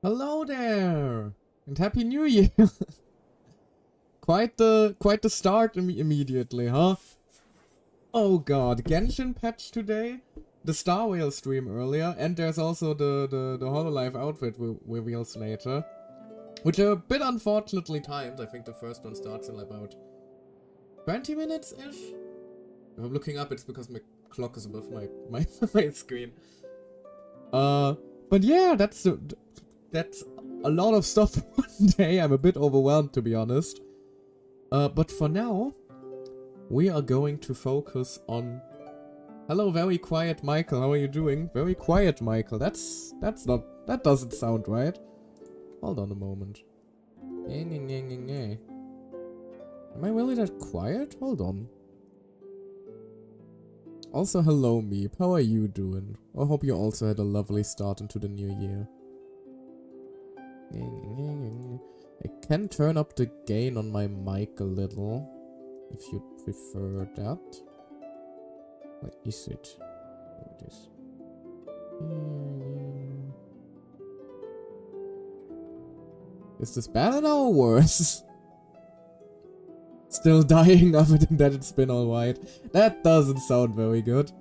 Hello there, and Happy New Year! quite the start immediately, huh? Oh god, Genshin patch today, the Star Whale stream earlier, and there's also the Hololive outfit reveals later, which are a bit unfortunately timed. I think the first one starts in about 20 minutes-ish? If I'm looking up, it's because my clock is above my screen. But yeah, that's a lot of stuff for one day. I'm a bit overwhelmed, to be honest. But for now, we are going to focus on... Hello, very quiet Michael. How are you doing? Very quiet Michael. That doesn't sound right. Hold on a moment. Am I really that quiet? Hold on. Also, hello Meep. How are you doing? I hope you also had a lovely start into the new year. I can turn up the gain on my mic a little, if you prefer that. Where is it? There it is. Is this better now or worse? Still dying other than that it's been alright. That doesn't sound very good.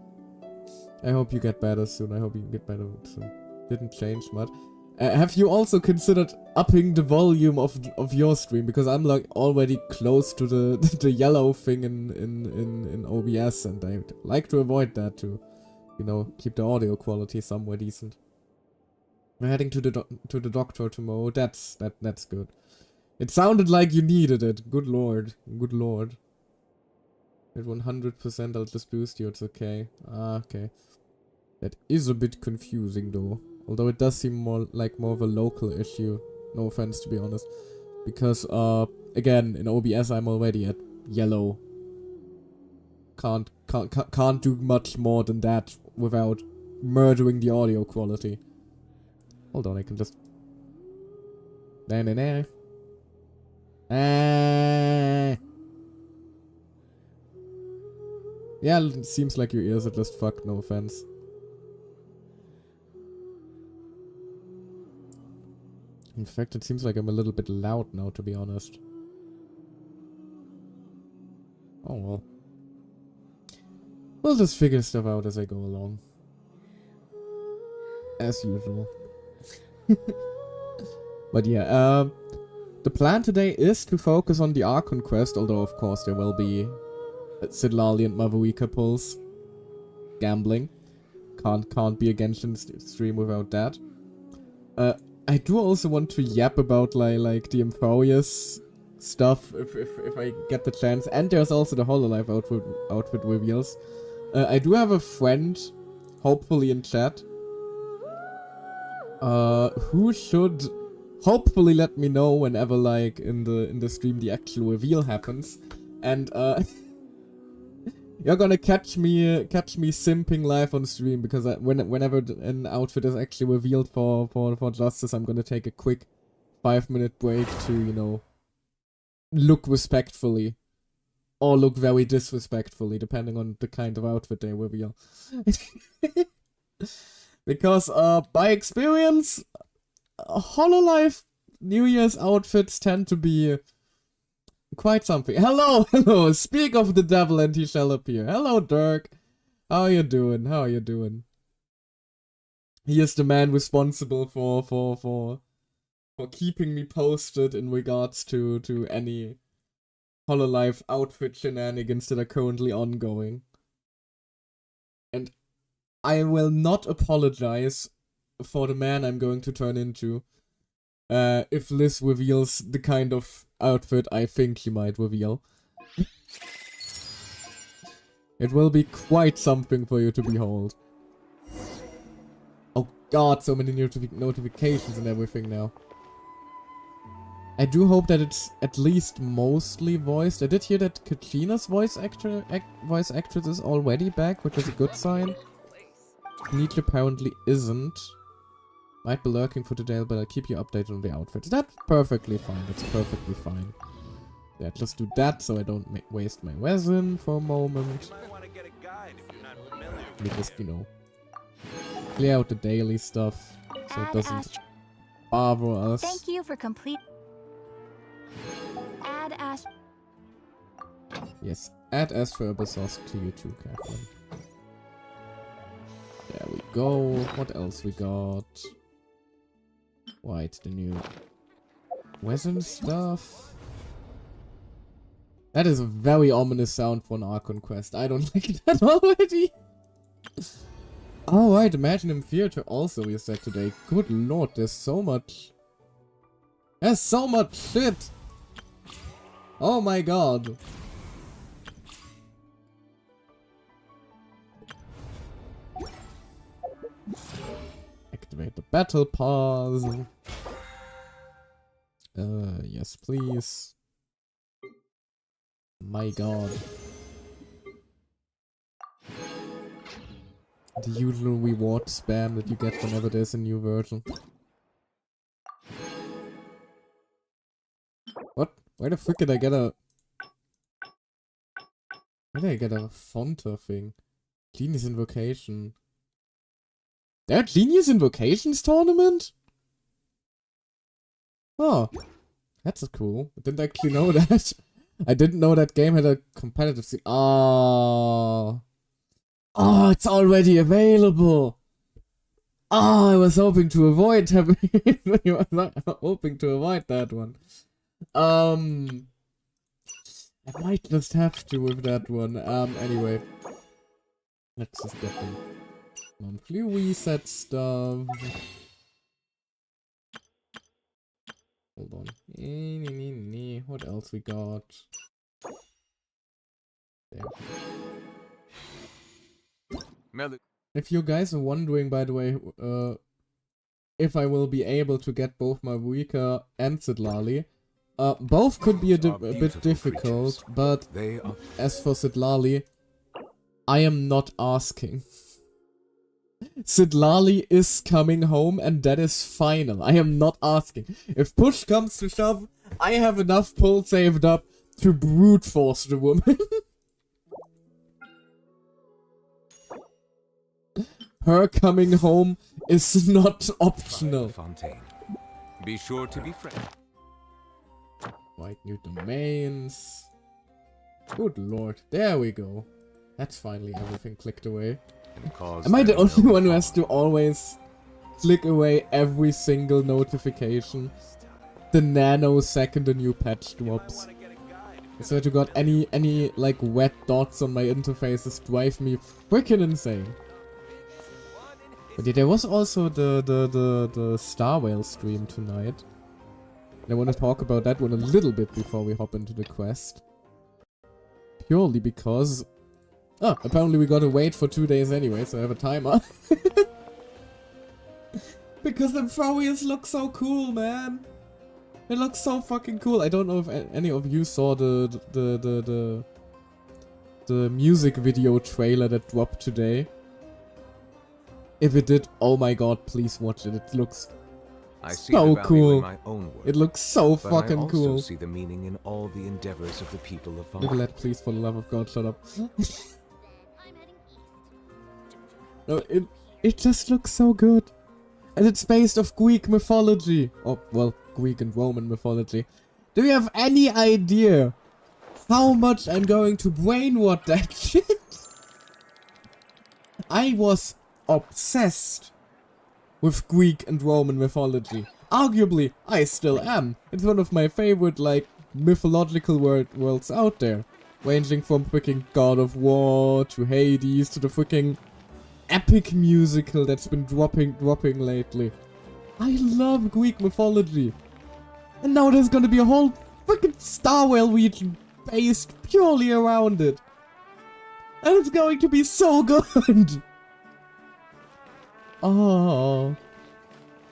I hope you get better soon. I hope you get better soon. Didn't change much. Have you also considered upping the volume of your stream? Because I'm like already close to the yellow thing in OBS, and I'd like to avoid that to, you know, keep the audio quality somewhere decent. We're heading to the doctor tomorrow. That's good. It sounded like you needed it. Good lord. Good lord. At 100% I'll just boost you. It's okay. Ah, okay. That is a bit confusing though. Although it does seem more of a local issue. No offense, to be honest. Because, again, in OBS I'm already at yellow. Can't do much more than that without murdering the audio quality. Hold on, I can just... Nah. Yeah, it seems like your ears are just fucked, no offense. In fact, it seems like I'm a little bit loud now, to be honest. Oh well. We'll just figure stuff out as I go along. As usual. But yeah, the plan today is to focus on the Archon quest, although of course there will be Sidlali and Mavuika pulls. Gambling. Can't be a Genshin stream without that. I do also want to yap about like the Amphorius stuff if I get the chance. And there's also the Hololive outfit reveals. I do have a friend, hopefully in chat, who should hopefully let me know whenever like in the stream the actual reveal happens. And you're gonna catch me simping live on stream, because whenever an outfit is actually revealed for Justice, I'm gonna take a quick 5-minute break to, you know, look respectfully. Or look very disrespectfully, depending on the kind of outfit they reveal. Because, by experience, Hololive New Year's outfits tend to be quite something. Hello! Speak of the devil and he shall appear. Hello, Dirk. How are you doing? He is the man responsible for keeping me posted in regards to any Hololive outfit shenanigans that are currently ongoing. And I will not apologize for the man I'm going to turn into if Liz reveals the kind of outfit I think she might reveal. It will be quite something for you to behold. Oh god, so many notifications and everything now. I do hope that it's at least mostly voiced. I did hear that Katrina's voice actress is already back, which is a good sign. Nietzsche apparently isn't. Might be lurking for today, but I'll keep you updated on the outfits. That's perfectly fine. That's perfectly fine. Yeah, just do that so I don't waste my resin for a moment. We just, you know, clear out the daily stuff so it doesn't Barbarous. Thank you for complete. Add Ash. Yes, add Asphoerbisos to you too, Catherine. There we go. What else we got? White, the new resin stuff. That is a very ominous sound for an Archon quest. I don't like that already. Alright, Imagine in Theater also we said today. Good lord, there's so much. There's so much shit. Oh my god. Activate the battle pass. Yes please. My god. The usual reward spam that you get whenever there's a new version. What? Why the frick did I get a... Why did I get a Fonta thing? Genius Invocation. There are Genius Invocations tournament? Oh. That's cool. I didn't actually know that. I didn't know that game had a competitive scene. Oh. Oh, it's already available. Oh, I was hoping to avoid having hoping to avoid that one. I might just have to with that one. Anyway. Let's just get the monthly reset stuff. Hold on. What else we got? There. If you guys are wondering, by the way, if I will be able to get both my Ruika and Sidlali, both could be a bit difficult, but as for Sidlali, I am not asking. Sidlali is coming home and that is final. I am not asking. If push comes to shove, I have enough pull saved up to brute force the woman. Her coming home is not optional. Fontaine. Be sure to be friendly. White new domains. Good lord. There we go. That's finally everything clicked away. Am I the only one who has to always click away every single notification the nanosecond a new patch drops? I swear to god, any like wet dots on my interfaces drive me freaking insane. But yeah, there was also the Star Whale stream tonight. And I want to talk about that one a little bit before we hop into the quest. Purely because... Oh, apparently we gotta wait for 2 days anyway, so I have a timer. Because the Furries look so cool, man. They look so fucking cool. I don't know if any of you saw the music video trailer that dropped today. If it did, oh my god, please watch it. It looks so cool. It looks so fucking cool. I also see the meaning in all the endeavors of the people of Valhalla. Look at that, please, for the love of God, shut up. No, it just looks so good. And it's based off Greek mythology. Oh, well, Greek and Roman mythology. Do you have any idea how much I'm going to brainwash that shit? I was obsessed with Greek and Roman mythology. Arguably, I still am. It's one of my favorite, like, mythological worlds out there. Ranging from freaking God of War to Hades to the freaking epic musical that's been dropping lately. I love Greek mythology. And now there's gonna be a whole freaking Star Whale region based purely around it. And it's going to be so good. Oh,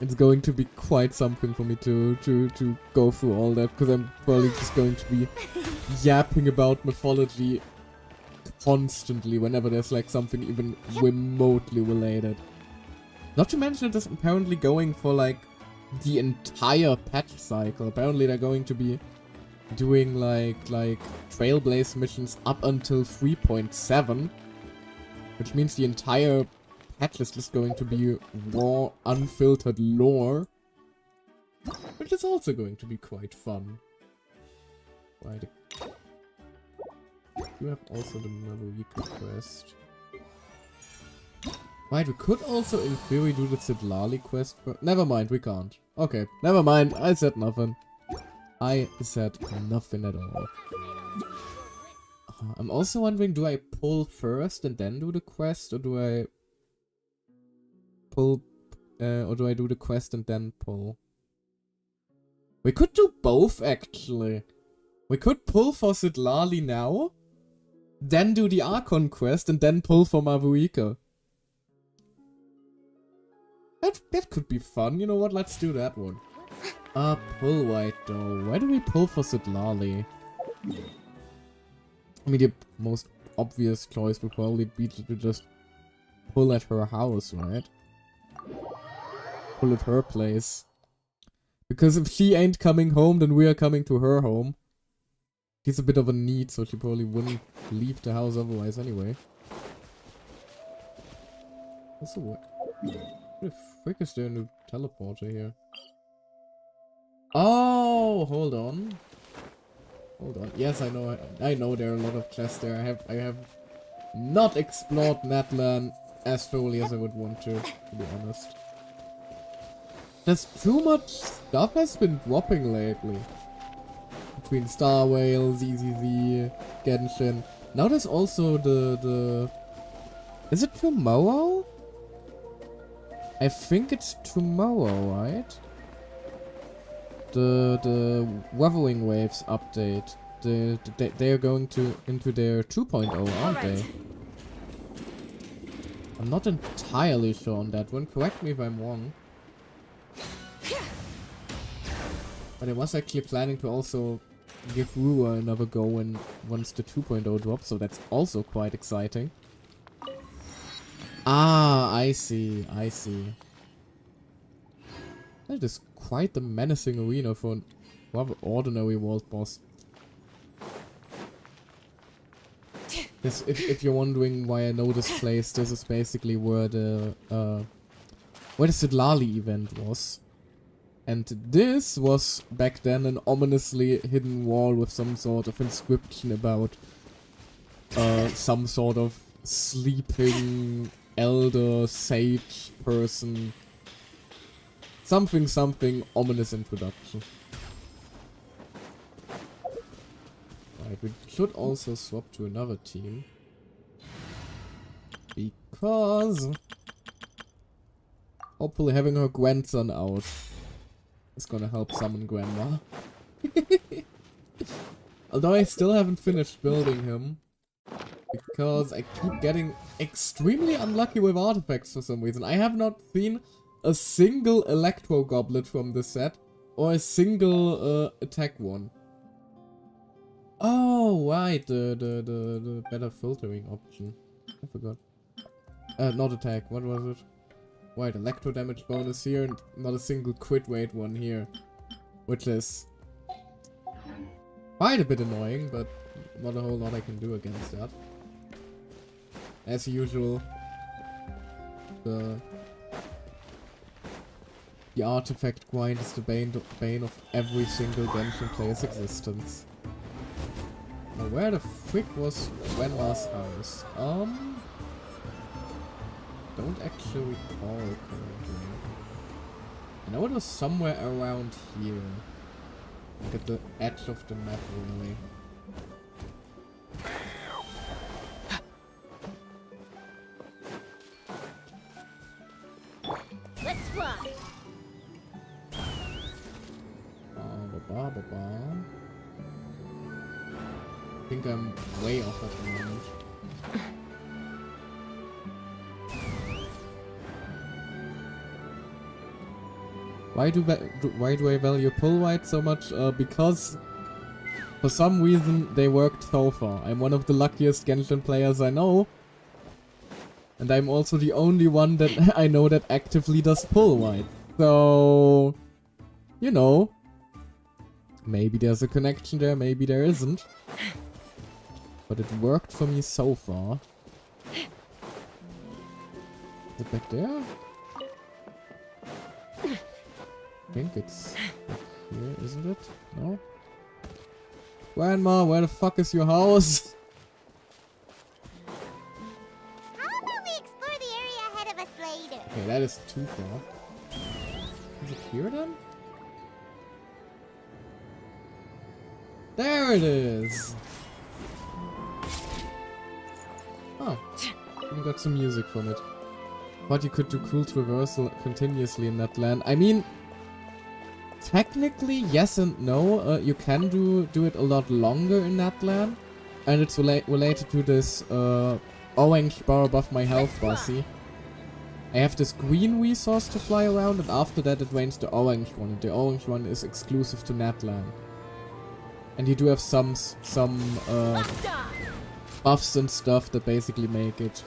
it's going to be quite something for me to go through all that, because I'm probably just going to be yapping about mythology constantly whenever there's like something even remotely related. Not to mention it is apparently going for like the entire patch cycle. Apparently they're going to be doing like Trailblaze missions up until 3.7, which means the entire patch is just going to be raw, unfiltered lore. which is also going to be quite fun. Right. You have also the Mabuiku quest. Right, we could also in theory do the Sidlali quest for— never mind, we can't. Okay, never mind, I said nothing. I said nothing at all. I'm also wondering, do I pull first and then do the quest, or do I pull, or do I do the quest and then pull? We could do both, actually. We could pull for Sidlali now, then do the Archon quest, and then pull for Mabuika. That could be fun. You know what? Let's do that one. Pull white though. Why do we pull for Sidlali? I mean, the most obvious choice would probably be to just pull at her house, right? Pull at her place. Because if she ain't coming home, then we are coming to her home. She's a bit of a need, so she probably wouldn't leave the house otherwise anyway. Also, what the frick is there a new teleporter here? Oh, hold on. Hold on. Yes, I know there are a lot of chests there. I have not explored Natlan as thoroughly as I would want to be honest. There's too much stuff has been dropping lately. Between Star Whale, ZZZ, Genshin. Now there's also the... Is it tomorrow? I think it's tomorrow, right? The Wuthering Waves update. They're going into their 2.0, aren't they? I'm not entirely sure on that one. Correct me if I'm wrong. But I was actually planning to also give Rua another go when once the 2.0 drops, so that's also quite exciting. Ah, I see, I see. That is quite the menacing arena for an rather ordinary world boss. This, if you're wondering why I know this place, this is basically where the Sidlali event was. And this was back then an ominously hidden wall with some sort of inscription about some sort of sleeping elder sage person. Something ominous introduction. Right, we should also swap to another team. Because hopefully having her grandson out is gonna help summon Grandma. Although I still haven't finished building him. Because I keep getting extremely unlucky with artifacts for some reason. I have not seen a single Electro Goblet from the set. Or a single attack one. Oh, right. The better filtering option. I forgot. Not attack. What was it? Right, electro damage bonus here and not a single crit rate one here. Which is quite a bit annoying, but not a whole lot I can do against that. As usual, the artifact grind is the bane of every single Genshin player's existence. Now where the frick was Grandma's house? Don't actually recall currently. I know it was somewhere around here. Like at the edge of the map, really. Let's fly. I think I'm way off at the moment. Why do I value pull white so much? Because for some reason they worked so far. I'm one of the luckiest Genshin players I know. And I'm also the only one that I know that actively does pull white. So, you know, maybe there's a connection there, maybe there isn't. But it worked for me so far. Is it back there? I think it's here, isn't it? No? Grandma, where the fuck is your house? How about we explore the area ahead of us later? Okay, that is too far. Is it here then? There it is! Oh, you got some music from it. But you could do cool traversal continuously in that land. I mean, technically yes and no. You can do it a lot longer in that land. And it's related to this orange bar above my health bar, see? I have this green resource to fly around, and after that it drains the orange one. And the orange one is exclusive to Natland. And you do have some buffs and stuff that basically make it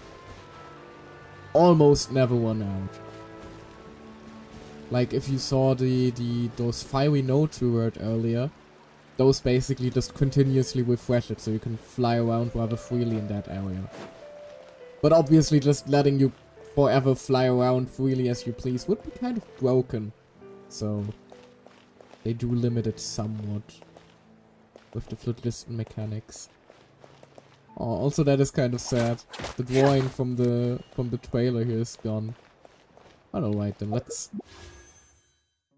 almost never run out. Like if you saw those fiery nodes we heard earlier, those basically just continuously refresh it, so you can fly around rather freely in that area. But obviously just letting you forever fly around freely as you please would be kind of broken. So they do limit it somewhat with the flute mechanics. Oh, also that is kind of sad. The drawing from the trailer here is gone. Alright then, let's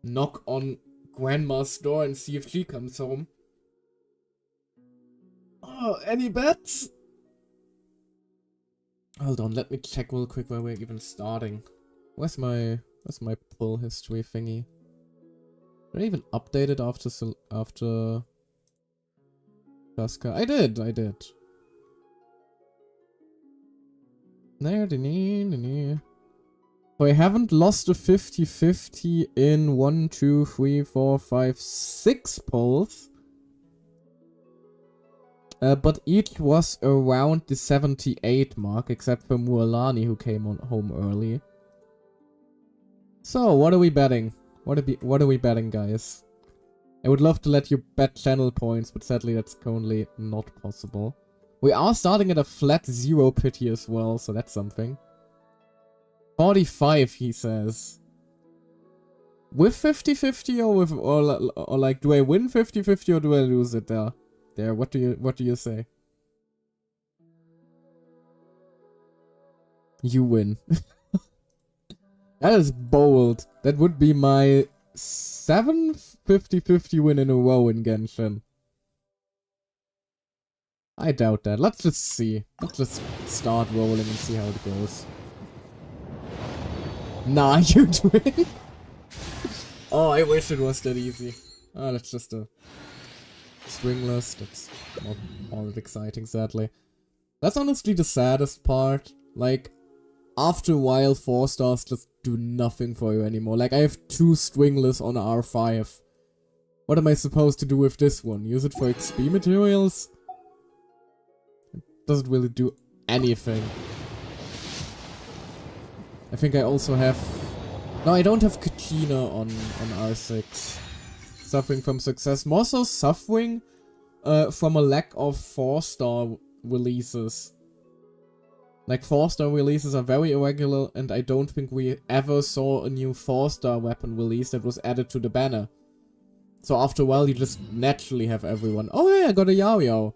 knock on Grandma's door and see if she comes home. Oh, any bets? Hold on, let me check real quick where we're even starting. Where's my pull history thingy? Did I even update it after Tuska? I did. So I haven't lost a 50-50 in 1, 2, 3, 4, 5, 6 polls. But each was around the 78 mark, except for Mualani, who came home early. So, what are we betting? What are we betting, guys? I would love to let you bet channel points, but sadly that's currently not possible. We are starting at a flat 0 pity as well, so that's something. 45, he says. With 50-50 or with or like, do I win 50-50 or do I lose it there? There, what do you say? You win. That is bold. That would be my 7th 50-50 win in a row in Genshin. I doubt that. Let's just see. Let's just start rolling and see how it goes. Nah, you win. Oh, I wish it was that easy. Oh, that's just a stringless. That's not all that exciting, sadly. That's honestly the saddest part. Like, after a while, 4 stars just do nothing for you anymore. Like, I have 2 stringless on R5. What am I supposed to do with this one? Use it for XP materials? It doesn't really do anything. I think I also have... No, I don't have Kachina on R6. Suffering from success. More so suffering from a lack of 4-star releases. Like, 4-star releases are very irregular, and I don't think we ever saw a new 4-star weapon release that was added to the banner. So after a while, you just naturally have everyone. Oh yeah, I got a Yao Yao.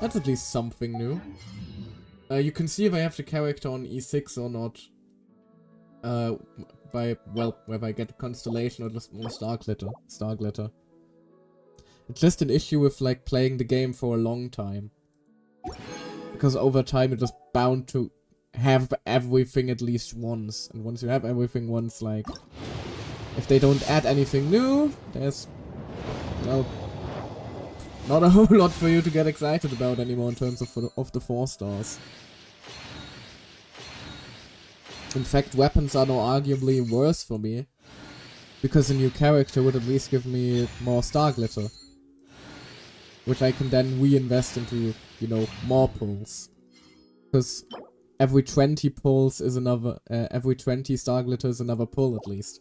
That's at least something new. You can see if I have the character on E6 or not. Whether I get a constellation or just more star glitter. It's just an issue with, like, playing the game for a long time. Because over time you're just bound to have everything at least once. And once you have everything once, like, if they don't add anything new, there's, well, not a whole lot for you to get excited about anymore in terms of the 4 stars. In fact, weapons are now arguably worse for me, because a new character would at least give me more star glitter, which I can then reinvest into, you know, more pulls. Because every 20 pulls is another, every 20 star glitter is another pull at least.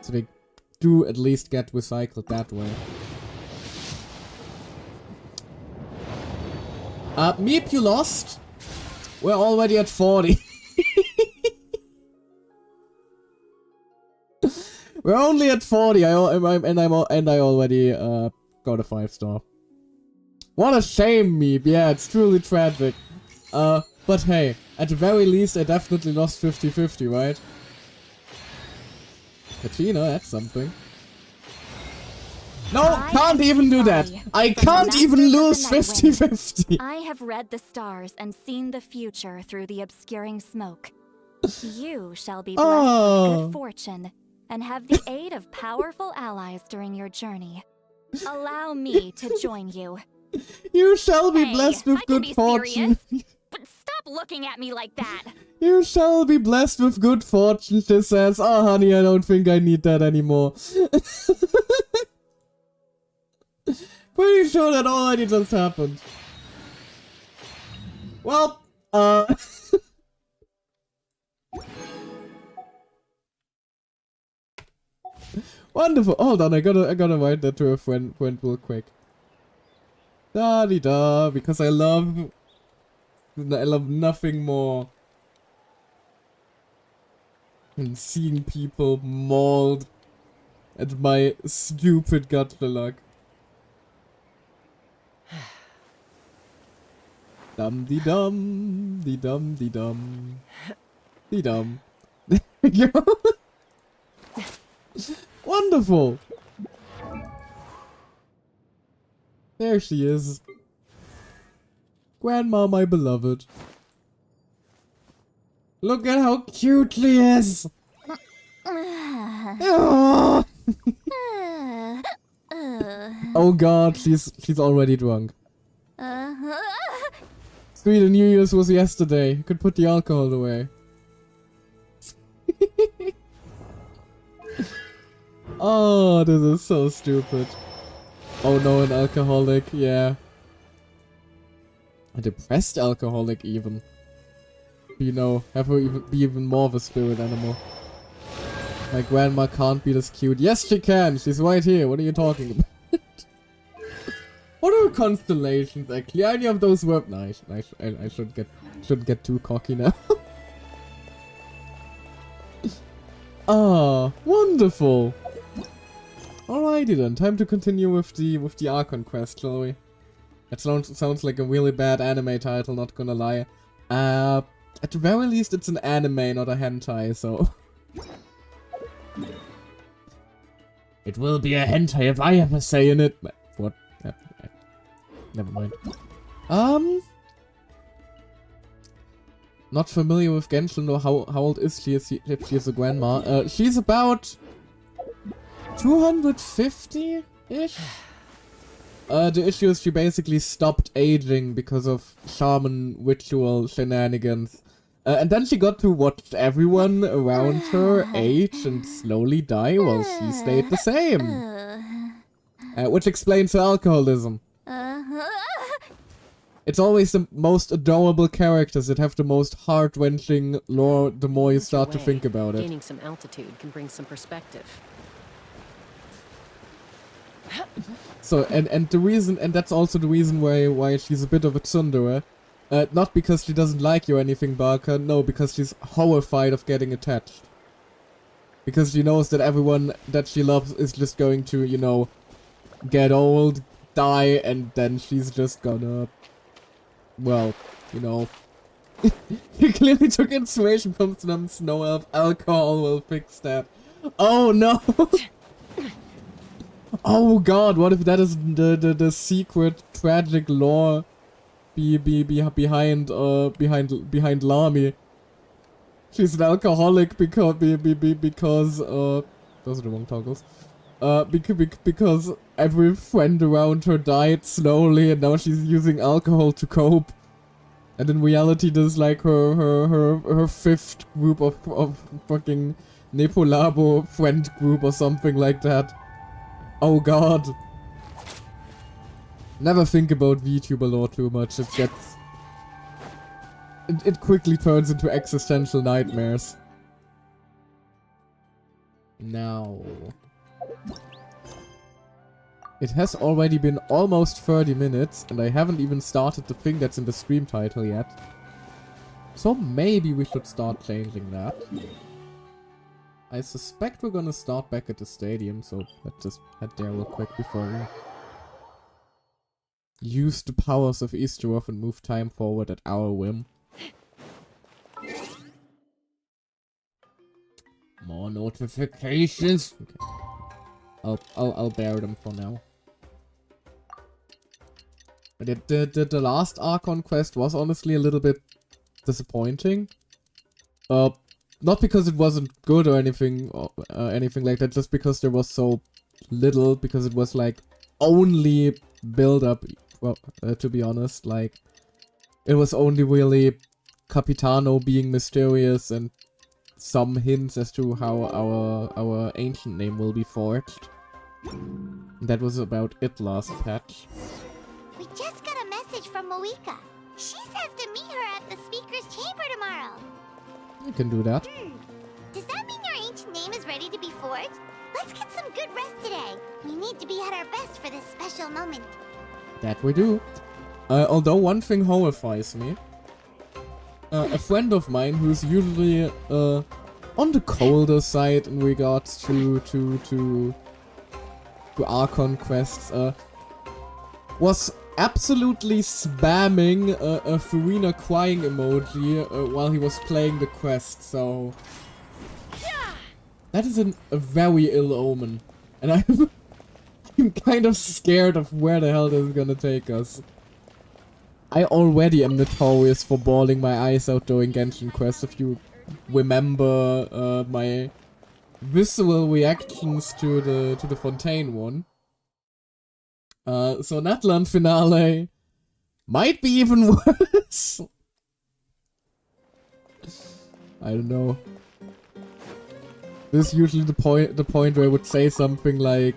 So they do at least get recycled that way. Meep, you lost. We're already at 40. We're only at 40, and I already got a 5-star. What a shame, Meep. Yeah, it's truly tragic. But hey, at the very least, I definitely lost 50-50, right? Katrina, that's something. No, can't even do that. I can't even lose 50-50. I have read the stars and seen the future through the obscuring smoke. You shall be blessed with good fortune and have the aid of powerful allies during your journey. Allow me to join you. You shall be blessed with good fortune. But stop looking at me like that. You shall be blessed with good fortune, she says. Oh, honey, I don't think I need that anymore. Pretty sure that already just happened. Well, wonderful. Hold on, I gotta write that to a friend real quick. Da-di-da, because I love nothing more than seeing people mauled at my stupid gut luck. Dum-de-dum, de-dum, de-dum, de-dum. There we go. Wonderful. There she is. Grandma, my beloved. Look at how cute she is. Oh. Oh god, she's already drunk. Sweet, New Year's was yesterday. You could put the alcohol away. Oh, this is so stupid. Oh no, an alcoholic, yeah. A depressed alcoholic even. You know, have her be even more of a spirit animal. My grandma can't be this cute. Yes, she can. She's right here. What are you talking about? What are constellations actually? Any of those were nice. I shouldn't get too cocky now. Ah, wonderful. Alrighty then, time to continue with the Archon quest, shall we? That sounds like a really bad anime title, not gonna lie. At the very least it's an anime, not a hentai, so... It will be a hentai if I have a say in it. What? Never mind. Not familiar with Genshin, or how old is she if she is a grandma? She's about 250-ish? The issue is she basically stopped aging because of shaman ritual shenanigans. And then she got to watch everyone around her age and slowly die while she stayed the same. Which explains her alcoholism. It's always the most adorable characters that have the most heart-wrenching lore the more you start to think about it. Gaining some altitude can bring some perspective. So, and the reason, and that's also the reason why she's a bit of a tsundere. Not because she doesn't like you or anything, Barker, no, because she's horrified of getting attached. Because she knows that everyone that she loves is just going to, you know, get old, die, and then she's just gonna... Well, you know... He clearly took inspiration from some snow elf. Alcohol will fix that. Oh no! Oh god, what if that is the secret tragic lore behind Lami? She's an alcoholic because those are the wrong toggles. Because every friend around her died slowly and now she's using alcohol to cope. And in reality there's like her fifth group of fucking Nepolabo friend group or something like that. Oh god. Never think about VTuber lore too much, it gets... It quickly turns into existential nightmares. Now... It has already been almost 30 minutes, and I haven't even started the thing that's in the stream title yet. So maybe we should start changing that. I suspect we're gonna start back at the stadium, so let's just head there real quick before we use the powers of Easteroth and move time forward at our whim. More notifications. Okay. I'll bear them for now. But the last Archon quest was honestly a little bit disappointing. Not because it wasn't good or anything like that, just because there was so little, because it was like only build up. Well, to be honest, like it was only really Capitano being mysterious and some hints as to how our ancient name will be forged. That was about it last patch. We just got a message from Moika. She says to meet her at the speaker's chamber tomorrow. You can do that. Does that mean your ancient name is ready to be forged? Let's get some good rest today. We need to be at our best for this special moment. That we do. Although one thing horrifies me. A friend of mine who's usually on the colder side in regards to Archon quests was absolutely spamming a Furina crying emoji while he was playing the quest, so that is a very ill omen, and I'm kind of scared of where the hell this is gonna take us. I already am notorious for bawling my eyes out during Genshin Quest, if you remember my visceral reactions to the Fontaine one. So Natlan finale might be even worse. I don't know. This is usually the point where I would say something like,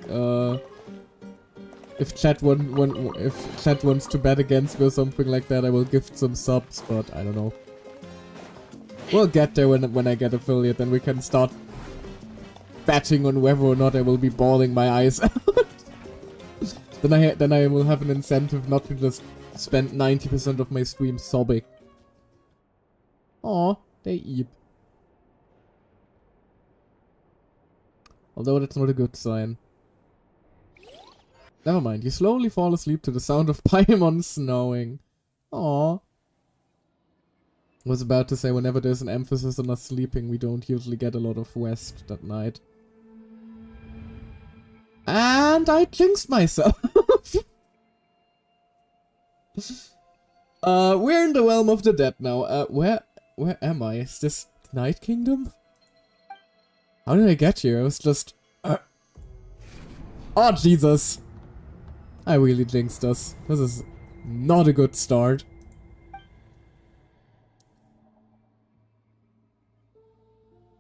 if chat wants to bet against me or something like that, I will gift some subs, but I don't know. We'll get there when I get affiliate, and we can start betting on whether or not I will be bawling my eyes out. Then I will have an incentive not to just spend 90% of my stream sobbing. Aw, they eep. Although that's not a good sign. Never mind, you slowly fall asleep to the sound of Paimon snowing. Aww. I was about to say, whenever there's an emphasis on us sleeping, we don't usually get a lot of rest that night. And I jinxed myself. We're in the realm of the dead now. Where am I? Is this Night Kingdom? How did I get here? I was just... Oh, Jesus! I really jinxed us. This is not a good start.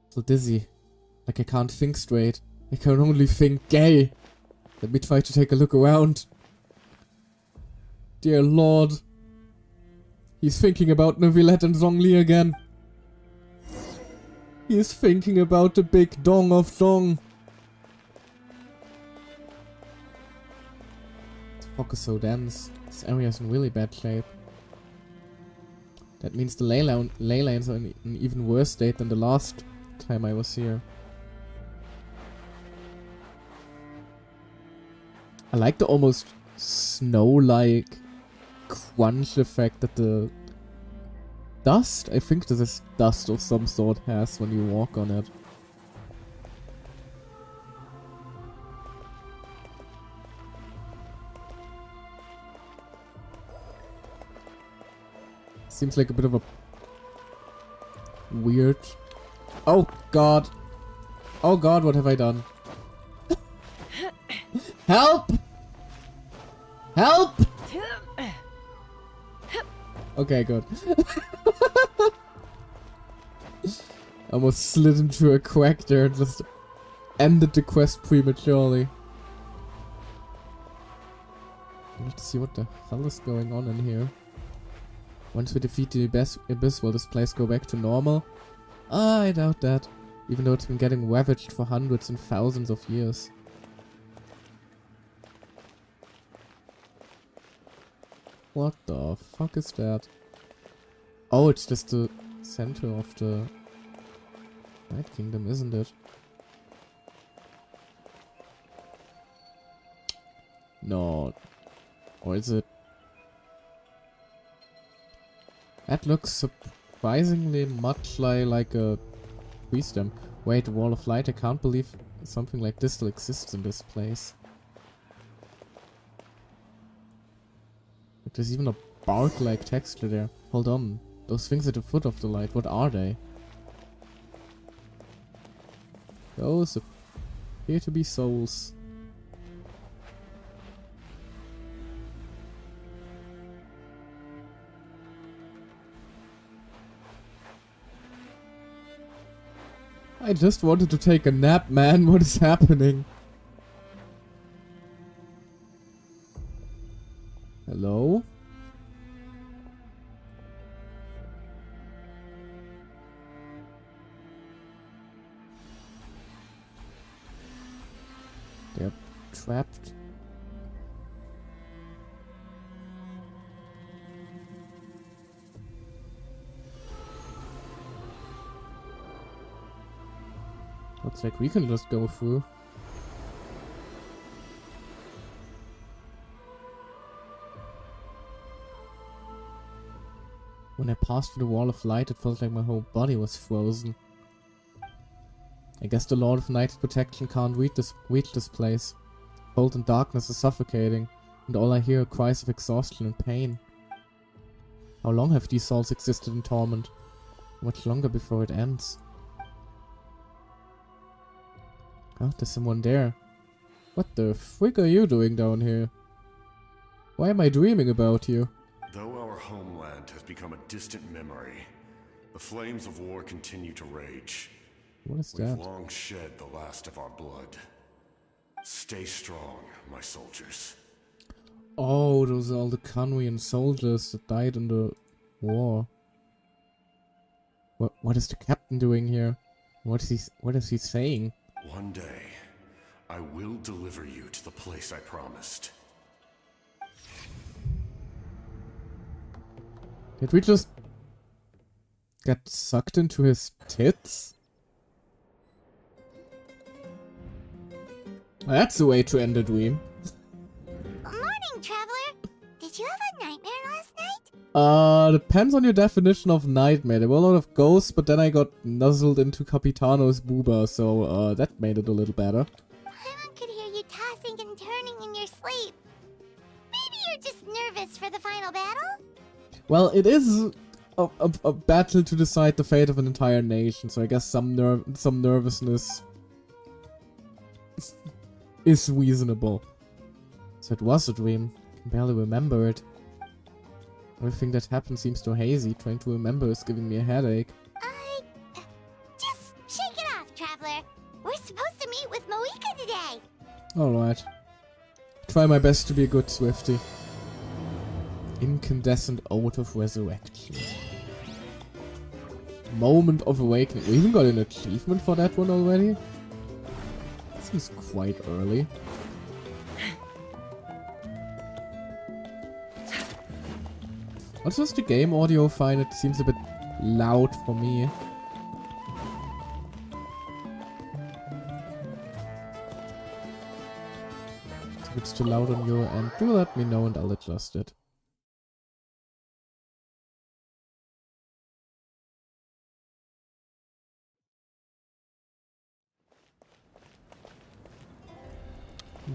So dizzy. Like I can't think straight. I can only think gay. Let me try to take a look around. Dear Lord. He's thinking about Neuvillette and Zhongli again. He's thinking about the big dong of Zhong. The fog is so dense. This area is in really bad shape. That means the ley lines are in an even worse state than the last time I was here. I like the almost snow-like crunch effect that the dust, I think this is dust of some sort, has when you walk on it. Seems like a bit of a weird... Oh god! Oh god, what have I done? Help! Help! Okay, good. Almost slid into a crack there and just ended the quest prematurely. Let's see what the hell is going on in here. Once we defeat the Abyss, will this place go back to normal? I doubt that. Even though it's been getting ravaged for hundreds and thousands of years. What the fuck is that? Oh, it's just the center of the Night Kingdom, isn't it? No. Or is it? That looks surprisingly much like a tree stem. Wait, wall of light. I can't believe something like this still exists in this place. There's even a bark-like texture there. Hold on. Those things at the foot of the light, what are they? Those appear to be souls. I just wanted to take a nap, man. What is happening? Hello? They're trapped. Looks like we can just go through. When I passed through the wall of light, it felt like my whole body was frozen. I guess the Lord of Night's protection can't reach this place. Cold and darkness is suffocating, and all I hear are cries of exhaustion and pain. How long have these souls existed in torment? Much longer before it ends. Oh, there's someone there. What the frick are you doing down here? Why am I dreaming about you? Though our homeland has become a distant memory, the flames of war continue to rage. What is We've that? long shed the last of our blood. Stay strong, my soldiers. Oh, those are all the Conwian soldiers that died in the war. What is the captain doing here? What is he saying? One day, I will deliver you to the place I promised. Did we just get sucked into his tits? That's the way to end a dream. Morning, traveler. Did you have a nightmare last night? Depends on your definition of nightmare. There were a lot of ghosts, but then I got nuzzled into Capitano's booba, so that made it a little better. Paimon could hear you tossing and turning in your sleep. Maybe you're just nervous for the final battle? Well, it is a battle to decide the fate of an entire nation, so I guess some nervousness is reasonable. So it was a dream. I can barely remember it. Everything that happened seems too hazy. Trying to remember is giving me a headache. Just shake it off, traveler. We're supposed to meet with Moika today. Alright. Try my best to be a good Swifty. Incandescent Oath of Resurrection. Moment of Awakening. We even got an achievement for that one already? Seems quite early. What's just the game audio fine? It seems a bit loud for me. If it's too loud on your end, do let me know and I'll adjust it.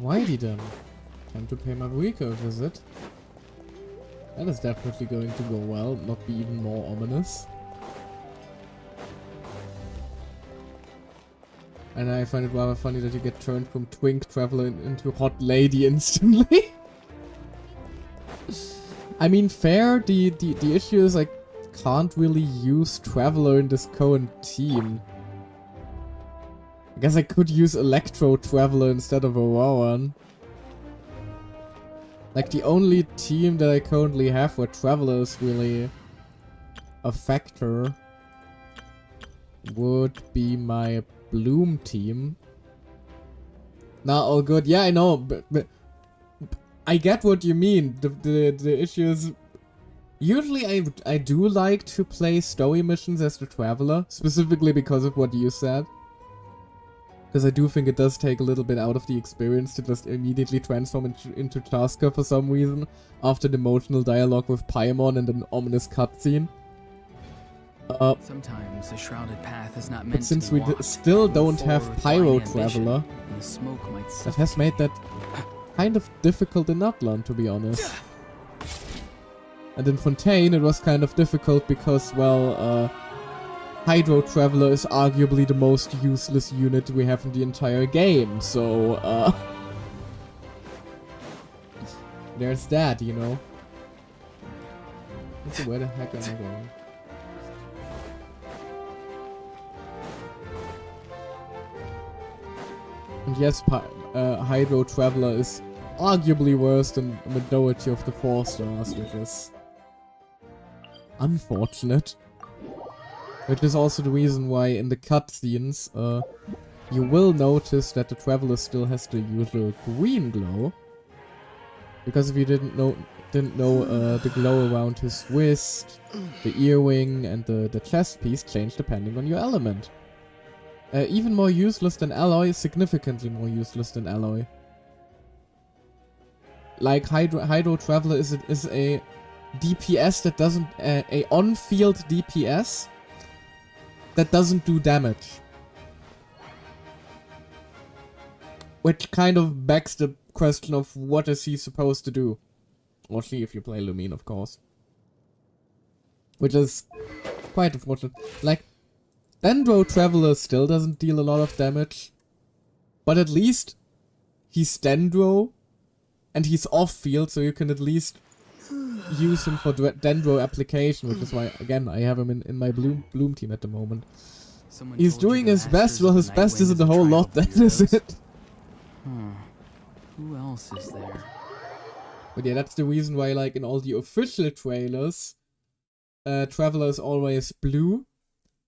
Whitey then. Time to pay my VRoid visit. That is definitely going to go well, not be even more ominous. And I find it rather funny that you get turned from twink traveler into hot lady instantly. I mean, fair, the issue is I can't really use traveler in this current team. I guess I could use Electro Traveler instead of Auroran. Like, the only team that I currently have where Traveler is really a factor would be my Bloom team. Nah, all good. Yeah, I know, but I get what you mean. The issue is... Usually I do like to play story missions as the Traveler, specifically because of what you said. Because I do think it does take a little bit out of the experience to just immediately transform into Tasker for some reason, after the emotional dialogue with Paimon and an ominous cutscene. Sometimes the shrouded path is not meant But since to be we walked. still don't have Forward Pyro blind ambition, Traveler, and the smoke might that has made that kind of difficult in Nutland, to be honest. And in Fontaine it was kind of difficult because, well, Hydro Traveler is arguably the most useless unit we have in the entire game, so, there's that, you know. So where the heck am I going? And yes, Hydro Traveler is arguably worse than the majority of the 4 stars, which is unfortunate. Which is also the reason why in the cutscenes, you will notice that the Traveler still has the usual green glow. Because if you didn't know the glow around his wrist, the earring, and the chest piece change depending on your element. Even more useless than Alloy, significantly more useless than Alloy. Like Hydro Traveler is a DPS that doesn't a on-field DPS that doesn't do damage. Which kind of begs the question of what is he supposed to do? Or she, if you play Lumine, of course. Which is quite unfortunate. Like, Dendro Traveler still doesn't deal a lot of damage. But at least he's Dendro. And he's off-field, so you can at least use him for Dendro application. Which is why, again, I have him in my Bloom team at the moment. Someone He's told you doing the his best, Masters well of his the best Nightwind isn't is a whole tribe lot, of that is weirdos. it. Who else is there? But yeah, that's the reason why, like, in all the official trailers, Traveler is always blue.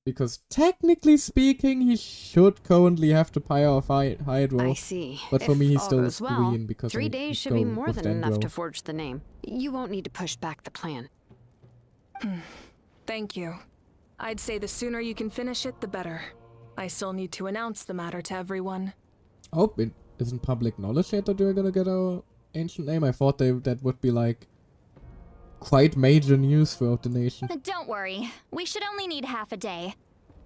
Because technically speaking, he should currently have the Pyre of Hydro. I see. But for If me, he all still goes is well, green because 3 I days should go be more with than enough Dendro. to forge the name. You won't need to push back the plan. Thank you. I'd say the sooner you can finish it, the better. I still need to announce the matter to everyone. Oh, it isn't public knowledge yet that we're gonna get our ancient name. I thought that would be like quite major news throughout the nation. Don't worry, we should only need half a day.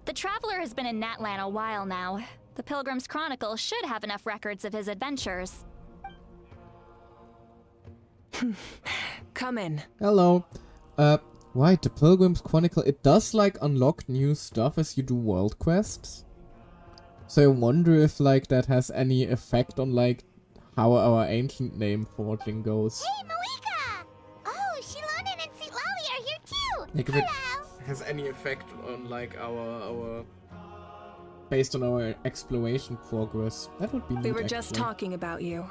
The Traveler has been in Natlan a while now. The Pilgrim's Chronicle should have enough records of his adventures. Come in. Hello. Right, the Pilgrim's Chronicle, it does like unlock new stuff as you do world quests. So I wonder if like that has any effect on like how our ancient name forging goes. Hey, Malika! Oh, Shilonen and St. Lolly are here too! Like if it Hello! has any effect on like our based on our exploration progress. That would be neat, We were just actually. talking about you.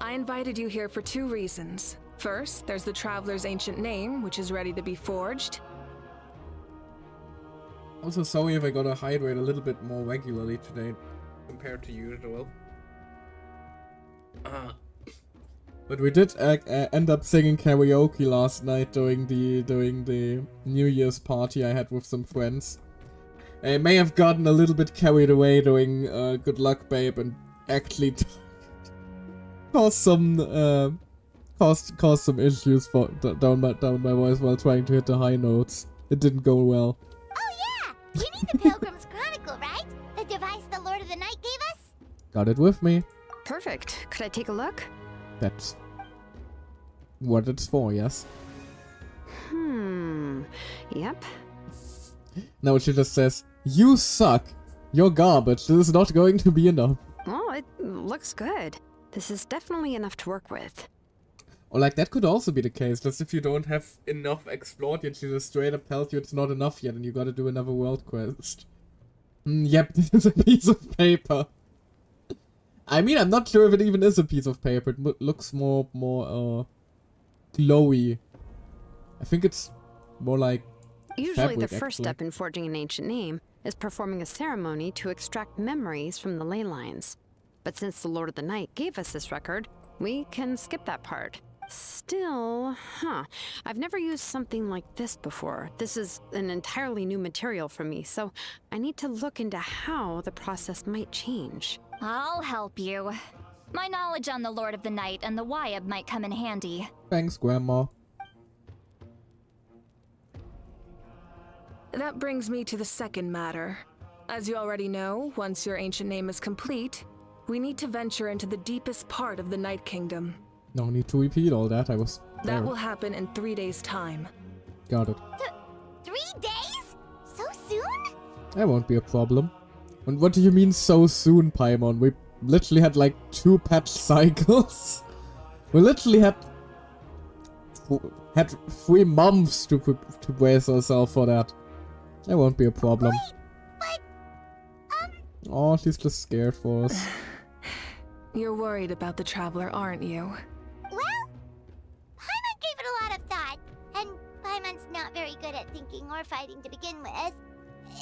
I invited you here for 2 reasons. First, there's the Traveler's ancient name, which is ready to be forged. Also, sorry if I gotta hydrate a little bit more regularly today compared to usual. But we did end up singing karaoke last night during the New Year's party I had with some friends. I may have gotten a little bit carried away doing Good Luck Babe and actually caused some issues for down my voice while trying to hit the high notes. It didn't go well. Oh yeah! You need the Pilgrim's Chronicle, right? The device the Lord of the Night gave us? Got it with me. Perfect. Could I take a look? That's what it's for, yes. Yep. Now she just says, "You suck. You're garbage. This is not going to be enough." Well, it looks good. This is definitely enough to work with. Or like that could also be the case. Just if you don't have enough explored yet, she just straight up tells you it's not enough yet and you gotta do another world quest. Yep, this is a piece of paper. I mean, I'm not sure if it even is a piece of paper. It looks more glowy. I think it's more like Usually fabric, the first actually. step in forging an ancient name is performing a ceremony to extract memories from the ley lines. But since the Lord of the Night gave us this record, we can skip that part. Still, I've never used something like this before. This is an entirely new material for me, so I need to look into how the process might change. I'll help you. My knowledge on the Lord of the Night and the Wyab might come in handy. Thanks, Grandma. That brings me to the second matter. As you already know, once your ancient name is complete, we need to venture into the deepest part of the Night Kingdom. No need to repeat all that, I was there. That will happen in 3 days' time. Got it. 3 days? So soon? That won't be a problem. And what do you mean so soon, Paimon? We literally had like 2 patch cycles. We literally had 3 months to brace ourselves for that. That won't be a problem. Wait, but, Oh, she's just scared for us. You're worried about the Traveler, aren't you? well, Paimon gave it a lot of thought, and Paimon's not very good at thinking or fighting to begin with.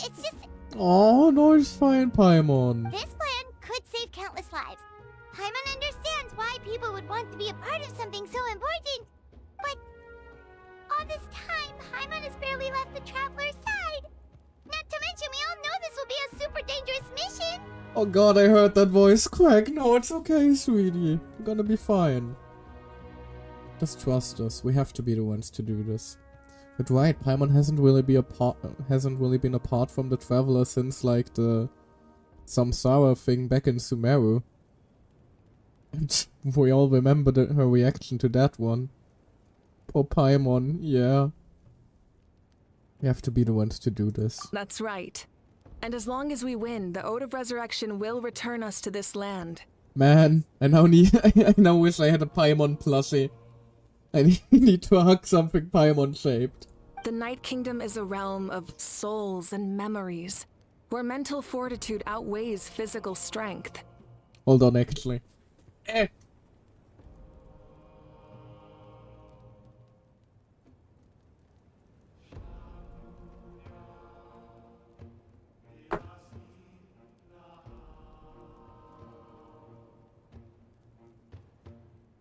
It's just, Oh, no, it's fine, Paimon. this plan could save countless lives. Paimon understands why people would want to be a part of something so important, but all this time, Paimon has barely left the Traveler's side. Not to mention, we all know this will be a super dangerous mission. Oh god, I heard that voice crack. No, it's okay, sweetie. We're gonna be fine. Just trust us. We have to be the ones to do this. But right, Paimon hasn't really been apart from the Traveler since like the Samsara thing back in Sumeru. And we all remember her reaction to that one. Poor Paimon, yeah. We have to be the ones to do this. That's right. And as long as we win, the Ode of Resurrection will return us to this land. Man, I now wish I had a Paimon plushie. I need to hug something Paimon shaped. The Night Kingdom is a realm of souls and memories, where mental fortitude outweighs physical strength. Hold on, actually.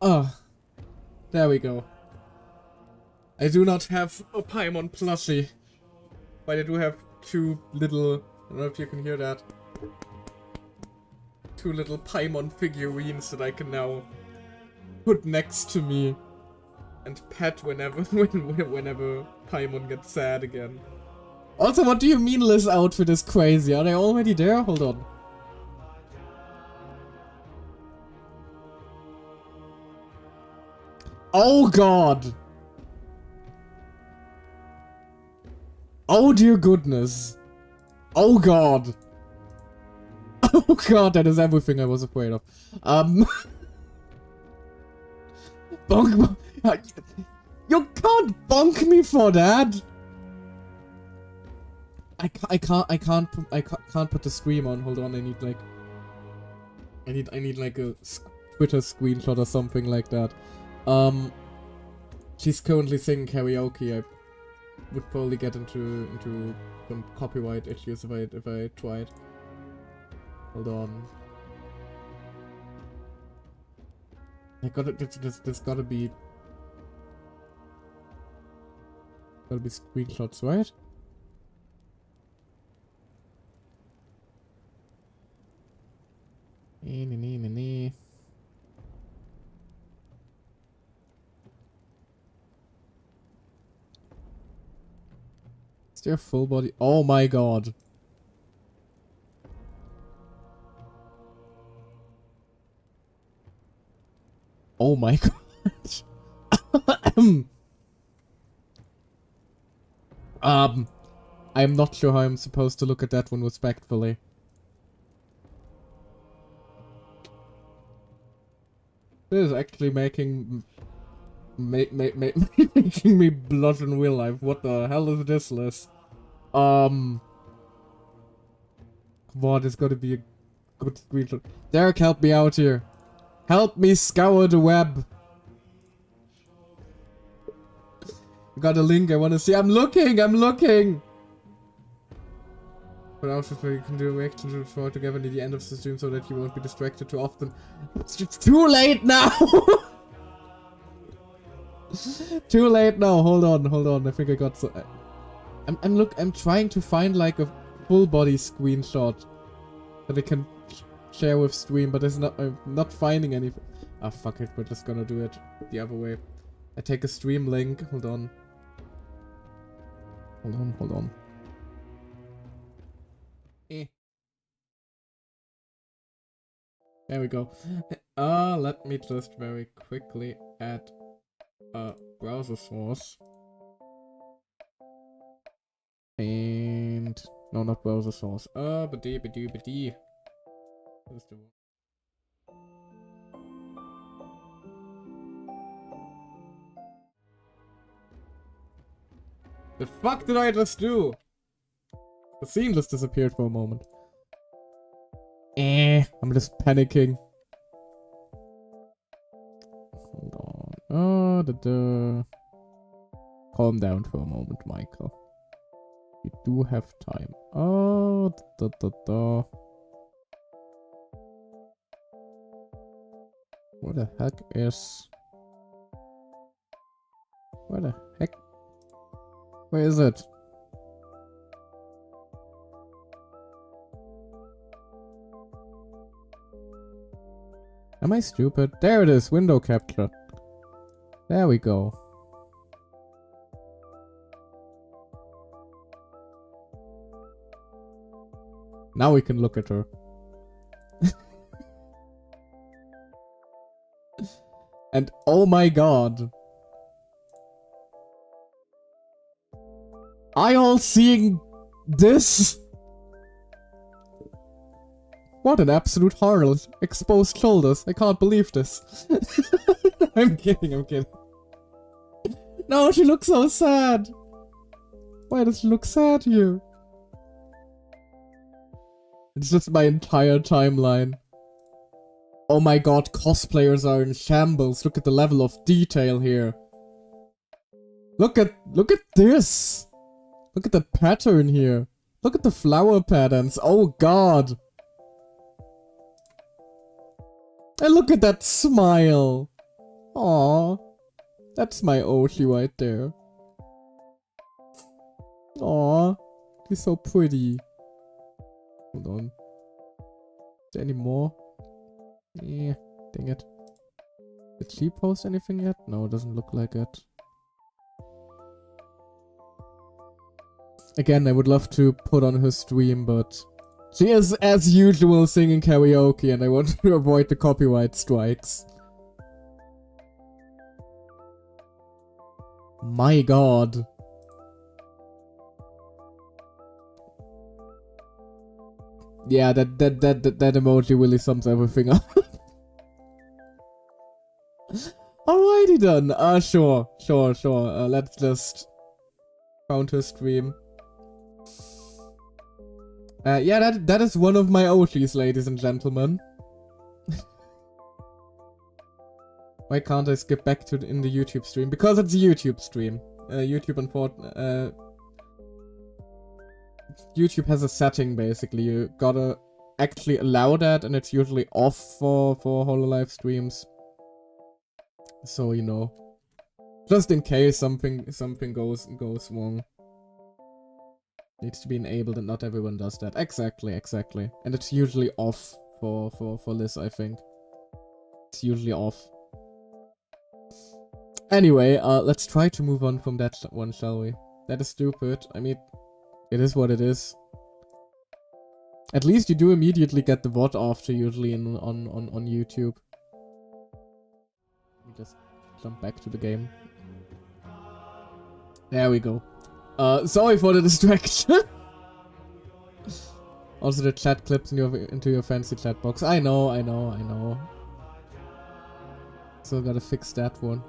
Ah, there we go. I do not have a Paimon plushie, but I do have 2 little, I don't know if you can hear that, 2 little Paimon figurines that I can now put next to me and pet whenever Paimon gets sad again. Also, what do you mean Liz's outfit is crazy? Are they already there? Hold on. Oh god! Oh dear goodness. Oh god. Oh god, that is everything I was afraid of. Bonk. You can't bonk me for that! I can't put the stream on. Hold on, I need like a Twitter screenshot or something like that. She's currently singing karaoke. I would probably get into some copyright issues if I tried. Hold on. There's gotta be screenshots, right? Is there a full body? Oh my god. Oh my god. I'm not sure how I'm supposed to look at that one respectfully. This is actually making making me blush in real life. What the hell is this, Liz? Come on, it's gotta be a good screenshot. Derek, help me out here. Help me scour the web. Got a link I wanna see. I'm looking! But also you can do reaction to throw together near the end of the stream so that you won't be distracted too often. It's too late now! Too late now. Hold on. I think I got so. I'm trying to find like a full body screenshot that I can share with stream, but I'm not finding any. Ah, fuck it, we're just gonna do it the other way. I take a stream link. Hold on. Hold on. There we go. Let me just very quickly add a browser source. And no, not browser source. Bd. Where's the one? The fuck did I just do? The scene just disappeared for a moment. I'm just panicking. Hold on. Calm down for a moment, Michael. We do have time. What the heck is... Where the heck? Where is it? Am I stupid? There it is, window capture. There we go. Now we can look at her. And oh my god. Are you all seeing this? What an absolute harlot. Exposed shoulders. I can't believe this. I'm kidding. No, she looks so sad. Why does she look sad here? It's just my entire timeline. Oh my god, cosplayers are in shambles. Look at the level of detail here. Look at this. Look at the pattern here. Look at the flower patterns. Oh god. And look at that smile. Aww. That's my Oshi right there. Aww. He's so pretty. Hold on. Is there any more? Yeah, dang it. Did she post anything yet? No, it doesn't look like it. Again, I would love to put on her stream, but she is, as usual, singing karaoke, and I want to avoid the copyright strikes. My god. Yeah, that emoji really sums everything up. Alrighty then. Sure. Let's just counter stream. Yeah, that is one of my Oshis, ladies and gentlemen. Why can't I skip back to in the YouTube stream? Because it's a YouTube stream. YouTube has a setting, basically. You gotta actually allow that, and it's usually off for HoloLive streams. So, you know. Just in case something goes wrong. Needs to be enabled, and not everyone does that. Exactly. And it's usually off for Liz, I think. It's usually off. Anyway, let's try to move on from that one, shall we? That is stupid. I mean, it is what it is. At least you do immediately get the VOD after, usually on YouTube. Let me just jump back to the game. There we go. Sorry for the distraction. Also, the chat clips into your fancy chat box. I know. Still gotta fix that one.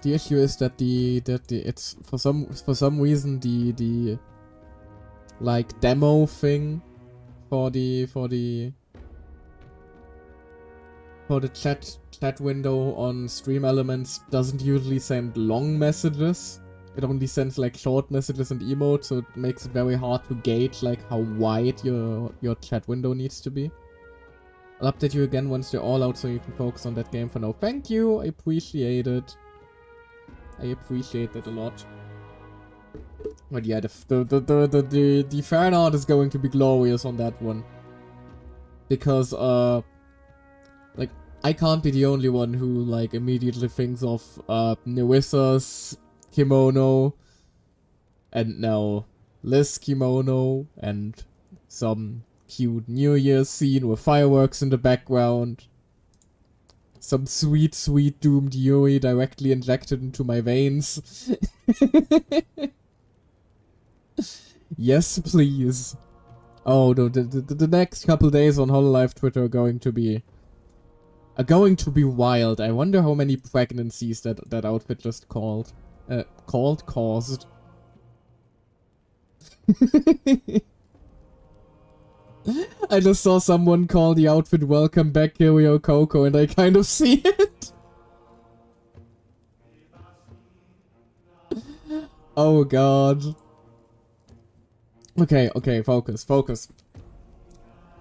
The issue is that it's for some reason the like demo thing for the chat window on Stream Elements doesn't usually send long messages. It only sends like short messages and emotes, so it makes it very hard to gauge like how wide your chat window needs to be. I'll update you again once they're all out so you can focus on that game for now. Thank you, I appreciate it. I appreciate that a lot. But yeah, the fan art is going to be glorious on that one. Because, like, I can't be the only one who, like, immediately thinks of, Nerissa's kimono, and now Liz kimono, and some cute New Year's scene with fireworks in the background. Some sweet, sweet doomed Yuri directly injected into my veins. Yes, please. Oh, no, the next couple days on Hololive Twitter are going to be wild. I wonder how many pregnancies that outfit just caused. I just saw someone call the outfit "Welcome Back, Kiryu Coco," and I kind of see it. Oh god. Okay, focus.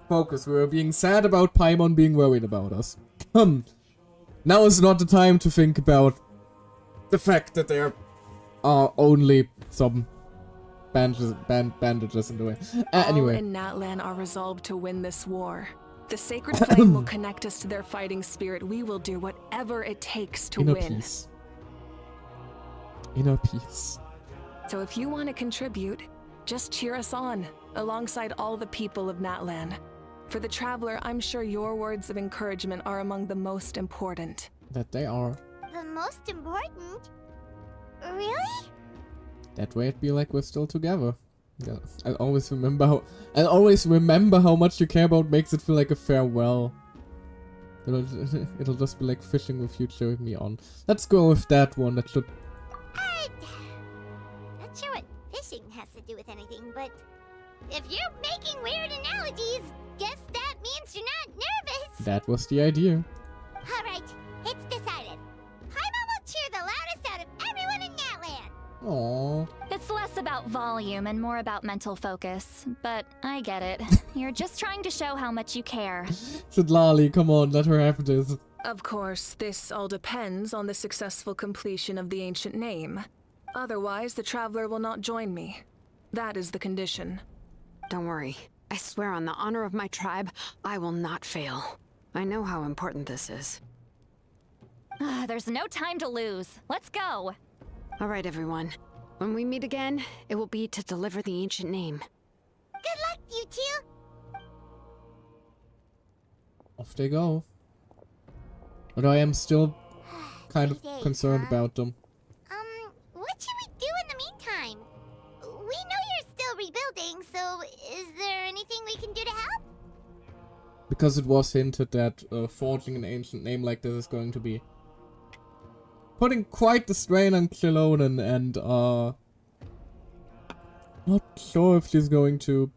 We were being sad about Paimon being worried about us. Now is not the time to think about the fact that there are only some bandages in the way. Anyway. All in Natlan are resolved to win this war. The sacred flame will connect us to their fighting spirit. We will do whatever it takes to win. Inner peace. So if you want to contribute, just cheer us on, alongside all the people of Natlan. For the Traveler, I'm sure your words of encouragement are among the most important. That they are. The most important? Really? That way it'd be like we're still together. Yeah, I'll always remember how much you care about makes it feel like a farewell. It'll just be like fishing with you cheering me on. Let's go with that one. That should... Not sure what fishing has to do with anything, but if you're making weird analogies, guess that means you're not nervous. That was the idea. Alright, it's decided. Paimon will cheer the loudest out of everyone in Natlan. Aww. It's less about volume and more about mental focus, but I get it. You're just trying to show how much you care. Sidlali, come on, let her have this. Of course, this all depends on the successful completion of the ancient name. Otherwise, the Traveler will not join me. That is the condition. Don't worry. I swear on the honor of my tribe, I will not fail. I know how important this is. There's no time to lose. Let's go. All right, everyone. When we meet again, it will be to deliver the ancient name. Good luck, you two. Off they go. But I am still kind of 3 days, concerned huh? about them. What should we do in the meantime? We know you're still rebuilding, so is there anything we can do to help? Because it was hinted that forging an ancient name like this is going to be putting quite the strain on Chilonen, and not sure if she's going to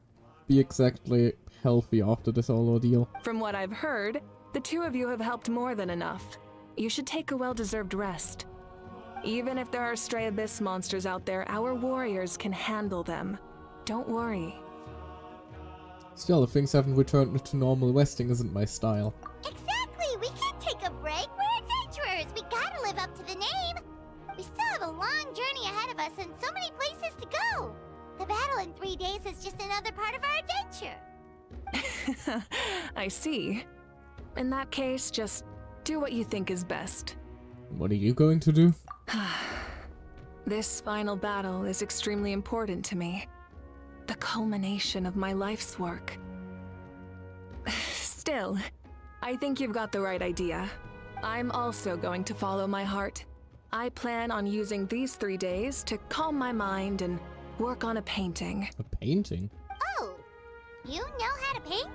be exactly healthy after this whole ordeal. From what I've heard, the two of you have helped more than enough. You should take a well-deserved rest. Even if there are stray abyss monsters out there, our warriors can handle them. Don't worry. Still, if things haven't returned to normal, resting isn't my style. Exactly! We can't take a break! We're adventurers! We gotta live up to the name! We still have a long journey ahead of us and so many places to go! The battle in 3 days is just another part of our adventure! I see. In that case, just do what you think is best. What are you going to do? This final battle is extremely important to me. The culmination of my life's work. Still, I think you've got the right idea. I'm also going to follow my heart. I plan on using these 3 days to calm my mind and work on a painting. A painting? Oh! You know how to paint?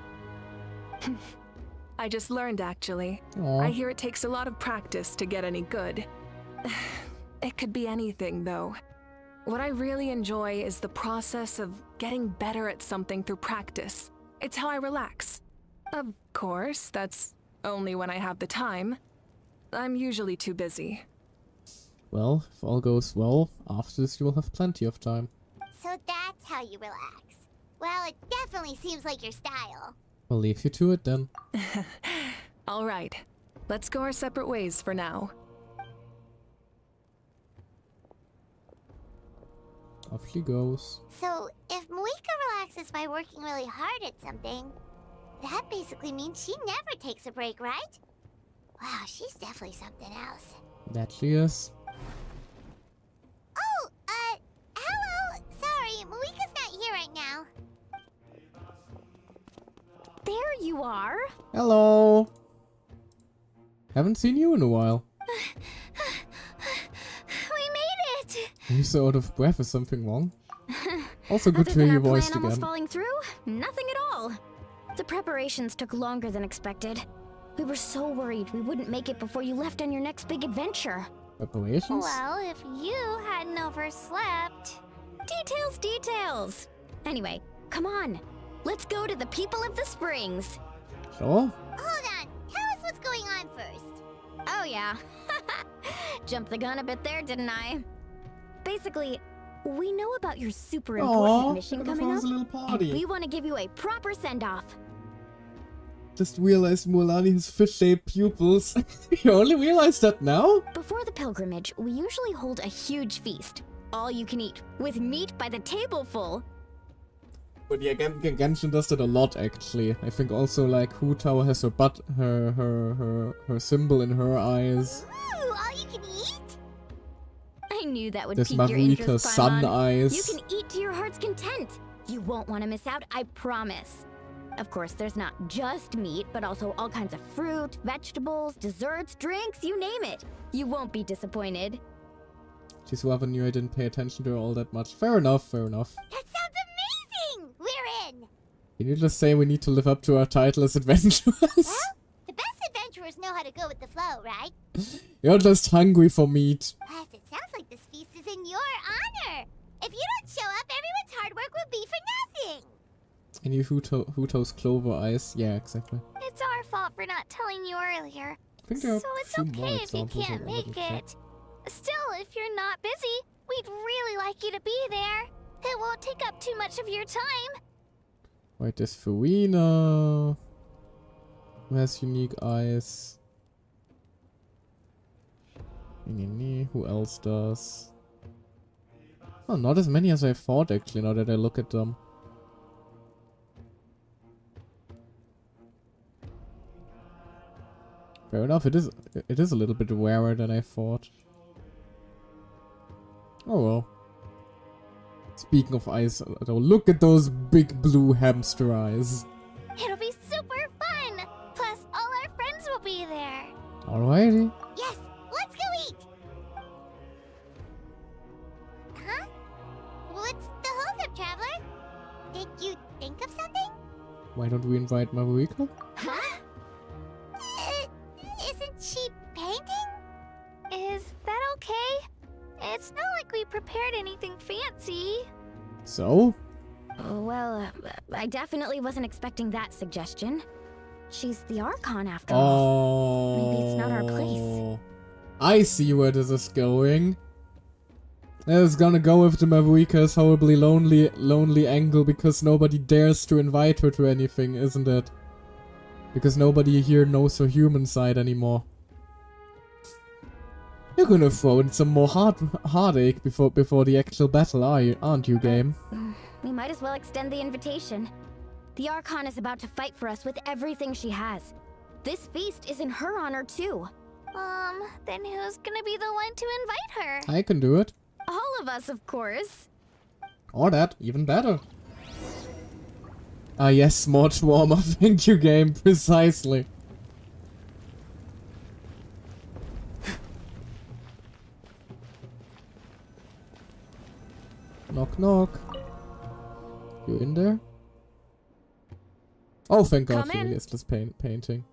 I just learned, actually. Aww. I hear it takes a lot of practice to get any good. It could be anything, though. What I really enjoy is the process of getting better at something through practice. It's how I relax. Of course, that's only when I have the time. I'm usually too busy. Well, if all goes well, after this you will have plenty of time. So that's how you relax. Well, it definitely seems like your style. I'll leave you to it then. All right, let's go our separate ways for now. Off she goes. So, if Moika relaxes by working really hard at something, that basically means she never takes a break, right? Wow, she's definitely something else. That she is. Oh, hello! Sorry, Moika's not here right now. There you are. Hello. Haven't seen you in a while. We made it. Are you so out of breath? Is something wrong? Also good Other to hear than your our voice plan almost again. falling through, nothing at all. The preparations took longer than expected. We were so worried we wouldn't make it before you left on your next big adventure. Preparations? Well, if you hadn't overslept. Details. Anyway, come on. Let's go to the people of the springs. Sure. Hold on, tell us what's going on first. Oh yeah. Jumped the gun a bit there, didn't I? Basically, we know about your super important mission coming up, a little and party. we want to give you a proper send-off. Just realized Mualani has fish-shaped pupils. You only realized that now? Before the pilgrimage, we usually hold a huge feast. All you can eat, with meat by the tableful. But yeah, Genshin does that a lot actually. I think also like Hutao has her symbol in her eyes. Ooh, all you can eat? I knew that would There's pique your Mavuika's interest, sun Paimon. eyes. You can eat to your heart's content. You won't want to miss out, I promise. Of course, there's not just meat, but also all kinds of fruit, vegetables, desserts, drinks, you name it. You won't be disappointed. She's rather new, I didn't pay attention to her all that much. Fair enough. That sounds amazing! We're in! Can you just say we need to live up to our title as adventurers? Well, the best adventurers know how to go with the flow, right? You're just hungry for meat. Plus, it sounds like this feast is in your honor. If you don't show up, everyone's hard work will be for nothing. And you Hutao's clover eyes. Yeah, exactly. It's our fault for not telling you earlier. I think there are So it's a few more okay if you examples can't of make other shit. it. Still, if you're not busy, we'd really like you to be there. It won't take up too much of your time. Right, there's Farina. Who has unique eyes? Who else does? Oh, not as many as I thought actually, now that I look at them. Fair enough, it is a little bit rarer than I thought. Oh well. Speaking of eyes, though, look at those big blue hamster eyes. It'll be super fun. Plus, all our friends will be there. Alrighty. Yes, let's go eat! Huh? What's the hold-up, Traveler? Did you think of something? Why don't we invite Mavuika? Huh? Isn't she painting? Is that okay? It's not like we prepared anything fancy. So? Well, I definitely wasn't expecting that suggestion. She's the Archon after all. Oh. Maybe it's not our place. I see where this is going. It's gonna go with the Mavuika's horribly lonely angle because nobody dares to invite her to anything, isn't it? Because nobody here knows her human side anymore. You're gonna throw in some more heartache before the actual battle, aren't you, game? We might as well extend the invitation. The Archon is about to fight for us with everything she has. This feast is in her honor too. Then who's gonna be the one to invite her? I can do it. All of us, of course. Or that, even better. Ah yes, more warmer, thank you, game, precisely. Knock knock. You in there? Oh, thank God, Come in. Julius, just painting.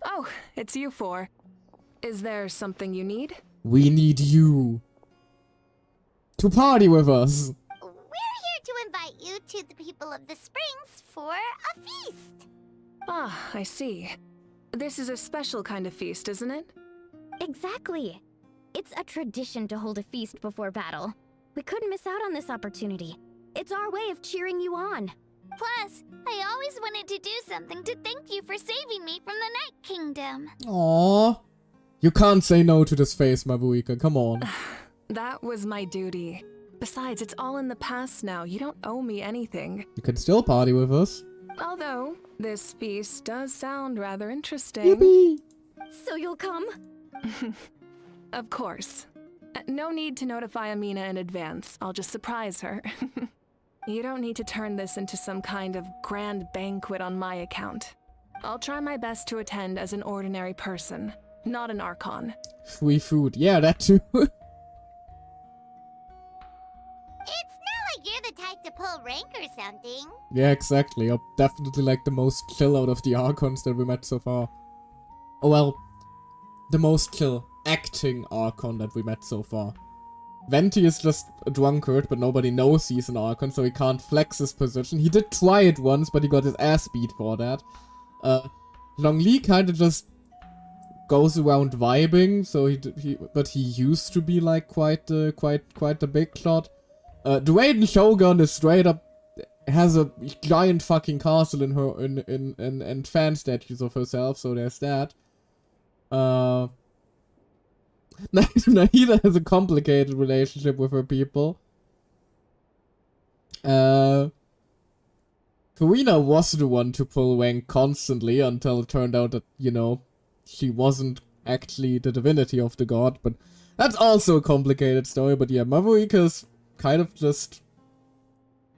Oh, it's you four. Is there something you need? We need you to party with us. We're here to invite you to the people of the springs for a feast. Ah, I see. This is a special kind of feast, isn't it? Exactly. It's a tradition to hold a feast before battle. We couldn't miss out on this opportunity. It's our way of cheering you on. Plus, I always wanted to do something to thank you for saving me from the Night Kingdom. Aww. You can't say no to this face, Mavuika, come on. That was my duty. Besides, it's all in the past now. You don't owe me anything. You can still party with us. Although, this feast does sound rather interesting. Yippee! So you'll come? Of course. No need to notify Amina in advance. I'll just surprise her. You don't need to turn this into some kind of grand banquet on my account. I'll try my best to attend as an ordinary person, not an Archon. Free food. Yeah, that too. It's not like you're the type to pull rank or something. Yeah, exactly. You're definitely like the most chill out of the Archons that we met so far. Oh well, the most chill acting Archon that we met so far. Venti is just a drunkard, but nobody knows he's an Archon, so he can't flex his position. He did try it once, but he got his ass beat for that. Zhongli kinda just goes around vibing, so but he used to be like quite the big shot. Dwayne Shogun is straight up has a giant fucking castle in her and fan statues of herself, so there's that. Nahida has a complicated relationship with her people. Karina was the one to pull rank constantly until it turned out that, you know, she wasn't actually the divinity of the god, but that's also a complicated story. But yeah, Mavuika's kind of just...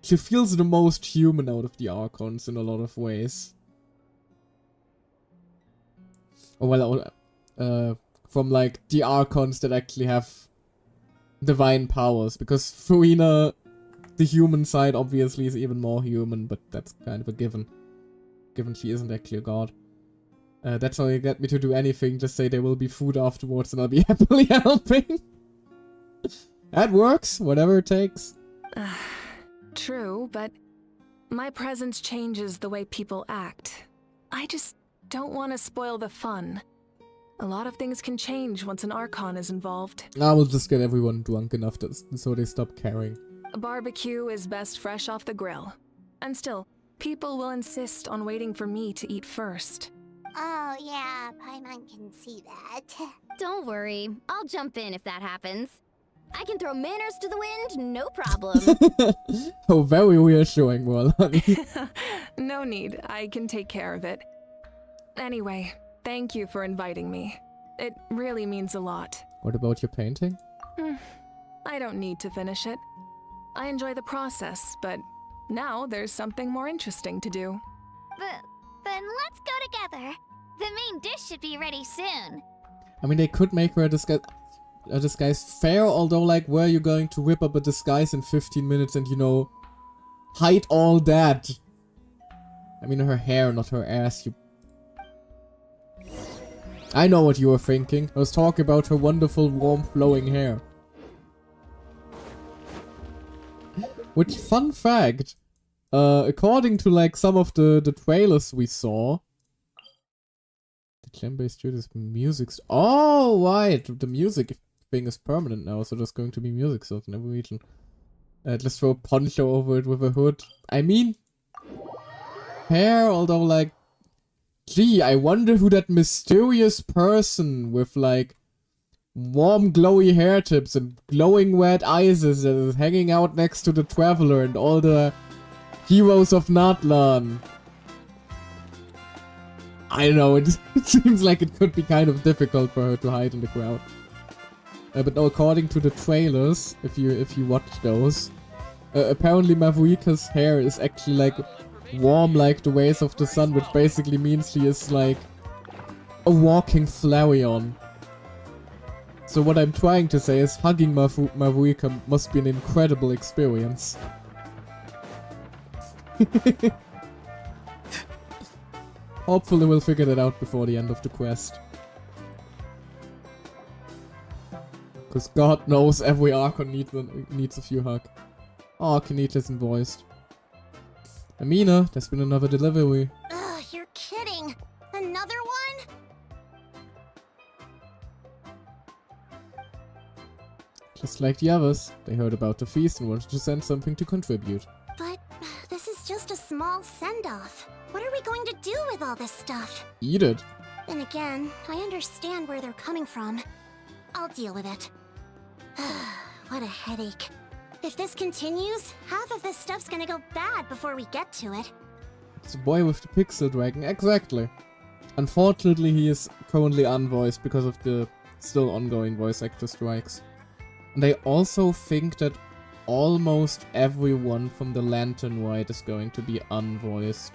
She feels the most human out of the Archons in a lot of ways. Oh, well, from like the Archons that actually have divine powers, because Furina, the human side, obviously is even more human, but that's kind of a given she isn't actually a god. That's how you get me to do anything, just say there will be food afterwards and I'll be happily helping. That works, whatever it takes. True, but my presence changes the way people act. I just don't want to spoil the fun. A lot of things can change once an Archon is involved. I will just get everyone drunk enough so they stop caring. A barbecue is best fresh off the grill. And still, people will insist on waiting for me to eat first. Oh yeah, Paimon can see that. Don't worry, I'll jump in if that happens. I can throw manners to the wind, no problem. Oh, very reassuring, well, honey. No need, I can take care of it. Anyway, thank you for inviting me. It really means a lot. What about your painting? I don't need to finish it. I enjoy the process, but now there's something more interesting to do. Then let's go together. The main dish should be ready soon. I mean, they could make her a disguise fair, although, like, where are you going to whip up a disguise in 15 minutes and, you know, hide all that? I mean, her hair, not her ass, you... I know what you were thinking. I was talking about her wonderful, warm, flowing hair. Which, fun fact, according to, like, some of the trailers we saw... The Gem-based Studios music... Oh, right! The music thing is permanent now, so there's going to be music source in every region. Just throw a poncho over it with a hood. I mean... Hair, although, like... Gee, I wonder who that mysterious person with, like... warm, glowy hair tips and glowing red eyes is that is hanging out next to the Traveler and all the heroes of Natlan. I know, it seems like it could be kind of difficult for her to hide in the crowd. But no, according to the trailers, if you watch those, apparently Mavuika's hair is actually like warm like the rays of the sun, which basically means she is like a walking Flareon. So what I'm trying to say is hugging Mavuika must be an incredible experience. Hopefully we'll figure that out before the end of the quest. Because God knows every Archon needs a few hug. Oh, Kanita isn't voiced. Amina, there's been another delivery. Ugh, you're kidding. Another one? Just like the others, they heard about the feast and wanted to send something to contribute. But this is just a small send-off. What are we going to do with all this stuff? Eat it. Then again, I understand where they're coming from. I'll deal with it. What a headache. If this continues, half of this stuff's gonna go bad before we get to it. It's the boy with the pixel dragon, exactly. Unfortunately, he is currently unvoiced because of the still ongoing voice actor strikes. And I also think that almost everyone from the Lantern Ride is going to be unvoiced.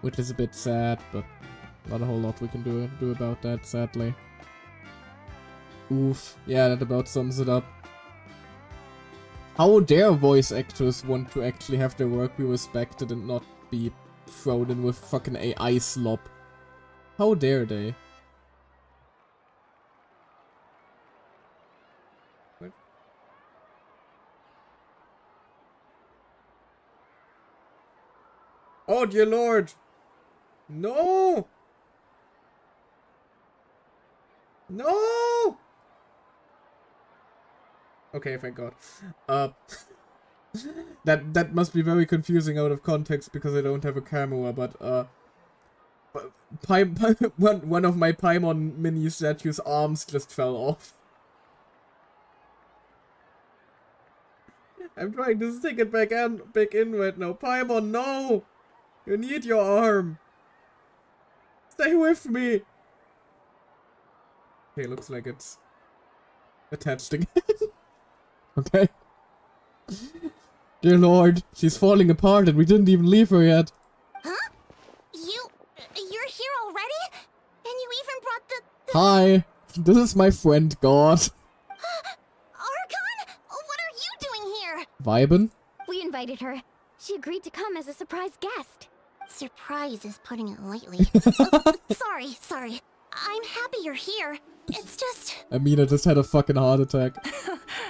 Which is a bit sad, but not a whole lot we can do about that, sadly. Oof. Yeah, that about sums it up. How dare voice actors want to actually have their work be respected and not be thrown in with fucking AI slop? How dare they? What? Oh dear lord! No! No! Okay, thank god. That must be very confusing out of context because I don't have a camera, but one of my Paimon mini statue's arms just fell off. I'm trying to stick it back in right now. Paimon, no! You need your arm. Stay with me. Okay, looks like it's attached again. Okay. Dear lord, she's falling apart and we didn't even leave her yet. Huh? You're here already? And you even brought the... Hi, this is my friend God. Archon? What are you doing here? Vibin? We invited her. She agreed to come as a surprise guest. Surprise is putting it lightly. Sorry. I'm happy you're here. It's just... Amina just had a fucking heart attack.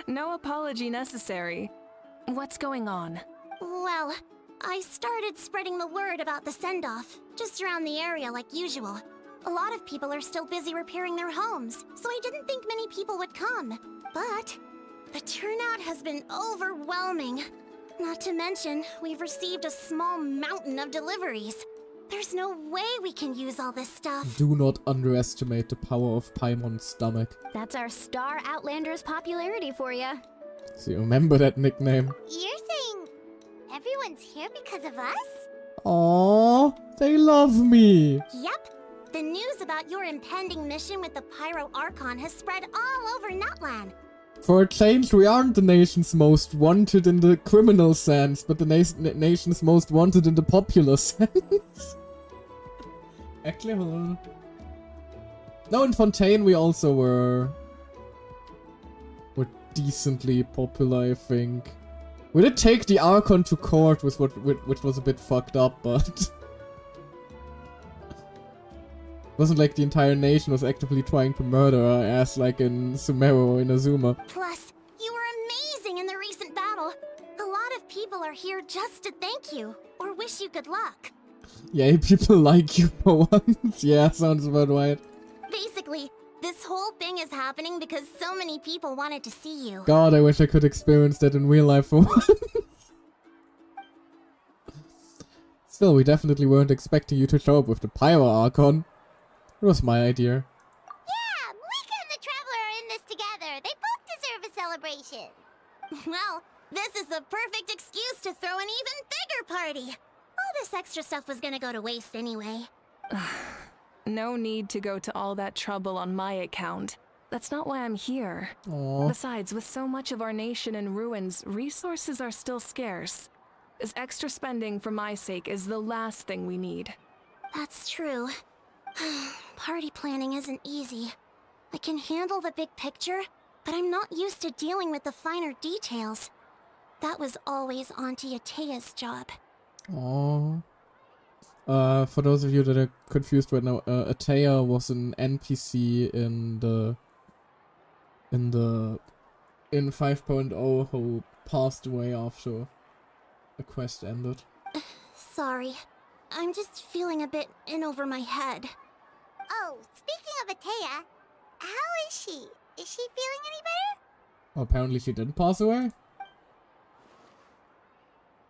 No apology necessary. What's going on? Well, I started spreading the word about the send-off, just around the area like usual. A lot of people are still busy repairing their homes, so I didn't think many people would come. But the turnout has been overwhelming. Not to mention, we've received a small mountain of deliveries. There's no way we can use all this stuff. Do not underestimate the power of Paimon's stomach. That's our Star Outlander's popularity for you. So you remember that nickname? You're saying everyone's here because of us? Aww, they love me. Yep. The news about your impending mission with the Pyro Archon has spread all over Nutland. For a change, we aren't the nation's most wanted in the criminal sense, but the nation's most wanted in the popular sense. Actually, hold on. No, in Fontaine we also were decently popular, I think. We did take the Archon to court, which was a bit fucked up, but... It wasn't like the entire nation was actively trying to murder our ass like in Sumeru or in Azuma. Plus, you were amazing in the recent battle. A lot of people are here just to thank you, or wish you good luck. Yay, people like you for once. Yeah, sounds about right. Basically, this whole thing is happening because so many people wanted to see you. God, I wish I could experience that in real life for once. Still, we definitely weren't expecting you to show up with the Pyro Archon. It was my idea. Yeah, Mika and the Traveler are in this together. They both deserve a celebration. Well, this is the perfect excuse to throw an even bigger party. All this extra stuff was gonna go to waste anyway. No need to go to all that trouble on my account. That's not why I'm here. Aww. Besides, with so much of our nation in ruins, resources are still scarce. This extra spending for my sake is the last thing we need. That's true. Party planning isn't easy. I can handle the big picture, but I'm not used to dealing with the finer details. That was always Auntie Atea's job. Aww. For those of you that are confused right now, Atea was an NPC in 5.0 who passed away after the quest ended. Sorry. I'm just feeling a bit in over my head. Oh, speaking of Atea, how is she? Is she feeling any better? Oh, apparently she didn't pass away?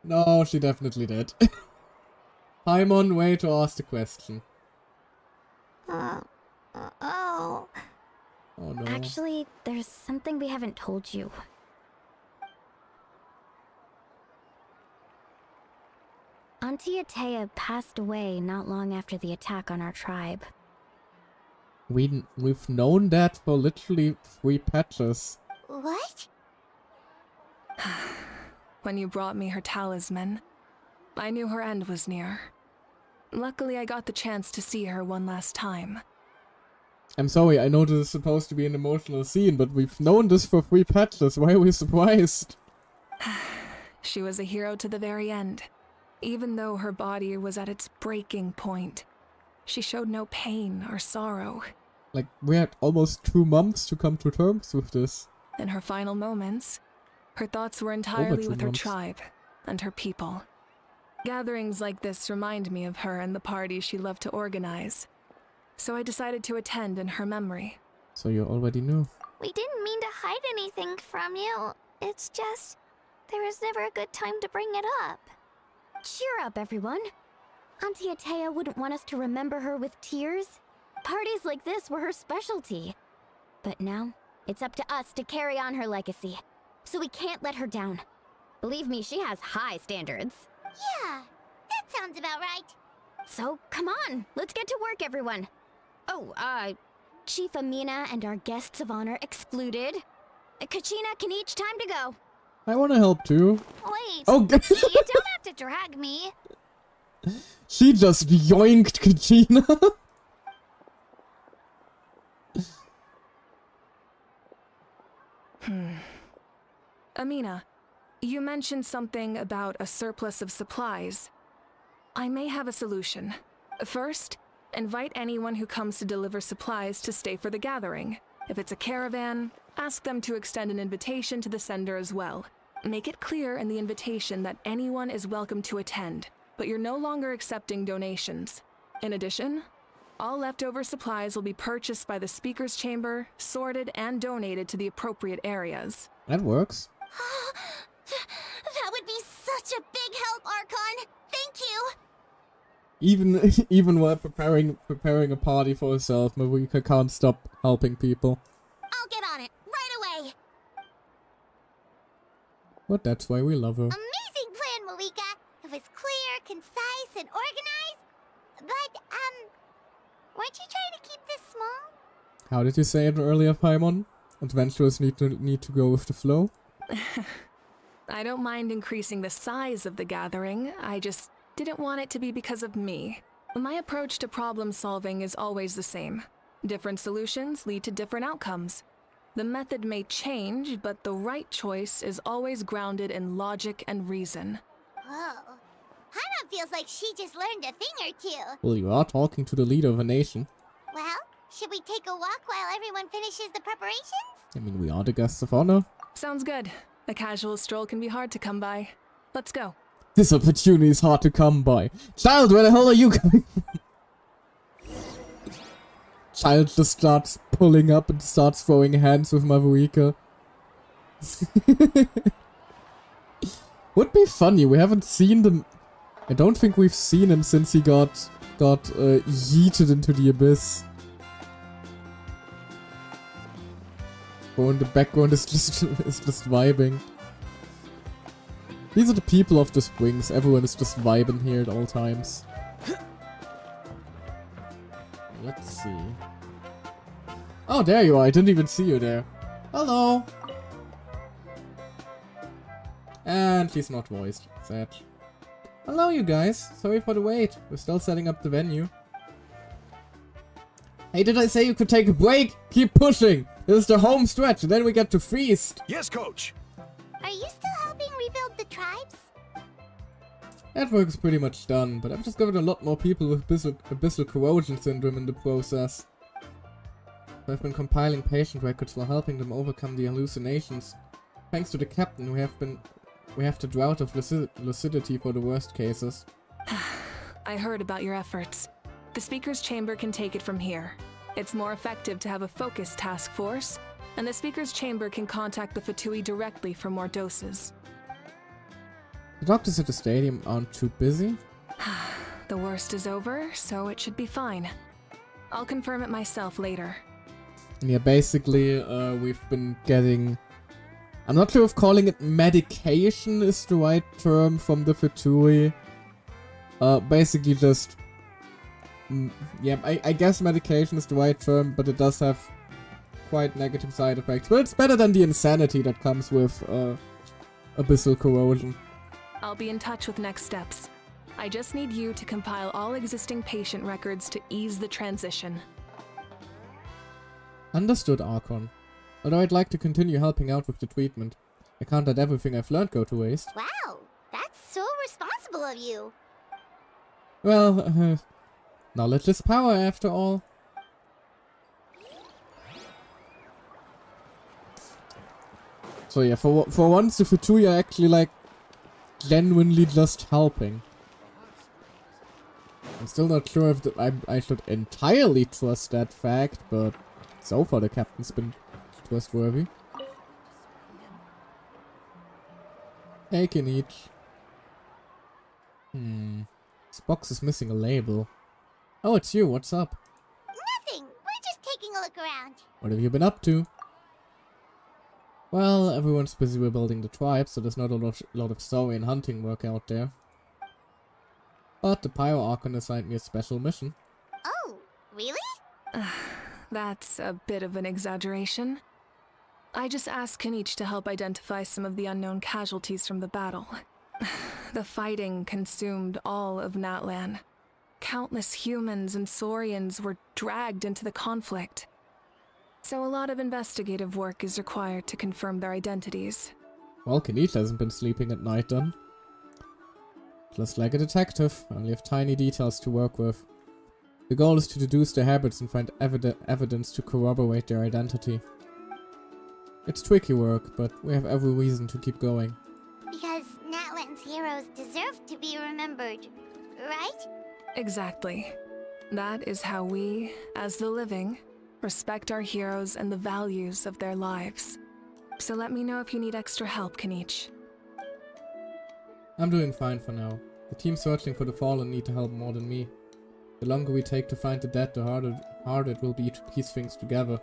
No, she definitely did. Paimon, way to ask the question. Oh. Oh no. Actually, there's something we haven't told you. Auntie Atea passed away not long after the attack on our tribe. We've known that for literally 3 patches. What? When you brought me her talisman, I knew her end was near. Luckily, I got the chance to see her one last time. I'm sorry, I know this is supposed to be an emotional scene, but we've known this for 3 patches. Why are we surprised? She was a hero to the very end. Even though her body was at its breaking point, she showed no pain or sorrow. Like, we had almost 2 months to come to terms with this. In her final moments, her thoughts were entirely 2 with her months. tribe and her people. Gatherings like this remind me of her and the parties she loved to organize. So I decided to attend in her memory. So you already knew. We didn't mean to hide anything from you. It's just, there was never a good time to bring it up. Cheer up, everyone. Auntie Atea wouldn't want us to remember her with tears. Parties like this were her specialty. But now, it's up to us to carry on her legacy. So we can't let her down. Believe me, she has high standards. Yeah, that sounds about right. So, come on, let's get to work, everyone. Oh, Chief Amina and our guests of honor excluded. Kachina can each time to go. I want to help too. Wait, Oh, you don't have to drag me. She just yoinked Kachina. Amina, you mentioned something about a surplus of supplies. I may have a solution. First, invite anyone who comes to deliver supplies to stay for the gathering. If it's a caravan, ask them to extend an invitation to the sender as well. Make it clear in the invitation that anyone is welcome to attend, but you're no longer accepting donations. In addition, all leftover supplies will be purchased by the speaker's chamber, sorted, and donated to the appropriate areas. That works. That would be such a big help, Archon. Thank you. Even while preparing a party for herself, Marika can't stop helping people. I'll get on it right away. But that's why we love her. Amazing plan, Malika. It was clear, concise, and organized. But, weren't you trying to keep this small? How did you say it earlier, Paimon? Adventurers need to go with the flow? I don't mind increasing the size of the gathering, I just didn't want it to be because of me. My approach to problem solving is always the same. Different solutions lead to different outcomes. The method may change, but the right choice is always grounded in logic and reason. Whoa. Paimon feels like she just learned a thing or two. Well, you are talking to the leader of a nation. Well, should we take a walk while everyone finishes the preparations? I mean, we are the guests of honor. Sounds good. A casual stroll can be hard to come by. Let's go. This opportunity is hard to come by. Child, where the hell are you coming from? Child just starts pulling up and starts throwing hands with Mavuika. Would be funny, we haven't seen them. I don't think we've seen him since he got yeeted into the abyss. Oh, in the background is just vibing. These are the people of the springs. Everyone is just vibing here at all times. Let's see. Oh, there you are. I didn't even see you there. Hello. And she's not voiced. Sad. Hello, you guys. Sorry for the wait. We're still setting up the venue. Hey, did I say you could take a break? Keep pushing. This is the home stretch, and then we get to feast. Yes, Coach. Are you still helping rebuild the tribes? That work's pretty much done, but I've discovered a lot more people with abyssal corrosion syndrome in the process. I've been compiling patient records while helping them overcome the hallucinations. Thanks to the captain, we have the drought of lucidity for the worst cases. I heard about your efforts. The speaker's chamber can take it from here. It's more effective to have a focused task force, and the speaker's chamber can contact the Fatui directly for more doses. The doctors at the stadium aren't too busy. The worst is over, so it should be fine. I'll confirm it myself later. Yeah, basically, we've been getting... I'm not sure if calling it medication is the right term from the Fatui. Basically just... yeah, I guess medication is the right term, but it does have quite negative side effects. But it's better than the insanity that comes with abyssal corrosion. I'll be in touch with next steps. I just need you to compile all existing patient records to ease the transition. Understood, Archon. Although I'd like to continue helping out with the treatment. I can't let everything I've learned go to waste. Wow, that's so responsible of you. Well, knowledge is power after all. So yeah, for once the Fatui are actually like genuinely just helping. I'm still not sure if I should entirely trust that fact, but so far the captain's been trustworthy. Hey, Kinich. This box is missing a label. Oh, it's you. What's up? Nothing. We're just taking a look around. What have you been up to? Well, everyone's busy rebuilding the tribe, so there's not a lot of story and hunting work out there. But the Pyro Archon assigned me a special mission. Oh, really? That's a bit of an exaggeration. I just asked Kinich to help identify some of the unknown casualties from the battle. The fighting consumed all of Natlan. Countless humans and Saurians were dragged into the conflict. So a lot of investigative work is required to confirm their identities. Well, Kinich hasn't been sleeping at night then. Just like a detective, I only have tiny details to work with. The goal is to deduce their habits and find evidence to corroborate their identity. It's tricky work, but we have every reason to keep going. Because Natlan's heroes deserve to be remembered, right? Exactly. That is how we, as the living, respect our heroes and the values of their lives. So let me know if you need extra help, Kinich. I'm doing fine for now. The team searching for the fallen need to help more than me. The longer we take to find the dead, the harder it will be to piece things together.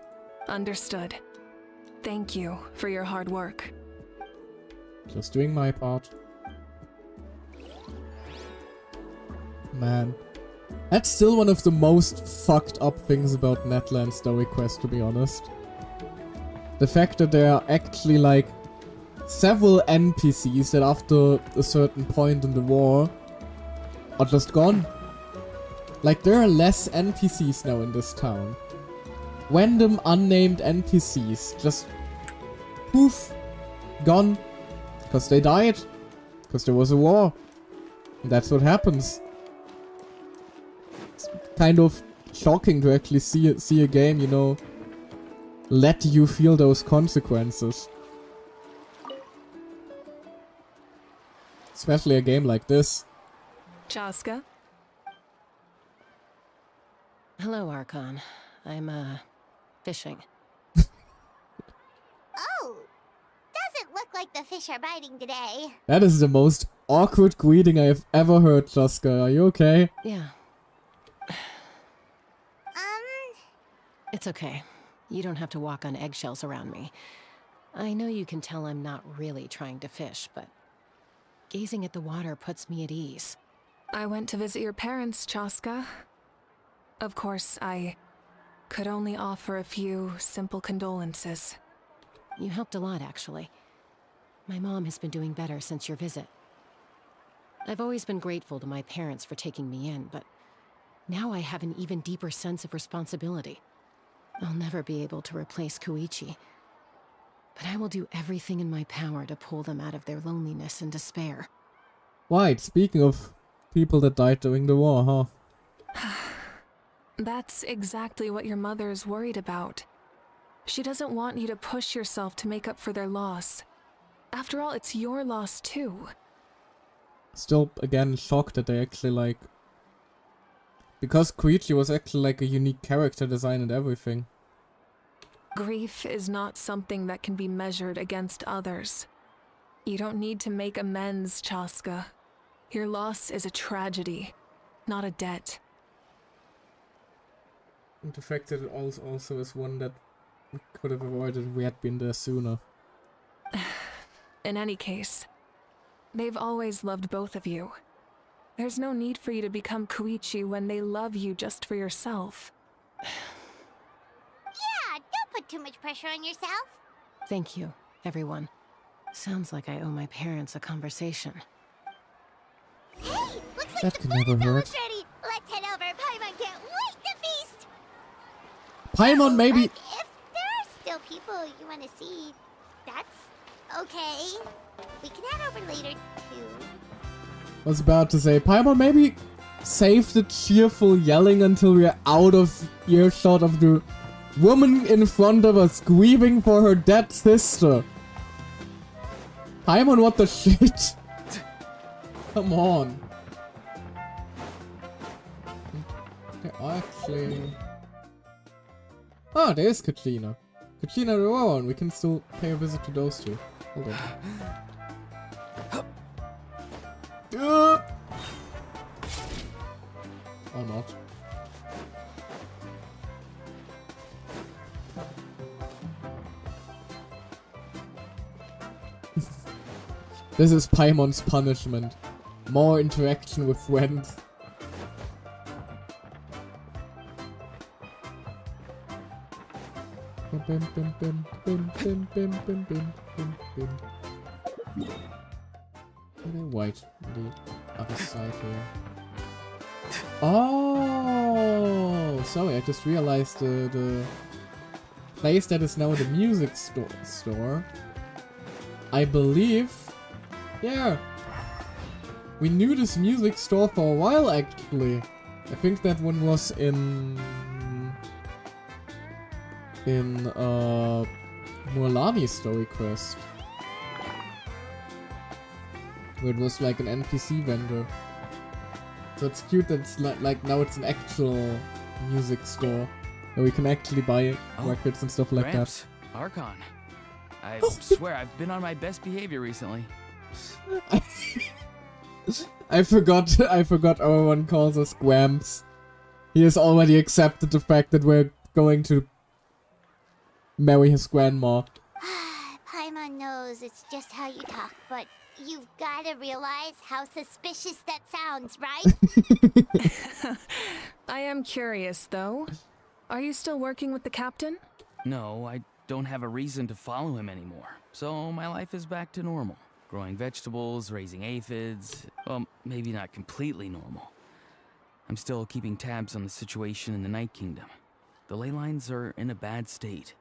Understood. Thank you for your hard work. Just doing my part. Man. That's still one of the most fucked up things about Natlan's story quest, to be honest. The fact that there are actually like several NPCs that after a certain point in the war are just gone. Like there are less NPCs now in this town. Random unnamed NPCs just poof, gone. Because they died. Because there was a war. And that's what happens. It's kind of shocking to actually see a game, you know, let you feel those consequences. Especially a game like this. Chaska? Hello, Archon. I'm, fishing. Oh, doesn't look like the fish are biting today. That is the most awkward greeting I have ever heard, Chaska. Are you okay? Yeah. It's okay. You don't have to walk on eggshells around me. I know you can tell I'm not really trying to fish, but gazing at the water puts me at ease. I went to visit your parents, Chaska. Of course, I could only offer a few simple condolences. You helped a lot, actually. My mom has been doing better since your visit. I've always been grateful to my parents for taking me in, but now I have an even deeper sense of responsibility. I'll never be able to replace Koichi, but I will do everything in my power to pull them out of their loneliness and despair. Right, speaking of people that died during the war, huh? That's exactly what your mother is worried about. She doesn't want you to push yourself to make up for their loss. After all, it's your loss too. Still, again, shocked that they actually, like... Because Koichi was actually, like, a unique character design and everything. Grief is not something that can be measured against others. You don't need to make amends, Chaska. Your loss is a tragedy, not a debt. And the fact that it also is one that We could have avoided if we had been there sooner. In any case, they've always loved both of you. There's no need for you to become Koichi when they love you just for yourself. Yeah, don't put too much pressure on yourself. Thank you, everyone. Sounds like I owe my parents a conversation. Hey, looks like That the could food never is hurt. almost ready. Let's head over. Paimon can't wait to feast. Paimon, maybe. But if there are still people you want to see, that's okay. We can head over later too. Was about to say, Paimon, maybe save the cheerful yelling until we're out of earshot of the woman in front of us grieving for her dead sister. Paimon, what the shit? Come on. Actually... Oh, there's Katrina. Katrina and Rowan, we can still pay a visit to those two. Hold on. Or not. This is Paimon's punishment. More interaction with friends. Wait, the other side here. Oh, sorry, I just realized the place that is now the music store. I believe, yeah, we knew this music store for a while actually. I think that one was in Mualani's story quest. Where it was like an NPC vendor. So it's cute that it's like now it's an actual music store where we can actually buy records and stuff like Gramps, Archon. I swear I've been on my best behavior recently. I forgot our one calls us Gramps. He has already accepted the fact that we're going to marry his grandma. Paimon knows it's just how you talk, but you've gotta realize how suspicious that sounds, right? I am curious, though. Are you still working with the captain? No, I don't have a reason to follow him anymore. So my life is back to normal. Growing vegetables, raising aphids. Well, maybe not completely normal. I'm still keeping tabs on the situation in the Night Kingdom. The ley lines are in a bad state.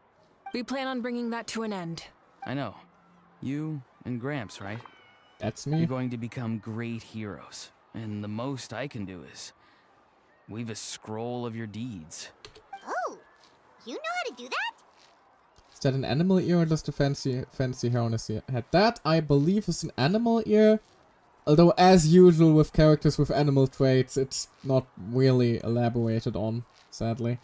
We plan on bringing that to an end. I know. You and Gramps, right? That's me. You're going to become great heroes. And the most I can do is weave a scroll of your deeds. Oh, you know how to do that? Is that an animal ear or just a fancy harness here? That, I believe, is an animal ear. Although, as usual with characters with animal traits, it's not really elaborated on, sadly.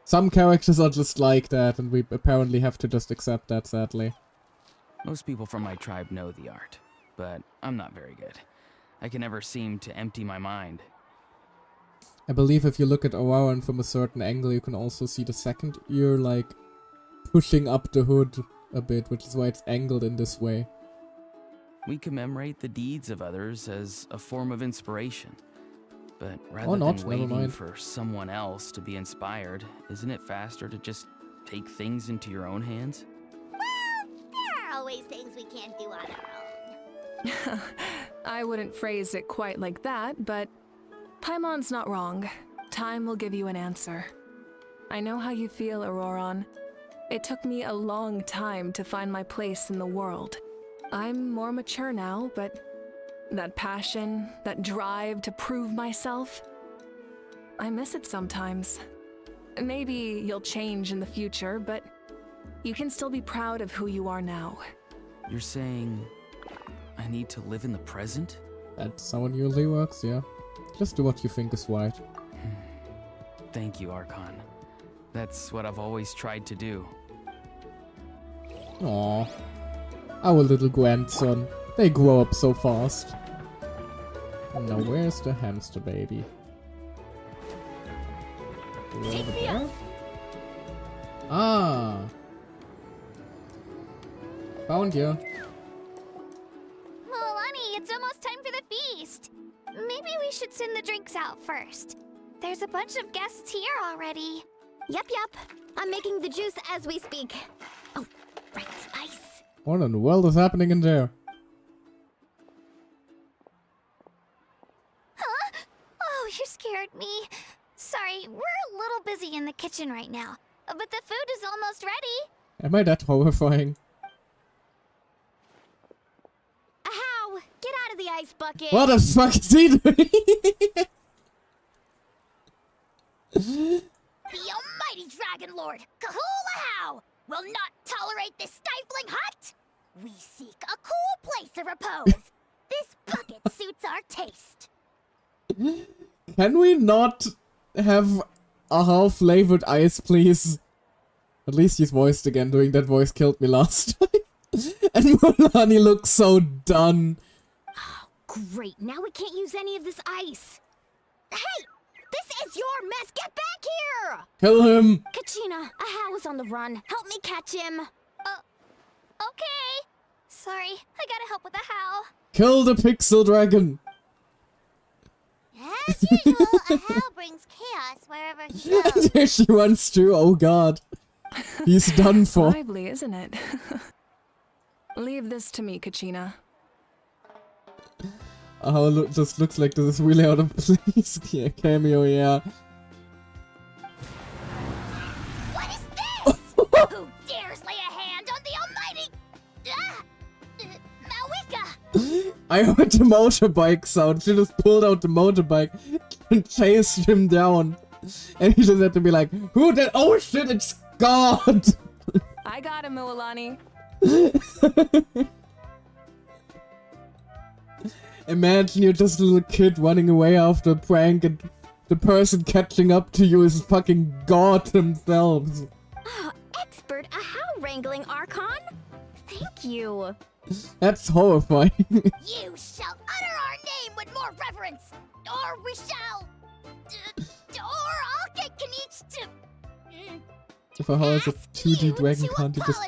Some characters are just like that, and we apparently have to just accept that, sadly. Most people from my tribe know the art, but I'm not very good. I can never seem to empty my mind. I believe if you look at Aurora from a certain angle, you can also see the second ear, like, pushing up the hood a bit, which is why it's angled in this way. We commemorate the deeds of others as a form of inspiration. But rather not, than never waiting mind. for someone else to be inspired, isn't it faster to just take things into your own hands? Well, there are always things we can't do on our own. I wouldn't phrase it quite like that, but Paimon's not wrong. Time will give you an answer. I know how you feel, Auroron. It took me a long time to find my place in the world. I'm more mature now, but that passion, that drive to prove myself, I miss it sometimes. Maybe you'll change in the future, but you can still be proud of who you are now. You're saying I need to live in the present? That's how it usually works, yeah. Just do what you think is right. Thank you, Archon. That's what I've always tried to do. Aww. Our little grandson. They grow up so fast. Now where's the hamster baby? Over there? Ah. Found you. Milani, it's almost time for the feast. Maybe we should send the drinks out first. There's a bunch of guests here already. Yep. I'm making the juice as we speak. Oh, right, ice. What in the world is happening in there? Huh? Oh, you scared me. Sorry, we're a little busy in the kitchen right now. But the food is almost ready. Am I that horrifying? Ahow! Get out of the ice bucket! What the fuck is he doing? The almighty Dragon Lord, Kahulahau, will not tolerate this stifling hut. We seek a cool place of repose. This bucket suits our taste. Can we not have a half-flavored ice, please? At least he's voiced again. Doing that voice killed me last time. And Milani looks so done. Oh, great. Now we can't use any of this ice. Hey! This is your mess! Get back here! Kill him! Kachina, Ahow is on the run. Help me catch him. Okay. Sorry, I gotta help with the how. Kill the pixel dragon! As usual, a how brings chaos wherever he goes. There she runs through, oh god. He's done for. Lively, isn't it? Leave this to me, Kachina. Oh, just looks like this is really out of place. Yeah, cameo, yeah. What is this? Who dares lay a hand on the almighty Mawika? I heard the motorbike sound. She just pulled out the motorbike and chased him down. And he just had to be like, who did? Oh shit, it's God! I got him, Milani. Imagine you're just a little kid running away after a prank and the person catching up to you is fucking God themselves. Oh, expert Ahow wrangling, Archon. Thank you. That's horrifying. You shall utter our name with more reverence, or we shall... or I'll get Kanich to... If Ahow is a 2D dragon, can't you just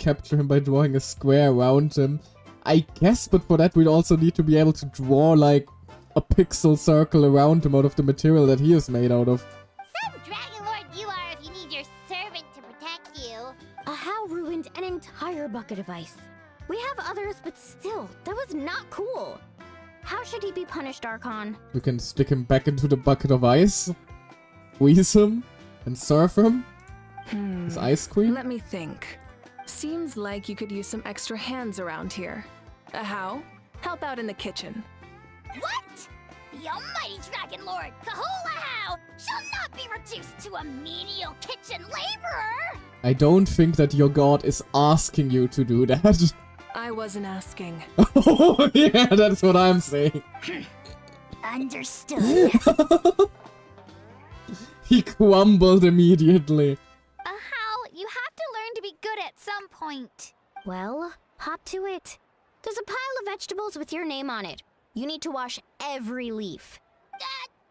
capture him by drawing a square around him? I guess, but for that we'd also need to be able to draw, like, a pixel circle around him out of the material that he is made out of. Some Dragon Lord you are if you need your servant to protect you. Ahow ruined an entire bucket of ice. We have others, but still, that was not cool. How should he be punished, Archon? You can stick him back into the bucket of ice, squeeze him, and surf him. His ice queen? Let me think. Seems like you could use some extra hands around here. How? Help out in the kitchen. What? The almighty Dragon Lord, Kahulahau, shall not be reduced to a menial kitchen laborer! I don't think that your god is asking you to do that. I wasn't asking. Oh, yeah, that's what I'm saying. Understood. He crumbled immediately. How? You have to learn to be good at some point. Well, hop to it. There's a pile of vegetables with your name on it. You need to wash every leaf.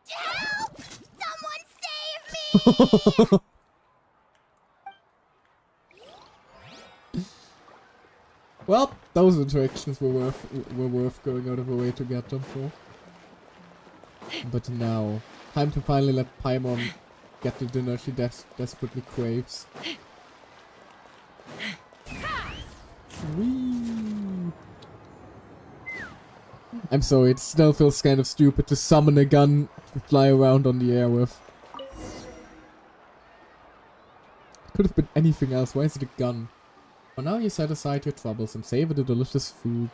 Help! Someone save me! Well, those interactions were worth going out of the way to get them for. But now, time to finally let Paimon get the dinner she desperately craves. Whee! I'm sorry, it still feels kind of stupid to summon a gun to fly around on the air with. Could have been anything else. Why is it a gun? For now you set aside your troubles and savor the delicious food.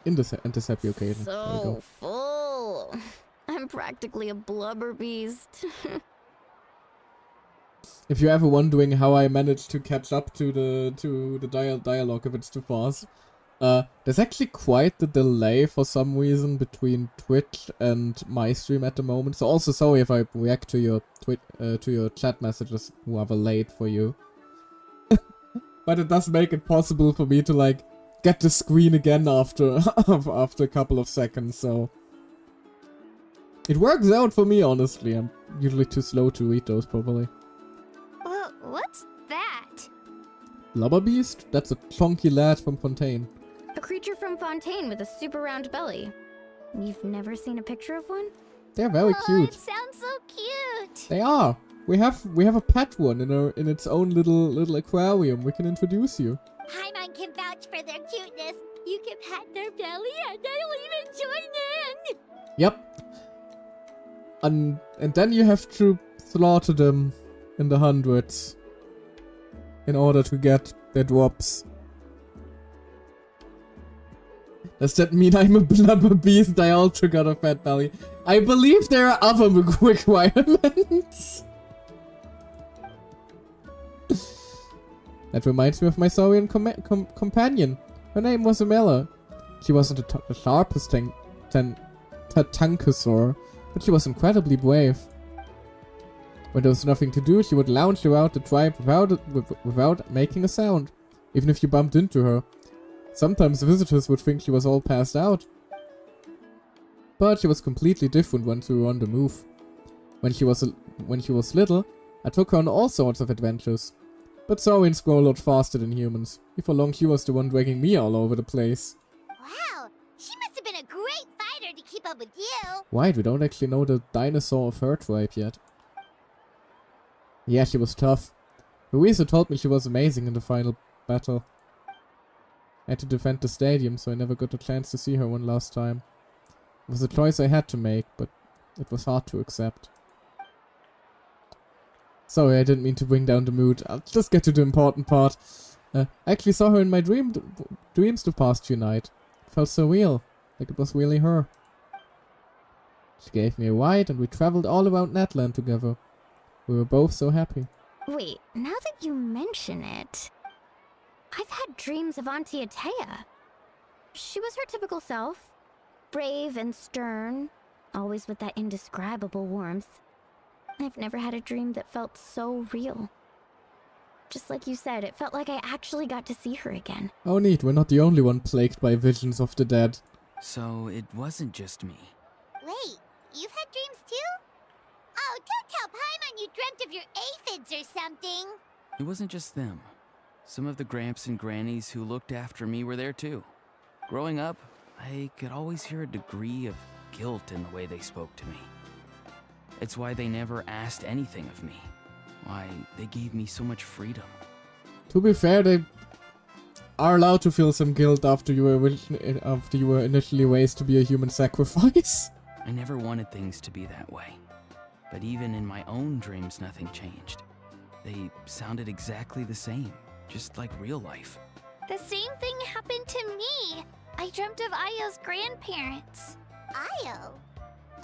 Intercept the occasion. So full. I'm practically a blubber beast. If you're ever wondering how I managed to catch up to the dialogue if it's too fast, there's actually quite the delay for some reason between Twitch and my stream at the moment. So also sorry if I react to your chat messages rather late for you. But it does make it possible for me to like get the screen again after after a couple of seconds. So It works out for me, honestly. I'm usually too slow to read those properly. What's that? Blubber Beast? That's a chunky lad from Fontaine. A creature from Fontaine with a super round belly. You've never seen a picture of one? They're very cute. It sounds so cute. They are. We have a pet one in its own little aquarium. We can introduce you. Paimon can vouch for their cuteness. You can pat their belly and they'll even join in. Yep. And then you have to slaughter them in the hundreds in order to get their drops. Does that mean I'm a blubber beast? I also got a fat belly. I believe there are other requirements. That reminds me of my Saurian companion. Her name was Amela. She wasn't the sharpest Tankosaur, but she was incredibly brave. When there was nothing to do, she would lounge around the tribe without making a sound, even if you bumped into her. Sometimes the visitors would think she was all passed out. But she was completely different once we were on the move. When she was little, I took her on all sorts of adventures. But saurians grow a lot faster than humans. Before long, she was the one dragging me all over the place. Wow, she must have been a great fighter to keep up with you. Right, we don't actually know the dinosaur of her tribe yet. Yeah, she was tough. Louisa told me she was amazing in the final battle. I had to defend the stadium, so I never got a chance to see her one last time. It was a choice I had to make, but it was hard to accept. Sorry, I didn't mean to bring down the mood. I'll just get to the important part. I actually saw her in my dreams the past few nights. It felt so real, like it was really her. She gave me a ride and we traveled all around Natland together. We were both so happy. Wait, now that you mention it, I've had dreams of Auntie Atea. She was her typical self. Brave and stern, always with that indescribable warmth. I've never had a dream that felt so real. Just like you said, it felt like I actually got to see her again. Oh neat, we're not the only one plagued by visions of the dead. So it wasn't just me. Wait, you've had dreams too? Oh, don't tell Paimon you dreamt of your aphids or something. It wasn't just them. Some of the Gramps and Grannies who looked after me were there too. Growing up, I could always hear a degree of guilt in the way they spoke to me. It's why they never asked anything of me. Why they gave me so much freedom. To be fair, they are allowed to feel some guilt after you were initially raised to be a human sacrifice. I never wanted things to be that way. But even in my own dreams, nothing changed. They sounded exactly the same, just like real life. The same thing happened to me. I dreamt of Ayo's grandparents. Ayo?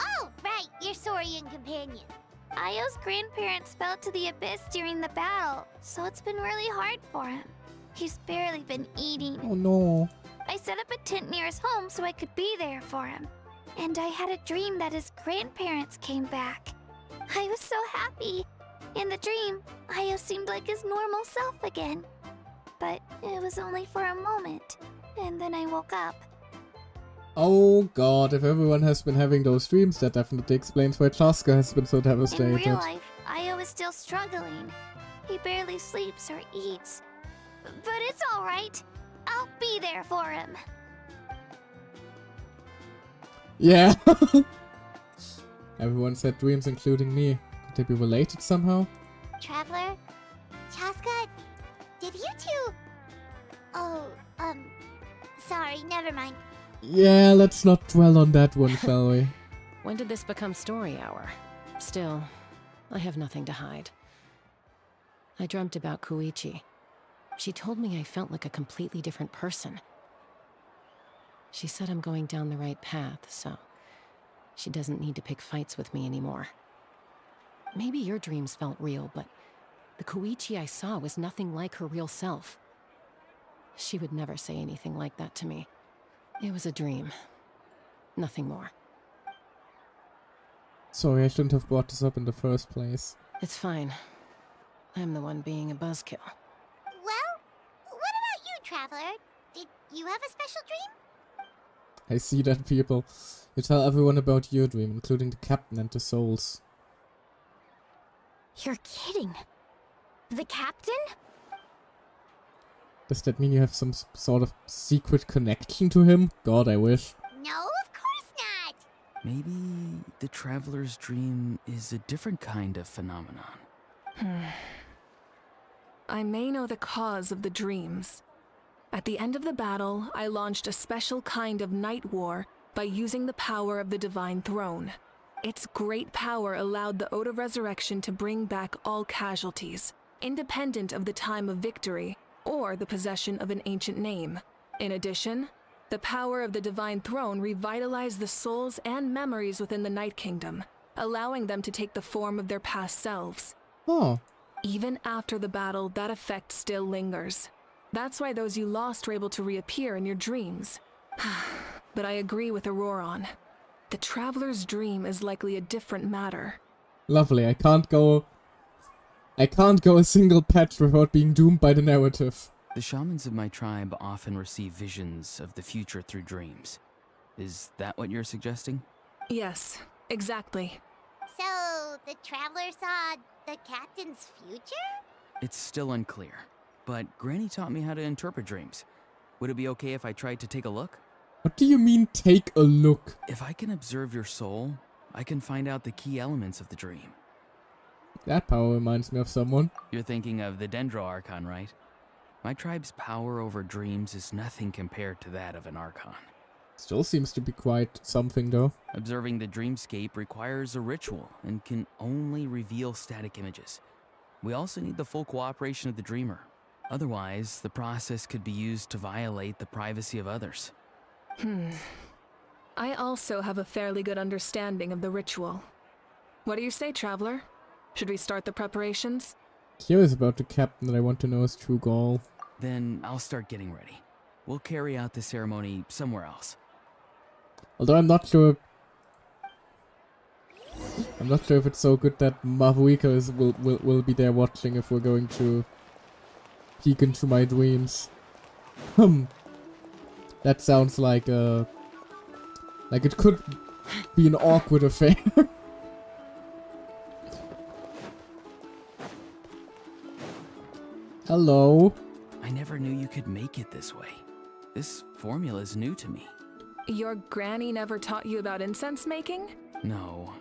Oh, right, your Saurian companion. Ayo's grandparents fell to the abyss during the battle, so it's been really hard for him. He's barely been eating. Oh no. I set up a tent near his home so I could be there for him. And I had a dream that his grandparents came back. I was so happy. In the dream, Ayo seemed like his normal self again. But it was only for a moment, and then I woke up. Oh god, if everyone has been having those dreams, that definitely explains why Chaska has been so devastated. In real life, Ayo is still struggling. He barely sleeps or eats. But it's alright. I'll be there for him. Yeah. Everyone's had dreams, including me. Could they be related somehow? Traveler? Chaska? Did you two... Oh, sorry, never mind. Yeah, let's not dwell on that one, shall we? When did this become story hour? Still, I have nothing to hide. I dreamt about Koichi. She told me I felt like a completely different person. She said I'm going down the right path, so she doesn't need to pick fights with me anymore. Maybe your dreams felt real, but the Koichi I saw was nothing like her real self. She would never say anything like that to me. It was a dream. Nothing more. Sorry, I shouldn't have brought this up in the first place. It's fine. I'm the one being a buzzkill. Well, what about you, Traveler? Did you have a special dream? I see that, people. You tell everyone about your dream, including the captain and the souls. You're kidding. The captain? Does that mean you have some sort of secret connection to him? God, I wish. No, of course not. Maybe the traveler's dream is a different kind of phenomenon. I may know the cause of the dreams. At the end of the battle, I launched a special kind of night war by using the power of the Divine Throne. Its great power allowed the Ode of Resurrection to bring back all casualties, independent of the time of victory or the possession of an ancient name. In addition, the power of the Divine Throne revitalized the souls and memories within the Night Kingdom, allowing them to take the form of their past selves. Oh. Even after the battle, that effect still lingers. That's why those you lost were able to reappear in your dreams. But I agree with Auroron. The Traveler's dream is likely a different matter. Lovely, I can't go a single patch without being doomed by the narrative. The shamans of my tribe often receive visions of the future through dreams. Is that what you're suggesting? Yes, exactly. So, the traveler saw the captain's future? It's still unclear, but Granny taught me how to interpret dreams. Would it be okay if I tried to take a look? What do you mean, take a look? If I can observe your soul, I can find out the key elements of the dream. That power reminds me of someone. You're thinking of the Dendro Archon, right? My tribe's power over dreams is nothing compared to that of an Archon. Still seems to be quite something, though. Observing the dreamscape requires a ritual and can only reveal static images. We also need the full cooperation of the dreamer. Otherwise, the process could be used to violate the privacy of others. I also have a fairly good understanding of the ritual. What do you say, Traveler? Should we start the preparations? Curious about the captain that I want to know his true goal. Then I'll start getting ready. We'll carry out the ceremony somewhere else. Although I'm not sure if it's so good that Mavuika will be there watching if we're going to peek into my dreams. That sounds like it could be an awkward affair. Hello? I never knew you could make it this way. This formula is new to me. Your granny never taught you about incense making? No.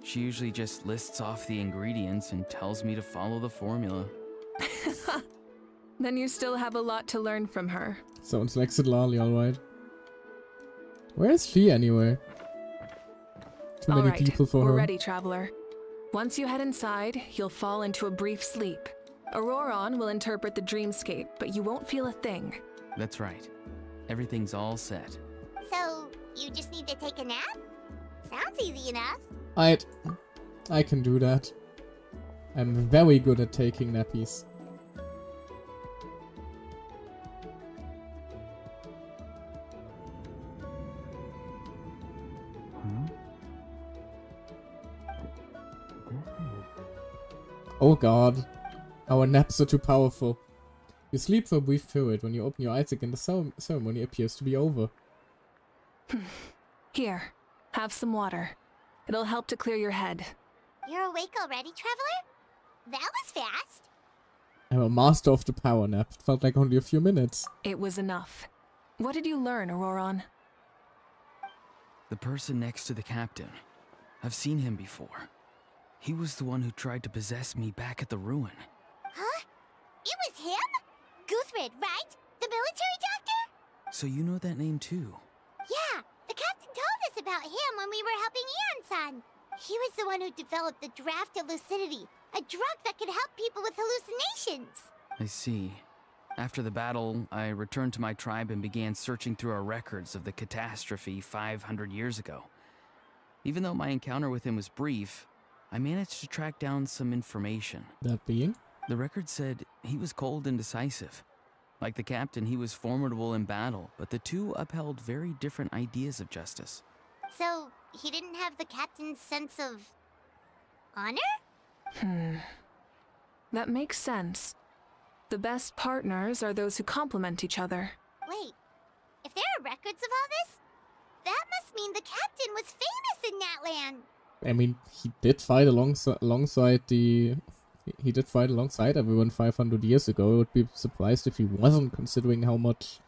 She usually just lists off the ingredients and tells me to follow the formula. Then you still have a lot to learn from her. Sounds like Sidlali, alright. Where is she anyway? Too many people for her. We're ready, Traveler. Once you head inside, you'll fall into a brief sleep. Auroron will interpret the dreamscape, but you won't feel a thing. That's right. Everything's all set. So, you just need to take a nap? Sounds easy enough. I can do that. I'm very good at taking nappies. Oh god. Our naps are too powerful. You sleep for a brief period. When you open your eyes again, the ceremony appears to be over. Here, have some water. It'll help to clear your head. You're awake already, Traveler? That was fast. I'm a master of the power nap. It felt like only a few minutes. It was enough. What did you learn, Auroron? The person next to the captain. I've seen him before. He was the one who tried to possess me back at the ruin. Huh? It was him? Guthrid, right? The military doctor? So you know that name too? Yeah, the captain told us about him when we were helping Eon-san. He was the one who developed the Draft of Lucidity, a drug that could help people with hallucinations. I see. After the battle, I returned to my tribe and began searching through our records of the catastrophe 500 years ago. Even though my encounter with him was brief, I managed to track down some information. That being? The record said he was cold and decisive. Like the captain, he was formidable in battle, but the two upheld very different ideas of justice. So, he didn't have the captain's sense of honor? That makes sense. The best partners are those who complement each other. Wait, if there are records of all this, that must mean the captain was famous in that land. I mean, he did fight alongside the... He did fight alongside everyone 500 years ago. I would be surprised if he wasn't, considering how much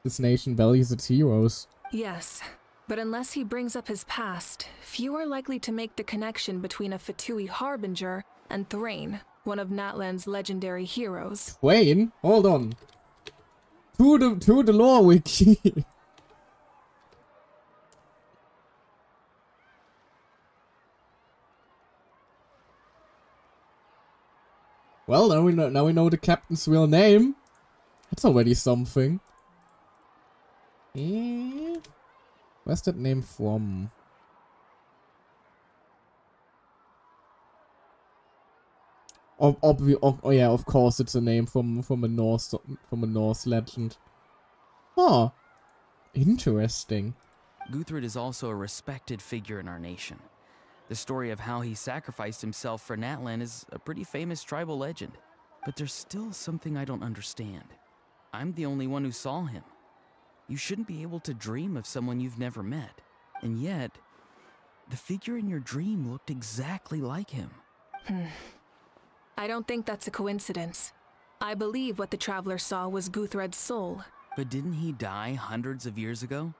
this nation values its heroes. Yes, but unless he brings up his past, few are likely to make the connection between a Fatui Harbinger and Thrain, one of Natlan's legendary heroes. Wayne? Hold on. To the lore wiki. Well, now we know the captain's real name. That's already something. Where's that name from? Oh yeah, of course it's a name from a Norse legend. Huh. Interesting. Guthred is also a respected figure in our nation. The story of how he sacrificed himself for Natlan is a pretty famous tribal legend. But there's still something I don't understand. I'm the only one who saw him. You shouldn't be able to dream of someone you've never met. And yet, the figure in your dream looked exactly like him. I don't think that's a coincidence. I believe what the traveler saw was Guthred's soul. But didn't he die hundreds of years ago?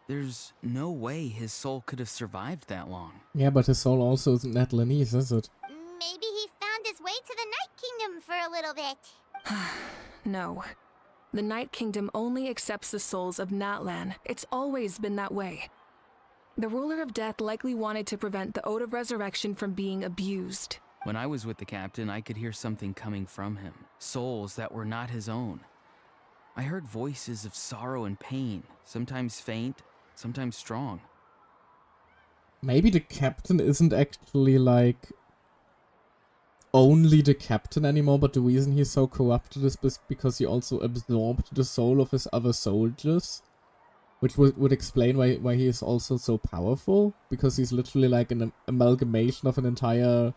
There's no way his soul could have survived that long. Yeah, but his soul also isn't Natlanese, is it? Maybe he found his way to the Night Kingdom for a little bit. No. The Night Kingdom only accepts the souls of Natlan. It's always been that way. The ruler of death likely wanted to prevent the Ode of Resurrection from being abused. When I was with the captain, I could hear something coming from him. Souls that were not his own. I heard voices of sorrow and pain, sometimes faint, sometimes strong. Maybe the captain isn't actually, like, only the captain anymore, but the reason he's so corrupted is because he also absorbed the soul of his other soldiers. Which would explain why he is also so powerful, because he's literally like an amalgamation of an entire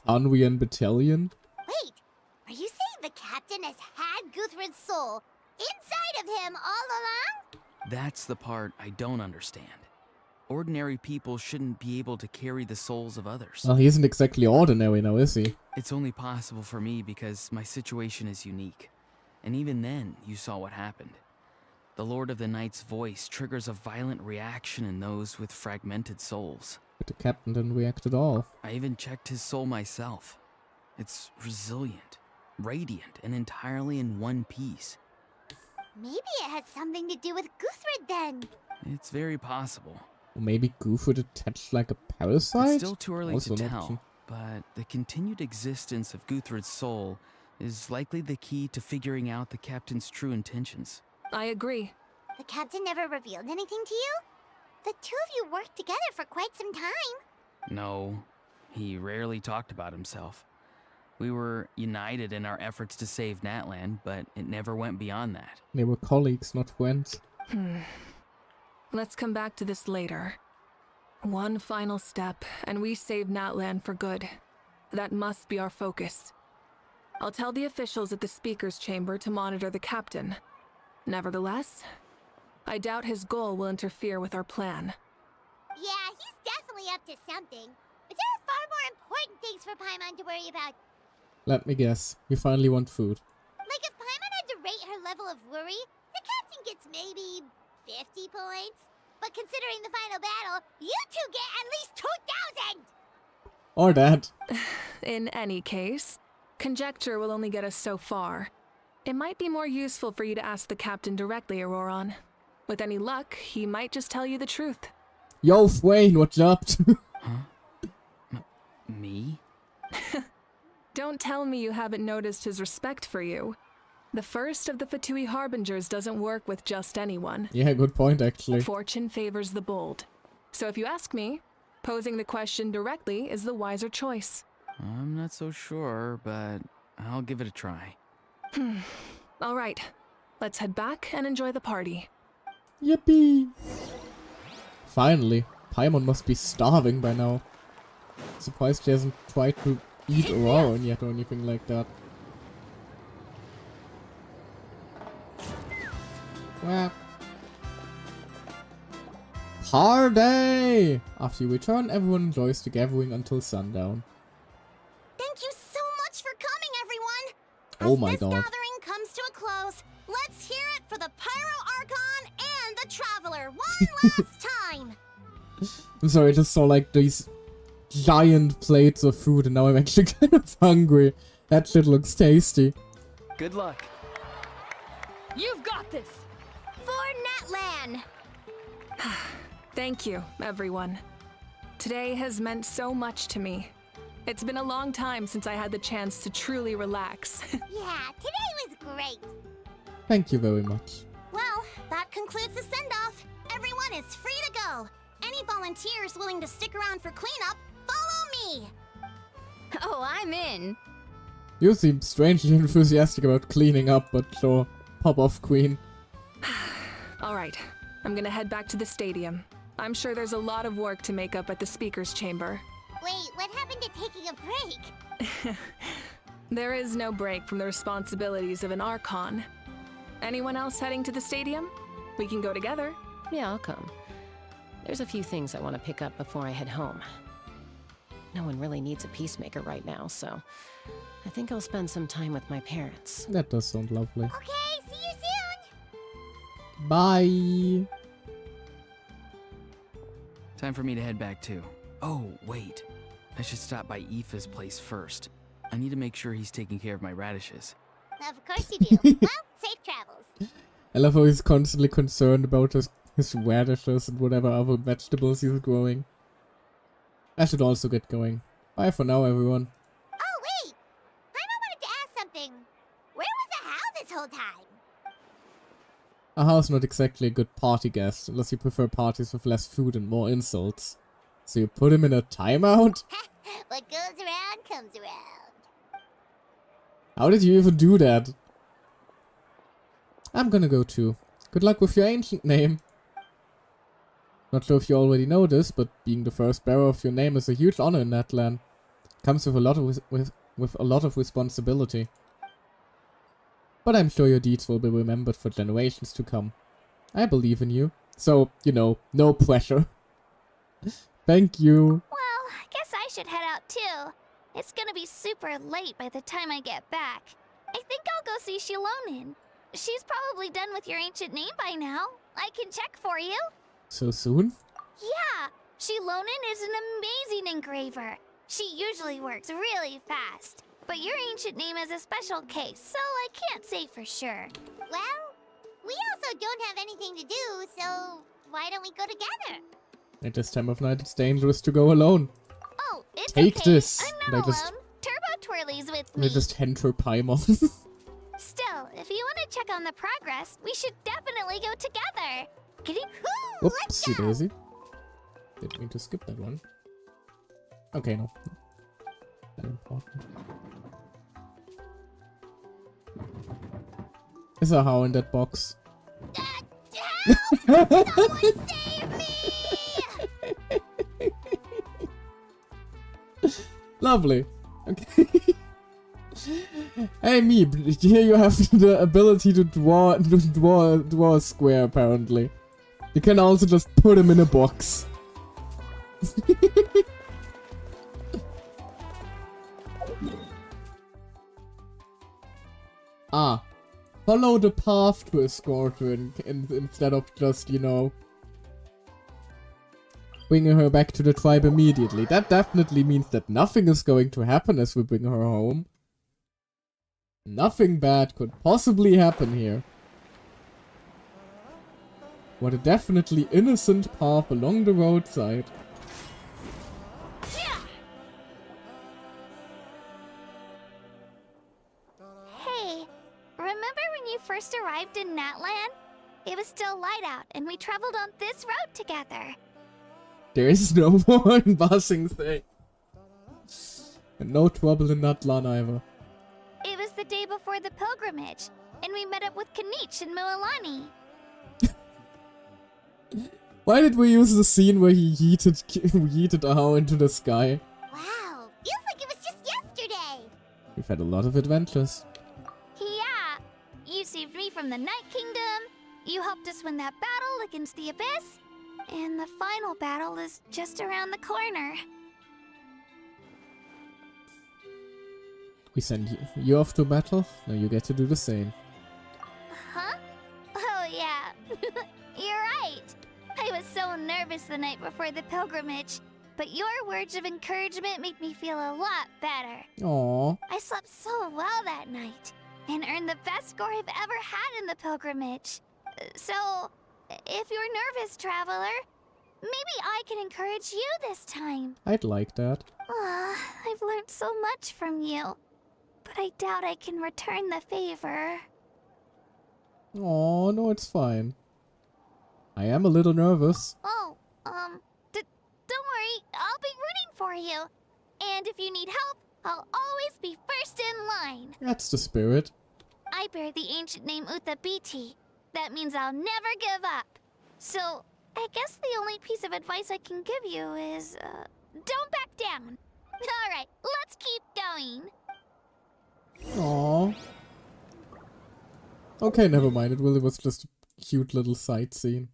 Kanrian battalion. Wait, are you saying the captain has had Guthred's soul inside of him all along? That's the part I don't understand. Ordinary people shouldn't be able to carry the souls of others. Well, he isn't exactly ordinary now, is he? It's only possible for me because my situation is unique. And even then, you saw what happened. The Lord of the Night's voice triggers a violent reaction in those with fragmented souls. But the captain didn't react at all. I even checked his soul myself. It's resilient, radiant, and entirely in one piece. Maybe it has something to do with Guthred then. It's very possible. Or maybe Goof would attach like a parasite? It's still too early Also to an tell, option. but the continued existence of Guthred's soul is likely the key to figuring out the captain's true intentions. I agree. The captain never revealed anything to you? The two of you worked together for quite some time. No, he rarely talked about himself. We were united in our efforts to save Natlan, but it never went beyond that. They were colleagues, not friends. Let's come back to this later. One final step, and we save Natlan for good. That must be our focus. I'll tell the officials at the speaker's chamber to monitor the captain. Nevertheless, I doubt his goal will interfere with our plan. Yeah, he's definitely up to something. But there are far more important things for Paimon to worry about. Let me guess. You finally want food. Like if Paimon had to rate her level of worry, the captain gets maybe 50 points. But considering the final battle, you two get at least 2,000! Or that. In any case, conjecture will only get us so far. It might be more useful for you to ask the captain directly, Auroron. With any luck, he might just tell you the truth. Yo, Wayne, what's up? Huh? Me? Don't tell me you haven't noticed his respect for you. The first of the Fatui Harbingers doesn't work with just anyone. Yeah, good point, actually. Fortune favors the bold. So if you ask me, posing the question directly is the wiser choice. I'm not so sure, but I'll give it a try. All right, let's head back and enjoy the party. Yippee! Finally. Paimon must be starving by now. Surprised she hasn't tried to eat Auroron yet or anything like that. Well. Party! After you return, everyone enjoys the gathering until sundown. Thank you so much for coming, everyone! Oh my god. As this gathering comes to a close, let's hear it for the Pyro Archon and the Traveler one last time! I'm sorry, I just saw like these giant plates of food and now I'm actually kind of hungry. That shit looks tasty. Good luck. You've got this! For Natlan! Thank you, everyone. Today has meant so much to me. It's been a long time since I had the chance to truly relax. Yeah, today was great! Thank you very much. Well, that concludes the send-off. Everyone is free to go. Any volunteers willing to stick around for cleanup, follow me! Oh, I'm in. You seem strangely enthusiastic about cleaning up, but sure. Pop off, Queen. All right, I'm gonna head back to the stadium. I'm sure there's a lot of work to make up at the speaker's chamber. Wait, what happened to taking a break? There is no break from the responsibilities of an Archon. Anyone else heading to the stadium? We can go together. Yeah, I'll come. There's a few things I want to pick up before I head home. No one really needs a peacemaker right now, so I think I'll spend some time with my parents. That does sound lovely. Okay, see you soon! Bye! Time for me to head back too. Oh, wait. I should stop by Aoife's place first. I need to make sure he's taking care of my radishes. Of course you do. Well, safe travels. I love how he's constantly concerned about his radishes and whatever other vegetables he's growing. I should also get going. Bye for now, everyone. Oh, wait! I wanted to ask something. Where was Ahau this whole time? Aha's not exactly a good party guest, unless you prefer parties with less food and more insults. So you put him in a timeout? What goes around comes around. How did you even do that? I'm gonna go too. Good luck with your ancient name. Not sure if you already know this, but being the first bearer of your name is a huge honor in that land. Comes with a lot of with a lot of responsibility. But I'm sure your deeds will be remembered for generations to come. I believe in you. So, you know, no pressure. Thank you. Well, I guess I should head out too. It's gonna be super late by the time I get back. I think I'll go see Shilonin. She's probably done with your ancient name by now. I can check for you. So soon? Yeah, Shilonin is an amazing engraver. She usually works really fast. But your ancient name is a special case, so I can't say for sure. Well, we also don't have anything to do, so why don't we go together? At this time of night, it's dangerous to go alone. Oh, it's Take okay. this. I'm not alone. Turbo Twirly's with me. They just hand her Paimon. Still, if you want to check on the progress, we should definitely go together. Oopsie daisy. Didn't mean to skip that one. Okay, no. That important. Is Ahau in that box? Help! Someone save me! Lovely. Okay. Hey me, here you have the ability to draw a square apparently. You can also just put him in a box. Ah. Follow the path to escort her instead of just, you know, bringing her back to the tribe immediately. That definitely means that nothing is going to happen as we bring her home. Nothing bad could possibly happen here. What a definitely innocent path along the roadside. Hey, remember when you first arrived in Natlan? It was still light out, and we traveled on this road together. There is no more in Basing thing. And no trouble in Natlan either. It was the day before the pilgrimage, and we met up with Kanich and Mualani. Why did we use the scene where he yeeted Ahau into the sky? Wow, feels like it was just yesterday. We've had a lot of adventures. Yeah, you saved me from the Night Kingdom. You helped us win that battle against the Abyss. And the final battle is just around the corner. We send you off to battle, now you get to do the same. Huh? Oh yeah, you're right. I was so nervous the night before the pilgrimage, but your words of encouragement made me feel a lot better. Aww. I slept so well that night, and earned the best score I've ever had in the pilgrimage. So, if you're nervous, traveler, maybe I can encourage you this time. I'd like that. I've learned so much from you, but I doubt I can return the favor. Aw, no, it's fine. I am a little nervous. Oh, don't worry, I'll be rooting for you. And if you need help, I'll always be first in line. That's the spirit. I bear the ancient name Utabiti. That means I'll never give up. So, I guess the only piece of advice I can give you is, don't back down. Alright, let's keep going. Aww. Okay, never mind. It really was just a cute little sight scene.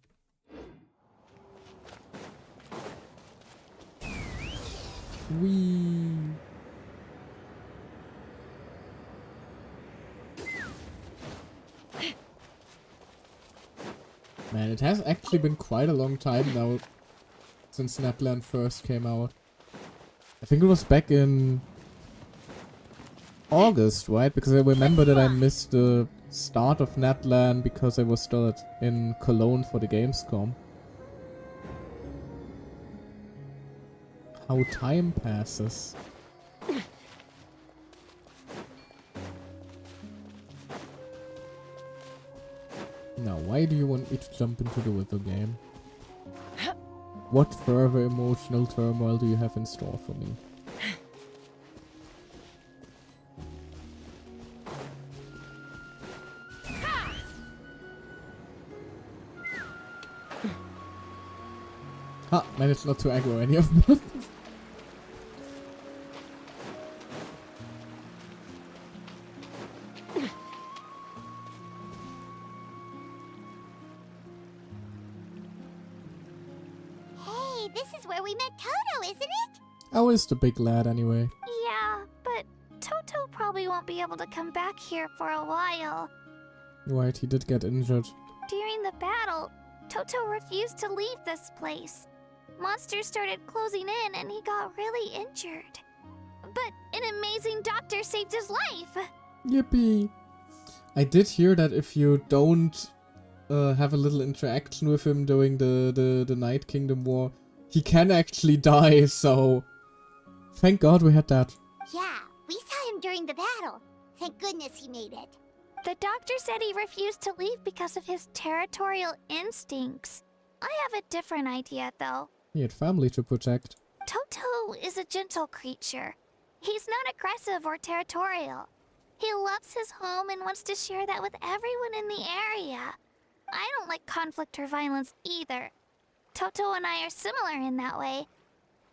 Whee. Man, it has actually been quite a long time now since Natlan first came out. I think it was back in August, right? Because I remember that I missed the start of Natlan because I was still in Cologne for the Gamescom. How time passes. Now, why do you want me to jump into the river game? What further emotional turmoil do you have in store for me? Ha! Managed not to aggro any of them. Hey, this is where we met Toto, isn't it? How is the big lad anyway? Yeah, but Toto probably won't be able to come back here for a while. Right, he did get injured. During the battle, Toto refused to leave this place. Monsters started closing in and he got really injured. But an amazing doctor saved his life! Yippee! I did hear that if you don't have a little interaction with him during the Night Kingdom War, he can actually die, so thank God we had that. Yeah, we saw him during the battle. Thank goodness he made it. The doctor said he refused to leave because of his territorial instincts. I have a different idea, though. He had family to protect. Toto is a gentle creature. He's not aggressive or territorial. He loves his home and wants to share that with everyone in the area. I don't like conflict or violence either. Toto and I are similar in that way.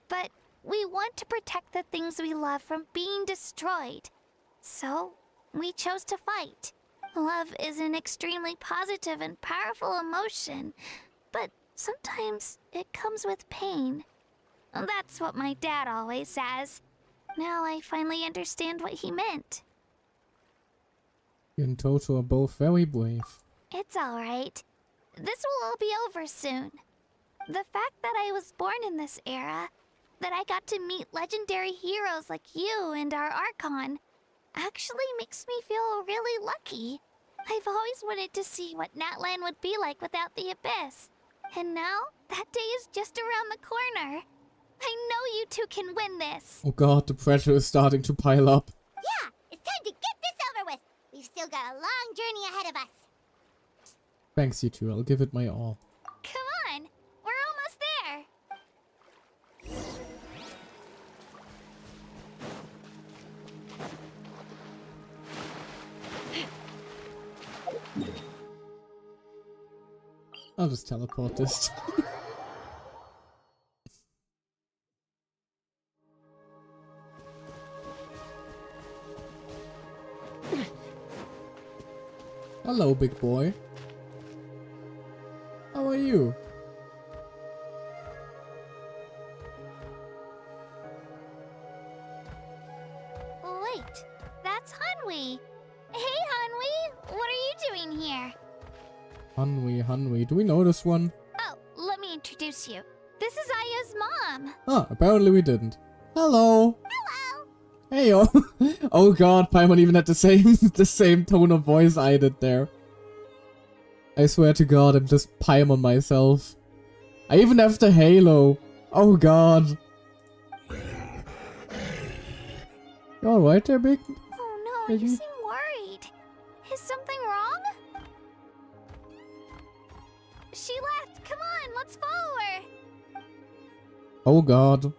But we want to protect the things we love from being destroyed. So, we chose to fight. Love is an extremely positive and powerful emotion, but sometimes it comes with pain. That's what my dad always says. Now I finally understand what he meant. You and Toto are both very brave. It's alright. This will all be over soon. The fact that I was born in this era, that I got to meet legendary heroes like you and our Archon, actually makes me feel really lucky. I've always wanted to see what Natlan would be like without the Abyss. And now, that day is just around the corner. I know you two can win this. Oh god, the pressure is starting to pile up. Yeah, it's time to get this over with. We've still got a long journey ahead of us. Thanks, you two. I'll give it my all. Come on, we're almost there. I'll just teleport this. Hello, big boy. How are you? right. That's Hanwi. Hey, Hanwi. What are you doing here? Hanwi. Do we know this one? Oh, let me introduce you. This is Aya's mom. Ah, apparently we didn't. Hello. Hello. Hey, oh. Oh god, Paimon even had the same tone of voice I did there. I swear to god, I'm just Paimon myself. I even have the halo. Oh god. You alright there, Big? Oh no, you seem worried. Is something wrong? She left. Come on, let's follow her. Oh god.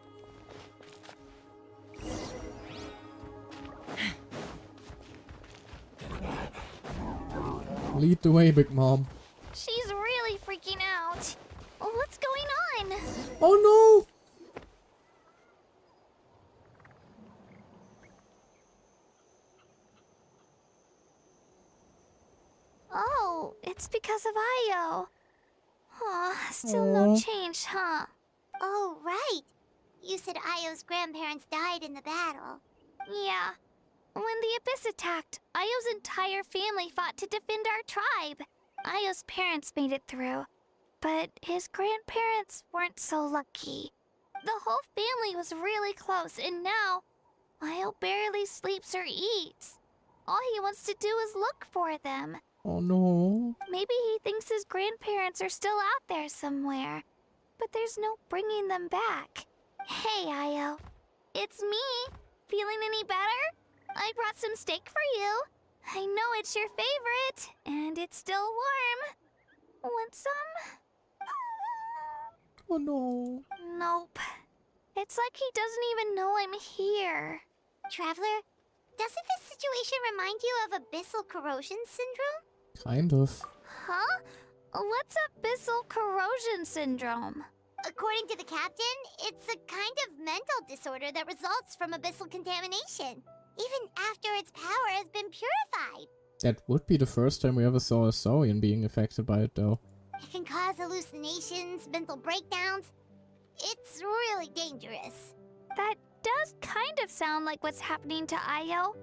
Lead the way, Big Mom. She's really freaking out. What's going on? Oh no! Oh, it's because of Io. Oh, still no change, huh? Oh, right. You said Io's grandparents died in the battle. Yeah. When the Abyss attacked, Io's entire family fought to defend our tribe. Io's parents made it through, but his grandparents weren't so lucky. The whole family was really close, and now Io barely sleeps or eats. All he wants to do is look for them. Oh no. Maybe he thinks his grandparents are still out there somewhere, but there's no bringing them back. Hey, Io. It's me. Feeling any better? I brought some steak for you. I know it's your favorite, and it's still warm. Want some? Oh no. Nope. It's like he doesn't even know I'm here. Traveler, doesn't this situation remind you of abyssal corrosion syndrome? Kind of. Huh? What's abyssal corrosion syndrome? According to the captain, it's a kind of mental disorder that results from abyssal contamination, even after its power has been purified. That would be the first time we ever saw a Saurian being affected by it, though. It can cause hallucinations, mental breakdowns. It's really dangerous. That does kind of sound like what's happening to Io,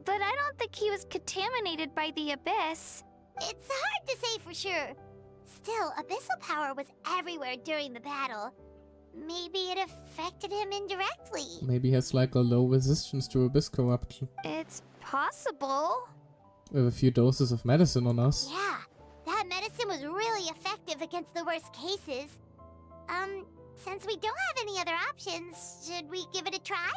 but I don't think he was contaminated by the Abyss. It's hard to say for sure. Still, abyssal power was everywhere during the battle. Maybe it affected him indirectly. Maybe he has like a low resistance to abyss corruption. It's possible. With a few doses of medicine on us. Yeah, that medicine was really effective against the worst cases. Since we don't have any other options, should we give it a try?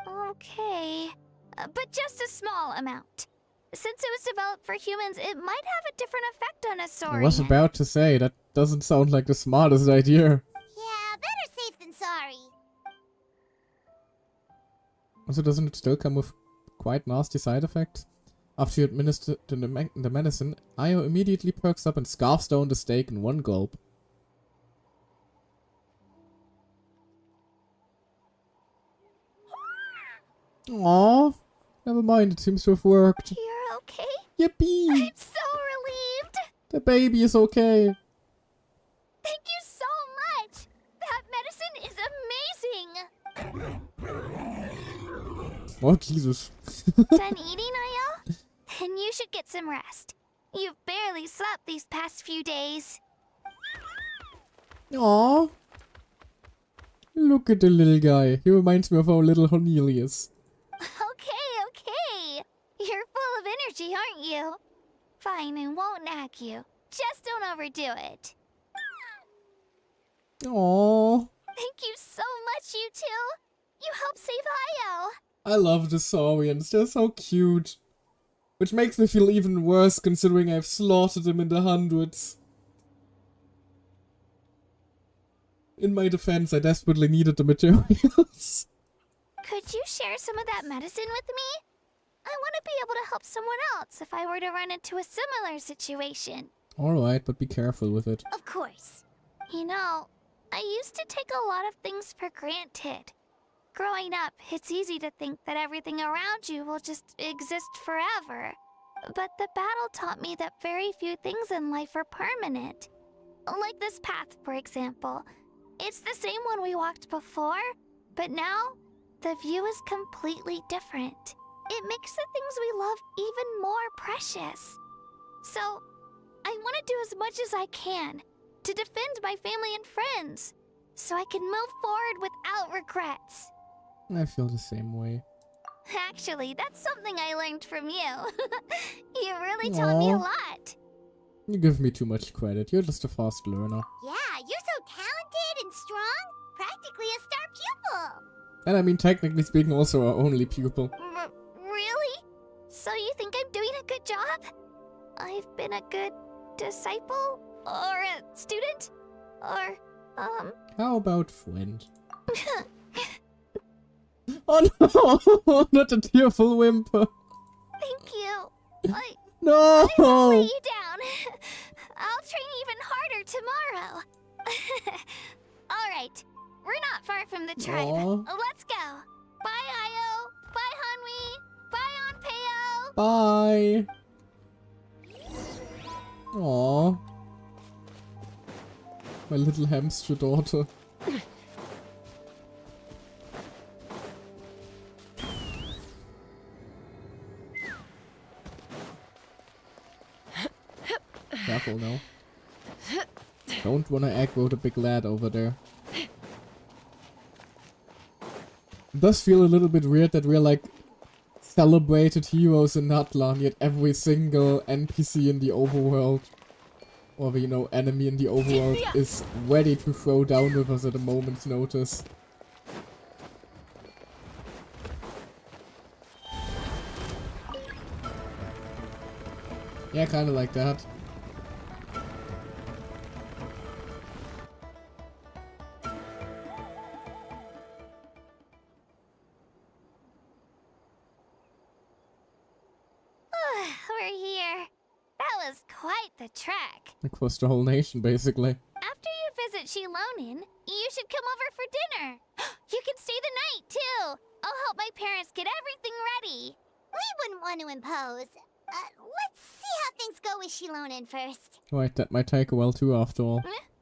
Okay, but just a small amount. Since it was developed for humans, it might have a different effect on a saurian. I was about to say, that doesn't sound like the smartest idea. Yeah, better safe than sorry. Also, doesn't it still come with quite nasty side effects? After you administer the medicine, Io immediately perks up and scarfs down the steak in one gulp. Aww. Never mind, it seems to have worked. You're okay? Yippee! I'm so relieved! The baby is okay. Thank you so much! That medicine is amazing! Oh, Jesus. Done eating, Io? Then you should get some rest. You've barely slept these past few days. Aww. Look at the little guy. He reminds me of our little Cornelius. Okay. You're full of energy, aren't you? Fine, I won't nag you. Just don't overdo it. Aww. Thank you so much, you two. You helped save Io. I love the Saurians. They're so cute. Which makes me feel even worse considering I've slaughtered them in the hundreds. In my defense, I desperately needed the materials. Could you share some of that medicine with me? I want to be able to help someone else if I were to run into a similar situation. Alright, but be careful with it. Of course. You know, I used to take a lot of things for granted. Growing up, it's easy to think that everything around you will just exist forever. But the battle taught me that very few things in life are permanent. Like this path, for example. It's the same one we walked before, but now the view is completely different. it makes the things we love even more precious. So, I want to do as much as I can to defend my family and friends, so I can move forward without regrets. I feel the same way. Actually, that's something I learned from you. You really taught me a Aw. lot. You give me too much credit. You're just a fast learner. Yeah, you're so talented and strong. Practically a star pupil. And I mean, technically speaking, also our only pupil. Really? So you think I'm doing a good job? I've been a good disciple? Or a student? Or, How about friend? Oh no! Not a tearful whimper. Thank you. No! I won't let you down. I'll train even harder tomorrow. Alright, we're not far from the tribe. Aw. Let's go. Bye, Io. Bye, Hanwi. Bye, Onpeo. Bye! Aww. My little hamster daughter. Careful now. Don't wanna aggro the big lad over there. It does feel a little bit weird that we're like celebrated heroes in Natlan, yet every single NPC in the overworld, or you know, enemy in the overworld, is ready to throw down with us at a moment's notice. Yeah, kinda like that. We're here. That was quite the trek. Across the whole nation, basically. After you visit Shilonin, you should come over for dinner. You can stay the night, too. I'll help my parents get everything ready. We wouldn't want to impose. Let's see how things go with Shilonin first. Right, that might take a while too, after all.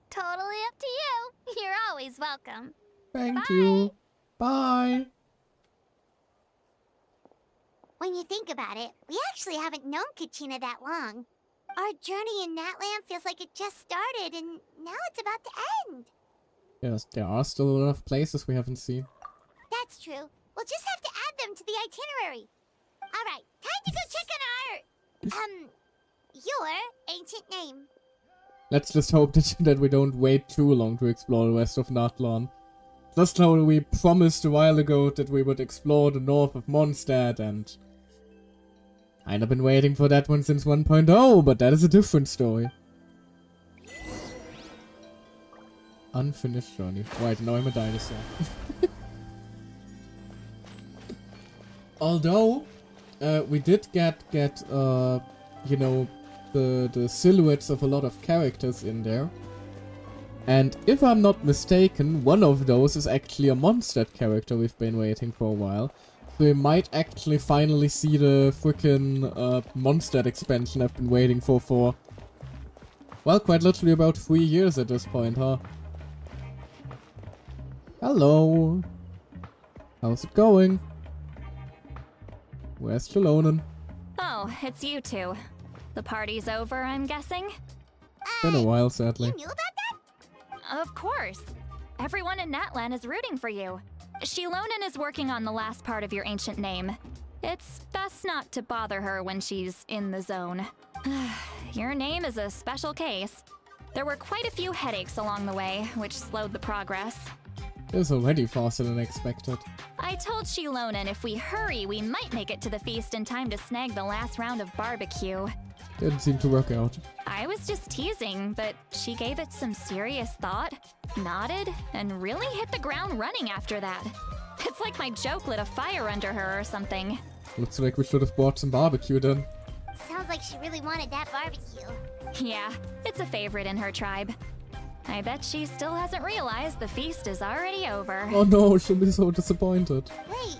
Totally up to you. You're always welcome. Thank Bye. you. Bye. When you think about it, we actually haven't known Kachina that long. Our journey in Natland feels like it just started, and now it's about to end. Yes, there are still a lot of places we haven't seen. That's true. We'll just have to add them to the itinerary. Alright, time to go check on your ancient name. Let's just hope that we don't wait too long to explore the rest of Natlan. Just how we promised a while ago that we would explore the north of Mondstadt, and I've been waiting for that one since 1.0, but that is a different story. Unfinished journey. Right, now I'm a dinosaur. Although, we did get you know, the silhouettes of a lot of characters in there. And if I'm not mistaken, one of those is actually a Mondstadt character we've been waiting for a while. So we might actually finally see the frickin' Mondstadt expansion I've been waiting for, well, quite literally about 3 years at this point, huh? Hello! How's it going? Where's Shilonin? Oh, it's you two. The party's over, I'm guessing? Been a while, sadly. You knew about that? Of course. Everyone in Natlan is rooting for you. Shilonin is working on the last part of your ancient name. It's best not to bother her when she's in the zone. Your name is a special case. There were quite a few headaches along the way, which slowed the progress. It was already faster than expected. I told Shilonin if we hurry, we might make it to the feast in time to snag the last round of barbecue. Didn't seem to work out. I was just teasing, but she gave it some serious thought, nodded, and really hit the ground running after that. It's like my joke lit a fire under her or something. Looks like we should have bought some barbecue then. Sounds like she really wanted that barbecue. Yeah, it's a favorite in her tribe. I bet she still hasn't realized the feast is already over. Oh no, she'll be so disappointed. Wait,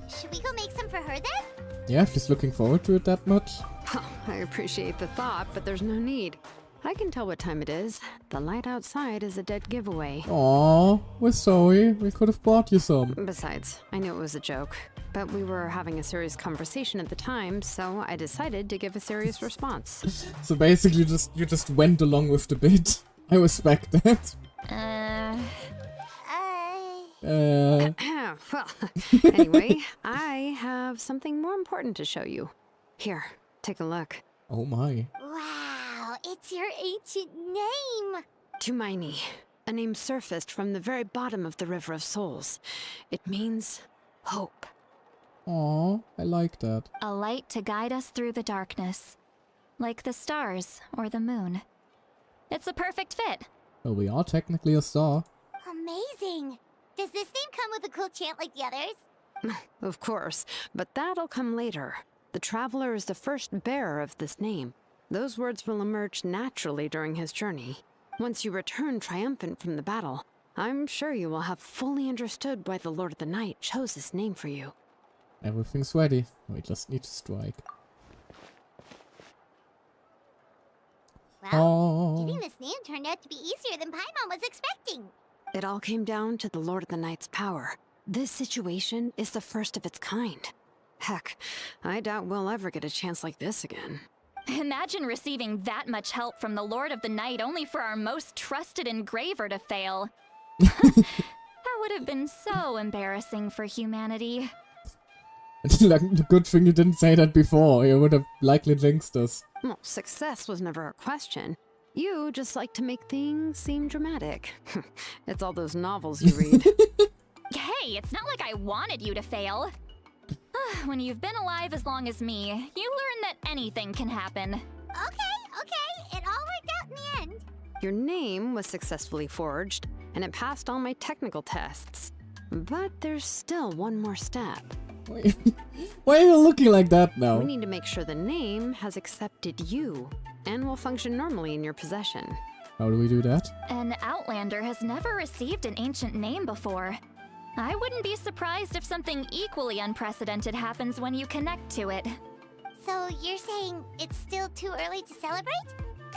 should we go make some for her then? Yeah, if she's looking forward to it that much. I appreciate the thought, but there's no need. I can tell what time it is. The light outside is a dead giveaway. Aw, we're sorry. We could have bought you some. Besides, I knew it was a joke. But we were having a serious conversation at the time, so I decided to give a serious response. So basically, you just went along with the bit. I respect that. Well, anyway, I have something more important to show you. Here, take a look. Oh my. Wow, it's your ancient name. Tumaini, a name surfaced from the very bottom of the River of Souls. It means hope. Aw, I like that. A light to guide us through the darkness. Like the stars or the moon. It's a perfect fit. Well, we are technically a star. Amazing. Does this name come with a cool chant like the others? Of course, but that'll come later. The Traveler is the first bearer of this name. Those words will emerge naturally during his journey. Once you return triumphant from the battle, I'm sure you will have fully understood why the Lord of the Night chose this name for you. Everything's ready. We just need to strike. Well, getting this name turned out to be easier than Paimon was expecting. It all came down to the Lord of the Night's power. This situation is the first of its kind. Heck, I doubt we'll ever get a chance like this again. Imagine receiving that much help from the Lord of the Night only for our most trusted engraver to fail. That would have been so embarrassing for humanity. Good thing you didn't say that before. You would have likely jinxed us. Well, success was never a question. You just like to make things seem dramatic. It's all those novels you read. Hey, it's not like I wanted you to fail. When you've been alive as long as me, you learn that anything can happen. Okay, it all worked out in the end. Your name was successfully forged, and it passed all my technical tests. But there's still one more step. Why are you looking like that now? We need to make sure the name has accepted you, and will function normally in your possession. How do we do that? An Outlander has never received an ancient name before. I wouldn't be surprised if something equally unprecedented happens when you connect to it. So you're saying it's still too early to celebrate?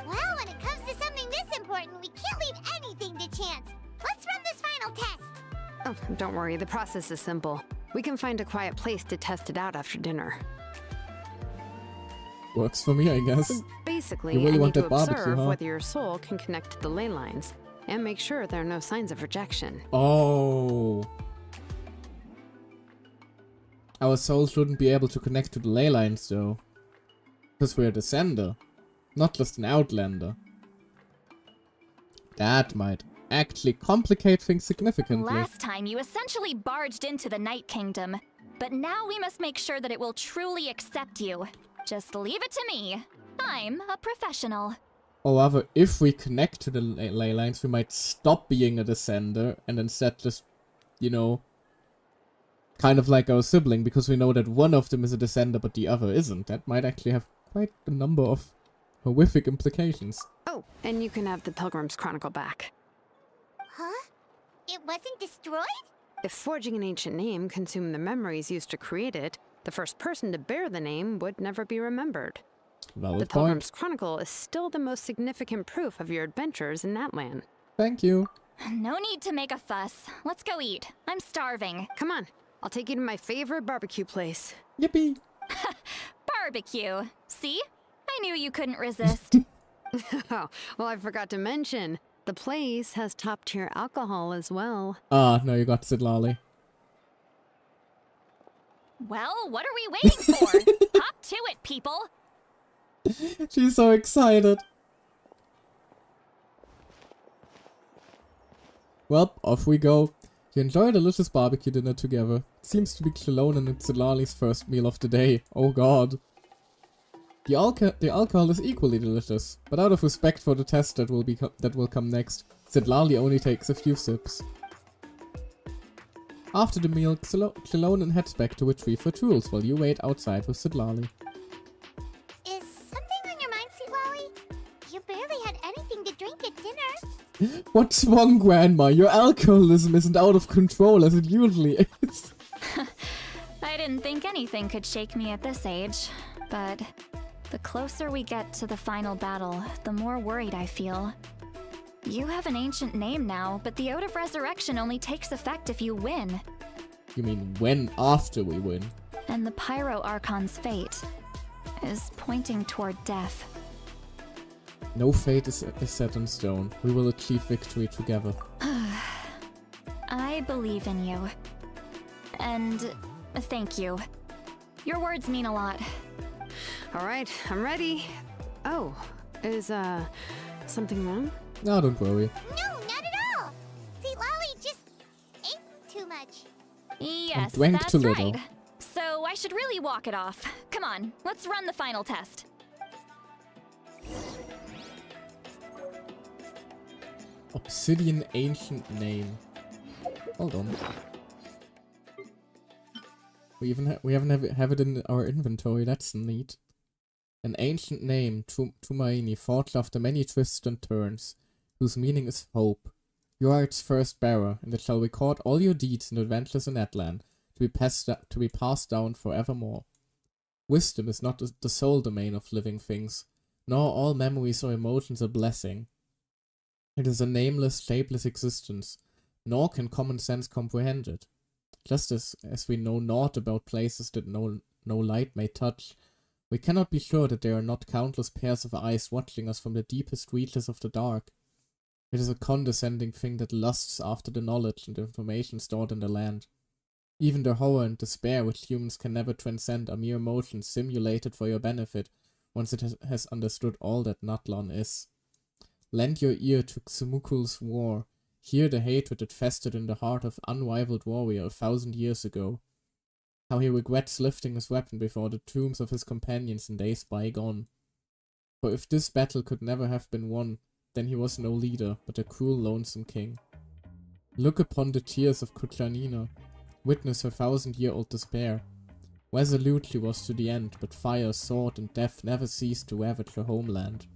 Well, when it comes to something this important, we can't leave anything to chance. Let's run this final test. Oh, don't worry, the process is simple. We can find a quiet place to test it out after dinner. Works for me, I guess. Basically, You really I want need that to observe barbecue, huh? whether your soul can connect to the ley lines, and make sure there are no signs of rejection. Oh. Our soul shouldn't be able to connect to the ley lines, though. Because we're a descender, not just an outlander. That might actually complicate things significantly. Last time, you essentially barged into the Night Kingdom. But now we must make sure that it will truly accept you. Just leave it to me. I'm a professional. Or rather, if we connect to the ley lines, we might stop being a descender and instead just, you know, kind of like our sibling, because we know that one of them is a descender but the other isn't. That might actually have quite a number of horrific implications. Oh, and you can have the Pilgrim's Chronicle back. Huh? It wasn't destroyed? If forging an ancient name consumed the memories used to create it, the first person to bear the name would never be remembered. Valid The point. Pilgrim's Chronicle is still the most significant proof of your adventures in that land. Thank you. No need to make a fuss. Let's go eat. I'm starving. Come on, I'll take you to my favorite barbecue place. Yippee. Barbecue. See? I knew you couldn't resist. Oh, well, I forgot to mention, the place has top-tier alcohol as well. Ah, no, you got Sidlali. Well, what are we waiting for? Hop to it, people. She's so excited. Well, off we go. You enjoy a delicious barbecue dinner together. It seems to be Clone and Sidlali's first meal of the day. Oh god. The alcohol is equally delicious, but out of respect for the test that will come next, Sidlali only takes a few sips. After the meal, Clone heads back to retrieve her tools while you wait outside with Sidlali. Is something on your mind, Sidlali? You barely had anything to drink at dinner. What's wrong, Grandma? Your alcoholism isn't out of control as it usually is. I didn't think anything could shake me at this age, but The closer we get to the final battle, the more worried I feel. You have an ancient name now, but the Oath of Resurrection only takes effect if you win. You mean when after we win? And the Pyro Archon's fate is pointing toward death. No fate is set in stone. We will achieve victory together. I believe in you. And thank you. Your words mean a lot. All right, I'm ready. Oh, is, something wrong? No, don't worry. No, not at all. See, Lolly just ate too much. Yes, drank that's too little. right. So I should really walk it off. Come on, let's run the final test. Obsidian ancient name. Hold on. We even have it in our inventory. That's neat. An ancient name, Tumaini, forged after many twists and turns, whose meaning is hope. You are its first bearer, and it shall record all your deeds and adventures in Atlan, to be passed down forevermore. Wisdom is not the sole domain of living things, nor all memories or emotions a blessing. It is a nameless, shapeless existence, nor can common sense comprehend it. Just as we know naught about places that no light may touch, we cannot be sure that there are not countless pairs of eyes watching us from the deepest reaches of the dark. It is a condescending thing that lusts after the knowledge and information stored in the land. Even the horror and despair which humans can never transcend are mere emotions simulated for your benefit, once it has understood all that Natlan is. Lend your ear to Xumukul's war. Hear the hatred that festered in the heart of unrivaled warrior 1,000 years ago. How he regrets lifting his weapon before the tombs of his companions in days bygone. For if this battle could never have been won, then he was no leader, but a cruel lonesome king. Look upon the tears of Kuchanina. Witness her 1,000-year-old despair. Resolute she was to the end, but fire, sword, and death never ceased to ravage her homeland.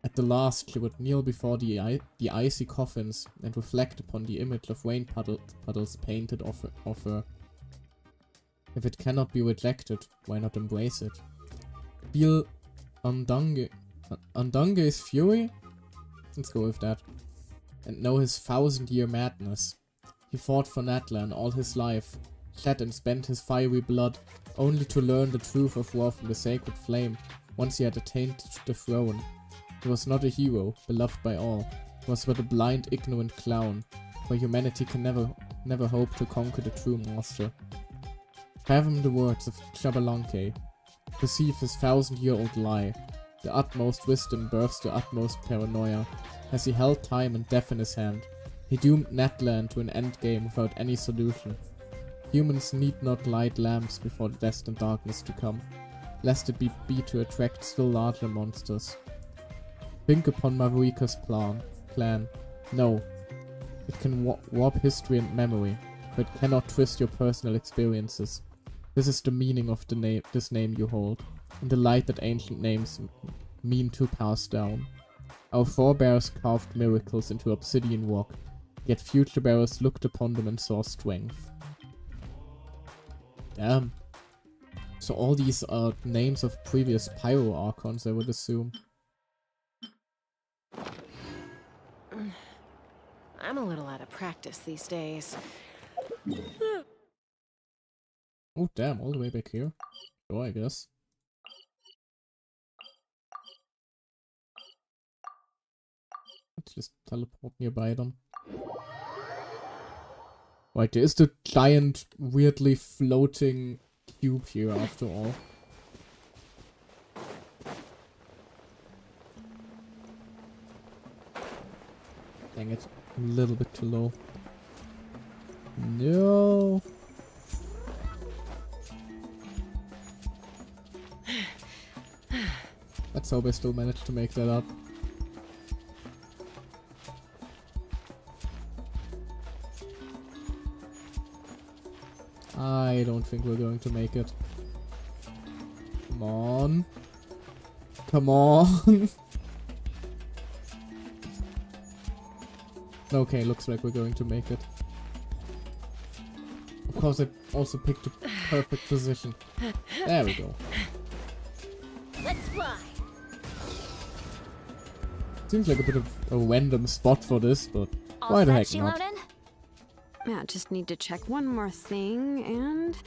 At the last she would kneel before the icy coffins and reflect upon the image of rain puddles painted of her. If it cannot be rejected, why not embrace it? Feel Undange's fury? Let's go with that. And know his 1,000-year madness. He fought for Natlan all his life, shed and spent his fiery blood, only to learn the truth of war from the sacred flame, once he had attained the throne. He was not a hero, beloved by all. He was but a blind, ignorant clown, for humanity can never hope to conquer the true master. Fathom the words of Xabalanque. Perceive his 1,000-year-old lie. The utmost wisdom births the utmost paranoia. As he held time and death in his hand, he doomed Natlan to an endgame without any solution. Humans need not light lamps before the destined darkness to come, lest it be to attract still larger monsters. Think upon Mavrika's plan. No, it can warp history and memory, but it cannot twist your personal experiences. This is the meaning of this name you hold, and the light that ancient names mean to pass down. Our forebears carved miracles into obsidian rock, yet future bearers looked upon them and saw strength. Damn. So all these are names of previous Pyro Archons, I would assume. I'm a little out of practice these days. Oh damn, all the way back here? Sure, I guess. Let's just teleport nearby them. Right, there is the giant, weirdly floating cube here after all. Dang it, a little bit too low. No. Let's hope I still managed to make that up. I don't think we're going to make it. Come on. Come on. Okay, looks like we're going to make it. Of course, I also picked a perfect position. There we go. Let's fly. Seems like a bit of a random spot for this, but All why the set, heck not? Shilonen? Yeah, just need to check one more thing, and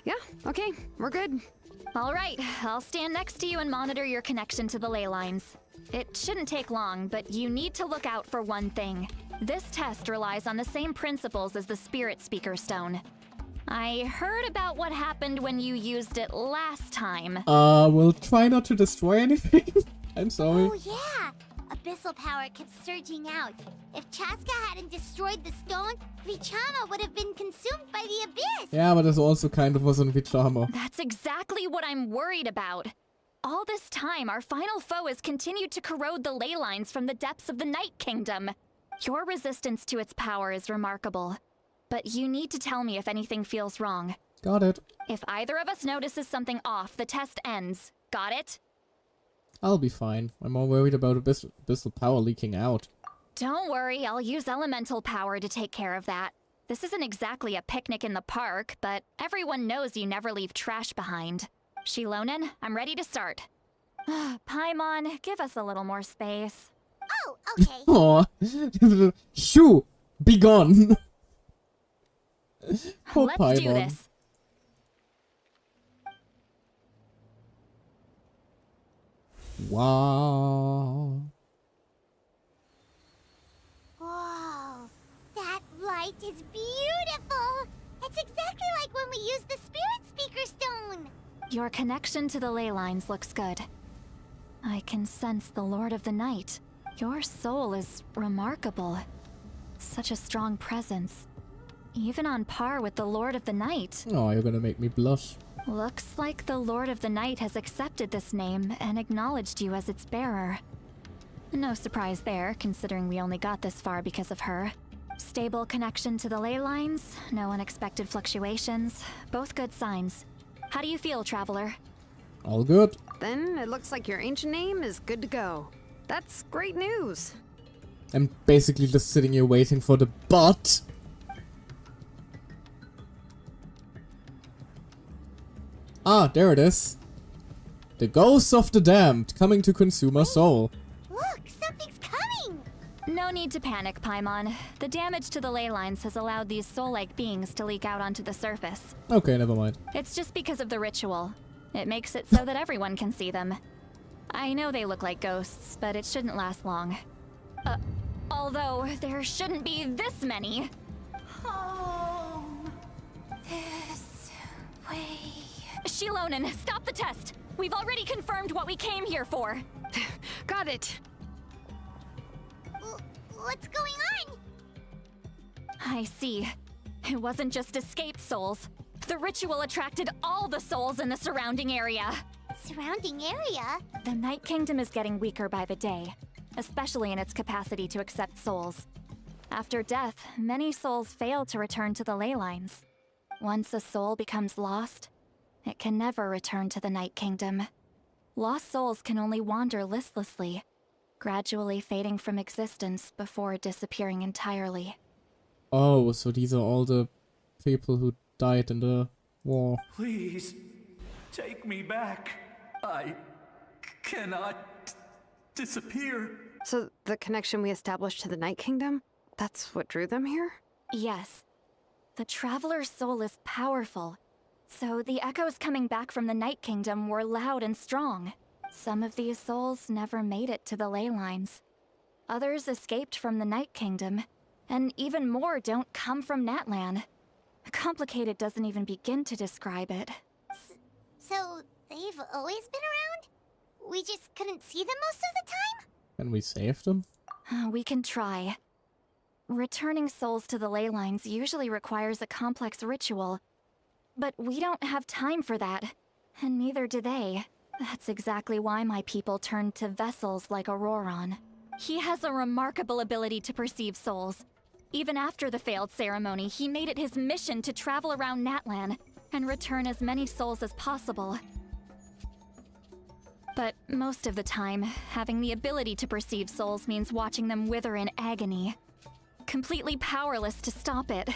yeah, okay, we're good. All right, I'll stand next to you and monitor your connection to the ley lines. It shouldn't take long, but you need to look out for one thing. This test relies on the same principles as the Spirit Speaker Stone. I heard about what happened when you used it last time. We'll try not to destroy anything. I'm sorry. Oh yeah! Abyssal power kept surging out. If Chaska hadn't destroyed the stone, Vichama would have been consumed by the abyss! Yeah, but this also kind of was on Vichama. That's exactly what I'm worried about. All this time, our final foe has continued to corrode the ley lines from the depths of the Night Kingdom. Your resistance to its power is remarkable. But you need to tell me if anything feels wrong. Got it. If either of us notices something off, the test ends. Got it? I'll be fine. I'm more worried about abyssal power leaking out. Don't worry, I'll use elemental power to take care of that. This isn't exactly a picnic in the park, but everyone knows you never leave trash behind. Shilonen, I'm ready to start. Paimon, give us a little more space. Oh, okay. Aw. Shoo! Be gone! Poor Let's do Paimon. this. Wow. Whoa, that light is beautiful! It's exactly like when we used the Spirit Speaker Stone! Your connection to the ley lines looks good. I can sense the Lord of the Night. Your soul is remarkable. Such a strong presence. Even on par with the Lord of the Night. Oh, you're gonna make me blush. Looks like the Lord of the Night has accepted this name and acknowledged you as its bearer. No surprise there, considering we only got this far because of her. Stable connection to the ley lines, no unexpected fluctuations, both good signs. How do you feel, Traveler? All good. Then it looks like your ancient name is good to go. That's great news. I'm basically just sitting here waiting for the but. Ah, there it is. The ghost of the damned coming to consume our soul. Look, something's coming! No need to panic, Paimon. The damage to the ley lines has allowed these soul-like beings to leak out onto the surface. Okay, never mind. It's just because of the ritual. It makes it so that everyone can see them. I know they look like ghosts, but it shouldn't last long. Although, there shouldn't be this many. Home. This way. Shilonen, stop the test! We've already confirmed what we came here for. Got it. What's going on? I see. It wasn't just escaped souls. The ritual attracted all the souls in the surrounding area. Surrounding area? The Night Kingdom is getting weaker by the day, especially in its capacity to accept souls. After death, many souls fail to return to the ley lines. Once a soul becomes lost, it can never return to the Night Kingdom. Lost souls can only wander listlessly, gradually fading from existence before disappearing entirely. Oh, so these are all the people who died in the war. Please, take me back. I cannot disappear. So the connection we established to the Night Kingdom, that's what drew them here? Yes. The Traveler's soul is powerful, so the echoes coming back from the Night Kingdom were loud and strong. Some of these souls never made it to the ley lines. Others escaped from the Night Kingdom, and even more don't come from Natlan. Complicated doesn't even begin to describe it. So, they've always been around? We just couldn't see them most of the time? Can we save them? We can try. Returning souls to the ley lines usually requires a complex ritual. But we don't have time for that, and neither do they. That's exactly why my people turned to vessels like Auroron. He has a remarkable ability to perceive souls. Even after the failed ceremony, he made it his mission to travel around Natlan and return as many souls as possible. But most of the time, having the ability to perceive souls means watching them wither in agony. Completely powerless to stop it.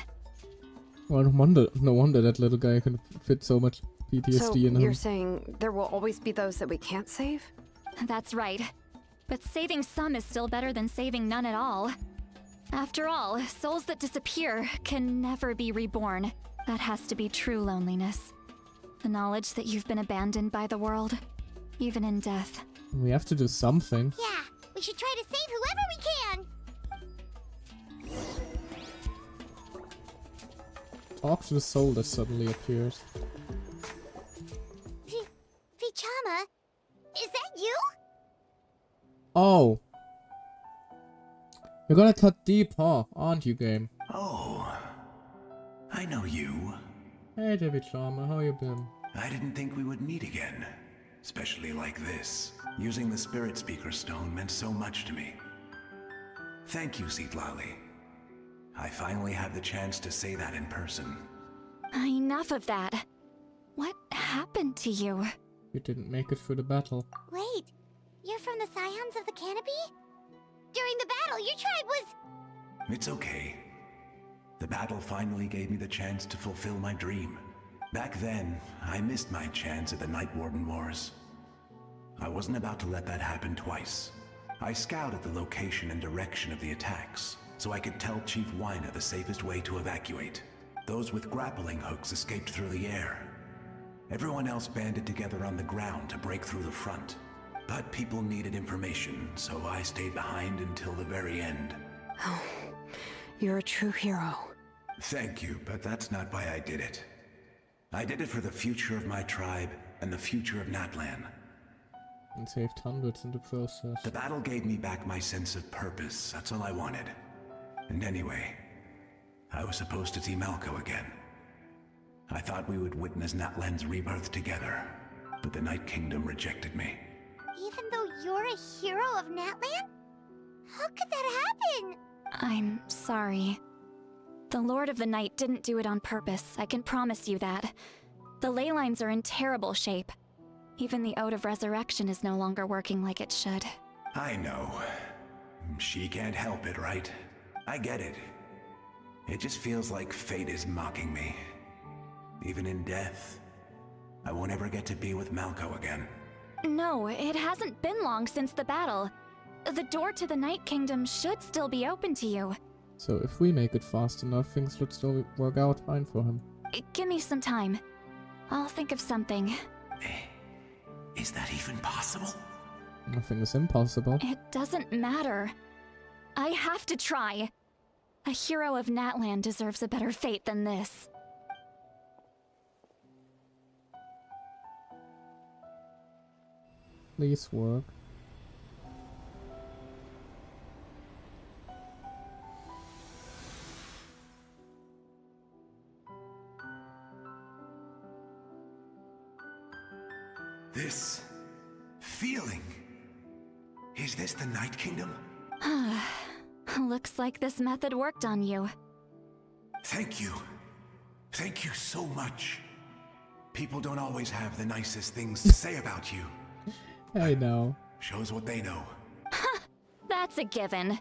Well, no wonder that little guy can fit so much PTSD So in him. you're saying there will always be those that we can't save? That's right. But saving some is still better than saving none at all. After all, souls that disappear can never be reborn. That has to be true loneliness. The knowledge that you've been abandoned by the world, even in death. We have to do something. Yeah, we should try to save whoever we can. Talk to the soul that suddenly appears. Vichama, is that you? Oh. You're gonna cut deep, huh? Aren't you, game? Oh, I know you. Hey, David Sharma, how you been? I didn't think we would meet again, especially like this. Using the Spirit Speaker Stone meant so much to me. Thank you, Zitlali. I finally had the chance to say that in person. Enough of that. What happened to you? You didn't make it through the battle. Wait, you're from the Scions of the Canopy? During the battle, your tribe was... It's okay. The battle finally gave me the chance to fulfill my dream. Back then, I missed my chance at the Night Warden Wars. I wasn't about to let that happen twice. I scouted the location and direction of the attacks, so I could tell Chief Wyna the safest way to evacuate. Those with grappling hooks escaped through the air. Everyone else banded together on the ground to break through the front. But people needed information, so I stayed behind until the very end. Oh, you're a true hero. Thank you, but that's not why I did it. I did it for the future of my tribe and the future of Natlan. And saved hundreds in the process. The battle gave me back my sense of purpose, that's all I wanted. And anyway, I was supposed to see Malco again. I thought we would witness Natlan's rebirth together, but the Night Kingdom rejected me. Even though you're a hero of Natlan? How could that happen? I'm sorry. The Lord of the Night didn't do it on purpose, I can promise you that. The ley lines are in terrible shape. Even the Ode of Resurrection is no longer working like it should. I know. She can't help it, right? I get it. It just feels like fate is mocking me. Even in death, I won't ever get to be with Malco again. No, it hasn't been long since the battle. The door to the Night Kingdom should still be open to you. So if we make it fast enough, things should still work out fine for him. Give me some time. I'll think of something. Is that even possible? Nothing is impossible. It doesn't matter. I have to try. A hero of Natlan deserves a better fate than this. Please work. This feeling. Is this the Night Kingdom? Looks like this method worked on you. Thank you. Thank you so much. People don't always have the nicest things to say about you. I know. Shows what they know. That's a given.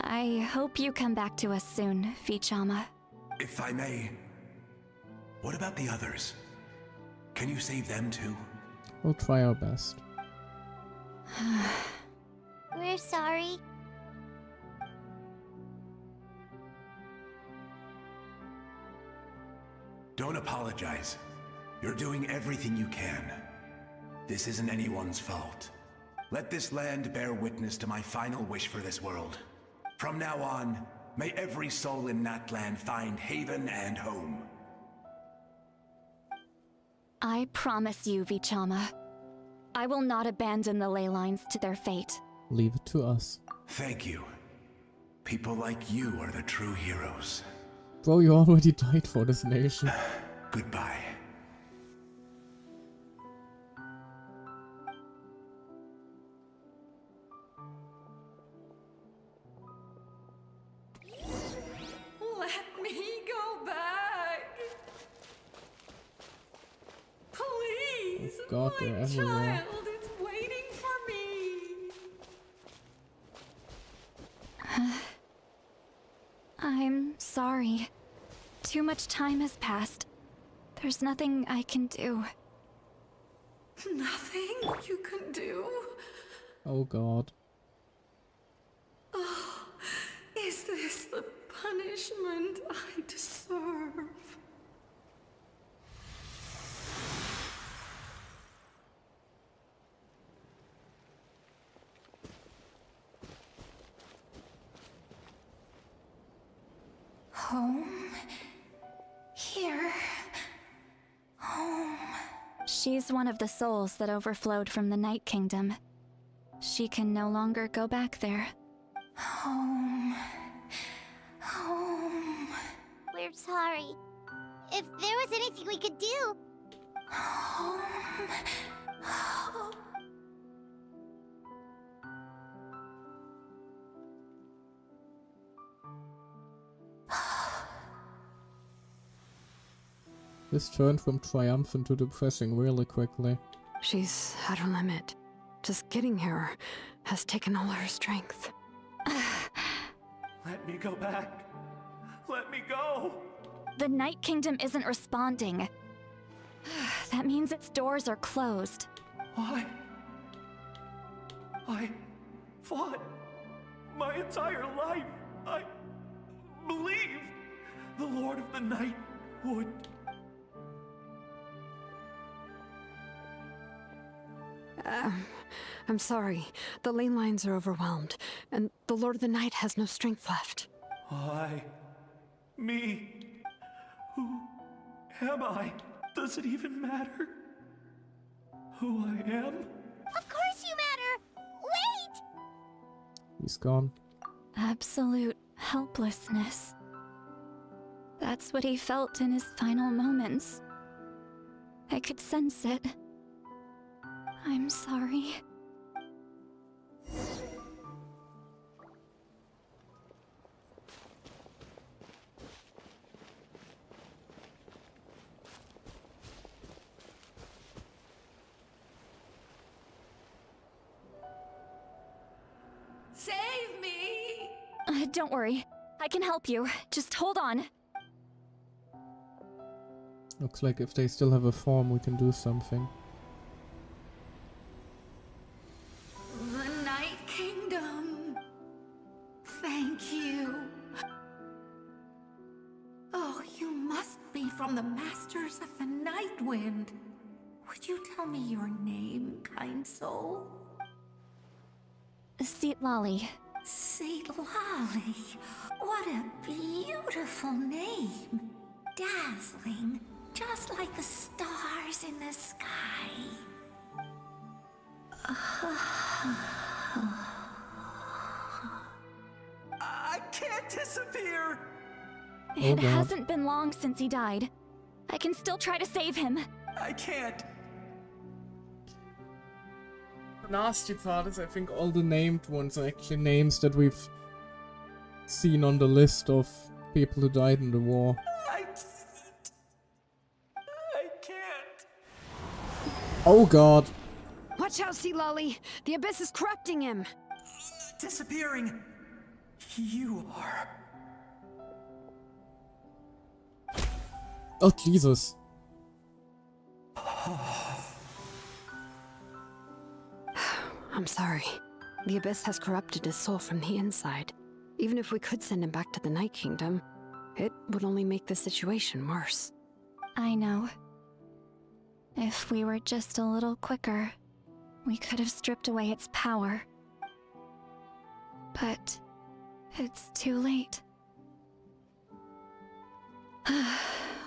I hope you come back to us soon, Vichama. If I may, what about the others? Can you save them too? We'll try our best. We're sorry. Don't apologize. You're doing everything you can. This isn't anyone's fault. Let this land bear witness to my final wish for this world. From now on, may every soul in Natlan find haven and home. I promise you, Vichama. I will not abandon the ley lines to their fate. Leave it to us. Thank you. People like you are the true heroes. Bro, you already died for this nation. Goodbye. Let me go back. Please. Oh God, they're everywhere. Child is waiting for me. I'm sorry. Too much time has passed. There's nothing I can do. Nothing you can do? Oh god. Oh, is this the punishment I deserve? Home? Here? Home? She's one of the souls that overflowed from the Night Kingdom. She can no longer go back there. Home. Home. We're sorry. If there was anything we could do. Home. Home. This turned from triumphant to depressing really quickly. She's at her limit. Just getting here has taken all her strength. Let me go back. Let me go. The Night Kingdom isn't responding. That means its doors are closed. I fought my entire life. I believed the Lord of the Night would. I'm sorry. The ley lines are overwhelmed, and the Lord of the Night has no strength left. Me. Who am I? Does it even matter who I am? Of course you matter! Wait! He's gone. Absolute helplessness. That's what he felt in his final moments. I could sense it. I'm sorry. Save me! Don't worry. I can help you. Just hold on. Looks like if they still have a form, we can do something. The Night Kingdom. Thank you. Oh, you must be from the Masters of the Night Wind. Would you tell me your name, kind soul? Seat Lolly. Saint Lolly. What a beautiful name. Dazzling, just like the stars in the sky. I can't disappear! It God. hasn't been long since he died. I can still try to save him. I can't. The nasty part is I think all the named ones are actually names that we've seen on the list of people who died in the war. I can't. Oh god. Watch out, Sea Lolly! The Abyss is corrupting him! Disappearing. You are. Oh Jesus. I'm sorry. The Abyss has corrupted his soul from the inside. Even if we could send him back to the Night Kingdom, it would only make the situation worse. I know. If we were just a little quicker, we could have stripped away its power. But it's too late.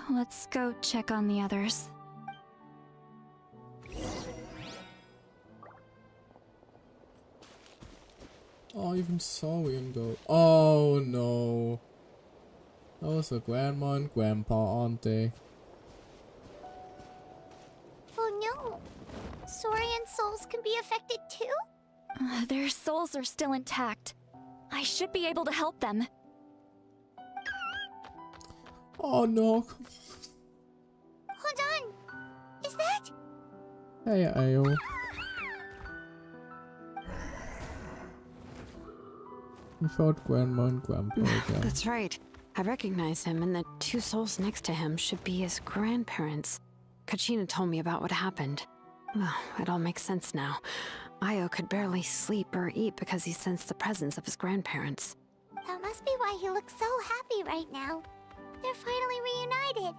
Let's go check on the others. Oh, even Saurian go. Oh no. Those are grandma and grandpa, aren't they? Oh no. Saurian souls can be affected too? Their souls are still intact. I should be able to help them. Oh no. Hold on. Is that? Hey, Ayo. We found grandma and grandpa again. That's right. I recognize him, and the two souls next to him should be his grandparents. Kachina told me about what happened. Well, it all makes sense now. Io could barely sleep or eat because he sensed the presence of his grandparents. That must be why he looks so happy right now. They're finally reunited.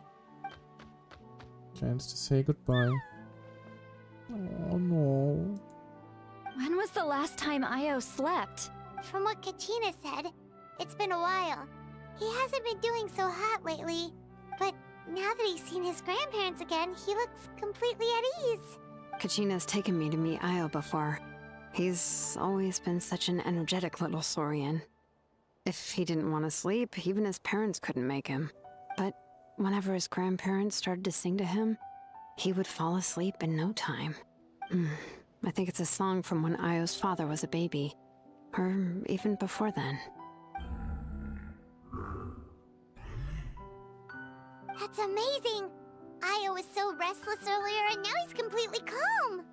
Chance to say goodbye. Oh no. When was the last time Io slept? From what Kachina said, it's been a while. He hasn't been doing so hot lately, but now that he's seen his grandparents again, he looks completely at ease. Kachina's taken me to meet Io before. He's always been such an energetic little saurian. If he didn't want to sleep, even his parents couldn't make him. But whenever his grandparents started to sing to him, he would fall asleep in no time. I think it's a song from when Io's father was a baby, or even before then. That's amazing! Io was so restless earlier and now he's completely calm!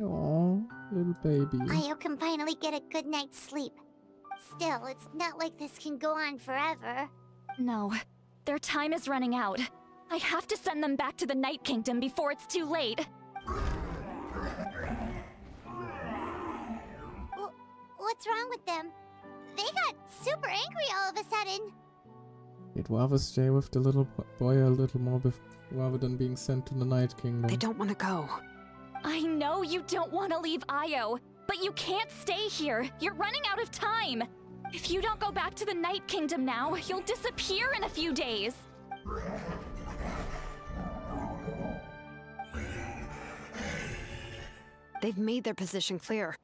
Aw, little baby. Io can finally get a good night's sleep. Still, it's not like this can go on forever. No, their time is running out. I have to send them back to the Night Kingdom before it's too late. What's wrong with them? They got super angry all of a sudden. They'd rather stay with the little boy a little more rather than being sent to the Night Kingdom. They don't want to go. I know you don't want to leave Io, but you can't stay here. You're running out of time. If you don't go back to the Night Kingdom now, you'll disappear in a few days. They've made their position clear.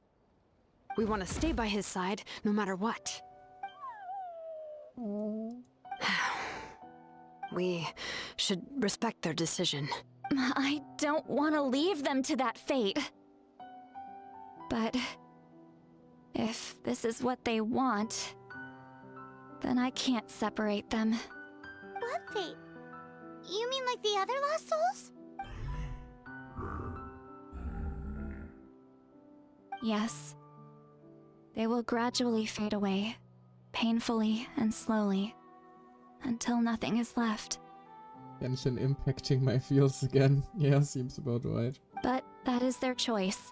We want to stay by his side, no matter what. We should respect their decision. I don't want to leave them to that fate. But if this is what they want, then I can't separate them. What fate? You mean like the other lost souls? Yes. They will gradually fade away, painfully and slowly, until nothing is left. Genshin impacting my feels again. Yeah, seems about right. But that is their choice.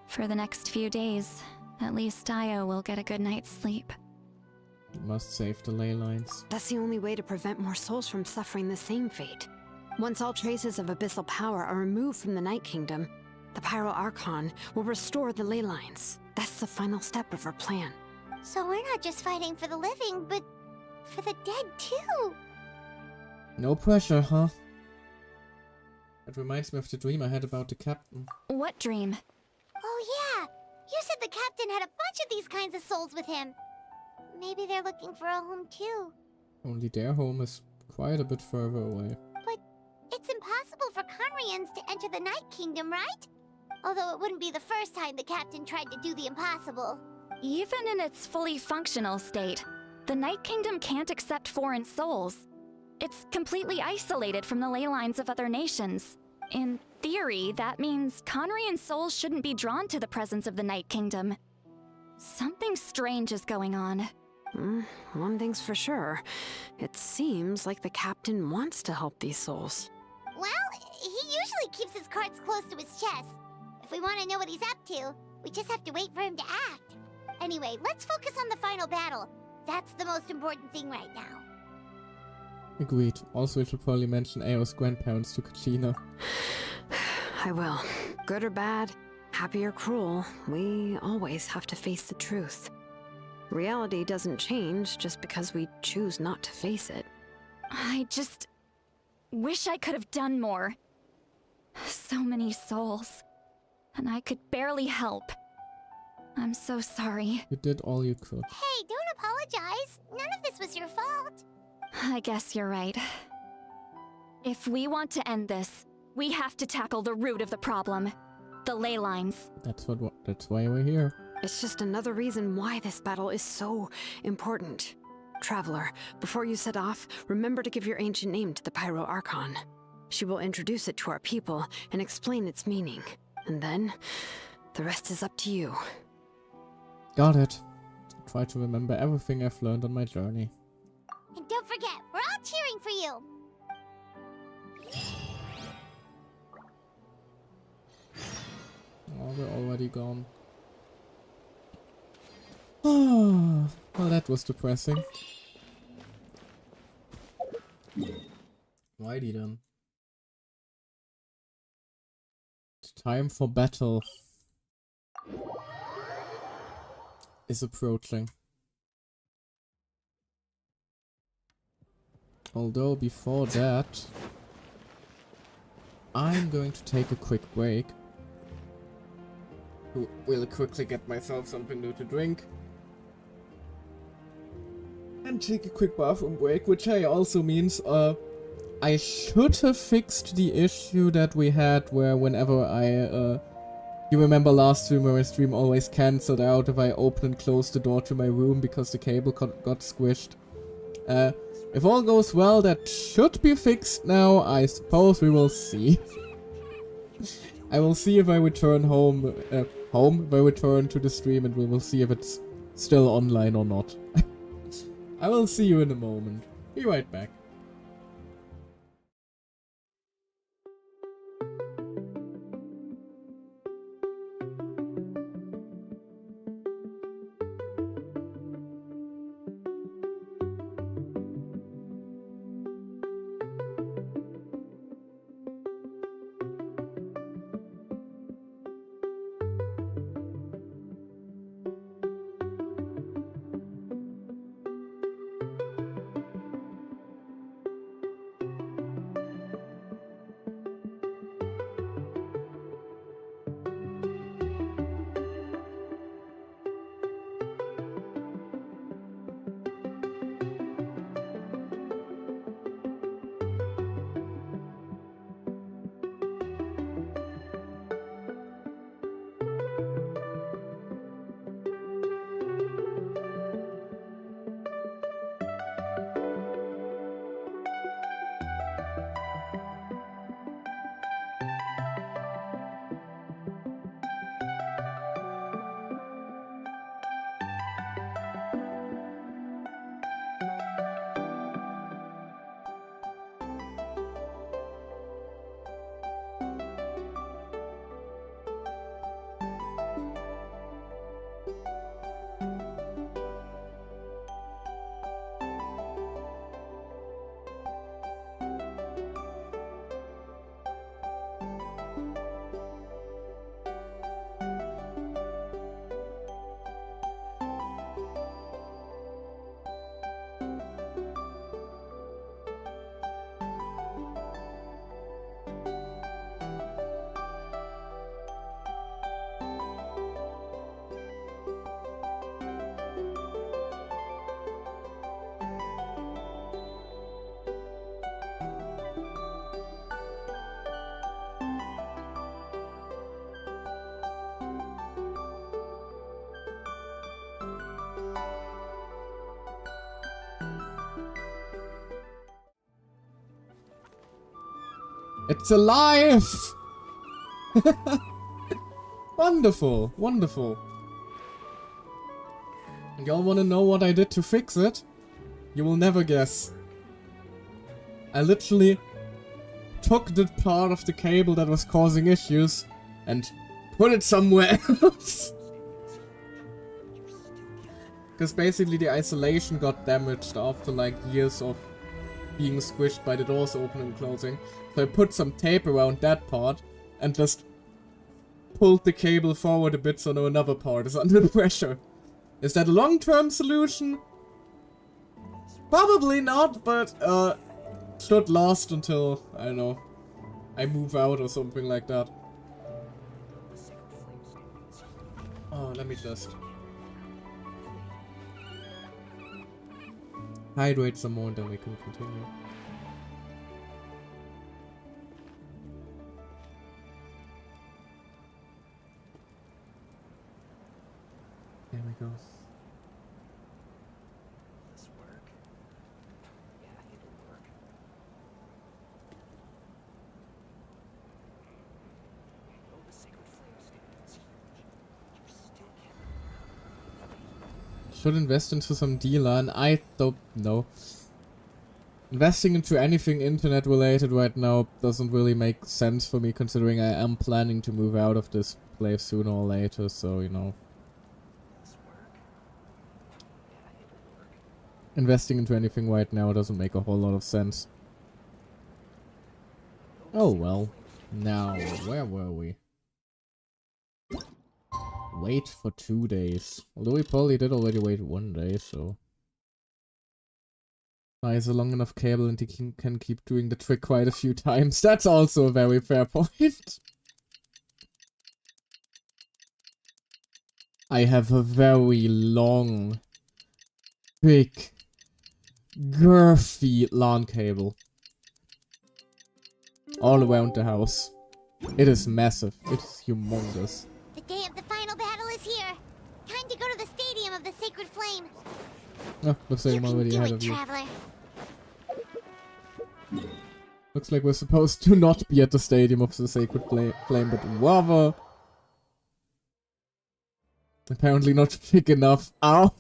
For the next few days, at least Io will get a good night's sleep. We must save the ley lines. That's the only way to prevent more souls from suffering the same fate. Once all traces of abyssal power are removed from the Night Kingdom, the Pyro Archon will restore the ley lines. That's the final step of our plan. So we're not just fighting for the living, but for the dead too. No pressure, huh? It reminds me of the dream I had about the captain. What dream? Oh yeah! You said the captain had a bunch of these kinds of souls with him. Maybe they're looking for a home too. Only their home is quite a bit further away. But it's impossible for Conrians to enter the Night Kingdom, right? Although it wouldn't be the first time the captain tried to do the impossible. Even in its fully functional state, the Night Kingdom can't accept foreign souls. It's completely isolated from the ley lines of other nations. In theory, that means Conrian souls shouldn't be drawn to the presence of the Night Kingdom. Something strange is going on. One thing's for sure. It seems like the captain wants to help these souls. Well, he usually keeps his cards close to his chest. If we want to know what he's up to, we just have to wait for him to act. Anyway, let's focus on the final battle. That's the most important thing right now. Agreed. Also, we should probably mention Ao's grandparents to Kachina. I will. Good or bad, happy or cruel, we always have to face the truth. Reality doesn't change just because we choose not to face it. I just wish I could have done more. So many souls, and I could barely help. I'm so sorry. You did all you could. Hey, don't apologize. None of this was your fault. I guess you're right. If we want to end this, we have to tackle the root of the problem. The ley lines. That's why we're here. It's just another reason why this battle is so important. Traveler, before you set off, remember to give your ancient name to the Pyro Archon. She will introduce it to our people and explain its meaning. And then, the rest is up to you. Got it. try to remember everything I've learned on my journey. And don't forget, we're all cheering for you. Oh, we're already gone. Oh, well, that was depressing. Righty then. It's time for battle is approaching. Although before that, I'm going to take a quick break. Will quickly get myself something new to drink. And take a quick bathroom break, which also means I should have fixed the issue that we had where whenever you remember last stream where my stream always cancelled out if I open and close the door to my room because the cable got squished. If all goes well, that should be fixed now. I suppose we will see. I will see if I return home, if I return to the stream, and we will see if it's still online or not. I will see you in a moment. Be right back. It's alive! Wonderful, wonderful. Y'all wanna know what I did to fix it? You will never guess. I literally took the part of the cable that was causing issues and put it somewhere else. Because basically the isolation got damaged after like years of being squished by the doors opening and closing. So I put some tape around that part and just pulled the cable forward a bit so no another part is under pressure. Is that a long-term solution? Probably not, but should last until, I don't know, I move out or something like that. Oh, let me just hydrate some more and then we can continue. There we go. This work? Yeah, it'll work. The sacred flame stand is huge. You still can't. Should invest into some dealer, and I don't know. Investing into anything internet related right now doesn't really make sense for me, considering I am planning to move out of this place sooner or later, so you know. Investing into anything right now doesn't make a whole lot of sense. Oh well. Now, where were we? Wait for 2 days. Although we probably did already wait 1 day, so... Buys a long enough cable and he can keep doing the trick quite a few times. That's also a very fair point. I have a very long, big, girthy LAN cable. All around the house. It is massive. It is humongous. The day of the final battle is here. Time to go to the Stadium of the Sacred Flame. Oh, looks like I'm already ahead of you. Traveler. Looks like we're supposed to not be at the Stadium of the Sacred Flame, but rather... apparently not big enough. Ow!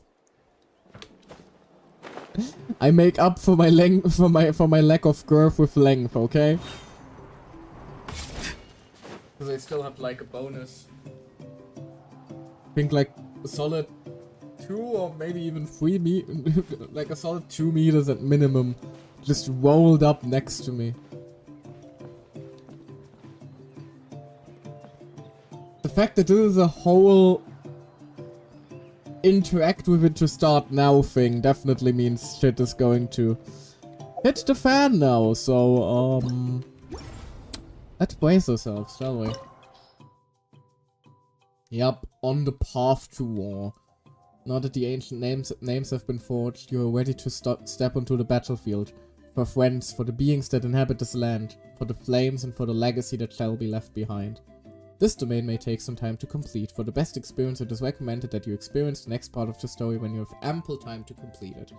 I make up for my length, for my lack of girth with length, okay? Because I still have like a bonus. I think like a solid 2 or maybe even 3 meters, like a solid 2 meters at minimum, just rolled up next to me. The fact that this is a whole interact with it to start now thing definitely means shit is going to hit the fan now, so let's brace ourselves, shall we? Yep, on the path to war. Now that the ancient names have been forged, you are ready to step onto the battlefield. For friends, for the beings that inhabit this land, for the flames and for the legacy that shall be left behind. This domain may take some time to complete. For the best experience, it is recommended that you experience the next part of the story when you have ample time to complete it.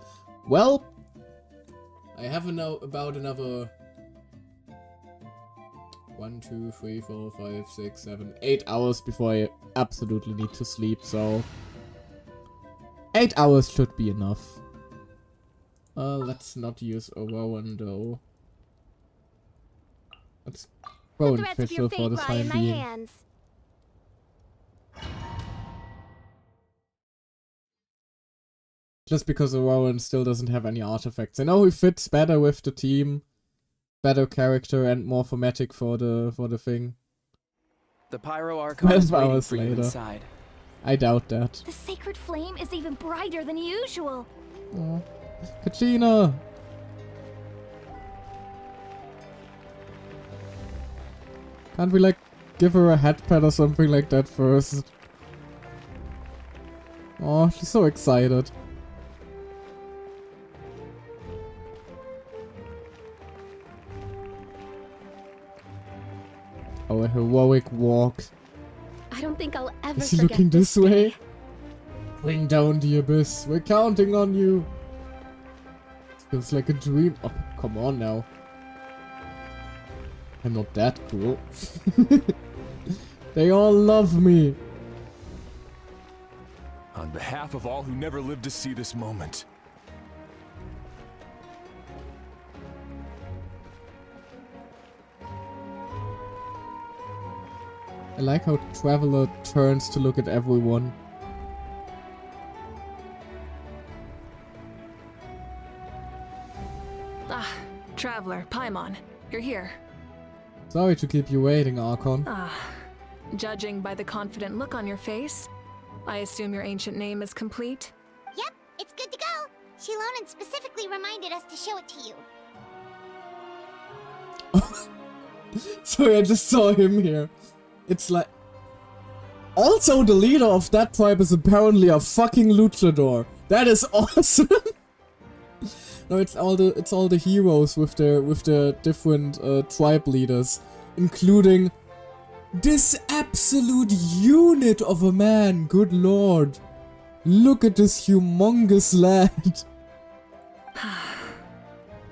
Well, I have about another 1, 2, 3, 4, 5, 6, 7, 8 hours before I absolutely need to sleep, so 8 hours should be enough. Let's not use a Rowan though. Let's go and official for the time being. Just because the Rowan still doesn't have any artifacts. I know he fits better with the team, better character and more thematic for the thing. The Pyro Archon is 12 waiting hours for you later. inside. I doubt that. The sacred flame is even brighter than usual. Oh. Kachina! Can't we, like, give her a head pet or something like that first? Oh, she's so excited. Oh, a heroic walk. I don't think I'll ever Is he forget looking this day. way? Bring down the abyss. We're counting on you. Feels like a dream. Oh, come on now. I'm not that cool. They all love me. On behalf of all who never lived to see this moment. I like how Traveler turns to look at everyone. Ah, Traveler, Paimon, you're here. Sorry to keep you waiting, Archon. Ah, judging by the confident look on your face, I assume your ancient name is complete? Yep, it's good to go. Shilonan specifically reminded us to show it to you. Sorry, I just saw him here. It's like... Also, the leader of that tribe is apparently a fucking luchador. That is awesome. No, it's all the heroes with their different tribe leaders, including this absolute unit of a man. Good lord, look at this humongous lad.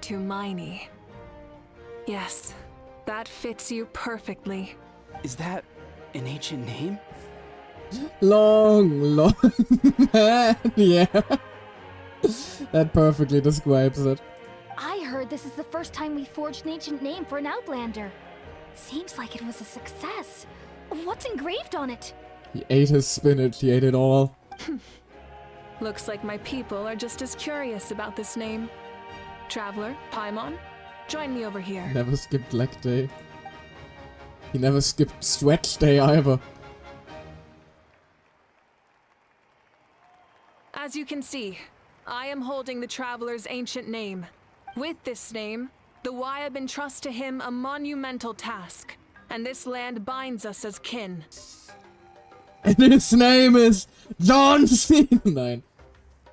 Tumaini. Yes, that fits you perfectly. Is that an ancient name? Long man. Yeah. That perfectly describes it. I heard this is the first time we forged an ancient name for an Outlander. Seems like it was a success. What's engraved on it? He ate his spinach, he ate it all. Looks like my people are just as curious about this name. Traveler, Paimon, join me over here. Never skipped leg day. He never skipped stretch day either. As you can see, I am holding the Traveler's ancient name. With this name, the Wyab entrust to him a monumental task, and this land binds us as kin. And his name is John Cena. Nein.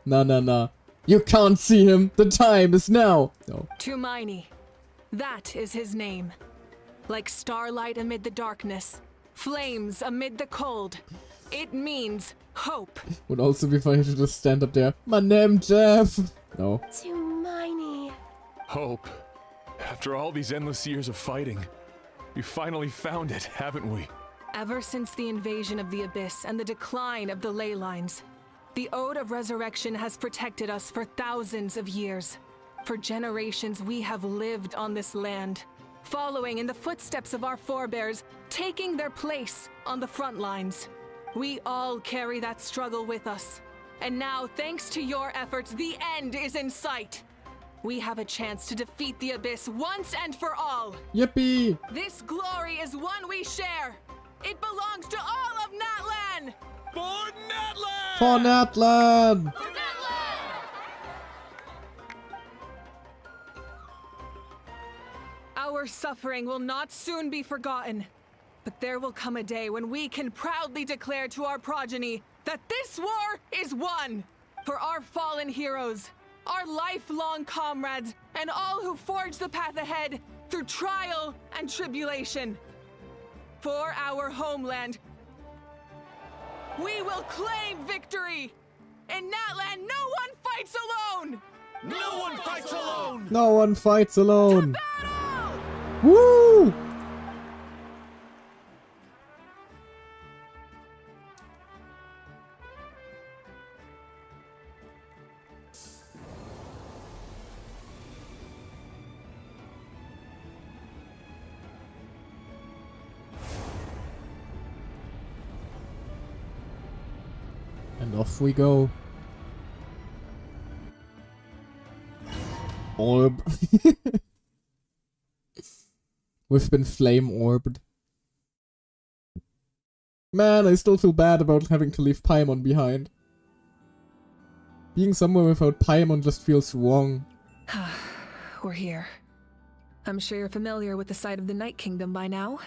No. You can't see him. The time is now. No. Tumaini. That is his name. Like starlight amid the darkness, flames amid the cold. It means hope. Would also be funny to just stand up there. My name Jeff. No. Tumaini. Hope. After all these endless years of fighting, we finally found it, haven't we? Ever since the invasion of the Abyss and the decline of the ley lines, the Ode of Resurrection has protected us for thousands of years. For generations we have lived on this land, following in the footsteps of our forebears, taking their place on the front lines. We all carry that struggle with us. And now, thanks to your efforts, the end is in sight. We have a chance to defeat the Abyss once and for all. Yippee! This glory is one we share. It belongs to all of Natlan! For Natlan! For Natlan! For Natlan! Our suffering will not soon be forgotten. But there will come a day when we can proudly declare to our progeny that this war is won! For our fallen heroes, our lifelong comrades, and all who forge the path ahead through trial and tribulation. For our homeland, we will claim victory! In Natlan, no one fights alone! No one fights alone! No one fights alone! To battle! Woo! And off we go. Orb. We've been flame orbed. Man, I still feel bad about having to leave Paimon behind. Being somewhere without Paimon just feels wrong. We're here. I'm sure you're familiar with the site of the Night Kingdom by now.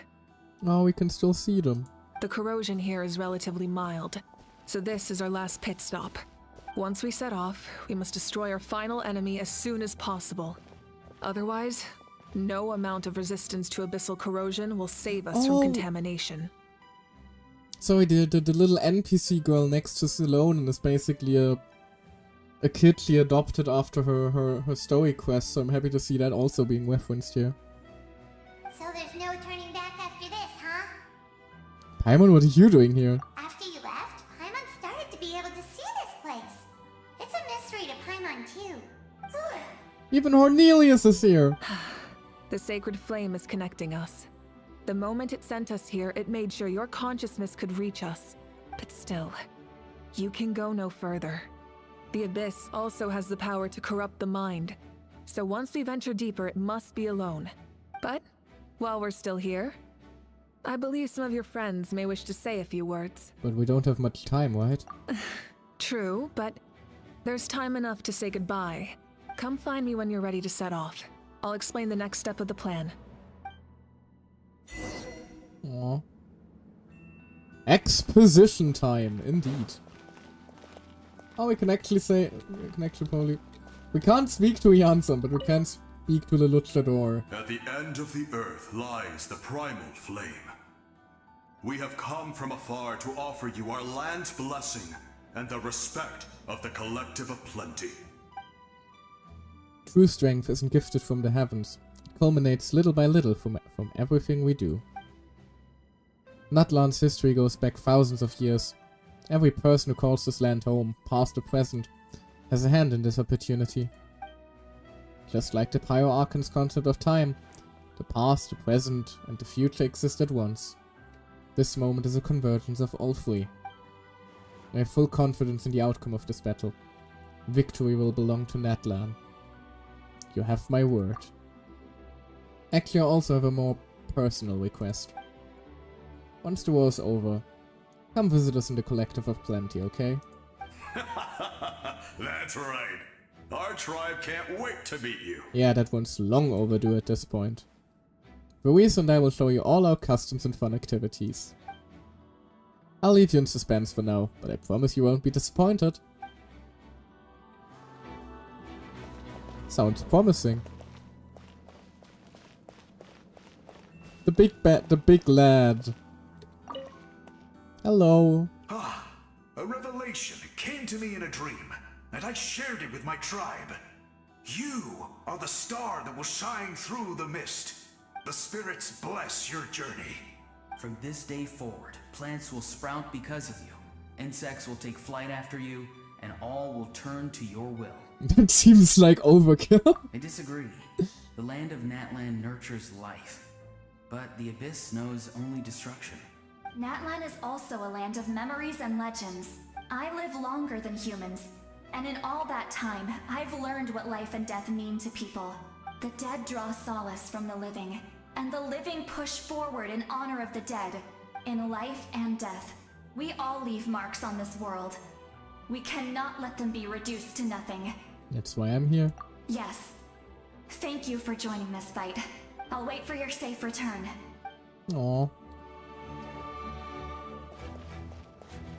Oh, we can still see them. The corrosion here is relatively mild, so this is our last pit stop. Once we set off, we must destroy our final enemy as soon as possible. Otherwise, no amount of resistance to abyssal corrosion will save us from contamination. Sorry, the little NPC girl next to Salone is basically a kid she adopted after her story quest, so I'm happy to see that also being referenced here. So there's no turning back after this, huh? Paimon, what are you doing here? After you left, Paimon started to be able to see this place. It's a mystery to Paimon, too. Even Hornelius is here! The sacred flame is connecting us. The moment it sent us here, it made sure your consciousness could reach us. But still, you can go no further. The Abyss also has the power to corrupt the mind. So once we venture deeper, it must be alone. But, while we're still here, I believe some of your friends may wish to say a few words. But we don't have much time, right? True, but there's time enough to say goodbye. Come find me when you're ready to set off. I'll explain the next step of the plan. Aww. Exposition time, indeed. Oh, we can actually say... We can't speak to Jansson, but we can speak to the luchador. At the end of the earth lies the primal flame. We have come from afar to offer you our land's blessing and the respect of the collective of plenty. True strength isn't gifted from the heavens. It culminates little by little from everything we do. Natlan's history goes back thousands of years. Every person who calls this land home, past or present, has a hand in this opportunity. Just like the Pyro Archon's concept of time, the past, the present, and the future exist at once. This moment is a convergence of all three. I have full confidence in the outcome of this battle. Victory will belong to Natlan. You have my word. Actually, I also have a more personal request. Once the war is over, come visit us in the Collective of Plenty, okay? That's right. Our tribe can't wait to meet you. Yeah, that one's long overdue at this point. Ruiz and I will show you all our customs and fun activities. I'll leave you in suspense for now, but I promise you won't be disappointed. Sounds promising. The big lad. Hello. Ah, a revelation came to me in a dream, and I shared it with my tribe. You are the star that will shine through the mist. The spirits bless your journey. From this day forward, plants will sprout because of you. Insects will take flight after you, and all will turn to your will. That seems like overkill. I disagree. The land of Natlan nurtures life, but the Abyss knows only destruction. Natlan is also a land of memories and legends. I live longer than humans, and in all that time, I've learned what life and death mean to people. The dead draw solace from the living, and the living push forward in honor of the dead. In life and death, we all leave marks on this world. We cannot let them be reduced to nothing. That's why I'm here. Yes. Thank you for joining this fight. I'll wait for your safe return. Aww.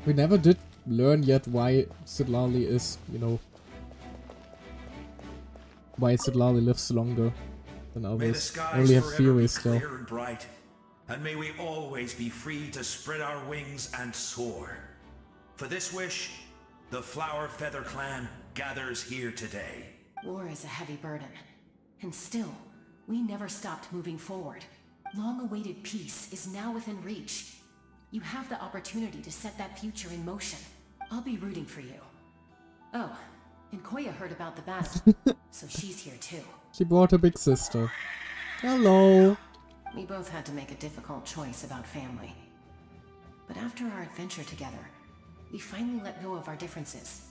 We never did learn yet why Sidlali is, you know, why Sidlali lives longer than May the others. skies Only have forever be theories still. clear and bright, and may we always be free to spread our wings and soar. For this wish, the Flower Feather Clan gathers here today. War is a heavy burden, and still, we never stopped moving forward. Long-awaited peace is now within reach. You have the opportunity to set that future in motion. I'll be rooting for you. Oh, and Koya heard about the battle, so she's here too. She brought her big sister. Hello. We both had to make a difficult choice about family. But after our adventure together, we finally let go of our differences.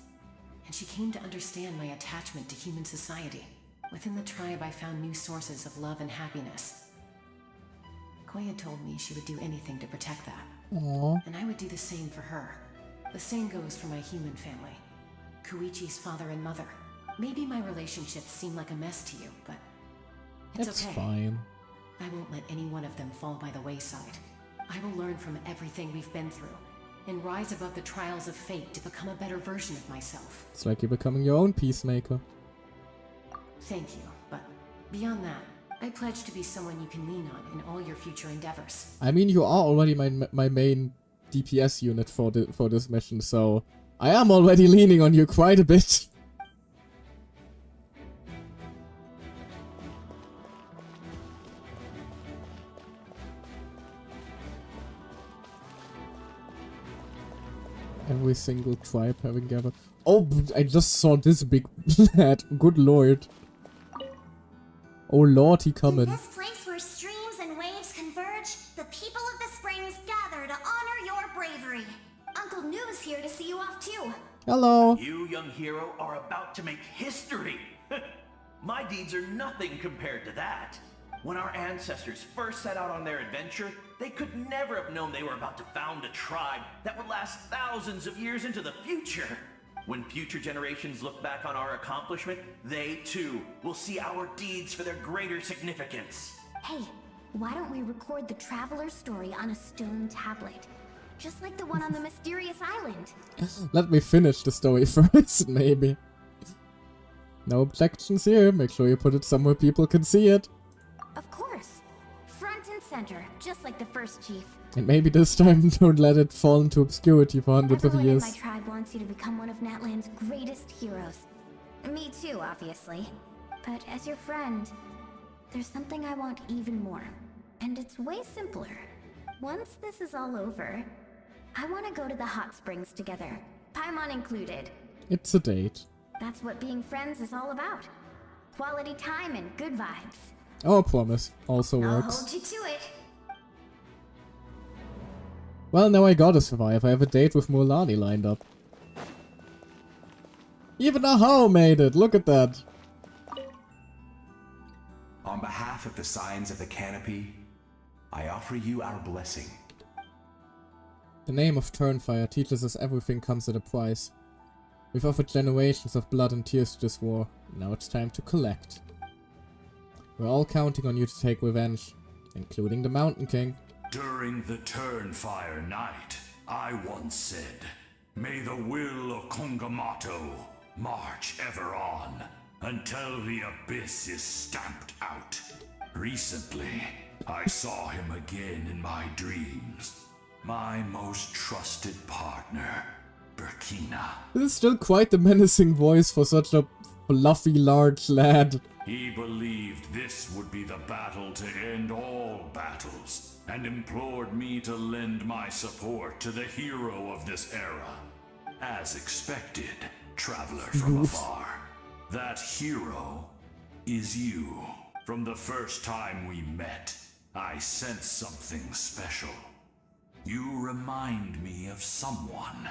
And she came to understand my attachment to human society. Within the tribe, I found new sources of love and happiness. Koya told me she would do anything to protect that. Aww. And I would do the same for her. The same goes for my human family. Kuichi's father and mother. Maybe my relationships seem like a mess to you, but it's That's okay. fine. I won't let any one of them fall by the wayside. I will learn from everything we've been through and rise above the trials of fate to become a better version of myself. It's like you're becoming your own peacemaker. Thank you, but beyond that, I pledge to be someone you can lean on in all your future endeavors. I mean, you are already my main DPS unit for this mission, so I am already leaning on you quite a bit. Every single tribe having gathered. Oh, I just saw this big lad. Good lord. Oh lord, he coming. In this place where streams and waves converge, the people of the springs gather to honor your bravery. Uncle Noo's here to see you off too. Hello. You, young hero, are about to make history. My deeds are nothing compared to that. When our ancestors first set out on their adventure, they could never have known they were about to found a tribe that would last thousands of years into the future. When future generations look back on our accomplishment, they too will see our deeds for their greater significance. Hey, why don't we record the traveler's story on a stone tablet? Just like the one on the mysterious island. Let me finish the story first, maybe. No objections here. Make sure you put it somewhere people can see it. Of course. Front and center, just like the first chief. And maybe this time don't let it fall into obscurity for hundreds of Everyone in years. my tribe wants you to become one of Natlan's greatest heroes. Me too, obviously. But as your friend, there's something I want even more. And it's way simpler. Once this is all over, I want to go to the hot springs together, Paimon included. It's a date. That's what being friends is all about. Quality time and good vibes. Our promise also I'll works. hold you to it. Well, now I gotta survive. I have a date with Mulan lined up. Even Ahau made it! Look at that! On behalf of the Scions of the Canopy, I offer you our blessing. The name of Turnfire teaches us everything comes at a price. We've offered generations of blood and tears to this war. Now it's time to collect. We're all counting on you to take revenge, including the Mountain King. During the Turnfire night, I once said, "May the will of Kongamato march ever on, until the abyss is stamped out." Recently, I saw him again in my dreams. My most trusted partner, Burkina. This is still quite the menacing voice for such a fluffy large lad. He believed this would be the battle to end all battles, and implored me to lend my support to the hero of this era. As expected, traveler from afar. That hero is you. From the first time we met, I sensed something special. You remind me of someone.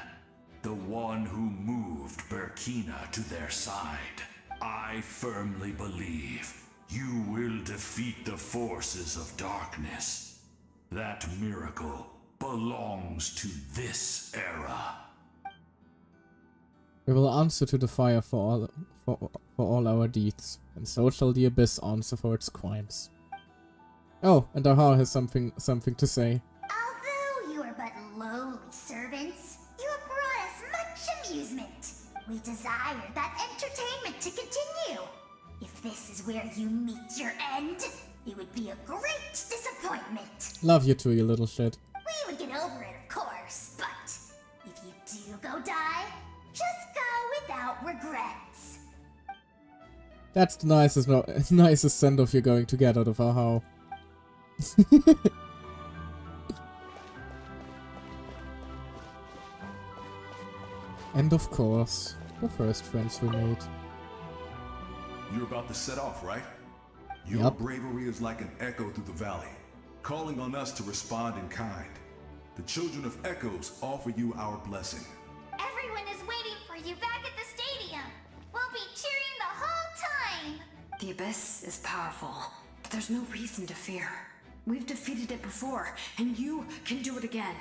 The one who moved Burkina to their side. I firmly believe you will defeat the forces of darkness. That miracle belongs to this era. We will answer to the fire for all our deeds, and so shall the abyss answer for its crimes. Oh, and Ahau has something to say. Although you are but lowly servants, you have brought us much amusement. We desire that entertainment to continue. If this is where you meet your end, it would be a great disappointment. Love you too, you little shit. We would get over it, of course, but if you do go die, just go without regrets. That's the nicest send-off you're going to get out of Ahau. And of course, the first friends we made. You're about to set off, right? Your bravery is like an echo through the valley, calling on us to respond in kind. The Children of Echoes offer you our blessing. Everyone is waiting for you back at the stadium. We'll be cheering the whole time. The Abyss is powerful, but there's no reason to fear. We've defeated it before, and you can do it again.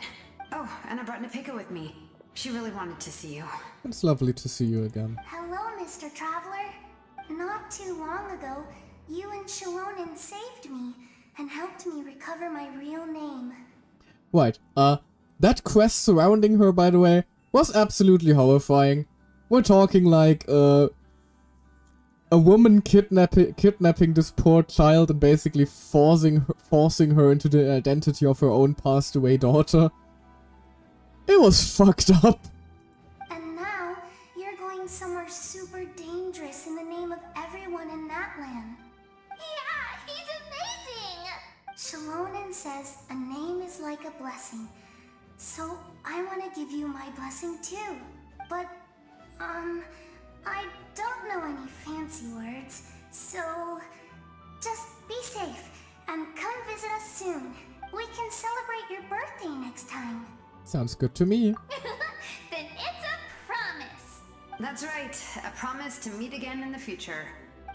Oh, and I brought Nepika with me. She really wanted to see you. It's lovely to see you again. Hello, Mr. Traveler. Not too long ago, you and Shalonen saved me and helped me recover my real name. Right, that quest surrounding her, by the way, was absolutely horrifying. We're talking like, a woman kidnapping this poor child and basically forcing her into the identity of her own passed away daughter. It was fucked up. And now, you're going somewhere super dangerous in the name of everyone in that land. Yeah, he's amazing! Shalonen says a name is like a blessing. So, I want to give you my blessing too. But, I don't know any fancy words, so just be safe and come visit us soon. We can celebrate your birthday next time. Sounds good to me. Then it's a promise. That's right, a promise to meet again in the future.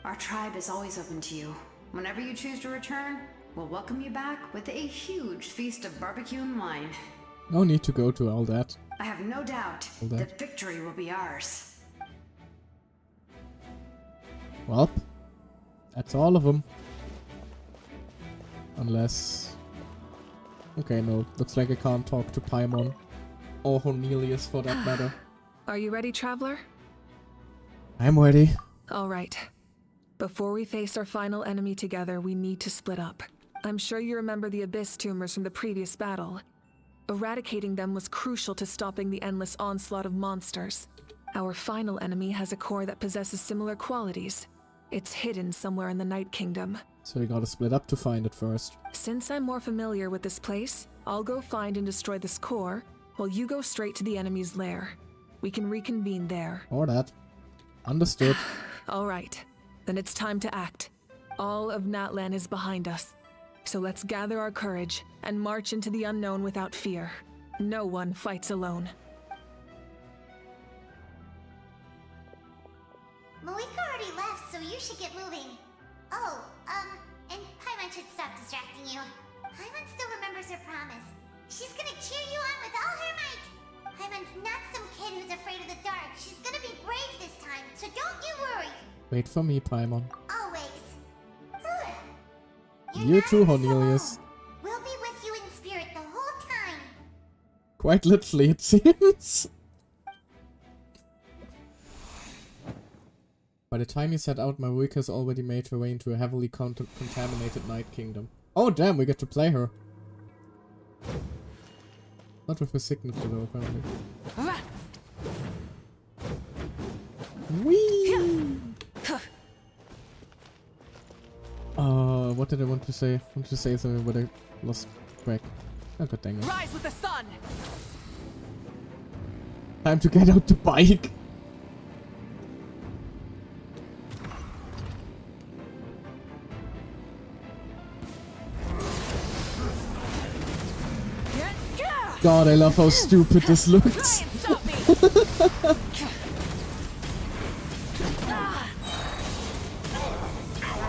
Our tribe is always open to you. Whenever you choose to return, we'll welcome you back with a huge feast of barbecue and wine. No need to go to all that. I have no doubt that victory will be ours. Well, that's all of them. Unless... Okay, no. Looks like I can't talk to Paimon. Or Cornelius, for that matter. Are you ready, Traveler? I'm ready. All right. Before we face our final enemy together, we need to split up. I'm sure you remember the Abyss tumors from the previous battle. Eradicating them was crucial to stopping the endless onslaught of monsters. Our final enemy has a core that possesses similar qualities. It's hidden somewhere in the Night Kingdom. So we gotta split up to find it first. Since I'm more familiar with this place, I'll go find and destroy this core, while you go straight to the enemy's lair. We can reconvene there. Or that. Understood. All right. Then it's time to act. All of Natlan is behind us. So let's gather our courage and march into the unknown without fear. No one fights alone. Malika already left, so you should get moving. Oh, and Paimon should stop distracting you. Paimon still remembers her promise. She's gonna cheer you on with all her might. Paimon's not some kid who's afraid of the dark. She's gonna be brave this time, so don't you worry. Wait for me, Paimon. Always. You too, Cornelius. We'll be with you in spirit the whole time. Quite literally, it seems. By the time you set out, Maruika's already made her way into a heavily contaminated Night Kingdom. Oh damn, we get to play her. Not with her signature though, apparently. Whee! What did I want to say? I wanted to say something, but I lost track. Oh god dang it. Rise with the sun! Time to get out the bike! God, I love how stupid this looks.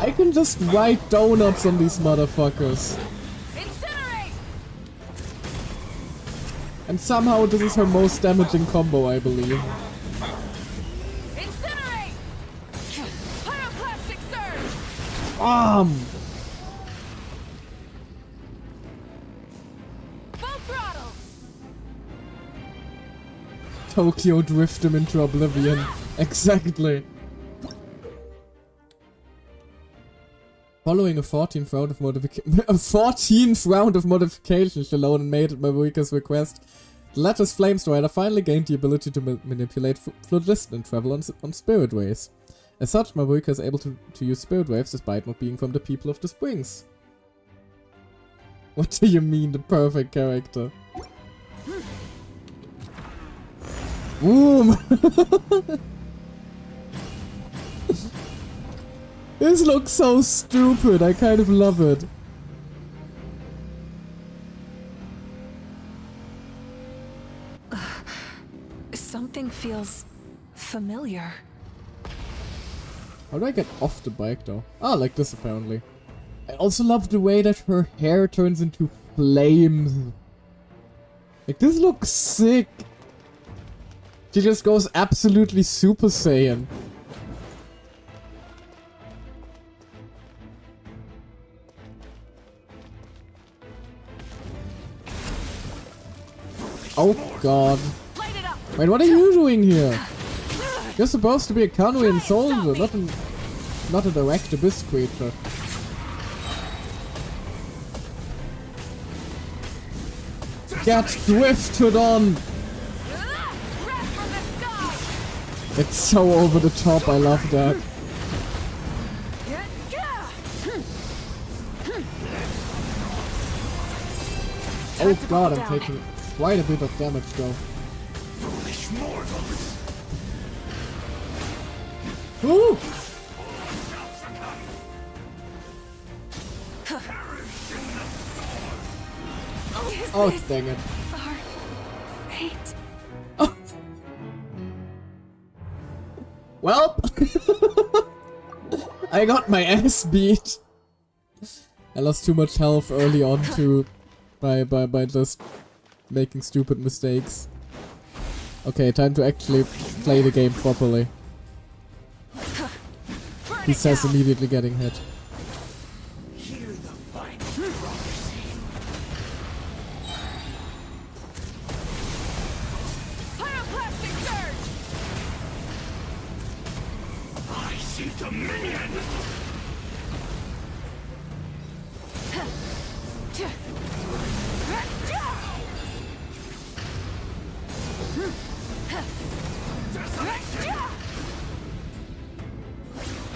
I can just write donuts on these motherfuckers. Incinerate! And somehow this is her most damaging combo, I believe. Incinerate! Pyroclastic surge! Full throttle! Tokyo drift him into oblivion. Exactly. Following a 14th round of modifications, Shalone made at Maruika's request, the latter's Flamestrider finally gained the ability to manipulate phlogiston and travel on spirit waves. As such, Maruika is able to use spirit waves despite not being from the people of the springs. What do you mean, the perfect character? Boom! This looks so stupid, I kind of love it. Something feels familiar. How do I get off the bike though? Ah, like this apparently. I also love the way that her hair turns into flames. Like this looks sick. She just goes absolutely Super Saiyan. Oh god. Wait, what are you doing here? You're supposed to be a Kanuyan soldier, not a direct abyss creature. Get drifted on! It's so over the top, I love that. Oh god, I'm taking quite a bit of damage though. Woo! Oh, dang it. Oh. Well, I got my ass beat. I lost too much health early on too by just making stupid mistakes. Okay, time to actually play the game properly. He says immediately getting hit. I see dominion!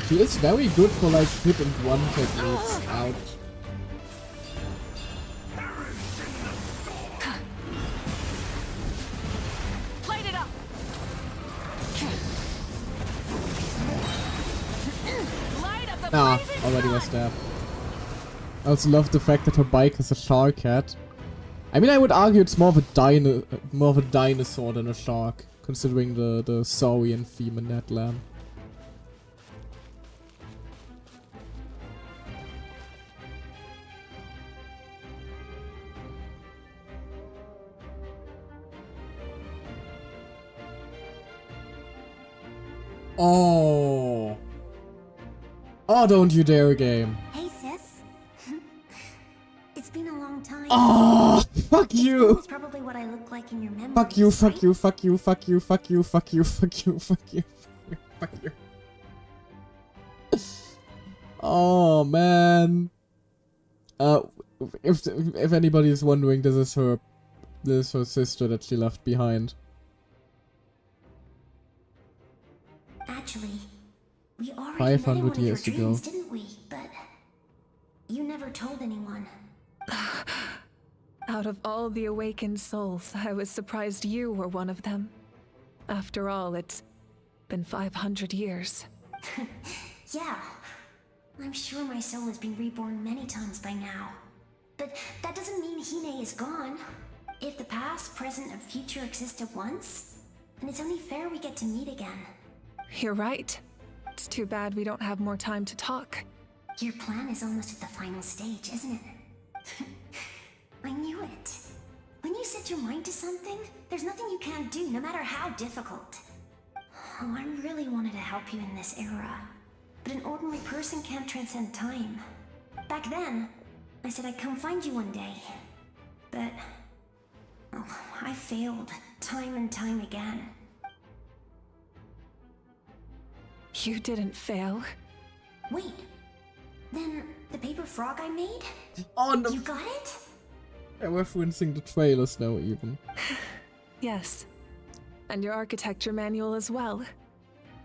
She is very good for like hit and run techniques. Ouch. Ah, already was there. I also love the fact that her bike has a shark head. I mean, I would argue it's more of a dinosaur than a shark, considering the saurian theme in that land. Oh. Oh, don't you dare, game. Hey, sis. It's been a long time. Oh, fuck you. It's probably what I look like in your memories. Fuck you, fuck you, fuck you, fuck you, fuck you, fuck you, fuck you, fuck you, fuck you. Oh, man. If anybody is wondering, this is her sister that she left behind. Actually, we already 500 met in one years of your ago. dreams, didn't we? But you never told anyone. Out of all the awakened souls, I was surprised you were one of them. After all, it's been 500 years. Yeah, I'm sure my soul has been reborn many times by now. But that doesn't mean Hine is gone. If the past, present, and future exist at once, then it's only fair we get to meet again. You're right. It's too bad we don't have more time to talk. Your plan is almost at the final stage, isn't it? I knew it. When you set your mind to something, there's nothing you can't do, no matter how difficult. Oh, I really wanted to help you in this era. But an ordinary person can't transcend time. Back then, I said I'd come find you one day. But... oh, I failed, time and time again. You didn't fail. Wait. Then, the paper frog I made? Oh no! You got it? I'm referencing the trailers now, even. Yes. And your architecture manual as well.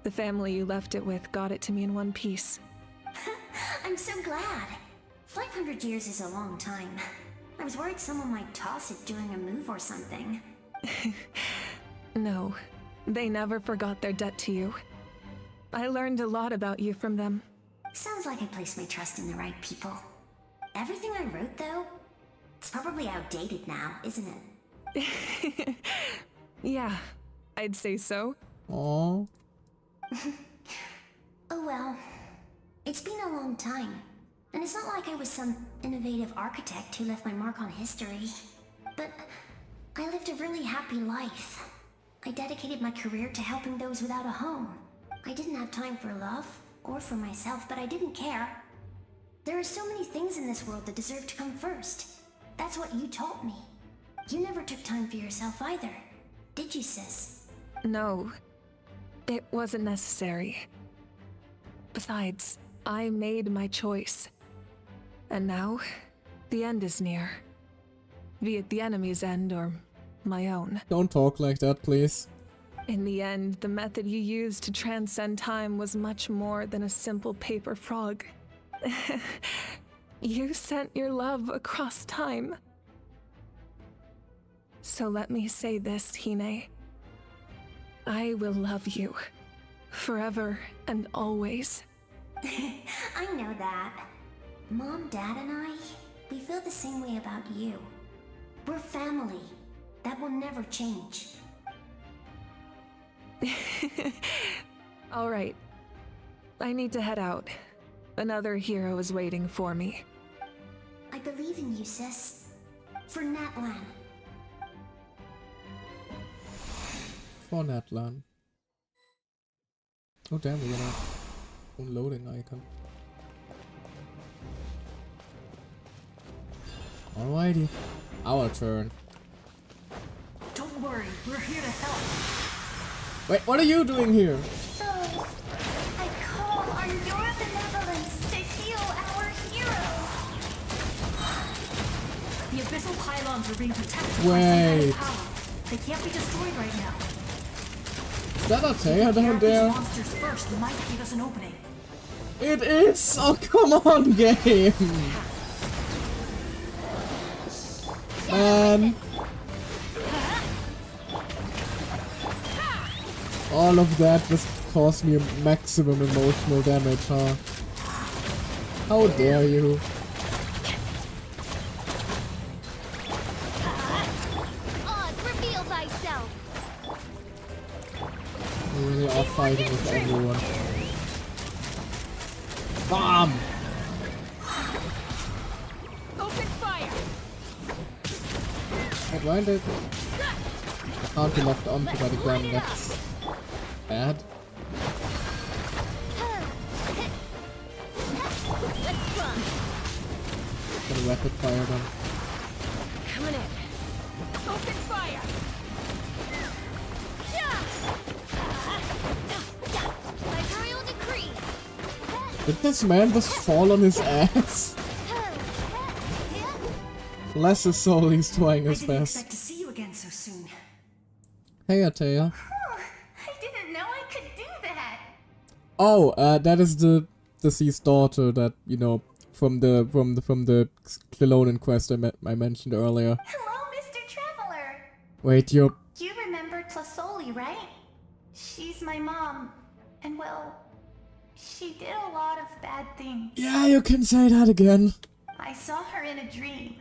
The family you left it with got it to me in one piece. I'm so glad. 500 years is a long time. I was worried someone might toss it during a move or something. No, they never forgot their debt to you. I learned a lot about you from them. Sounds like I placed my trust in the right people. Everything I wrote, though, it's probably outdated now, isn't it? Yeah, I'd say so. Aww. Oh well. It's been a long time. And it's not like I was some innovative architect who left my mark on history. But I lived a really happy life. I dedicated my career to helping those without a home. I didn't have time for love, or for myself, but I didn't care. There are so many things in this world that deserve to come first. That's what you taught me. You never took time for yourself either, did you, sis? No, it wasn't necessary. Besides, I made my choice. And now, the end is near. Be it the enemy's end or my own. Don't talk like that, please. In the end, the method you used to transcend time was much more than a simple paper frog. You sent your love across time. So let me say this, Hine. I will love you. Forever and always. I know that. Mom, Dad, and I, we feel the same way about you. We're family. That will never change. All right. I need to head out. Another hero is waiting for me. I believe in you, sis. For Natlan. For Natlan. Oh damn, we got a loading icon. Alrighty. Our turn. Don't worry, we're here to help. Wait, what are you doing here? So, I call on your benevolence to heal our hero. The abyssal pylons are being protected Wait. by some kind of power. They can't be destroyed right now. Is that a Taya down These there? monsters first might give us an opening. It is! Oh, come on, game! Man. All of that just caused me a maximum emotional damage, huh? How dare you? Oz, reveal thyself. We really are fighting with everyone. Bomb! Open fire. I blinded. I can't be locked onto by the gun, that's bad. Let's run. Got a rapid fire gun. Coming in. Open fire. By royal decree. Did this man just fall on his ass? Bless his soul, he's trying his best. Expect to see you again so soon. Hey, Atea. I didn't know I could do that. Oh, that is the deceased daughter that, you know, from the Clelonan quest I mentioned earlier. Hello, Mr. Traveler. Wait, you're... You remember Tlasoli, right? She's my mom. And well, she did a lot of bad things. Yeah, you can say that again. I saw her in a dream.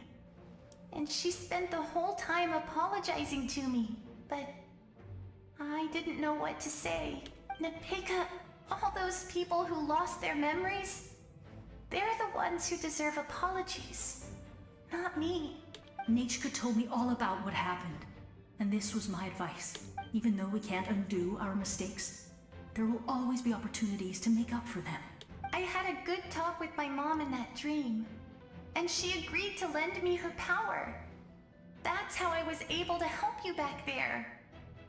And she spent the whole time apologizing to me. But I didn't know what to say. Nepeka, all those people who lost their memories, they're the ones who deserve apologies. Not me. Nichka told me all about what happened. And this was my advice. Even though we can't undo our mistakes, there will always be opportunities to make up for them. I had a good talk with my mom in that dream. And she agreed to lend me her power. That's how I was able to help you back there.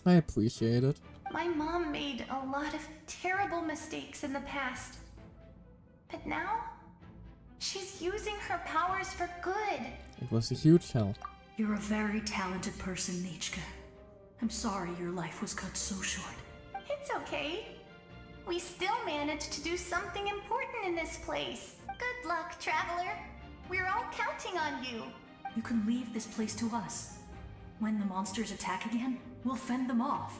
I appreciate it. My mom made a lot of terrible mistakes in the past. But now, she's using her powers for good. It was a huge help. You're a very talented person, Nichka. I'm sorry your life was cut so short. It's okay. We still managed to do something important in this place. Good luck, Traveler. We're all counting on you. You can leave this place to us. When the monsters attack again, we'll fend them off.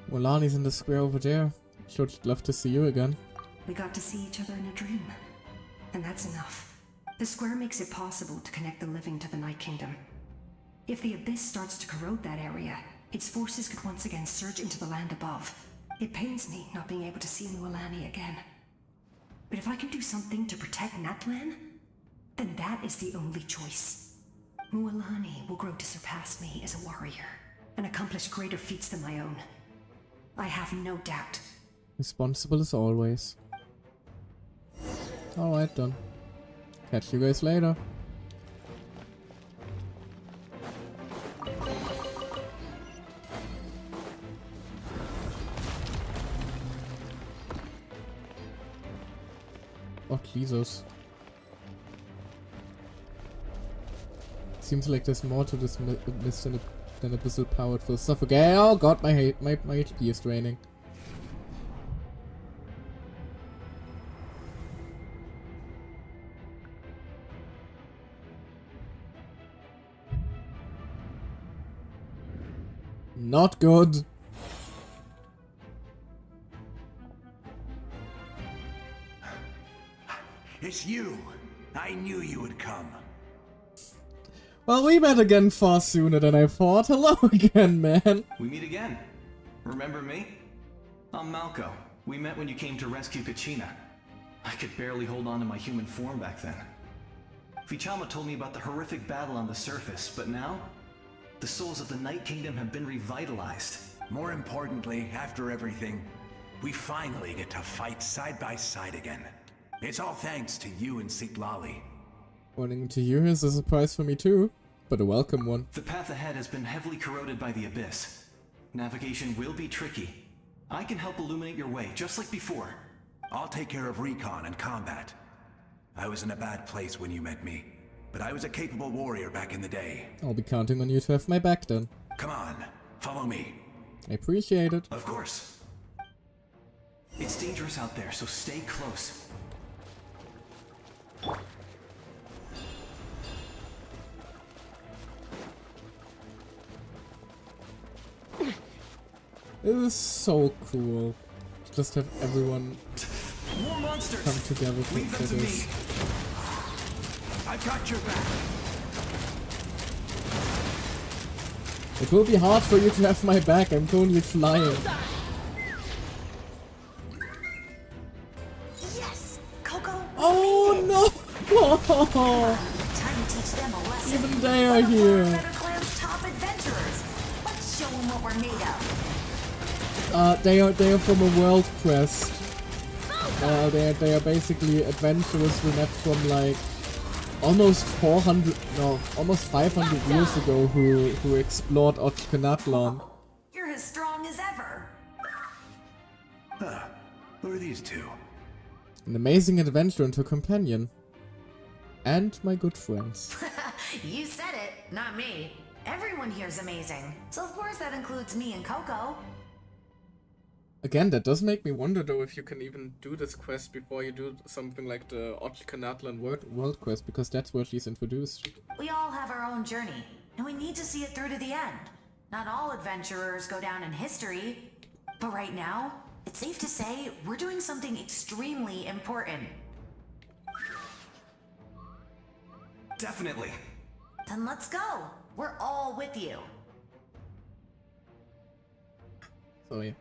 Mulani's in the square over there. Should love to see you again. We got to see each other in a dream. And that's enough. The square makes it possible to connect the living to the Night Kingdom. If the Abyss starts to corrode that area, its forces could once again surge into the land above. It pains me not being able to see Mualani again. But if I can do something to protect Natlan, then that is the only choice. Mualani will grow to surpass me as a warrior, and accomplish greater feats than my own. I have no doubt. Responsible as always. Alright then. Catch you guys later. Oh, Jesus. Seems like there's more to this mist than abyssal powerful stuff. Okay, oh god, my HP is draining. Not good. It's you. I knew you would come. Well, we met again far sooner than I thought. Hello again, man. We meet again. Remember me? I'm Malco. We met when you came to rescue Kachina. I could barely hold on to my human form back then. Vichama told me about the horrific battle on the surface, but now, the souls of the Night Kingdom have been revitalized. More importantly, after everything, we finally get to fight side by side again. It's all thanks to you and Sitlali. Running to you is a surprise for me too, but a welcome one. The path ahead has been heavily corroded by the Abyss. Navigation will be tricky. I can help illuminate your way, just like before. I'll take care of recon and combat. I was in a bad place when you met me, but I was a capable warrior back in the day. I'll be counting on you to have my back then. Come on, follow me. I appreciate it. Of course. It's dangerous out there, so stay close. This is so cool. Just have everyone... More monsters! come together for this. I've got your back. It will be hard for you to have my back, I'm currently flying. Yes! Coco! Oh no! Time to teach them a lesson. Even they are here. Clan's top adventurers. Let's show them what we're made of. They are from a world quest. They are basically adventurers we met from like almost 500 years ago who explored Ochkanatlan. You're as strong as ever. Huh. Who are these two? An amazing adventure and her companion. And my good friends. You said it, not me. Everyone here's amazing. So of course that includes me and Coco. Again, that does make me wonder though if you can even do this quest before you do something like the Ochkanatlan world quest, because that's where she's introduced. We all have our own journey, and we need to see it through to the end. Not all adventurers go down in history, but right now, it's safe to say we're doing something extremely important. Definitely. Then let's go. We're all with you. So yeah.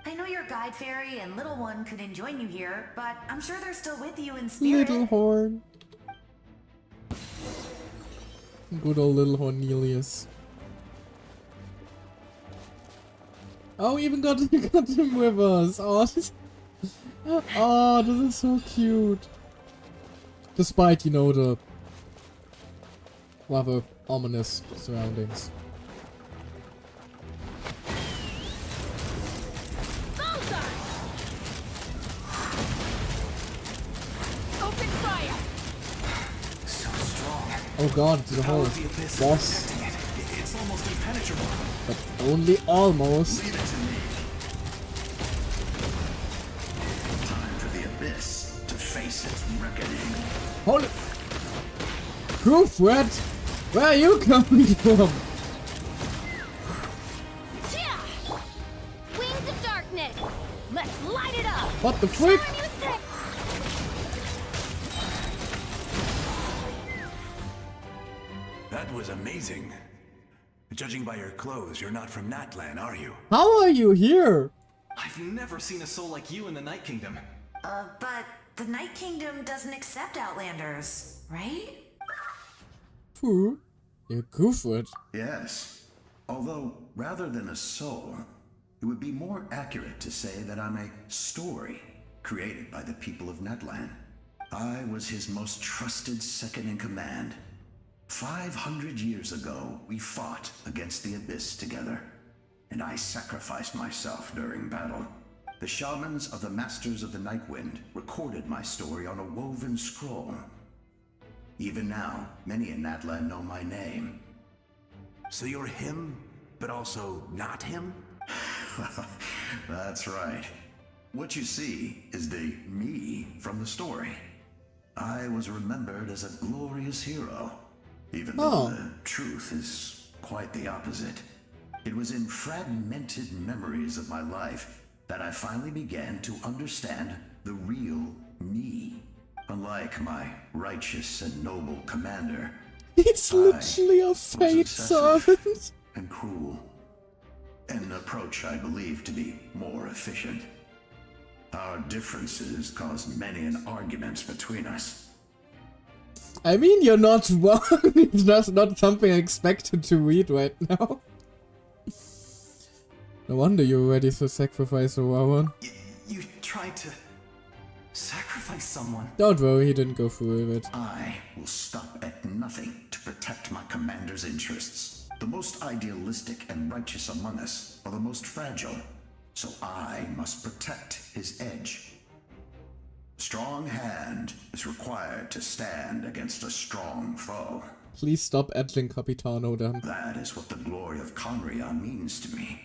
I know your guide fairy and little one couldn't join you here, but I'm sure they're still with you in spirit. Little Horn. Good old Little Hornelius. Oh, we even got him with us. Oh, this is so cute. Despite, you know, the rather ominous surroundings. Open fire! So strong. Oh god, the whole boss. It's almost impenetrable. But only almost. Leave it to me. Time for the abyss to face its reckoning. Holy... Proofread? Where are you coming from? Wings of darkness! Let's light it up! What the frick? That was amazing. Judging by your clothes, you're not from Natlan, are you? How are you here? I've never seen a soul like you in the Night Kingdom. But the Night Kingdom doesn't accept Outlanders, right? Pooh. You're Goofwood. Yes. Although, rather than a soul, it would be more accurate to say that I'm a story created by the people of Natlan. I was his most trusted second-in-command. 500 years ago, we fought against the Abyss together, and I sacrificed myself during battle. The shamans of the Masters of the Nightwind recorded my story on a woven scroll. Even now, many in Natlan know my name. So you're him, but also not him? That's right. What you see is the me from the story. I was remembered as a glorious hero, even though the truth is quite the opposite. It was in fragmented memories of my life that I finally began to understand the real me. Unlike my righteous and noble commander, it's literally a fate servant. And cruel. An approach I believe to be more efficient. Our differences caused many an arguments between us. I mean, you're not wrong. It's just not something I expected to read right now. No wonder you're ready to sacrifice a Rowan. You tried to sacrifice someone. Don't worry, he didn't go through with it. I will stop at nothing to protect my commander's interests. The most idealistic and righteous among us are the most fragile, so I must protect his edge. A strong hand is required to stand against a strong foe. Please stop edging Capitano then. That is what the glory of Conria means to me.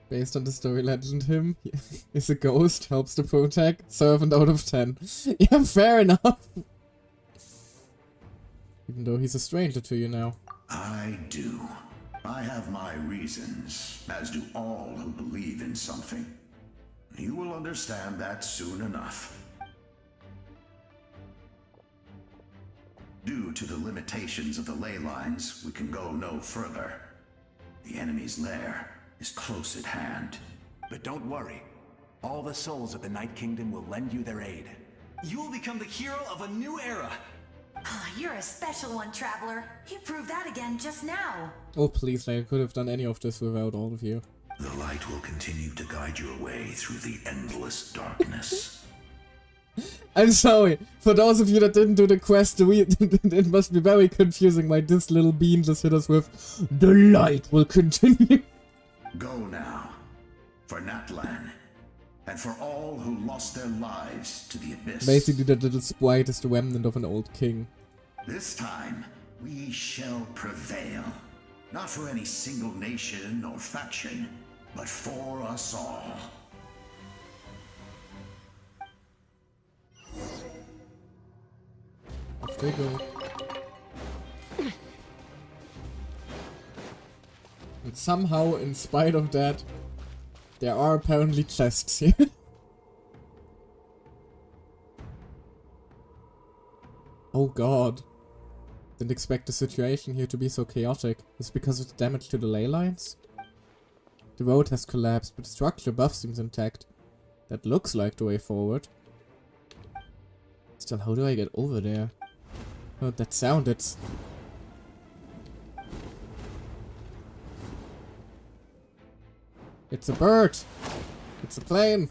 Based on the story legend, him is a ghost, helps to protect, servant out of 10. Yeah, fair enough. Even though he's a stranger to you now. I do. I have my reasons, as do all who believe in something. You will understand that soon enough. Due to the limitations of the ley lines, we can go no further. The enemy's lair is close at hand. But don't worry. All the souls of the Night Kingdom will lend you their aid. You will become the hero of a new era. You're a special one, Traveler. You proved that again just now. Oh please, I could have done any of this without all of you. The light will continue to guide your way through the endless darkness. I'm sorry, for those of you that didn't do the quest, it must be very confusing why this little bean just hit us with "The light will continue." Go now, for Natlan, and for all who lost their lives to the abyss. Basically, the little sprite is the remnant of an old king. This time, we shall prevail. Not for any single nation or faction, but for us all. Off they go. And somehow, in spite of that, there are apparently chests here. Oh god. Didn't expect the situation here to be so chaotic. Is it because of the damage to the ley lines? The road has collapsed, but the structure above seems intact. That looks like the way forward. Still, how do I get over there? Oh, that sound, it's... It's a bird! It's a plane!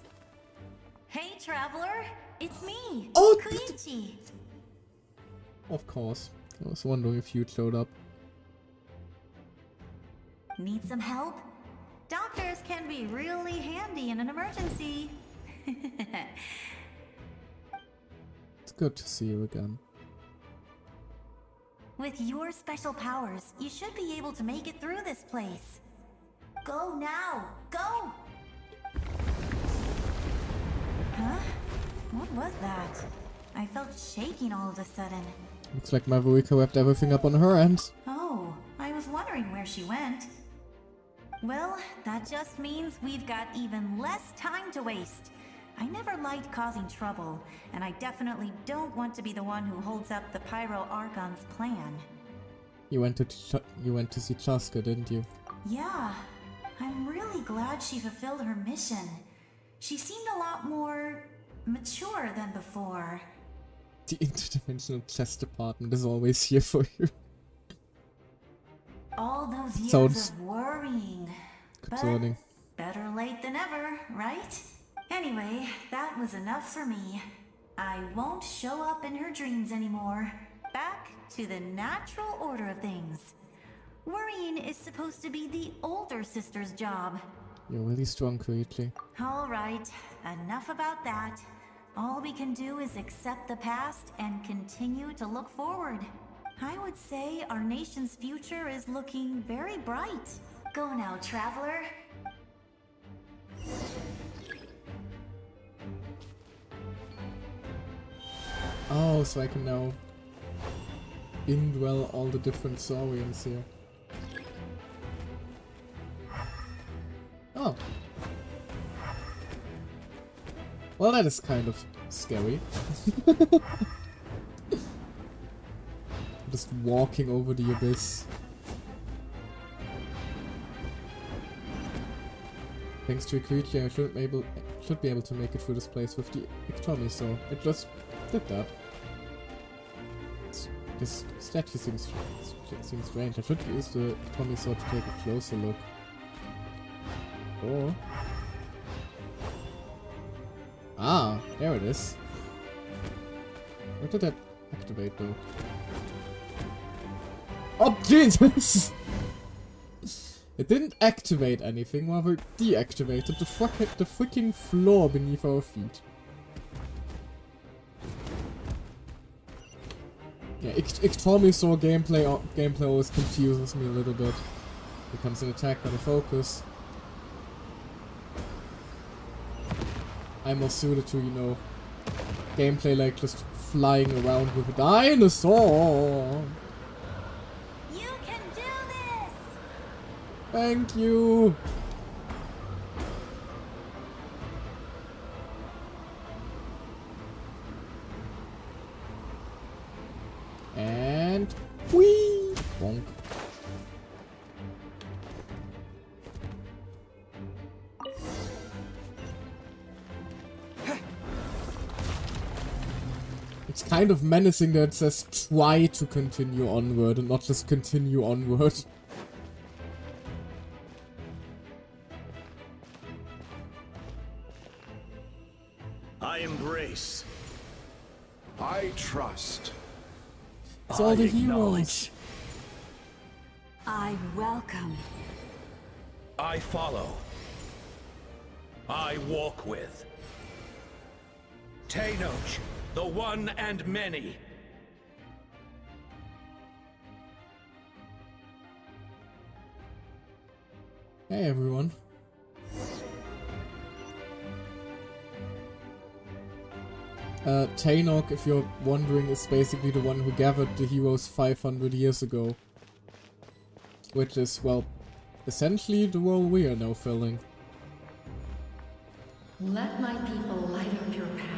Hey, Traveler. It's me, Oh, Koichi. Of course. I was wondering if you'd showed up. Need some help? Doctors can be really handy in an emergency. It's good to see you again. With your special powers, you should be able to make it through this place. Go now! Go! Huh? What was that? I felt shaking all of a sudden. Looks like Mavorika wrapped everything up on her end. Oh, I was wondering where she went. Well, that just means we've got even less time to waste. I never liked causing trouble, and I definitely don't want to be the one who holds up the Pyro Archon's plan. You went to see Chaska, didn't you? Yeah, I'm really glad she fulfilled her mission. She seemed a lot more mature than before. The interdimensional chess department is always here for you. All those years Sounds of worrying. concerning. But better late than ever, right? Anyway, that was enough for me. I won't show up in her dreams anymore. Back to the natural order of things. Worrying is supposed to be the older sister's job. You're really strong, Koichi. Alright, enough about that. All we can do is accept the past and continue to look forward. I would say our nation's future is looking very bright. Go now, Traveler. Oh, so I can now indwell all the different saurians here. Oh. Well, that is kind of scary. Just walking over the abyss. Thanks to a creature, I should be able to make it through this place with the ectomy, so it just did that. This statue seems strange. I should use the ectomy sword to take a closer look. Or... Ah, there it is. Where did that activate though? Oh Jesus! It didn't activate anything, rather deactivated the freaking floor beneath our feet. Yeah, Ictomisaur gameplay always confuses me a little bit. Becomes an attack on a focus. I'm more suited to, you know, gameplay like just flying around with a dinosaur. You can do this! Thank you. It's kind of menacing that it says try to continue onward and not just continue onward. I embrace. I trust. It's all the acknowledge. heroes. I welcome. I follow. I walk with. Tenoch, the one and many. Hey everyone. Tenoch, if you're wondering, is basically the one who gathered the heroes 500 years ago. Which is, well, essentially the role we are now filling. Let my people light up your path.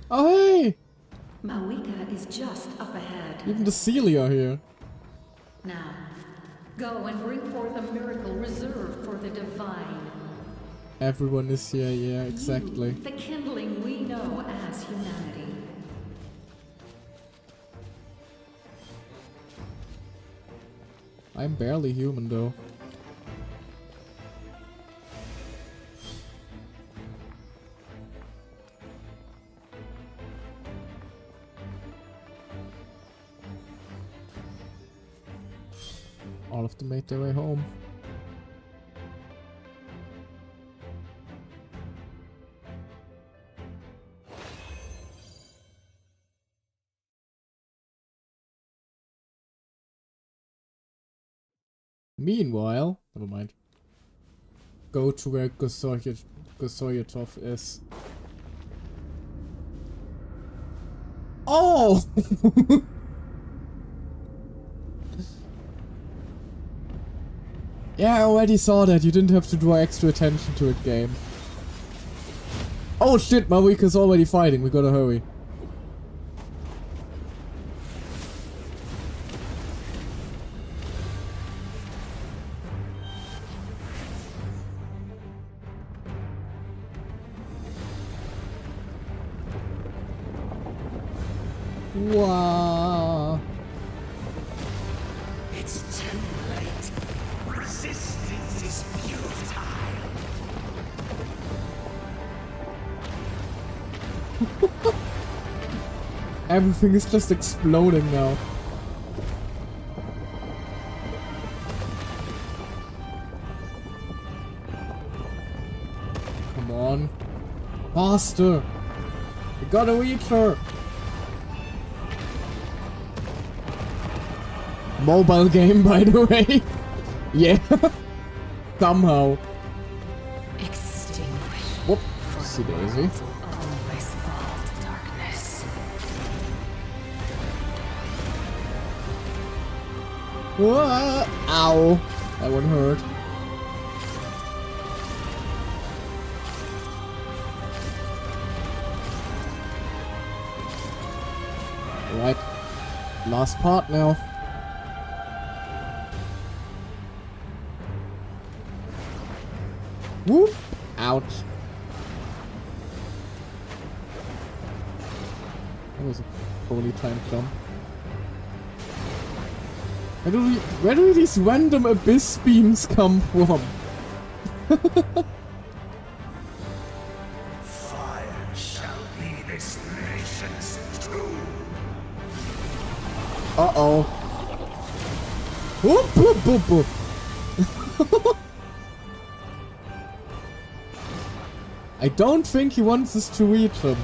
Oh hey! Mawika is just up ahead. Even the Celia are here. Now, go and bring forth a miracle reserved for the divine. Everyone is here, yeah, exactly. You, the kindling we know as humanity. I'm barely human though. All of them made their way home. Meanwhile, never mind. Go to where Gosoyatov is. Oh! Yeah, I already saw that. You didn't have to draw extra attention to it, game. Oh shit, Mawika's already fighting. We gotta hurry. Wow. It's too late. Resistance is futile. Everything is just exploding now. Come on. Faster. We gotta reach her. Mobile game, by the way. Yeah. Somehow. Extinguish. Whoop. See Daisy. Always fall to darkness. Ow. That one hurt. Right. Last part now. Whoop! Ouch. That was a poorly timed jump. Where do these random abyss beams come from? Fire shall be this nation's tomb. Uh-oh. Whoop, whoop, whoop, whoop. I don't think he wants us to reach him.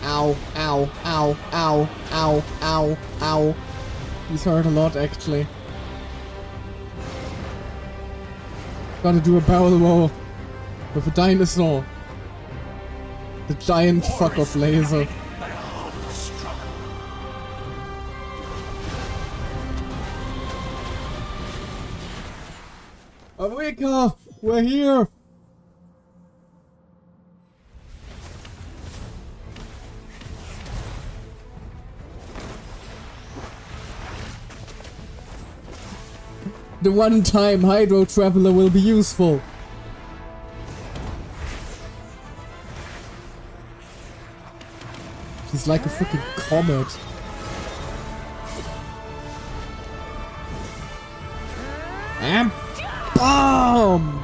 Ow, ow, ow, ow, ow, ow, ow. He's hurt a lot, actually. Gotta do a barrel roll with a dinosaur. The giant fuck-off laser. Mawika! We're here! The one time Hydro Traveler will be useful. He's like a freaking comet. And BOOM!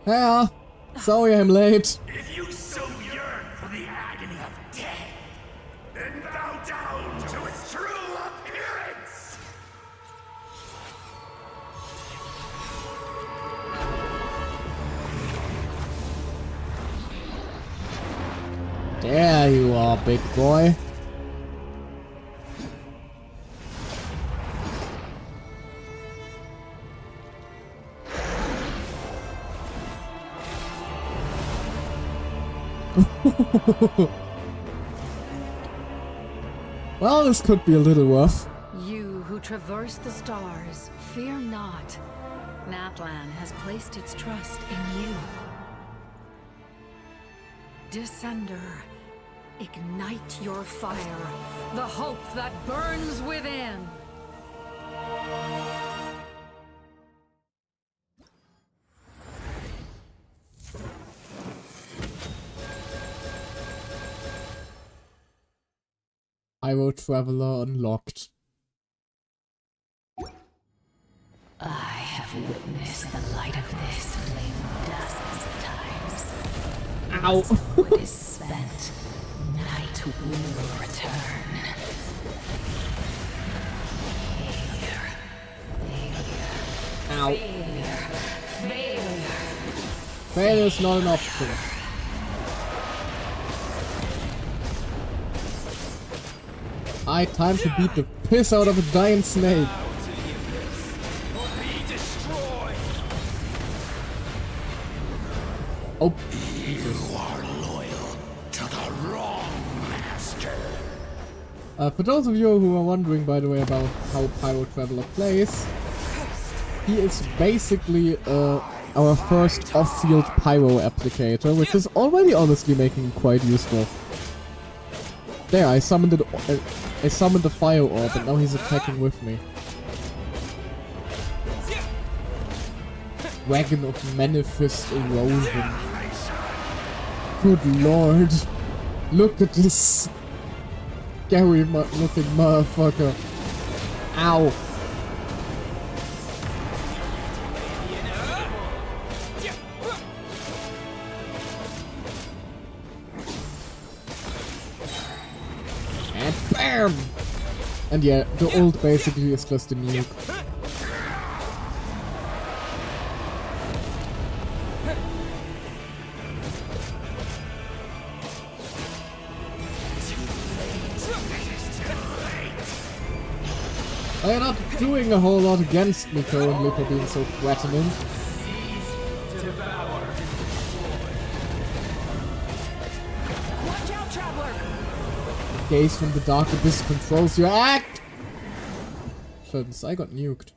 Yeah, sorry I'm late. If you so yearn for the agony of death, then bow down to its true appearance! There you are, big boy. Well, this could be a little rough. You who traverse the stars, fear not. Natlan has placed its trust in you. Descender, ignite your fire, the hope that burns within. VRoid Traveler unlocked. I have witnessed the light of this flame dozens of times. Ow! What is spent, night will return. Ow. Failure. Failure is not an option. Time to beat the piss out of a giant snake. Oh, you are loyal to the wrong master. For those of you who are wondering, by the way, about how VRoid Traveler plays, he is basically our first off-field pyro applicator, which is already honestly making him quite useful. There, I summoned the fire orb, and now he's attacking with me. Wagon of Manifest Erosion. Good lord. Look at this scary looking motherfucker. Ow. And BAM! And yeah, the ult basically is just a nuke. They're not doing a whole lot against me currently for being so threatening. Watch out, traveler! Gaze from the dark abyss controls your act! Since I got nuked.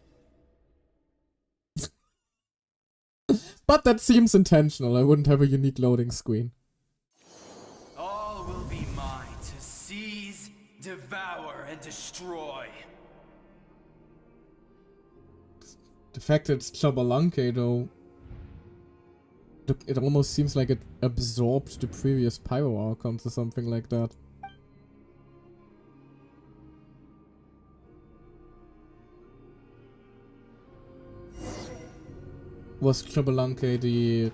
But that seems intentional, I wouldn't have a unique loading screen. All will be mine to seize, devour, and destroy. The fact that it's Chabalanque, though, it almost seems like it absorbed the previous Pyro Archons or something like that. Was Chabalanque the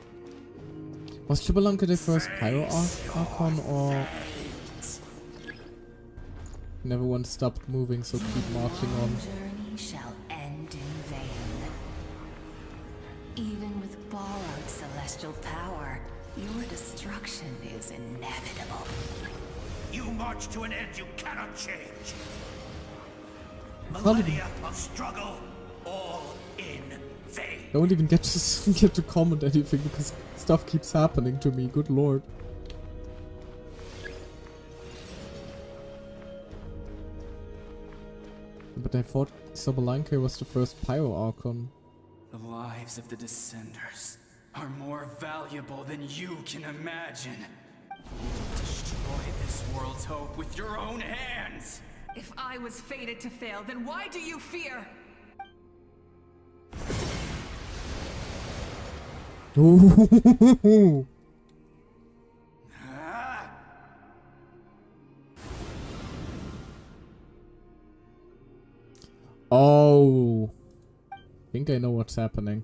first Pyro Archon, or never one stopped moving, so keep marching on? Journey shall end in vain. Even with borrowed celestial power, your destruction is inevitable. You march to an end you cannot change. How did Millennia of struggle, all in vain. Don't even get to comment anything because stuff keeps happening to me, good lord. But I thought Chabalanque was the first Pyro Archon. The lives of the Descenders are more valuable than you can imagine. You will destroy this world's hope with your own hands. If I was fated to fail, then why do you fear? Ooh. Oh. I think I know what's happening.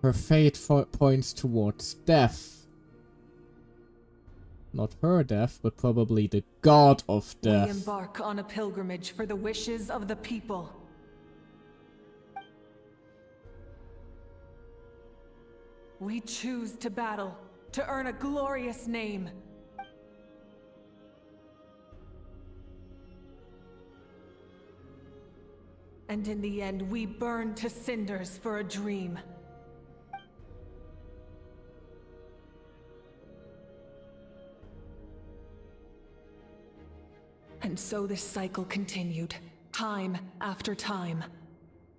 Her fate points towards death. Not her death, but probably the god of We death. embark on a pilgrimage for the wishes of the people. We choose to battle, to earn a glorious name. And in the end, we burn to cinders for a dream. And so this cycle continued, time after time.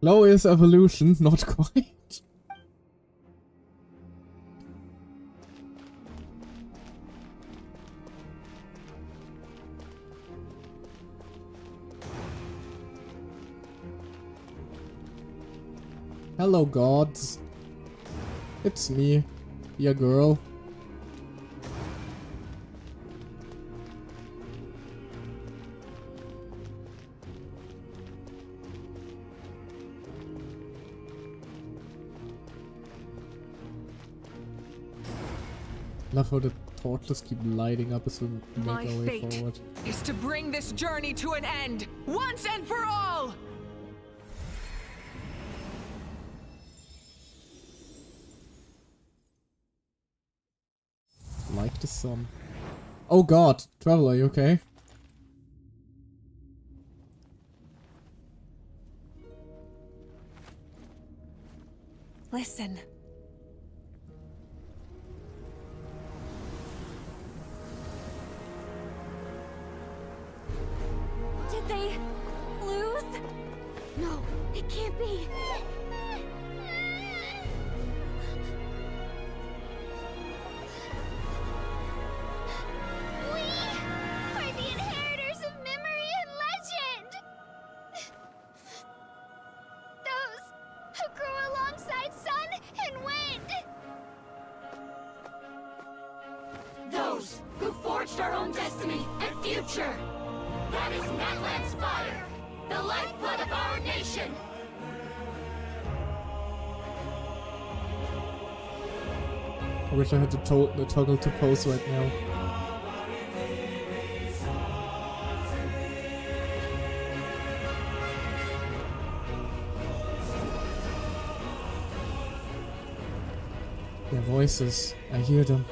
Glorious evolution, not quite. Hello, gods. It's me, your girl. Love how the torches keep lighting up as we make My our way fate forward. is to bring this journey to an end, once and for all! Like the sun. Oh god, Traveler, you okay? Listen. Did they lose? No, it can't be. We are the inheritors of memory and legend! Those who grew alongside sun and wind! Those who forged our own destiny and future. That is Natlan's fire, the lifeblood of our nation. I wish I had the toggle to pose right now. Their voices, I hear them.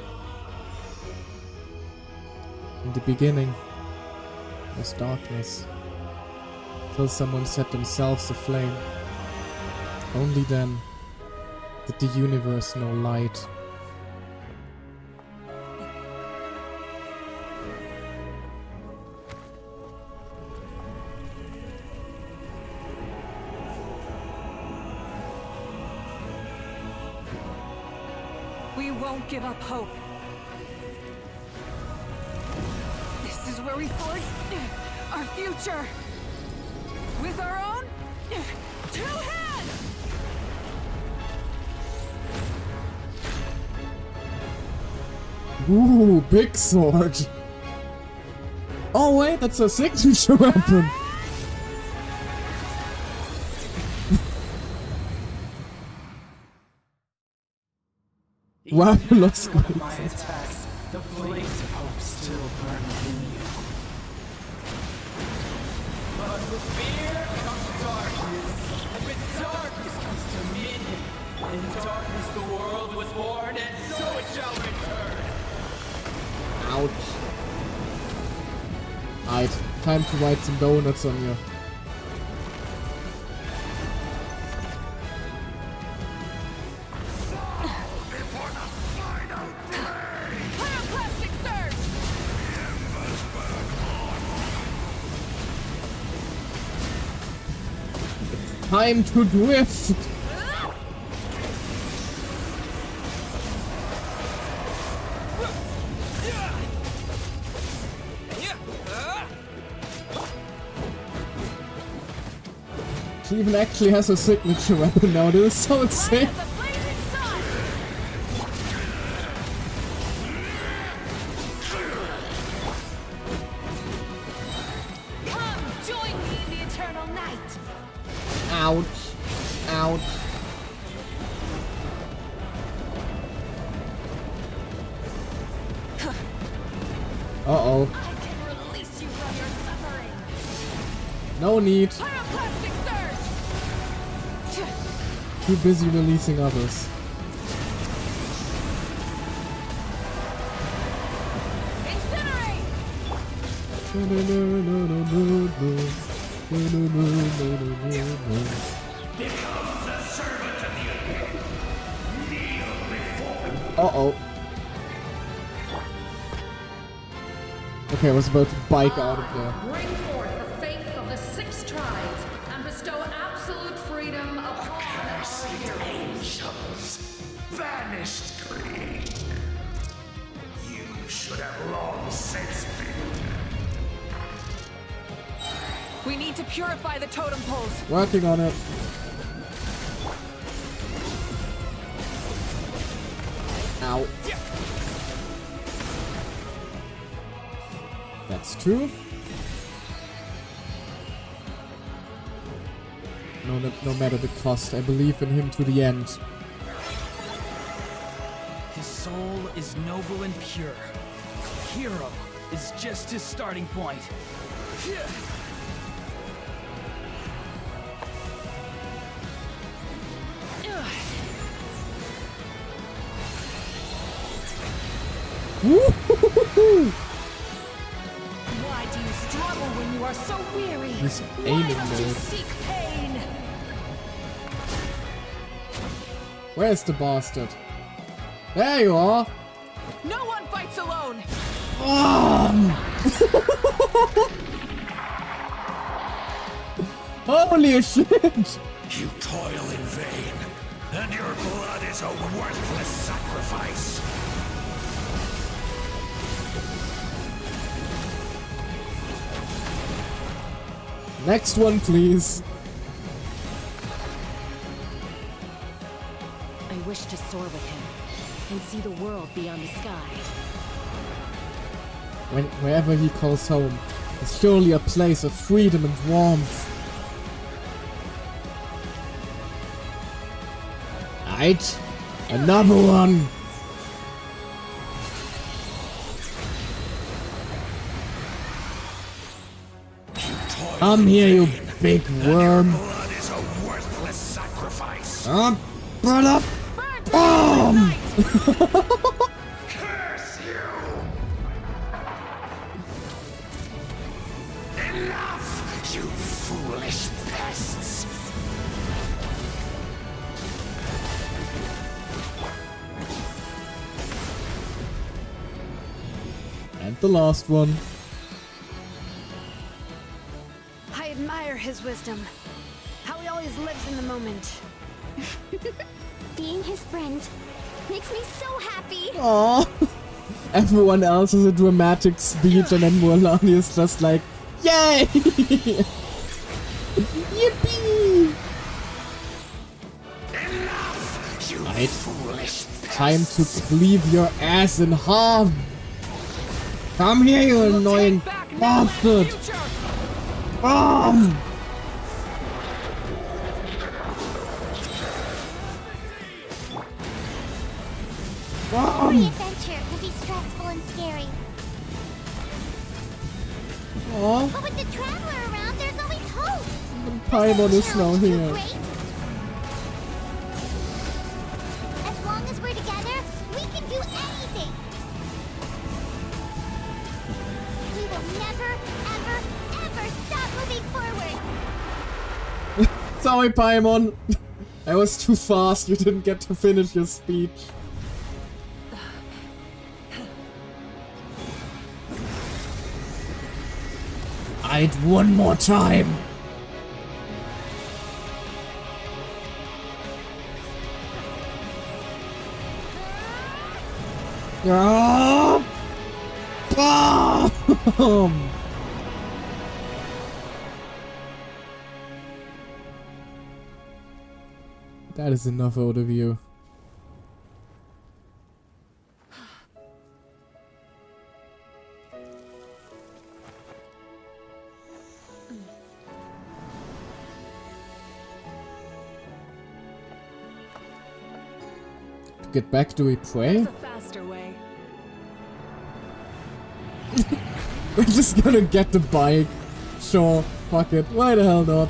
In the beginning, was darkness, till someone set themselves aflame. Only then did the universe know light. We won't give up hope. This is where we forge our future. With our own 2 hands! Ooh, big sword! Oh wait, that's a signature weapon! Wow, looks great. My attacks, the flames of hope still burn within you. But with fear comes darkness, and with darkness comes dominion. In darkness the world was born, and so it shall return. Ouch. Alright, time to write some donuts on you. Time to drift! She even actually has a signature weapon now. This is so insane. Come, join me in the eternal night. Ouch. Ouch. Uh-oh. I can release you from your suffering. No need. Pyroclastic surge. Too busy releasing others. Incinerate. Become the servant of the abyss. Kneel before. Uh-oh. Okay, I was about to bike out of there. Bring forth the faith of the 6 tribes and bestow absolute freedom upon our heroes. Angels, banished greed. You should have long since been. We need to purify the totem poles. Working on it. Ow. That's true. No matter the cost, I believe in him to the end. His soul is noble and pure. Hero is just his starting point. Woo-hoo-hoo-hoo. Why do you struggle when you are so weary? He's Why aiming must you mode. seek pain? Where's the bastard? There you are. No one fights alone. Holy shit! You toil in vain, and your blood is a worthless sacrifice. Next one, please. I wish to soar with him and see the world beyond the sky. Wherever he calls home, is surely a place of freedom and warmth. Right? Another one! Come here, you big worm! Blood is a worthless sacrifice. Brother! Boom! Curse you! Enough, you foolish pests! And the last one. I admire his wisdom. How he always lives in the moment. Being his friend makes me so happy. Aww. Everyone else is a dramatic speech and then Mualani is just like, yay! Yippee! Enough, you Right. foolish Time to cleave your ass in half! Come here, you annoying bastard! Bomb! Every adventure can be stressful and scary. Aww. But with the traveler around, there's always hope. Paimon is now here. Great. As long as we're together, we can do anything. We will never, ever, ever stop moving forward. Sorry, Paimon. I was too fast. You didn't get to finish your speech. I'd one more time. Ah! Bomb! That is enough overview. To get back, do we pray? There's a faster way. We're just gonna get the bike. Sure, fuck it. Why the hell not?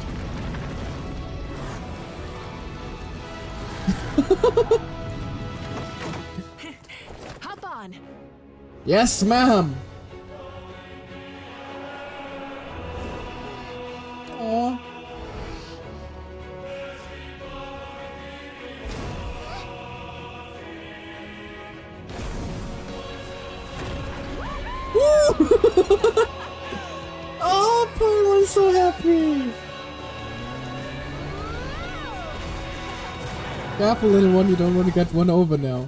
Hop on. Yes, ma'am. Aww. Oh, Paimon's so happy. Careful, little one, you don't want to get one over now.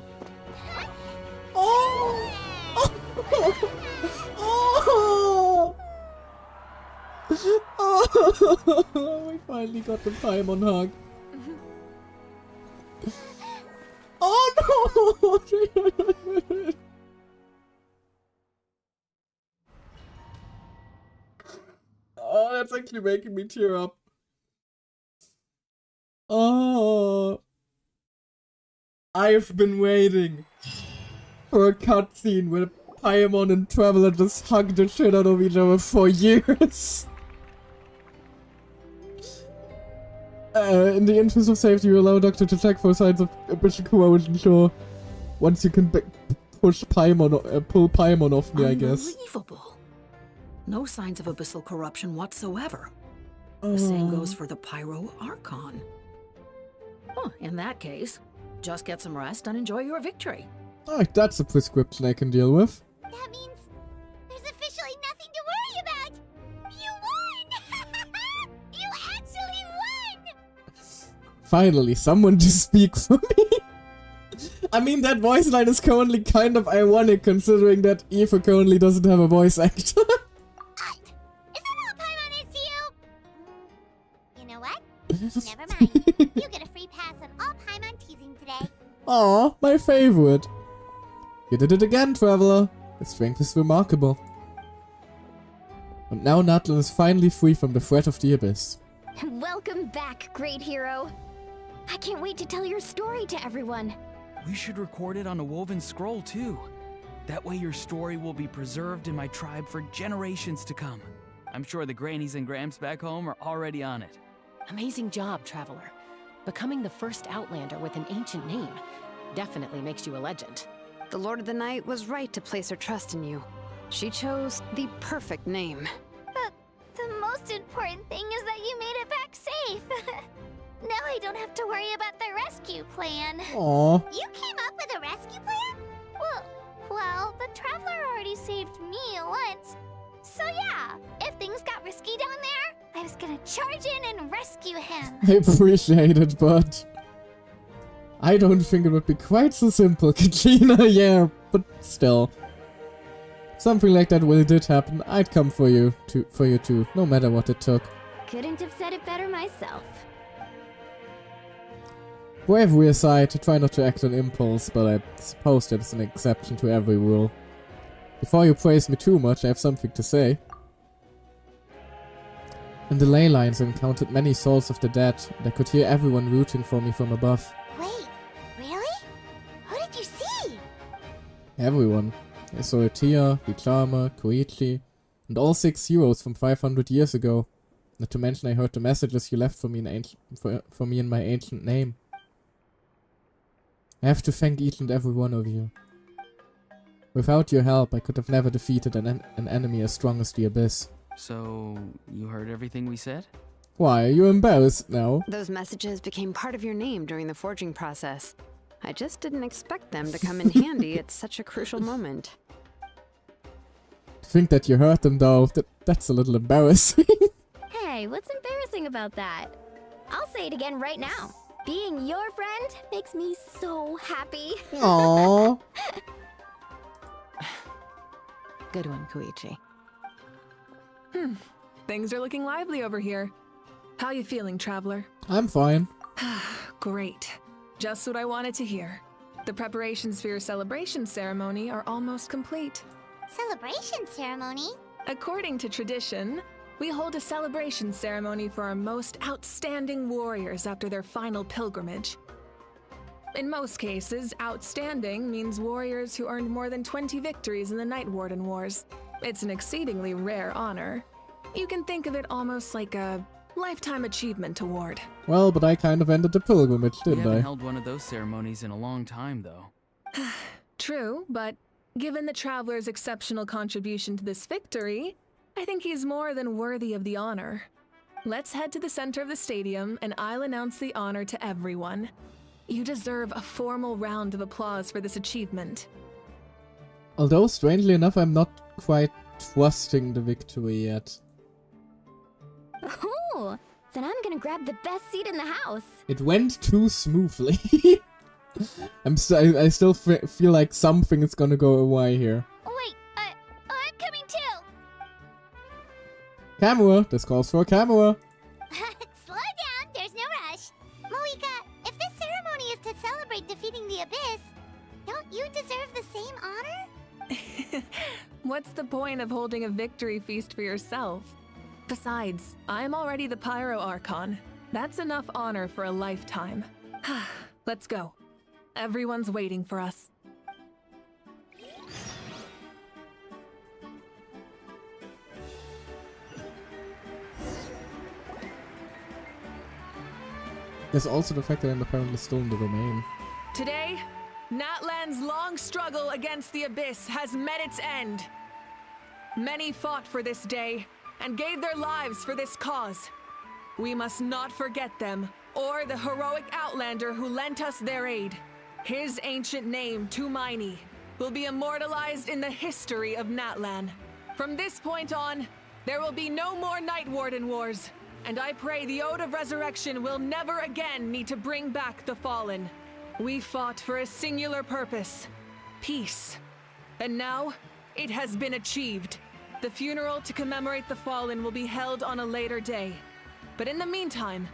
Oh! Oh! Oh! We finally got the Paimon hug. Oh no! Oh, that's actually making me tear up. Oh. I've been waiting for a cutscene where Paimon and Traveler just hug the shit out of each other for years. In the interest of safety, you allow Doctor to check for signs of abyssal corrosion, sure. Once you can push Paimon, pull Paimon off me, I guess. Unbelievable. No signs of abyssal corruption whatsoever. The same goes for the Pyro Archon. Well, in that case, just get some rest and enjoy your victory. Alright, that's a prescription I can deal with. That means there's officially nothing to worry about. You won! You actually won! Finally, someone to speak for me. I mean, that voice line is currently kind of ironic considering that Eva currently doesn't have a voice actor. Is that all Paimon is to you? You know what? Never mind. You get a free pass on all Paimon teasing today. Aw, my favorite. You did it again, Traveler. Your strength is remarkable. And now Natlan is finally free from the threat of the Abyss. Welcome back, great hero. I can't wait to tell your story to everyone. We should record it on a woven scroll, too. That way your story will be preserved in my tribe for generations to come. I'm sure the grannies and gramps back home are already on it. Amazing job, Traveler. Becoming the first Outlander with an ancient name definitely makes you a legend. The Lord of the Night was right to place her trust in you. She chose the perfect name. The most important thing is that you made it back safe. Now I don't have to worry about the rescue plan. Aw. You came up with a rescue plan? Well, the Traveler already saved me once. So yeah, if things got risky down there, I was gonna charge in and rescue him. I appreciate it, but I don't think it would be quite so simple, Katrina. Yeah, but still. Something like that really did happen. I'd come for you too, no matter what it took. Couldn't have said it better myself. Bravery aside, I try not to act on impulse, but I suppose that's an exception to every rule. Before you praise me too much, I have something to say. In the ley lines, I encountered many souls of the dead, and I could hear everyone rooting for me from above. Wait, really? Who did you see? Everyone. I saw Atia, Vichama, Koichi, and all 6 heroes from 500 years ago. Not to mention I heard the messages you left for me in my ancient name. I have to thank each and every one of you. Without your help, I could have never defeated an enemy as strong as the Abyss. So, you heard everything we said? Why, are you embarrassed now? Those messages became part of your name during the forging process. I just didn't expect them to come in handy at such a crucial moment. To think that you heard them though, that's a little embarrassing. Hey, what's embarrassing about that? I'll say it again right now. Being your friend makes me so happy. Aww. Good one, Koichi. Things are looking lively over here. How you feeling, Traveler? I'm fine. Great. Just what I wanted to hear. The preparations for your celebration ceremony are almost complete. Celebration ceremony? According to tradition, we hold a celebration ceremony for our most outstanding warriors after their final pilgrimage. In most cases, outstanding means warriors who earned more than 20 victories in the Night Warden Wars. It's an exceedingly rare honor. You can think of it almost like a lifetime achievement award. Well, but I kind of ended the pilgrimage, We didn't haven't I? held one of those ceremonies in a long time, though. True, but given the Traveler's exceptional contribution to this victory, I think he's more than worthy of the honor. Let's head to the center of the stadium and I'll announce the honor to everyone. You deserve a formal round of applause for this achievement. Although, strangely enough, I'm not quite trusting the victory yet. Ooh, then I'm gonna grab the best seat in the house. It went too smoothly. I still feel like something is gonna go awry here. Wait, I'm coming too. Camera! This calls for a camera! Slow down, there's no rush. Moika, if this ceremony is to celebrate defeating the Abyss, don't you deserve the same honor? What's the point of holding a victory feast for yourself? Besides, I'm already the Pyro Archon. That's enough honor for a lifetime. Let's go. Everyone's waiting for us. There's also the fact that I'm apparently still in the domain. Today, Natlan's long struggle against the Abyss has met its end. Many fought for this day and gave their lives for this cause. We must not forget them, or the heroic Outlander who lent us their aid. His ancient name, Tumaini, will be immortalized in the history of Natlan. From this point on, there will be no more Night Warden Wars, and I pray the Ode of Resurrection will never again need to bring back the Fallen. We fought for a singular purpose, peace. And now, it has been achieved. The funeral to commemorate the Fallen will be held on a later day. But in the meantime,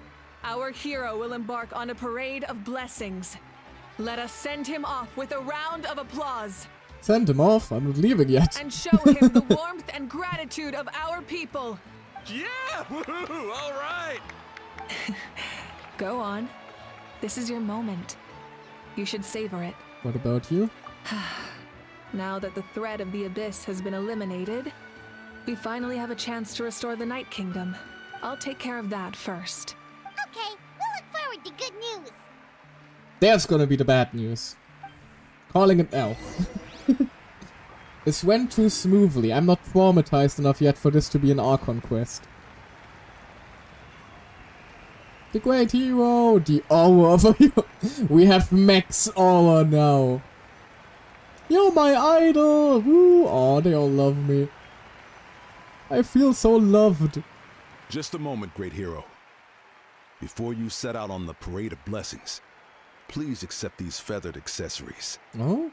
our hero will embark on a parade of blessings. Let us send him off with a round of applause. Send him off? I'm not leaving yet. And show him the warmth and gratitude of our people. Yeah! Woohoo! All right! Go on. This is your moment. You should savor it. What about you? Now that the threat of the Abyss has been eliminated, we finally have a chance to restore the Night Kingdom. I'll take care of that first. Okay, we'll look forward to good news. There's gonna be the bad news. Calling it now. This went too smoothly. I'm not traumatized enough yet for this to be an Archon quest. The great hero! The aura of you. We have Max aura now. You're my idol! Woo! Aw, they all love me. I feel so loved. Just a moment, great hero. Before you set out on the parade of blessings, please accept these feathered accessories. Oh?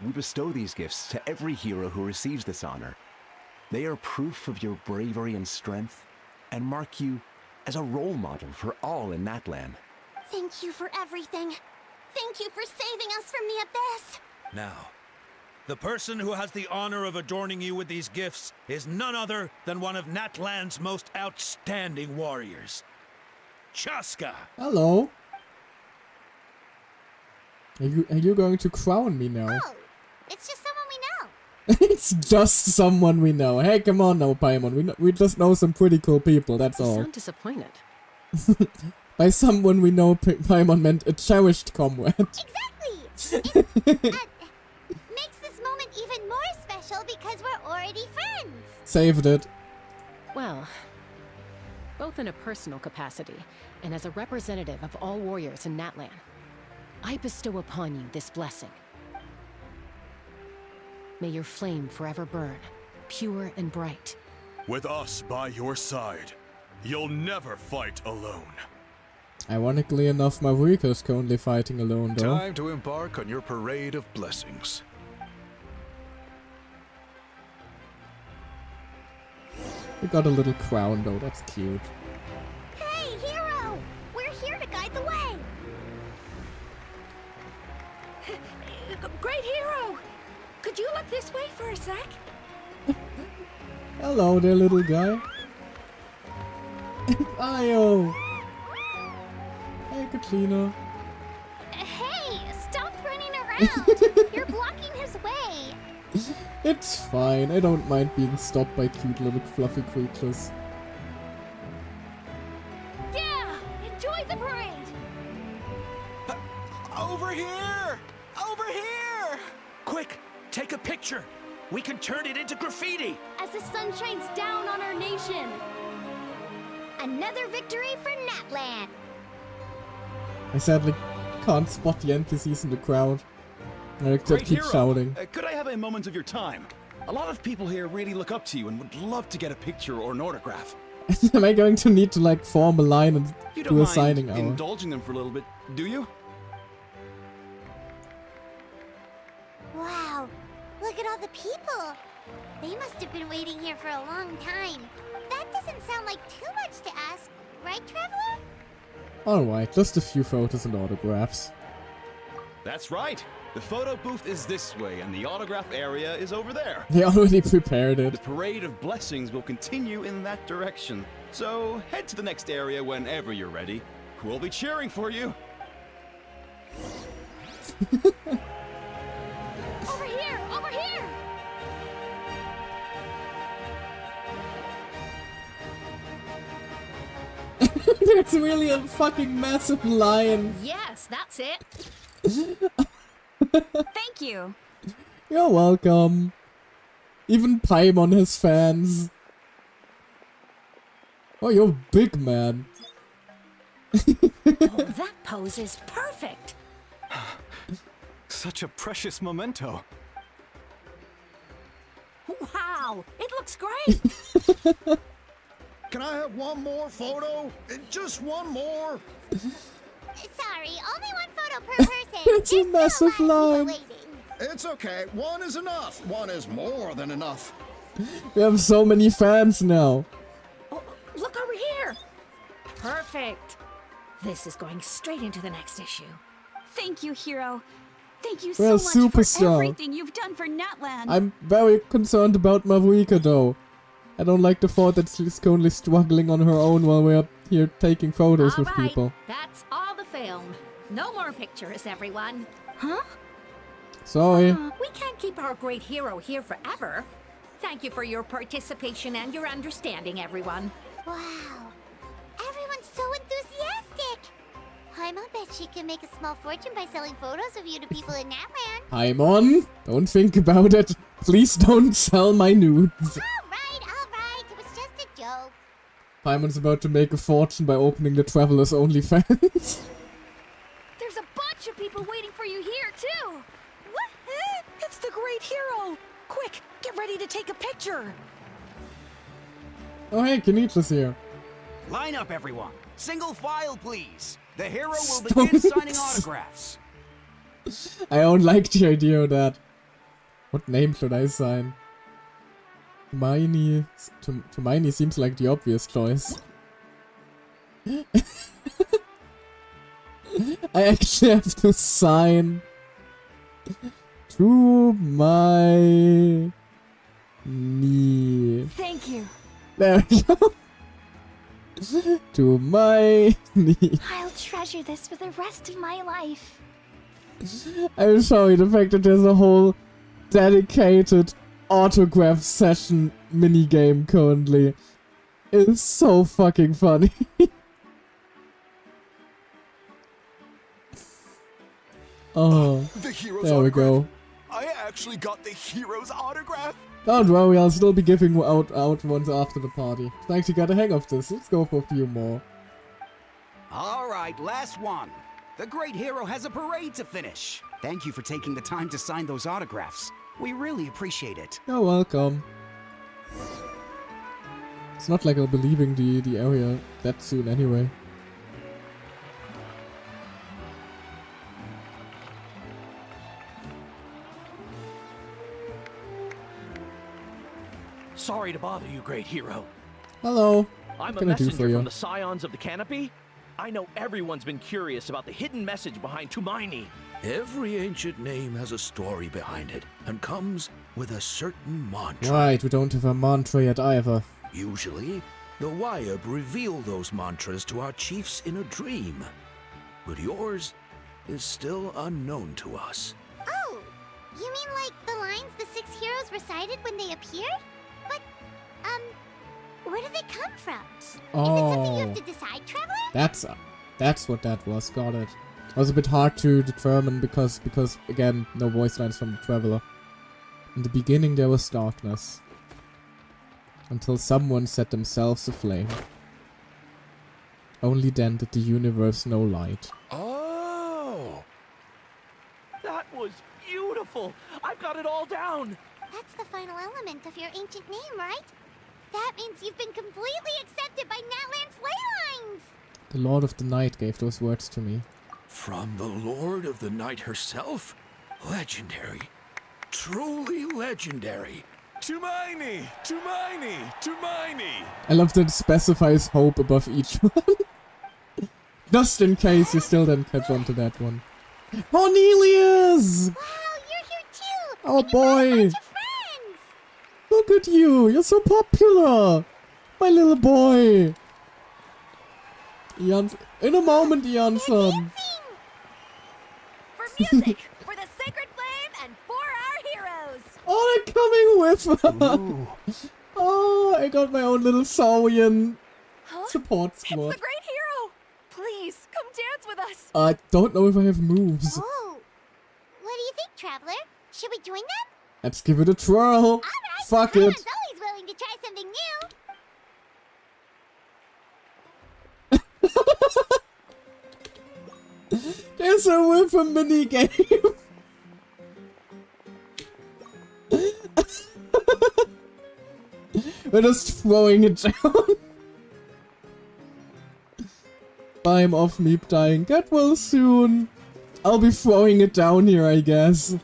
We bestow these gifts to every hero who receives this honor. They are proof of your bravery and strength, and mark you as a role model for all in Natlan. Thank you for everything. Thank you for saving us from the Abyss. Now, the person who has the honor of adorning you with these gifts is none other than one of Natlan's most outstanding warriors, Chaska. Hello. Are you going to crown me now? Oh, it's just someone we know. It's just someone we know. Hey, come on now, Paimon. We just know some pretty cool people, that's You all. sound disappointed. By someone we know, Paimon meant a cherished comrade. Exactly! It makes this moment even more special because we're already friends. Saved it. Well, both in a personal capacity and as a representative of all warriors in Natlan, I bestow upon you this blessing. May your flame forever burn, pure and bright. With us by your side, you'll never fight alone. Ironically enough, Mavrika's currently fighting alone, though. Time to embark on your parade of blessings. We got a little crown, though. That's cute. Could you look this way for a sec? Hello there, little guy. Ayo. Hey, Katrina. Hey, stop running around! You're blocking his way! It's fine. I don't mind being stopped by cute little fluffy creatures. Yeah! Enjoy the parade! Over here! Over here! Quick, take a picture. We can turn it into graffiti. As the sun shines down on our nation. Another victory for Natland. I sadly can't spot the NPCs in the crowd. I just Great keep hero. shouting. Could I have a moment of your time? A lot of people here really look up to you and would love to get a picture or an autograph. Am I going to need to like form a line and You don't do a mind signing hour? indulging them for a little bit, do you? Wow, look at all the people! They must have been waiting here for a long time. That doesn't sound like too much to ask, right, Traveler? Alright, just a few photos and autographs. That's right. The photo booth is this way, and the autograph area is over there. They already prepared it. The parade of blessings will continue in that direction. So head to the next area whenever you're ready. We'll be cheering for you. Over here! Over here! There's really a fucking massive lion. Yes, that's it. Thank you. You're welcome. Even Paimon has fans. Oh, you're big, man. Oh, that pose is perfect. Such a precious memento. Wow, it looks great. Can I have one more photo? Just one more? Sorry, only one photo per person. It's a massive lion. It's okay. One is enough. One is more than enough. We have so many fans now. Oh, look over here. Perfect. This is going straight into the next issue. Thank you, Hero. Thank you We're so a much for superstar. everything you've done for Natland. I'm very concerned about Mavuika though. I don't like the thought that she's currently struggling on her own while we're here taking photos with people. That's all the film. No more pictures, everyone. Huh? Sorry. We can't keep our great hero here forever. Thank you for your participation and your understanding, everyone. Wow, everyone's so enthusiastic. Paimon bet she can make a small fortune by selling photos of you to people in Natland. Paimon, don't think about it. Please don't sell my nudes. Alright, it was just a joke. Paimon's about to make a fortune by opening the Traveler's OnlyFans. There's a bunch of people waiting for you here, too. What? It's the great hero. Quick, get ready to take a picture. Oh hey, Kenichi's here. Line up, everyone. Single file, please. The hero will begin signing autographs. I don't like the idea of that. What name should I sign? Hermione. Hermione seems like the obvious choice. I actually have to sign to my knee. Thank you. There we go. To my knee. I'll treasure this for the rest of my life. I'm sorry, the fact that there's a whole dedicated autograph session minigame currently is so fucking funny. Oh, The hero's there we autograph. go. I actually got the hero's autograph. Don't worry, I'll still be giving out ones after the party. Thanks, you got the hang of this. Let's go for a few more. All right, last one. The great hero has a parade to finish. Thank you for taking the time to sign those autographs. We really appreciate it. You're welcome. It's not like I'll be leaving the area that soon anyway. Sorry to bother you, great hero. Hello. I'm What a can I do for messenger you? from the Scions of the Canopy. I know everyone's been curious about the hidden message behind Tumaini. Every ancient name has a story behind it and comes with a certain mantra. Right, we don't have a mantra yet either. Usually, the Wayab reveal those mantras to our chiefs in a dream. But yours is still unknown to us. Oh, you mean like the lines the 6 heroes recited when they appeared? But, where did they come from? Oh. Is it something you have to decide, Traveler? That's what that was, got it. It was a bit hard to determine because again, no voice lines from the Traveler. In the beginning there was darkness. Until someone set themselves aflame. Only then did the universe know light. Oh! That was beautiful! I've got it all down! That's the final element of your ancient name, right? That means you've been completely accepted by Natlan's ley lines! The Lord of the Night gave those words to me. From the Lord of the Night herself? Legendary. Truly legendary. Tumaini! Tumaini! Tumaini! I love that it specifies hope above each one. Just in case you still didn't catch on to that one. Cornelius! Wow, you're here too! Oh and you brought a boy! bunch of friends! Look at you! You're so popular! My little boy! Ian, in a moment, Ian-san! For music, for the sacred flame, and for our heroes! Oh, they're coming with us! Oh, I got my own little Saurian support squad. It's the great hero! Please, come dance with us! I don't know if I have moves. Oh, what do you think, Traveler? Should we join them? Let's give it a twirl. Alright, Fuck it. Paimon's always willing to try something new. There's a whiff a mini game. We're just throwing it down. I'm off Meep dying. Get well soon. I'll be throwing it down here, I guess.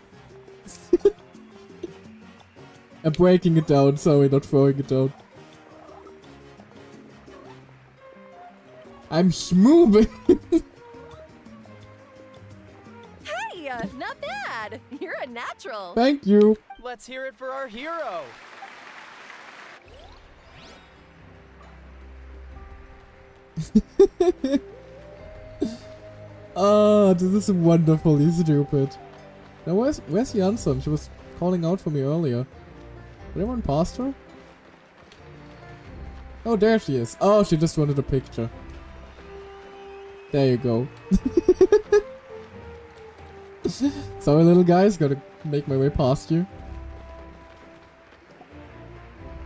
I'm breaking it down, sorry, not throwing it down. I'm moving. Hey, not bad! You're a natural! Thank you. Let's hear it for our hero! Oh, this is wonderfully stupid. Now where's Janssen? She was calling out for me earlier. Did I run past her? Oh, there she is. Oh, she just wanted a picture. There you go. Sorry, little guys, gotta make my way past you.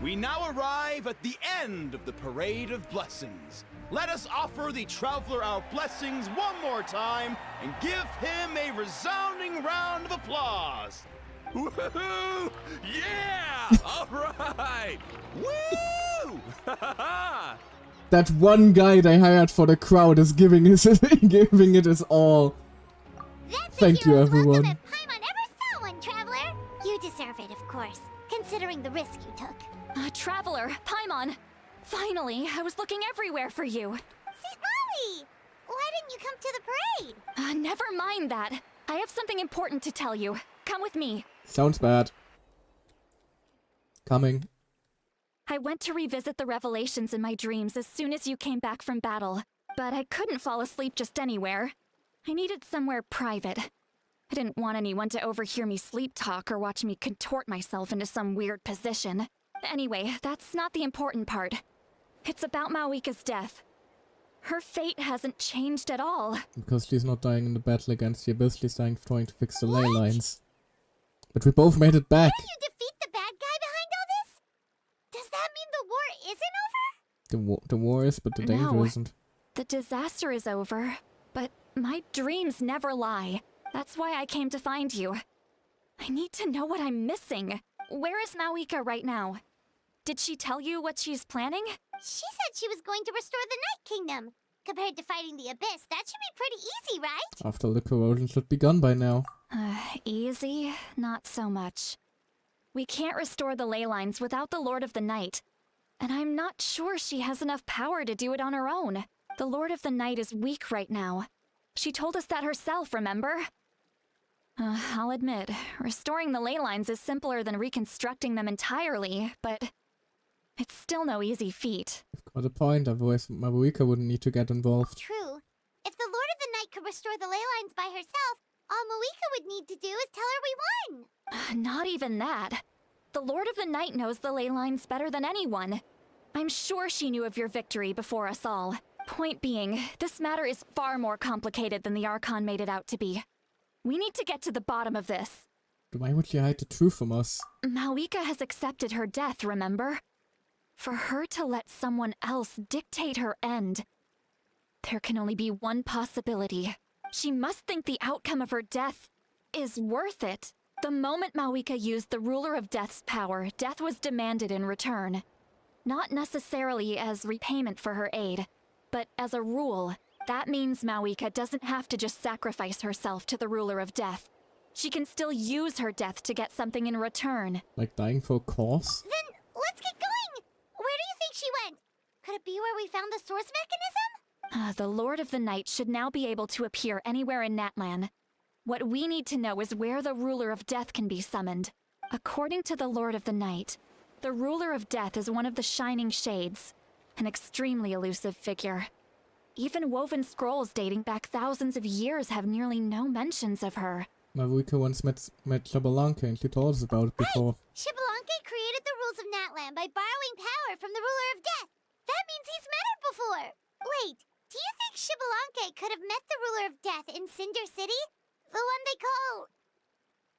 We now arrive at the end of the Parade of Blessings. Let us offer the Traveler our blessings one more time and give him a resounding round of applause. Woohoo! Yeah! All right! Woo! That one guy they hired for the crowd is giving giving it his all. Thank you, everyone. If Paimon ever saw one, Traveler. You deserve it, of course, considering the risk you took. Traveler, Paimon! Finally, I was looking everywhere for you. St. Molly! Why didn't you come to the parade? Never mind that. I have something important to tell you. Come with me. Sounds bad. Coming. I went to revisit the revelations in my dreams as soon as you came back from battle, but I couldn't fall asleep just anywhere. I needed somewhere private. I didn't want anyone to overhear me sleep talk or watch me contort myself into some weird position. Anyway, that's not the important part. It's about Mawika's death. Her fate hasn't changed at all. Because she's not dying in the battle against the Abyss, she's dying trying to fix the ley lines. But we both made it back. Did you defeat the bad guy behind all this? Does that mean the war isn't over? The war is, but the danger No. isn't. The disaster is over, but my dreams never lie. That's why I came to find you. I need to know what I'm missing. Where is Mawika right now? Did she tell you what she's planning? She said she was going to restore the Night Kingdom. Compared to fighting the Abyss, that should be pretty easy, right? After the corrosion should be gone by now. Easy? Not so much. We can't restore the ley lines without the Lord of the Night. And I'm not sure she has enough power to do it on her own. The Lord of the Night is weak right now. She told us that herself, remember? I'll admit, restoring the ley lines is simpler than reconstructing them entirely, but it's still no easy feat. You've got a point, otherwise Maruika wouldn't need to get involved. True. If the Lord of the Night could restore the ley lines by herself, all Maruika would need to do is tell her we won. Not even that. The Lord of the Night knows the ley lines better than anyone. I'm sure she knew of your victory before us all. Point being, this matter is far more complicated than the Archon made it out to be. We need to get to the bottom of this. Why would you hide the truth from us? Maruika has accepted her death, remember? For her to let someone else dictate her end, there can only be one possibility. She must think the outcome of her death is worth it. The moment Maruika used the Ruler of Death's power, death was demanded in return. Not necessarily as repayment for her aid, but as a rule. That means Maruika doesn't have to just sacrifice herself to the Ruler of Death. She can still use her death to get something in return. Like dying for a cause? Then let's get going! Where do you think she went? Could it be where we found the source mechanism? The Lord of the Night should now be able to appear anywhere in Natlan. What we need to know is where the Ruler of Death can be summoned. According to the Lord of the Night, the Ruler of Death is one of the Shining Shades, an extremely elusive figure. Even woven scrolls dating back thousands of years have nearly no mentions of her. Maruika once met Xbalanque and she told us about it before. Xbalanque created the rules of Natlan by borrowing power from the Ruler of Death. That means he's met her before. Wait, do you think Xbalanque could have met the Ruler of Death in Cinder City? The one they call...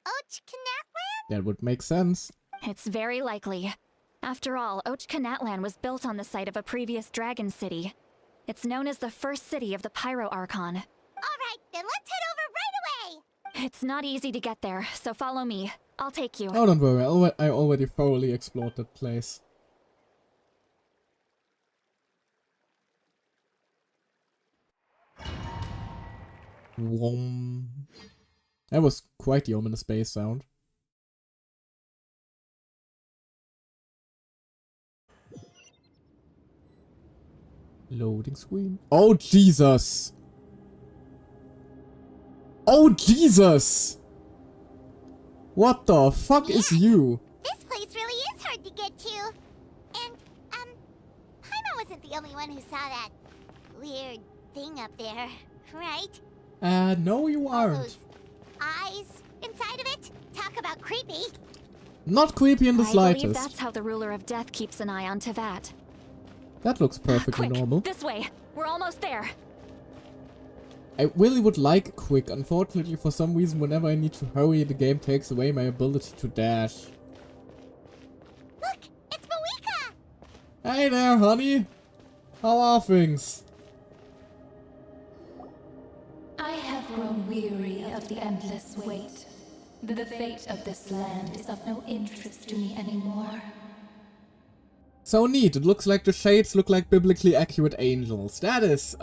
Ochkanatlan? That would make sense. It's very likely. After all, Ochkanatlan was built on the site of a previous dragon city. It's known as the first city of the Pyro Archon. Alright, then let's head over right away! It's not easy to get there, so follow me. I'll take you. Oh, don't worry, I already thoroughly explored that place. Wom. That was quite the ominous bass sound. Loading screen. Oh, Jesus! Oh, Jesus! What the fuck is you? This place really is hard to get to. And, Paimon wasn't the only one who saw that weird thing up there, right? No you aren't. Those eyes inside of it? Talk about creepy. Not creepy in the I slightest. believe that's how the Ruler of Death keeps an eye on Tevat. That looks perfectly Quick, normal. This way. We're almost there. I really would like quick. Unfortunately, for some reason, whenever I need to hurry, the game takes away my ability to dash. Look, it's Maruika! Hey there, honey. How are things? I have grown weary of the endless wait. The fate of this land is of no interest to me anymore. So neat. It looks like the shades look like biblically accurate angels. That is,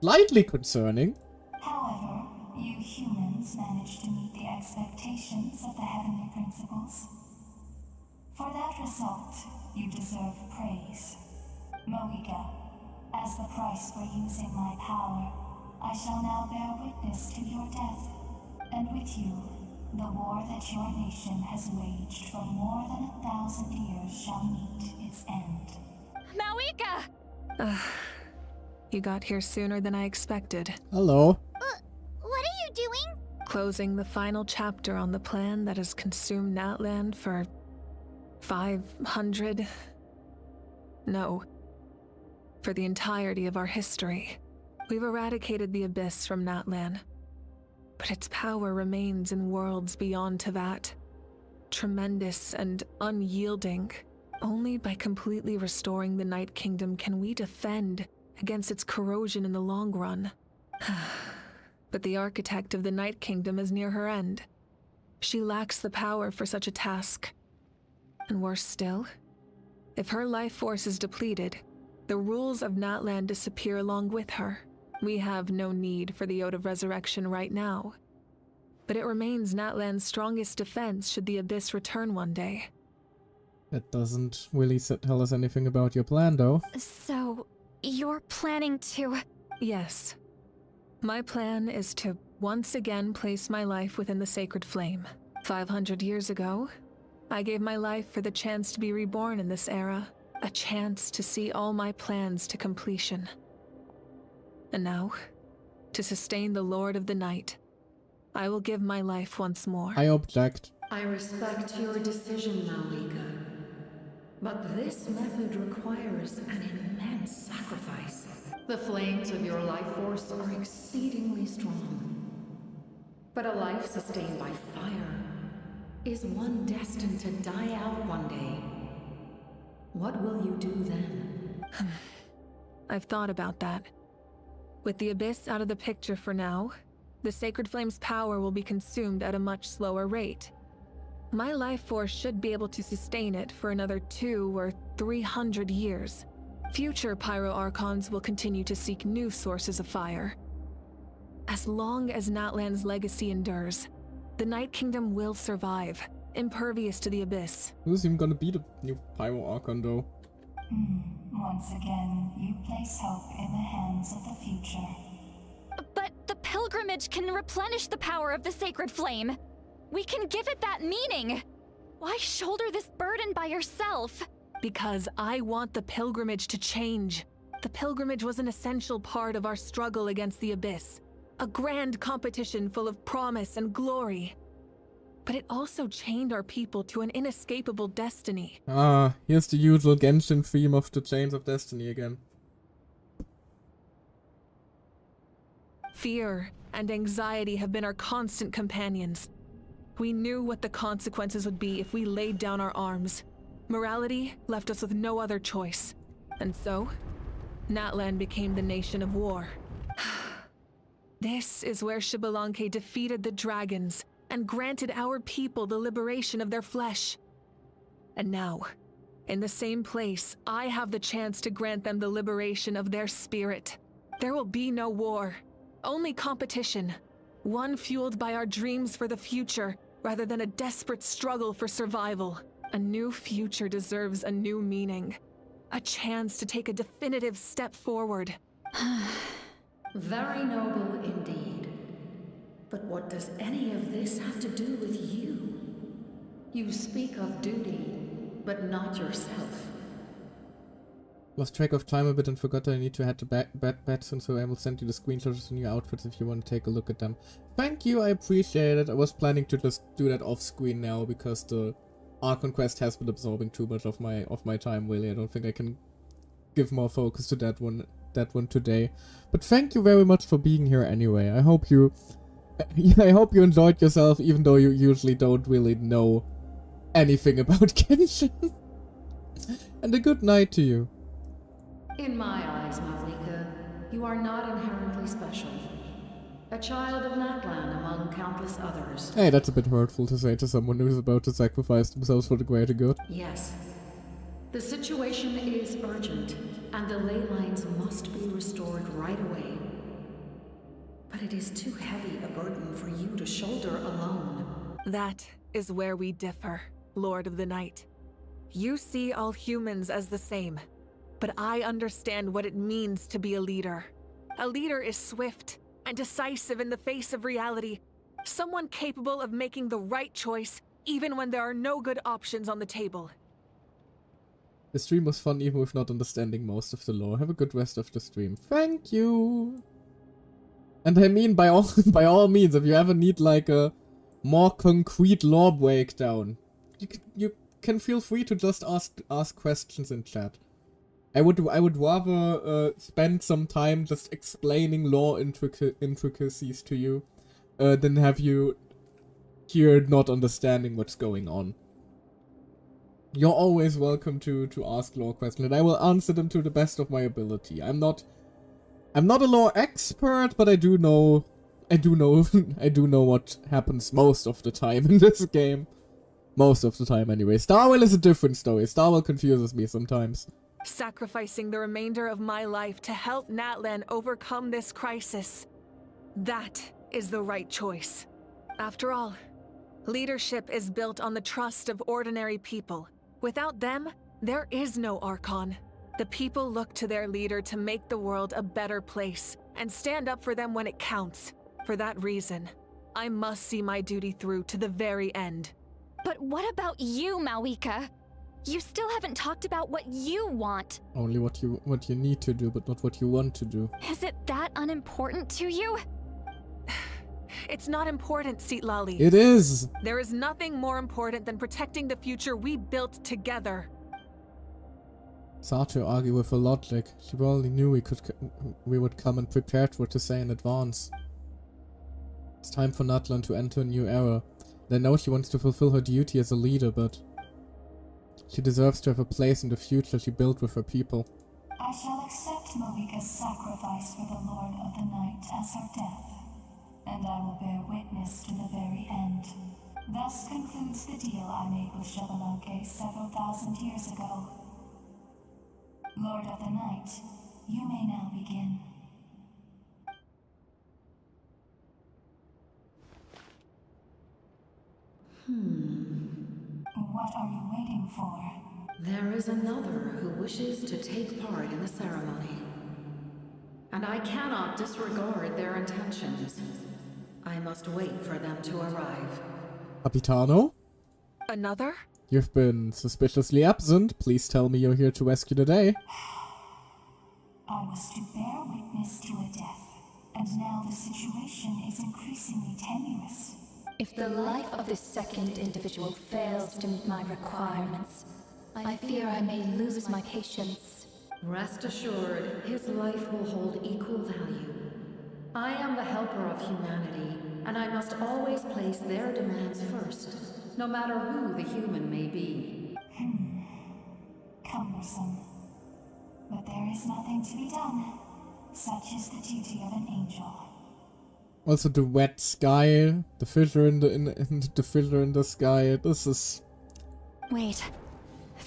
slightly concerning. However, you humans managed to meet the expectations of the heavenly principles. For that result, you deserve praise. Maruika, as the price for using my power, I shall now bear witness to your death, and with you, the war that your nation has waged for more than 1,000 years shall meet its end. Maruika! You got here sooner than I expected. Hello. What are you doing? Closing the final chapter on the plan that has consumed Natlan for 500... No. For the entirety of our history. We've eradicated the Abyss from Natlan. But its power remains in worlds beyond Tevat. Tremendous and unyielding. Only by completely restoring the Night Kingdom can we defend against its corrosion in the long run. But the architect of the Night Kingdom is near her end. She lacks the power for such a task. And worse still, if her life force is depleted, the rules of Natlan disappear along with her. We have no need for the Ode of Resurrection right now. But it remains Natlan's strongest defense should the Abyss return one day. That doesn't really tell us anything about your plan, though. So, you're planning to... Yes. My plan is to once again place my life within the sacred flame. 500 years ago, I gave my life for the chance to be reborn in this era, a chance to see all my plans to completion. And now, to sustain the Lord of the Night, I will give my life once more. I object. I respect your decision, Malika. But this method requires an immense sacrifice. The flames of your life force are exceedingly strong. But a life sustained by fire is one destined to die out one day. What will you do then? I've thought about that. With the Abyss out of the picture for now, the Sacred Flame's power will be consumed at a much slower rate. My life force should be able to sustain it for another 200 or 300 years. Future Pyro Archons will continue to seek new sources of fire. As long as Natlan's legacy endures, the Night Kingdom will survive, impervious to the Abyss. Who's even gonna be the new Pyro Archon though? Once again, you place hope in the hands of the future. But the pilgrimage can replenish the power of the sacred flame. We can give it that meaning. Why shoulder this burden by yourself? Because I want the pilgrimage to change. The pilgrimage was an essential part of our struggle against the Abyss. A grand competition full of promise and glory. But it also chained our people to an inescapable destiny. Ah, here's the usual Genshin theme of the Chains of Destiny again. Fear and anxiety have been our constant companions. We knew what the consequences would be if we laid down our arms. Morality left us with no other choice. And so, Natlan became the nation of war. This is where Xbalanque defeated the dragons and granted our people the liberation of their flesh. And now, in the same place, I have the chance to grant them the liberation of their spirit. There will be no war, only competition. One fueled by our dreams for the future, rather than a desperate struggle for survival. A new future deserves a new meaning. A chance to take a definitive step forward. Very noble indeed. But what does any of this have to do with you? You speak of duty, but not yourself. Lost track of time a bit and forgot that I need to head to bed soon, so I will send you the screenshots of the new outfits if you want to take a look at them. Thank you, I appreciate it. I was planning to just do that off screen now because the Archon quest has been absorbing too much of my time, really. I don't think I can give more focus to that one today. But thank you very much for being here anyway. I hope you enjoyed yourself, even though you usually don't really know anything about Genshin. And a good night to you. In my eyes, Malika, you are not inherently special. A child of Natlan among countless others. Hey, that's a bit hurtful to say to someone who's about to sacrifice themselves for the greater good. Yes. The situation is urgent, and the ley lines must be restored right away. But it is too heavy a burden for you to shoulder alone. That is where we differ, Lord of the Night. You see all humans as the same, but I understand what it means to be a leader. A leader is swift and decisive in the face of reality, someone capable of making the right choice even when there are no good options on the table. The stream was fun even with not understanding most of the lore. Have a good rest of the stream. Thank you! And I mean, by all means, if you ever need like a more concrete lore breakdown, you can feel free to just ask questions in chat. I would rather spend some time just explaining lore intricacies to you than have you here not understanding what's going on. You're always welcome to ask lore questions, and I will answer them to the best of my ability. I'm not a lore expert, but I do know what happens most of the time in this game. Most of the time, anyway. Starwell is a different story. Starwell confuses me sometimes. Sacrificing the remainder of my life to help Natlan overcome this crisis. That is the right choice. After all, leadership is built on the trust of ordinary people. Without them, there is no Archon. The people look to their leader to make the world a better place and stand up for them when it counts. For that reason, I must see my duty through to the very end. But what about you, Mawika? You still haven't talked about what you want. Only what you need to do, but not what you want to do. Is it that unimportant to you? It's not important, Seatlali. It is! There is nothing more important than protecting the future we built together. It's hard to argue with her logic. She probably knew we would come and prepared what to say in advance. It's time for Natlan to enter a new era. And I know she wants to fulfill her duty as a leader, but she deserves to have a place in the future she built with her people. I shall accept Mawika's sacrifice for the Lord of the Night as her death, and I will bear witness to the very end. Thus concludes the deal I made with Xbalanque several thousand years ago. Lord of the Night, you may now begin. What are you waiting for? There is another who wishes to take part in the ceremony. And I cannot disregard their intentions. I must wait for them to arrive. Capitano? Another? You've been suspiciously absent. Please tell me you're here to rescue the day. I was to bear witness to a death, and now the situation is increasingly tenuous. If the life of this second individual fails to meet my requirements, I fear I may lose my patience. Rest assured, his life will hold equal value. I am the helper of humanity, and I must always place their demands first, no matter who the human may be. Cumbersome. But there is nothing to be done. Such is the duty of an angel. Also the wet sky, the fissure in the fissure in the sky. This is Wait.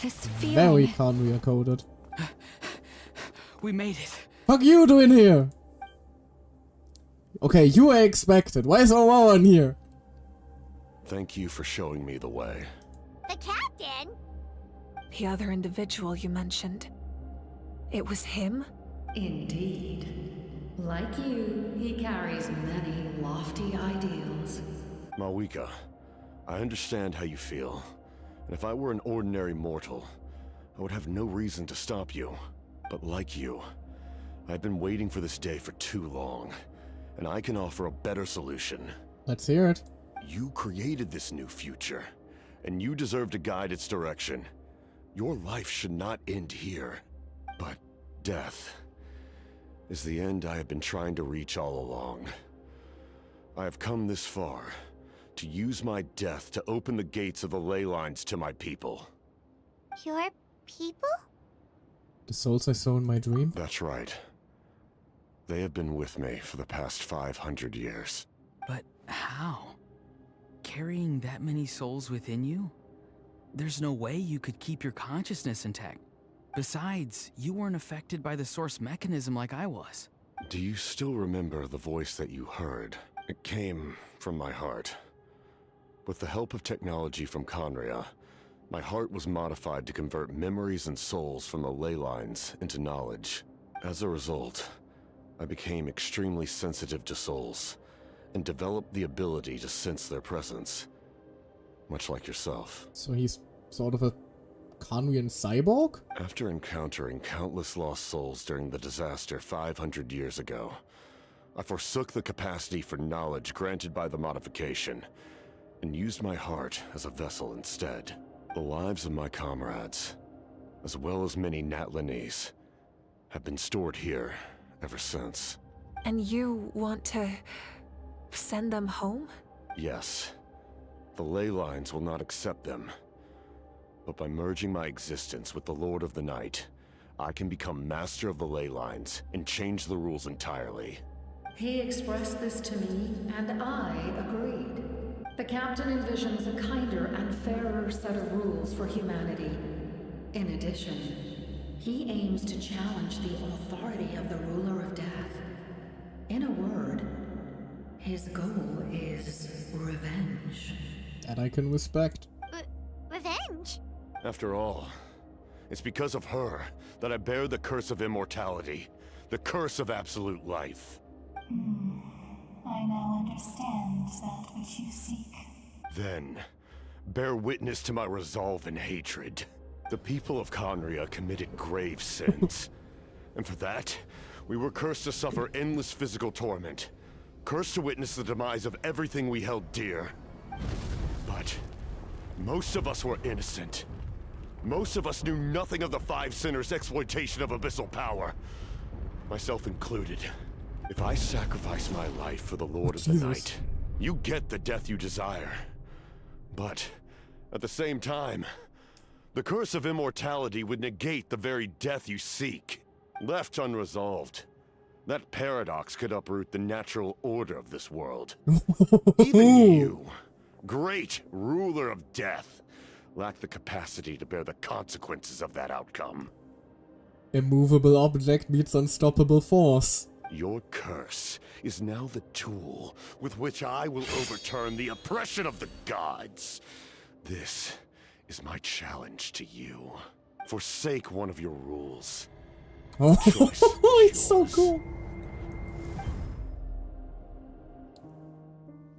This feeling. very Conria coded. We made it. Fuck you doing here? Okay, you were expected. Why is Aurora in here? Thank you for showing me the way. The captain? The other individual you mentioned. It was him? Indeed. Like you, he carries many lofty ideals. Mawika, I understand how you feel. And if I were an ordinary mortal, I would have no reason to stop you. But like you, I've been waiting for this day for too long. And I can offer a better solution. Let's hear it. You created this new future, and you deserve to guide its direction. Your life should not end here. But death is the end I have been trying to reach all along. I have come this far to use my death to open the gates of the ley lines to my people. Your people? The souls I saw in my dream? That's right. They have been with me for the past 500 years. But how? Carrying that many souls within you? There's no way you could keep your consciousness intact. Besides, you weren't affected by the source mechanism like I was. Do you still remember the voice that you heard? It came from my heart. With the help of technology from Conria, my heart was modified to convert memories and souls from the ley lines into knowledge. As a result, I became extremely sensitive to souls, and developed the ability to sense their presence. Much like yourself. So he's sort of a Conrian cyborg? After encountering countless lost souls during the disaster 500 years ago, I forsook the capacity for knowledge granted by the modification, and used my heart as a vessel instead. The lives of my comrades, as well as many Natlanese, have been stored here ever since. And you want to send them home? Yes. The ley lines will not accept them. But by merging my existence with the Lord of the Night, I can become master of the ley lines and change the rules entirely. He expressed this to me, and I agreed. The captain envisions a kinder and fairer set of rules for humanity. In addition, he aims to challenge the authority of the ruler of death. In a word, his goal is revenge. That I can respect. Revenge? After all, it's because of her that I bear the curse of immortality, the curse of absolute life. I now understand that which you seek. Then, bear witness to my resolve and hatred. The people of Conria committed grave sins. And for that, we were cursed to suffer endless physical torment. Cursed to witness the demise of everything we held dear. But most of us were innocent. Most of us knew nothing of the Five Sinners' exploitation of abyssal power. Myself included. If I sacrifice my life for the Lord of the Night, you get the death you desire. But, at the same time, the curse of immortality would negate the very death you seek. Left unresolved, that paradox could uproot the natural order of this world. Even you, great ruler of death, lack the capacity to bear the consequences of that outcome. Immovable object meets unstoppable force. Your curse is now the tool with which I will overturn the oppression of the gods. This is my challenge to you. Forsake one of your rules. Oh, it's so cool.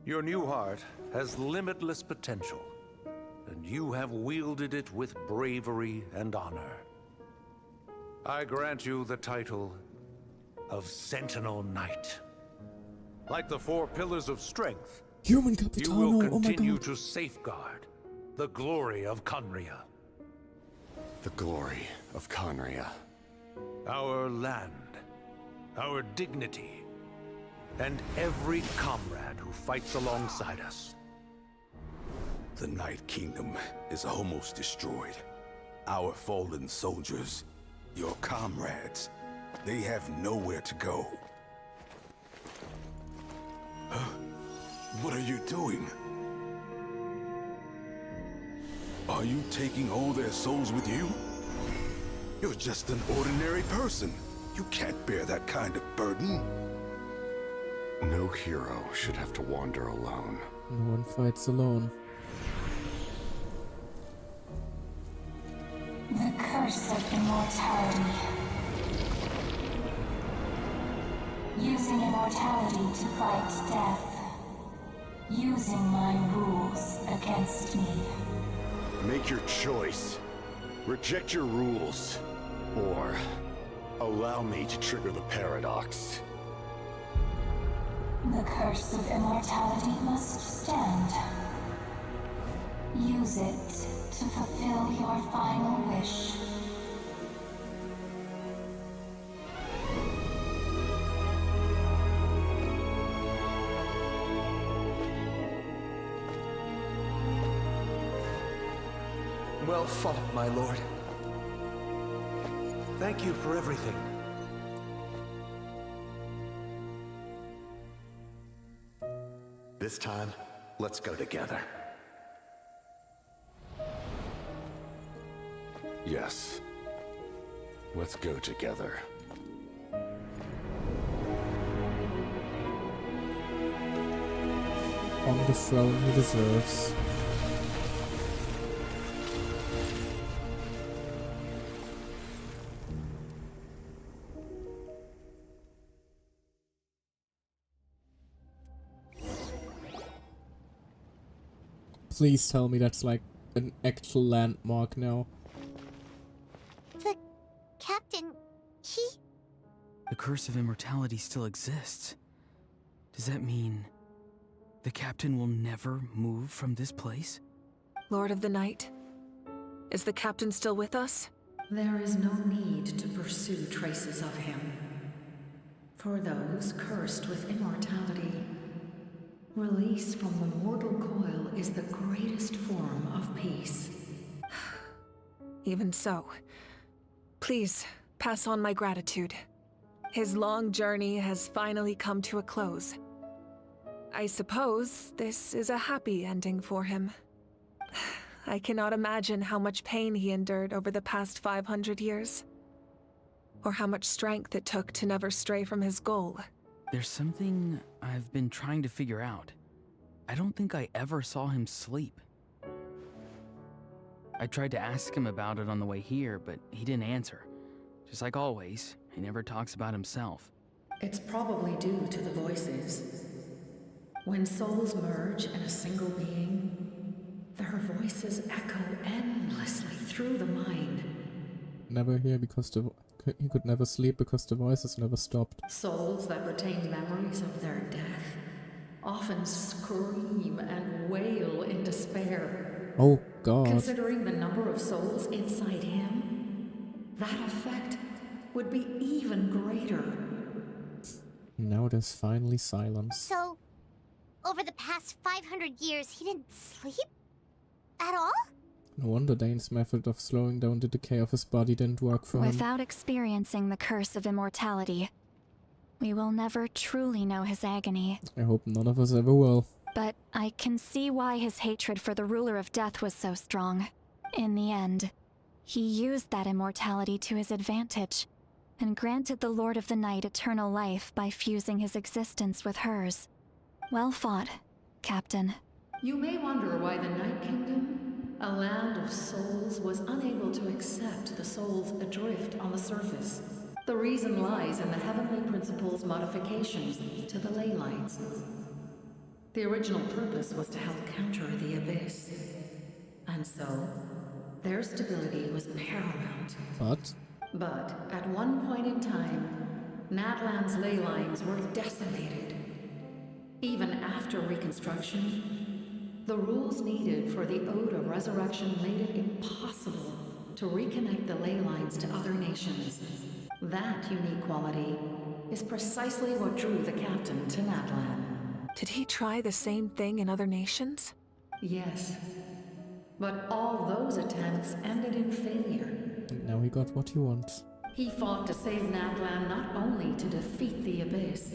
Your new heart has limitless potential, and you have wielded it with bravery and honor. I grant you the title of Sentinel Knight. Like the 4 pillars of strength, Human you Capitano, will oh my continue god. to safeguard the glory of Conria. The glory of Conria. Our land, our dignity, and every comrade who fights alongside us. The Night Kingdom is almost destroyed. Our fallen soldiers, your comrades, they have nowhere to go. Huh? What are you doing? Are you taking all their souls with you? You're just an ordinary person. You can't bear that kind of burden. No hero should have to wander alone. No one fights alone. The curse of immortality. Using immortality to fight death. Using my rules against me. Make your choice. Reject your rules. Or allow me to trigger the paradox. The curse of immortality must stand. Use it to fulfill your final wish. Well fought, my lord. Thank you for everything. This time, let's go together. Yes. Let's go together. On the throne he deserves. Please tell me that's like an actual landmark now. The captain, he... The curse of immortality still exists. Does that mean the captain will never move from this place? Lord of the Night, is the captain still with us? There is no need to pursue traces of him. For those cursed with immortality, release from the mortal coil is the greatest form of peace. Even so, please pass on my gratitude. His long journey has finally come to a close. I suppose this is a happy ending for him. I cannot imagine how much pain he endured over the past 500 years. Or how much strength it took to never stray from his goal. There's something I've been trying to figure out. I don't think I ever saw him sleep. I tried to ask him about it on the way here, but he didn't answer. Just like always, he never talks about himself. It's probably due to the voices. When souls merge in a single being, their voices echo endlessly through the mind. Never hear because he could never sleep because the voices never stopped. Souls that retain memories of their death often scream and wail in despair. Oh God. Considering the number of souls inside him, that effect would be even greater. Now there's finally silence. So, over the past 500 years, he didn't sleep? At all? No wonder Dane's method of slowing down the decay of his body didn't work for him. Without experiencing the curse of immortality, we will never truly know his agony. I hope none of us ever will. But I can see why his hatred for the ruler of death was so strong. In the end, he used that immortality to his advantage, and granted the Lord of the Night eternal life by fusing his existence with hers. Well fought, Captain. You may wonder why the Night Kingdom, a land of souls, was unable to accept the souls adrift on the surface. The reason lies in the Heavenly Principle's modifications to the ley lines. The original purpose was to help counter the Abyss. And so, their stability was paramount. But at one point in time, Natlan's ley lines were decimated. Even after reconstruction, the rules needed for the Ode of Resurrection made it impossible to reconnect the ley lines to other nations. That unique quality is precisely what drew the captain to Natlan. Did he try the same thing in other nations? Yes. But all those attempts ended in failure. And now he got what he wants. He fought to save Natlan not only to defeat the Abyss,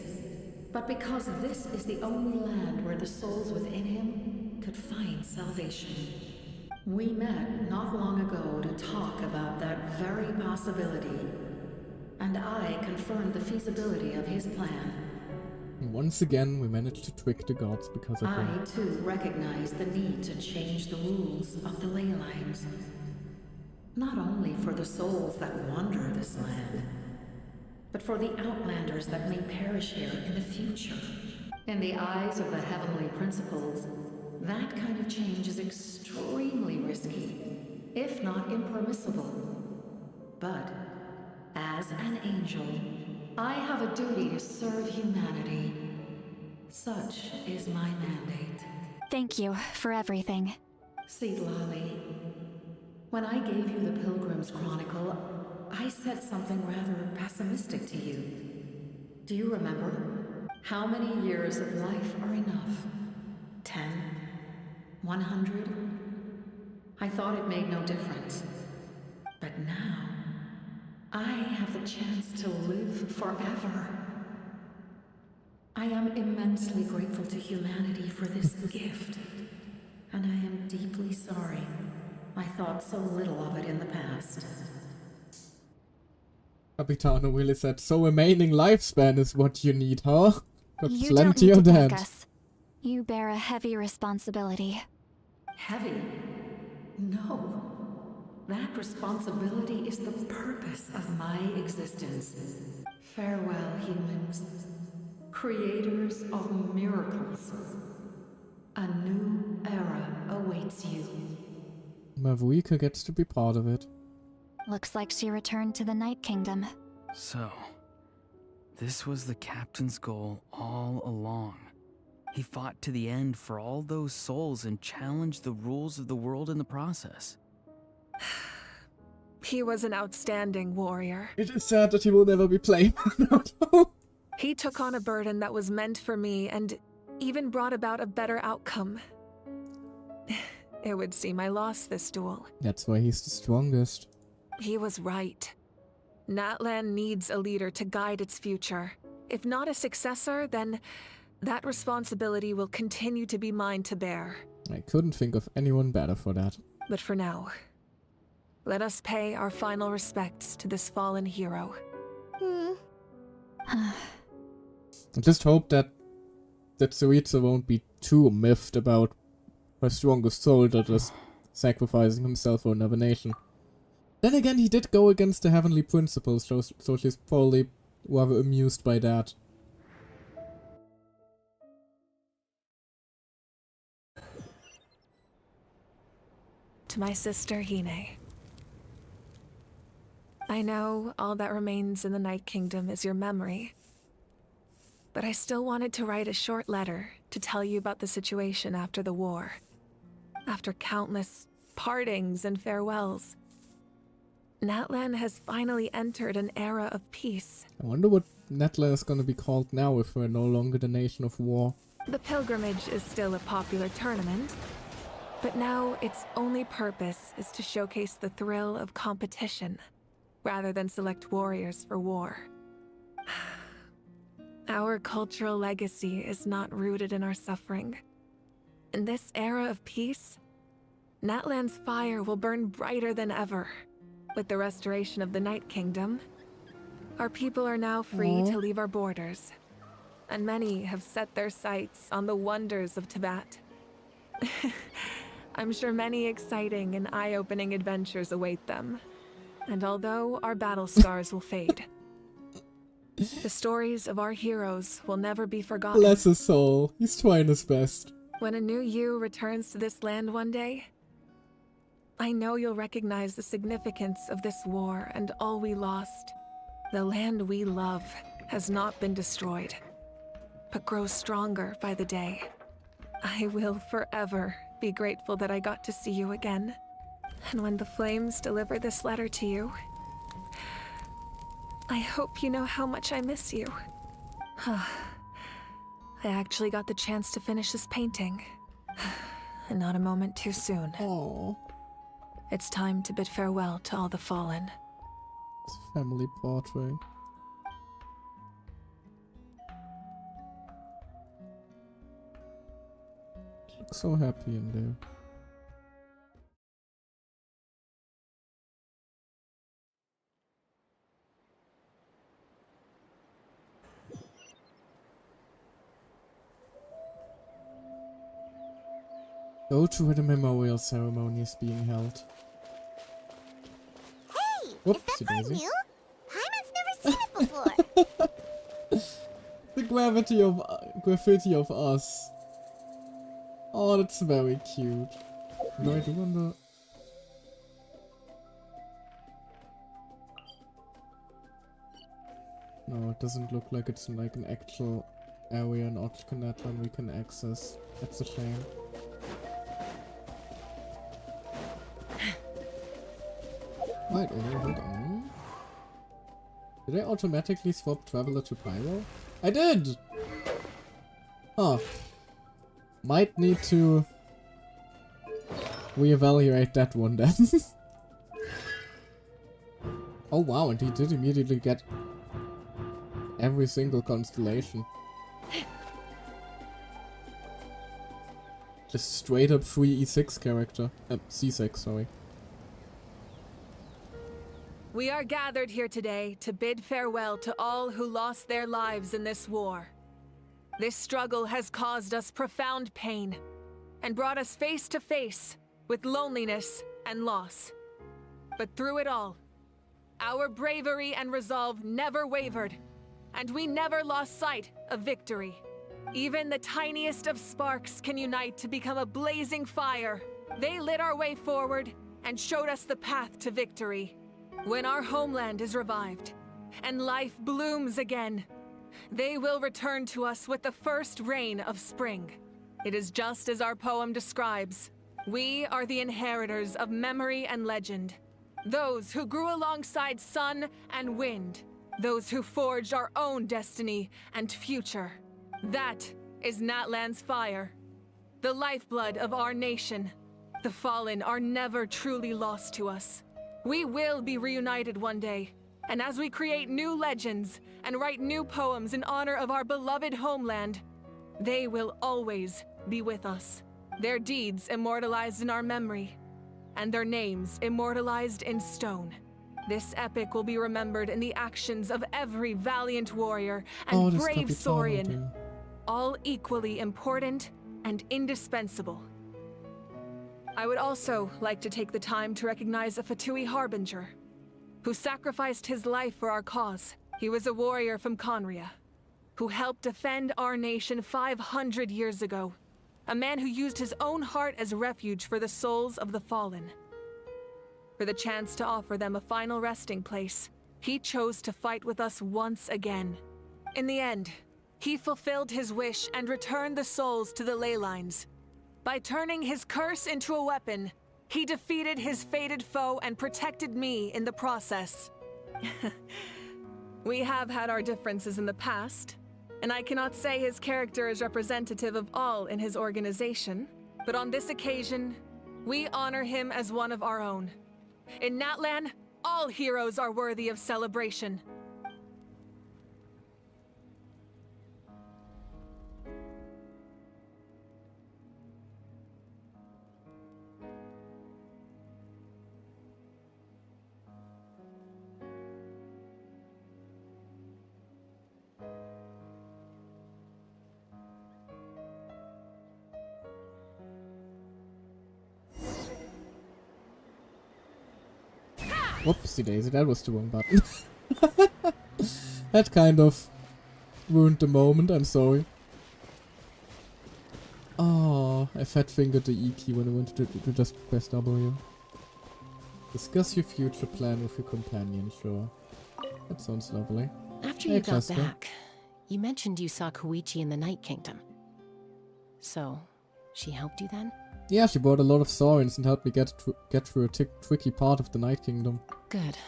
but because this is the only land where the souls within him could find salvation. We met not long ago to talk about that very possibility, and I confirmed the feasibility of his plan. Once again, we managed to trick the gods because of I, him. too, recognize the need to change the rules of the ley lines. Not only for the souls that wander this land, but for the outlanders that may perish here in the future. In the eyes of the Heavenly Principles, that kind of change is extremely risky, if not impermissible. But, as an angel, I have a duty to serve humanity. Such is my mandate. Thank you for everything. Seed Lolly, when I gave you the Pilgrim's Chronicle, I said something rather pessimistic to you. Do you remember? How many years of life are enough? 10? 100? I thought it made no difference. But now, I have the chance to live forever. I am immensely grateful to humanity for this gift, and I am deeply sorry I thought so little of it in the past. Capitano Willie said, so remaining lifespan is what you need, huh? Got You plenty don't of need to thank that. us. You bear a heavy responsibility. Heavy? No. That responsibility is the purpose of my existence. Farewell, humans. Creators of miracles. A new era awaits you. Mavuika gets to be part of it. Looks like she returned to the Night Kingdom. So, this was the captain's goal all along. He fought to the end for all those souls and challenged the rules of the world in the process. He was an outstanding warrior. It is sad that he will never be played. He took on a burden that was meant for me and even brought about a better outcome. It would seem I lost this duel. That's why he's the strongest. He was right. Natlan needs a leader to guide its future. If not a successor, then that responsibility will continue to be mine to bear. I couldn't think of anyone better for that. But for now, let us pay our final respects to this fallen hero. I just hope that Tsuitsu won't be too miffed about her strongest soldier just sacrificing himself for another nation. Then again, he did go against the Heavenly Principles, so she's probably rather amused by that. to my sister Hine. I know all that remains in the Night Kingdom is your memory, but I still wanted to write a short letter to tell you about the situation after the war. After countless partings and farewells, Natlan has finally entered an era of peace. I wonder what Natlan is gonna be called now if we're no longer the nation of war. The pilgrimage is still a popular tournament, but now its only purpose is to showcase the thrill of competition, rather than select warriors for war. Our cultural legacy is not rooted in our suffering. In this era of peace, Natlan's fire will burn brighter than ever. With the restoration of the Night Kingdom, our people are now free to leave our borders, and many have set their sights on the wonders of Tibet. I'm sure many exciting and eye-opening adventures await them. And although our battle scars will fade, the stories of our heroes will never be forgotten. Bless his soul. He's trying his best. When a new you returns to this land one day, I know you'll recognize the significance of this war and all we lost. The land we love has not been destroyed, but grows stronger by the day. I will forever be grateful that I got to see you again. And when the flames deliver this letter to you, I hope you know how much I miss you. I actually got the chance to finish this painting. And not a moment too soon. Aww. It's time to bid farewell to all the fallen. It's a family portrait. Looks so happy in there. Go to where the memorial ceremony is being held. Hey! Whoops, is that new? Paimon's never seen it before! The graffiti of us. Oh, that's very cute. No, I do wonder. No, it doesn't look like it's like an actual area in Natlan we can access. That's a shame. Wait, hold on. Did I automatically swap Traveler to Pyro? I did! Huh. Might need to reevaluate that one then. Oh wow, and he did immediately get every single constellation. Just straight up free E6 character. C6, sorry. We are gathered here today to bid farewell to all who lost their lives in this war. This struggle has caused us profound pain and brought us face to face with loneliness and loss. But through it all, our bravery and resolve never wavered, and we never lost sight of victory. Even the tiniest of sparks can unite to become a blazing fire. They lit our way forward and showed us the path to victory. When our homeland is revived and life blooms again, they will return to us with the first rain of spring. It is just as our poem describes. We are the inheritors of memory and legend. Those who grew alongside sun and wind. Those who forged our own destiny and future. That is Natlan's fire. The lifeblood of our nation. The fallen are never truly lost to us. We will be reunited one day, and as we create new legends and write new poems in honor of our beloved homeland, they will always be with us. Their deeds immortalized in our memory, and their names immortalized in stone. This epic will be remembered in the actions of every valiant warrior and brave Saurian, all equally important and indispensable. I would also like to take the time to recognize a Fatui Harbinger, who sacrificed his life for our cause. He was a warrior from Conria, who helped defend our nation 500 years ago. A man who used his own heart as refuge for the souls of the fallen. For the chance to offer them a final resting place, he chose to fight with us once again. In the end, he fulfilled his wish and returned the souls to the ley lines. By turning his curse into a weapon, he defeated his fated foe and protected me in the process. We have had our differences in the past, and I cannot say his character is representative of all in his organization, but on this occasion, we honor him as one of our own. In Natlan, all heroes are worthy of celebration. Whoopsie daisy, that was the wrong button. That kind of ruined the moment, I'm sorry. Oh, I fat fingered the E key when I wanted to just press W. Discuss your future plan with your companion, sure. That sounds lovely. After Hey, you got Cluster. back, you mentioned you saw Koichi in the Night Kingdom. So, she helped you then? Yeah, she brought a lot of Saurians and helped me get through a tricky part of the Night Kingdom. Good.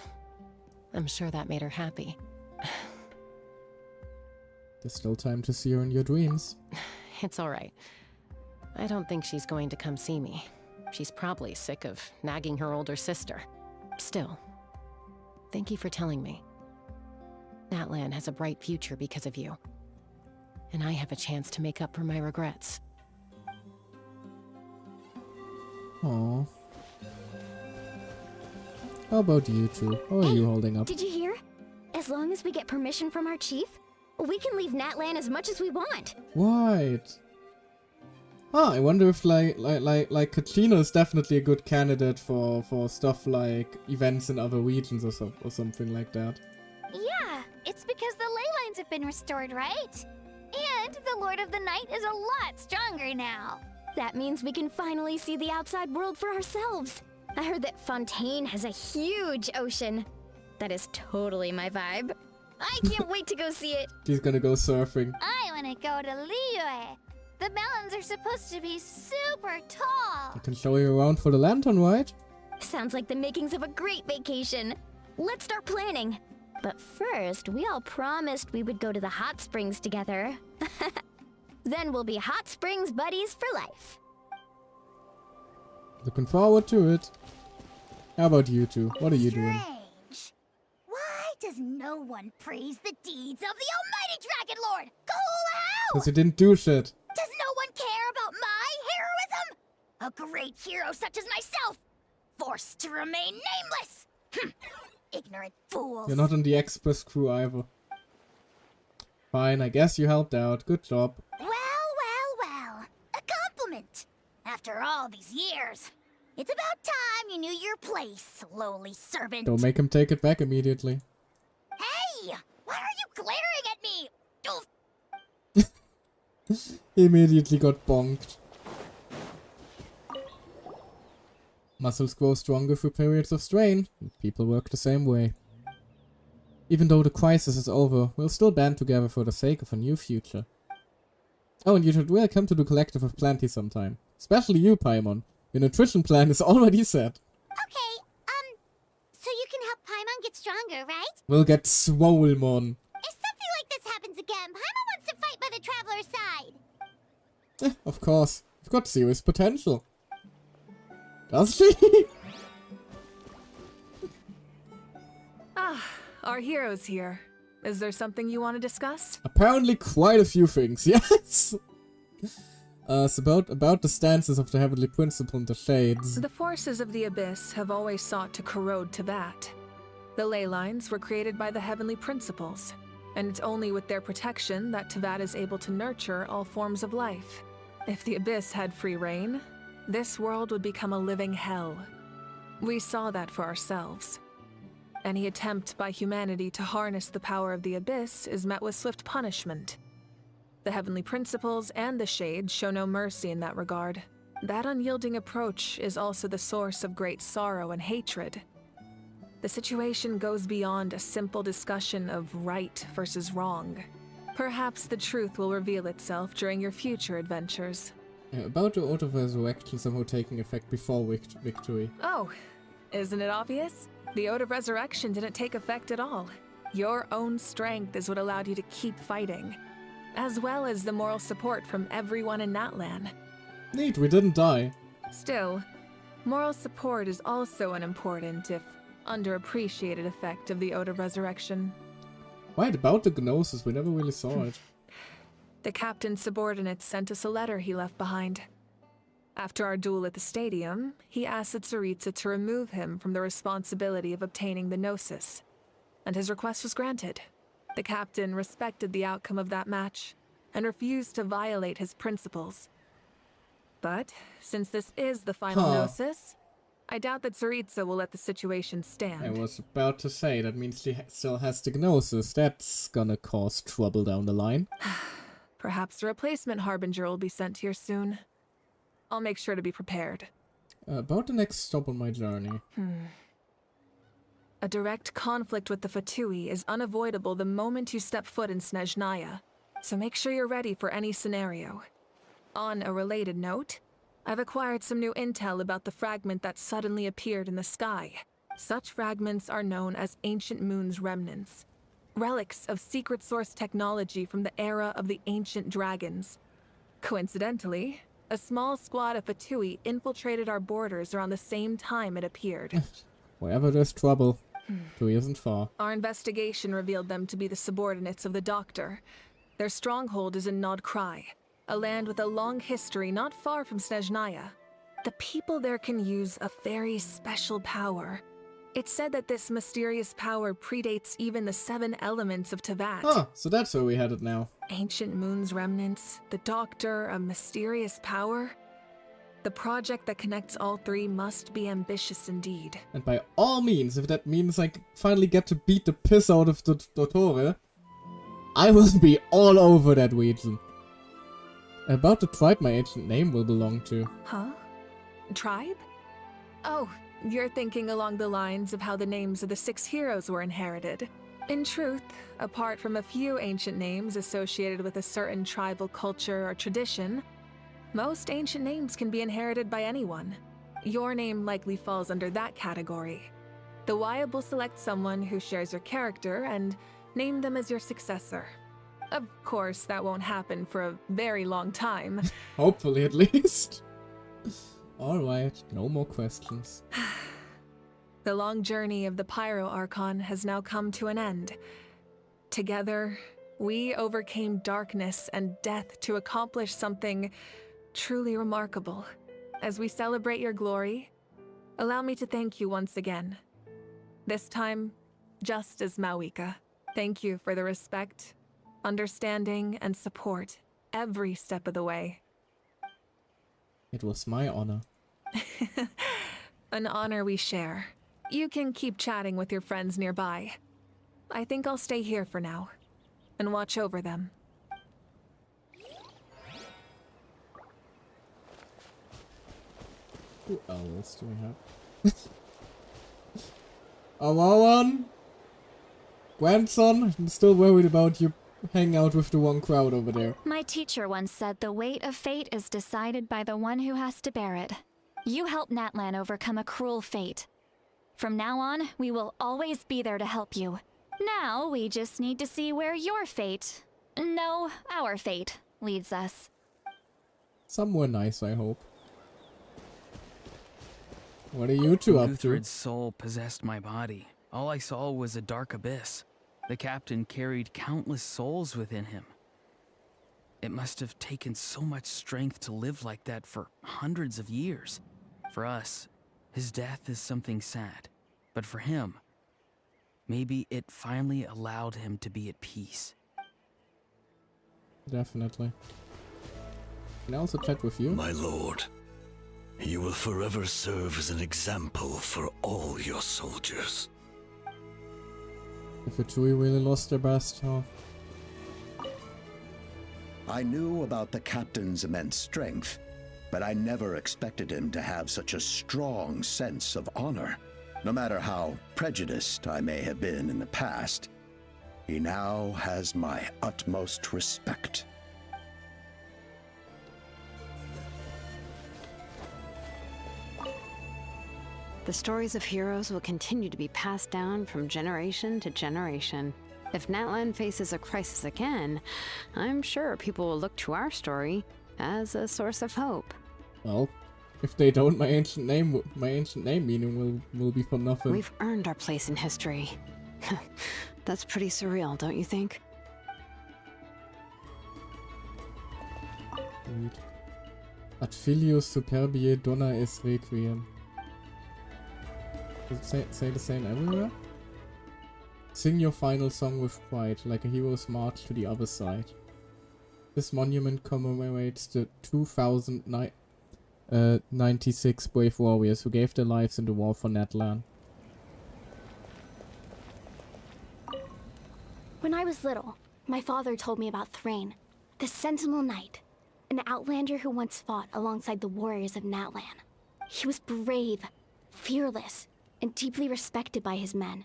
I'm sure that made her happy. There's still time to see her in your dreams. It's alright. I don't think she's going to come see me. She's probably sick of nagging her older sister. Still, thank you for telling me. Natlan has a bright future because of you. And I have a chance to make up for my regrets. Aww. How about you two? How are you holding up? Did you hear? As long as we get permission from our chief, we can leave Natlan as much as we want. Right. Ah, I wonder if like Kachina is definitely a good candidate for stuff like events in other regions or something like that. Yeah, it's because the ley lines have been restored, right? And the Lord of the Night is a lot stronger now. That means we can finally see the outside world for ourselves. I heard that Fontaine has a huge ocean. That is totally my vibe. I can't wait to go see it. She's gonna go surfing. I want to go to Liyue. The mountains are supposed to be super tall. I can show you around for the lantern, right? Sounds like the makings of a great vacation. Let's start planning. But first, we all promised we would go to the hot springs together. Then we'll be hot springs buddies for life. Looking forward to it. How about you two? What are you doing? Strange. Why does no one praise the deeds of the almighty Dragon Lord? Coolhow! Because you didn't do shit. Does no one care about my heroism? A great hero such as myself, forced to remain nameless. Ignorant fools. You're not on the Express crew either. Fine, I guess you helped out. Good job. Well. A compliment. After all these years, it's about time you knew your place, lowly servant. Don't make him take it back immediately. Hey! Why are you glaring at me? Oof. He immediately got bonked. Muscles grow stronger through periods of strain, and people work the same way. Even though the crisis is over, we'll still band together for the sake of a new future. Oh, and you should really come to the Collective of Plenty sometime. Especially you, Paimon. Your nutrition plan is already set. Okay, so you can help Paimon get stronger, right? We'll get swole, mon. If something like this happens again, Paimon wants to fight by the Traveler's side. Of course. You've got serious potential. Does she? Our hero's here. Is there something you want to discuss? Apparently quite a few things, yes! It's about the stances of the Heavenly Principle and the Shades. The forces of the Abyss have always sought to corrode Teyvat. The ley lines were created by the Heavenly Principles, and it's only with their protection that Teyvat is able to nurture all forms of life. If the Abyss had free reign, this world would become a living hell. We saw that for ourselves. Any attempt by humanity to harness the power of the Abyss is met with swift punishment. The Heavenly Principles and the Shades show no mercy in that regard. That unyielding approach is also the source of great sorrow and hatred. The situation goes beyond a simple discussion of right versus wrong. Perhaps the truth will reveal itself during your future adventures. About the Oath of Resurrection somehow taking effect before victory. Oh, isn't it obvious? The Oath of Resurrection didn't take effect at all. Your own strength is what allowed you to keep fighting, as well as the moral support from everyone in Natlan. Neat, we didn't die. Still, moral support is also an important, if underappreciated, effect of the Oath of Resurrection. Right, about the Gnosis, we never really saw it. The captain's subordinates sent us a letter he left behind. After our duel at the stadium, he asked Tsaritsa to remove him from the responsibility of obtaining the Gnosis, and his request was granted. The captain respected the outcome of that match, and refused to violate his principles. But, since this is the final Gnosis, I doubt that Tsaritsa will let the situation stand. I was about to say, that means he still has the Gnosis. That's gonna cause trouble down the line. Perhaps a replacement Harbinger will be sent here soon. I'll make sure to be prepared. About the next stop on my journey. A direct conflict with the Fatui is unavoidable the moment you step foot in Snezhnaya, so make sure you're ready for any scenario. On a related note, I've acquired some new intel about the fragment that suddenly appeared in the sky. Such fragments are known as Ancient Moon's remnants. Relics of secret source technology from the era of the ancient dragons. Coincidentally, a small squad of Fatui infiltrated our borders around the same time it appeared. Wherever there's trouble, Fatui isn't far. Our investigation revealed them to be the subordinates of the Doctor. Their stronghold is in Nod Krai, a land with a long history not far from Snezhnaya. The people there can use a very special power. It's said that this mysterious power predates even the 7 elements of Tevat. Huh, so that's where we headed now. Ancient Moon's remnants, the Doctor, a mysterious power. The project that connects all 3 must be ambitious indeed. And by all means, if that means I finally get to beat the piss out of the Dottore, I will be all over that region. About the tribe my ancient name will belong to. Huh? Tribe? Oh, you're thinking along the lines of how the names of the 6 heroes were inherited. In truth, apart from a few ancient names associated with a certain tribal culture or tradition, most ancient names can be inherited by anyone. Your name likely falls under that category. The Wyab will select someone who shares your character and name them as your successor. Of course, that won't happen for a very long time. Hopefully, at least. Alright, no more questions. The long journey of the Pyro Archon has now come to an end. Together, we overcame darkness and death to accomplish something truly remarkable. As we celebrate your glory, allow me to thank you once again. This time, just as Mawika. Thank you for the respect, understanding, and support every step of the way. It was my honor. An honor we share. You can keep chatting with your friends nearby. I think I'll stay here for now and watch over them. Who else do we have? Awawan? Grandson? I'm still worried about you hanging out with the one crowd over there. My teacher once said the weight of fate is decided by the one who has to bear it. You helped Natlan overcome a cruel fate. From now on, we will always be there to help you. Now, we just need to see where your fate, no, our fate, leads us. Somewhere nice, I hope. What are you two up to? Lutherad's soul possessed my body. All I saw was a dark abyss. The captain carried countless souls within him. It must have taken so much strength to live like that for hundreds of years. For us, his death is something sad. But for him, maybe it finally allowed him to be at peace. Definitely. Can I also chat with you? My lord, you will forever serve as an example for all your soldiers. If Fatui really lost their best half. I knew about the captain's immense strength, but I never expected him to have such a strong sense of honor. No matter how prejudiced I may have been in the past, he now has my utmost respect. The stories of heroes will continue to be passed down from generation to generation. If Natlan faces a crisis again, I'm sure people will look to our story as a source of hope. Well, if they don't, my ancient name meaning will be for nothing. We've earned our place in history. That's pretty surreal, don't you think? Read. Ad filius superbiae dona es requiem. Does it say the same everywhere? Sing your final song with pride, like a hero's march to the other side. This monument commemorates the 2,096 brave warriors who gave their lives in the war for Natlan. When I was little, my father told me about Thrain, the Sentinel Knight, an outlander who once fought alongside the warriors of Natlan. He was brave, fearless, and deeply respected by his men.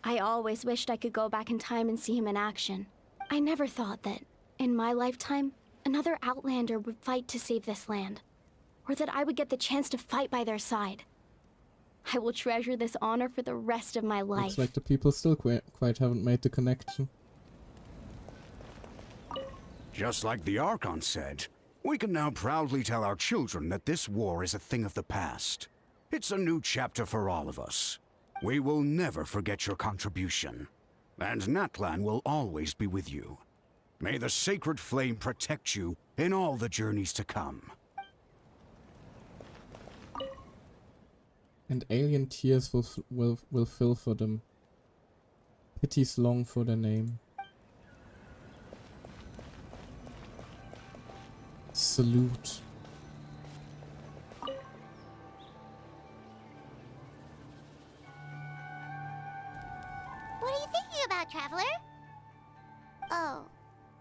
I always wished I could go back in time and see him in action. I never thought that, in my lifetime, another outlander would fight to save this land, or that I would get the chance to fight by their side. I will treasure this honor for the rest of my life. Looks like the people still quite haven't made the connection. Just like the Archon said, we can now proudly tell our children that this war is a thing of the past. It's a new chapter for all of us. We will never forget your contribution, and Natlan will always be with you. May the sacred flame protect you in all the journeys to come. And alien tears will fill for them. Pities long for their name. Salute. What are you thinking about, Traveler? Oh,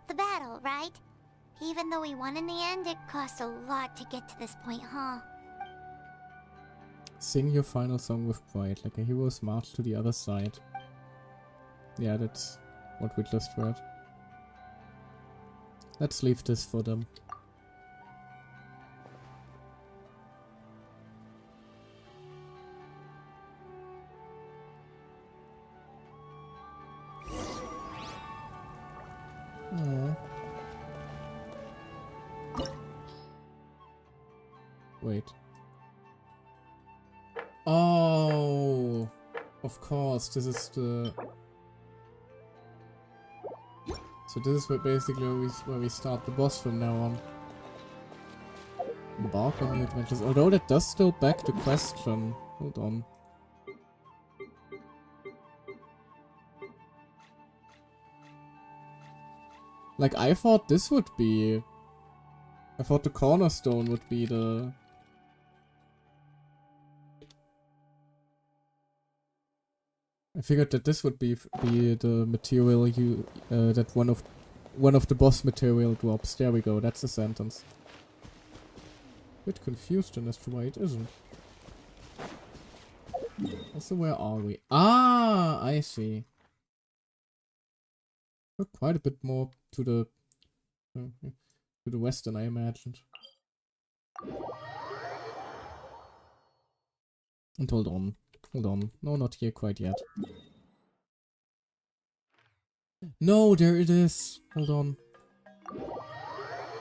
the battle, right? Even though we won in the end, it cost a lot to get to this point, huh? Sing your final song with pride, like a hero's march to the other side. Yeah, that's what we just read. Let's leave this for them. Aww. Wait. Oh, of course, this is the... So this is basically where we start the boss from now on. Embark on new adventures. Although that does still beg the question. Hold on. Like, I thought this would be... I thought the cornerstone would be the... I figured that this would be the material you that one of the boss material drops. There we go. That's the sentence. Bit confused as to why it isn't. Also, where are we? Ah, I see. We're quite a bit more to the west than I imagined. And hold on. Hold on. No, not here quite yet. No, there it is. Hold on.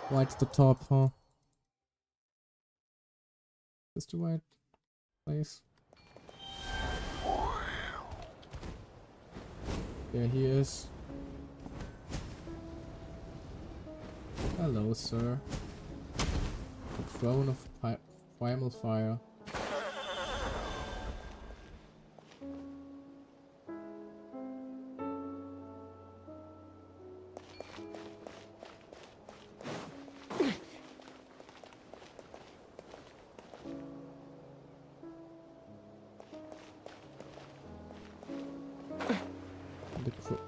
Right at the top, huh? Is this the right place? There he is. Hello, sir. The throne of primal fire.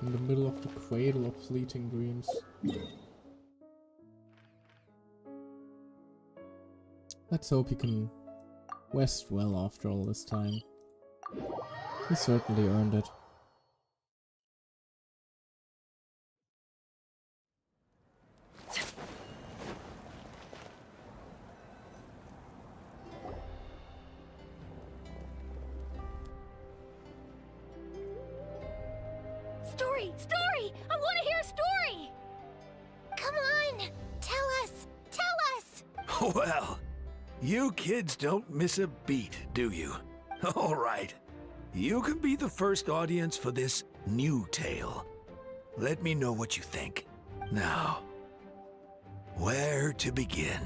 In the middle of the cradle of fleeting dreams. Let's hope he can rest well after all this time. He certainly earned it. Story! Story! I want to hear a story! Come on! Tell us! Tell us! Well, you kids don't miss a beat, do you? All right. You can be the first audience for this new tale. Let me know what you think. Now, where to begin?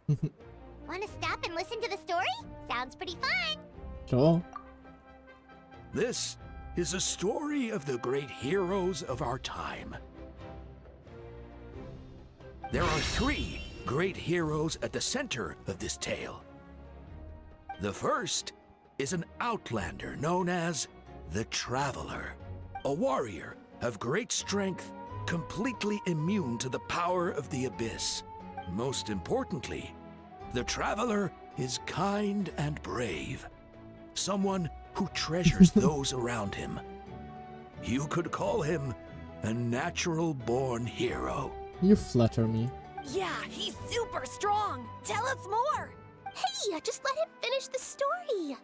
Want to stop and listen to the story? Sounds pretty fun! Sure. This is a story of the great heroes of our time. There are 3 great heroes at the center of this tale. The first is an outlander known as the Traveler, a warrior of great strength, completely immune to the power of the Abyss. Most importantly, the Traveler is kind and brave, someone who treasures those around him. You could call him a natural-born hero. You flatter me. Yeah, he's super strong! Tell us more! Hey, just let him finish the story!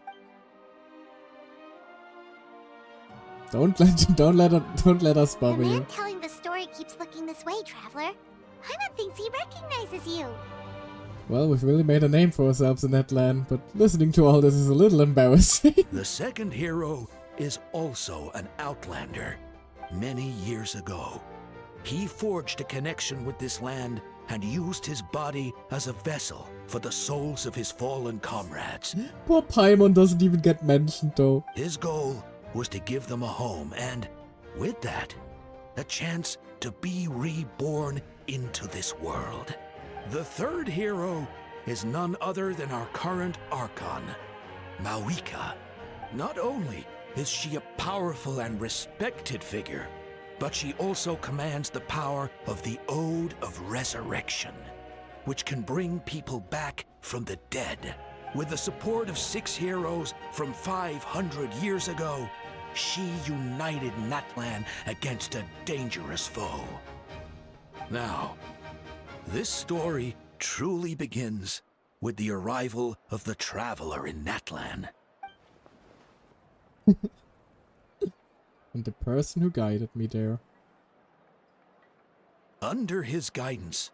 Don't let us The bother man you. telling the story keeps looking this way, Traveler. Paimon thinks he recognizes you. Well, we've really made a name for ourselves in that land, but listening to all this is a little embarrassing. The second hero is also an outlander. Many years ago, he forged a connection with this land and used his body as a vessel for the souls of his fallen comrades. Poor Paimon doesn't even get mentioned though. His goal was to give them a home and, with that, a chance to be reborn into this world. The third hero is none other than our current Archon, Mawika. Not only is she a powerful and respected figure, but she also commands the power of the Ode of Resurrection, which can bring people back from the dead. With the support of 6 heroes from 500 years ago, she united Natlan against a dangerous foe. Now, this story truly begins with the arrival of the Traveler in Natlan. And the person who guided me there. Under his guidance,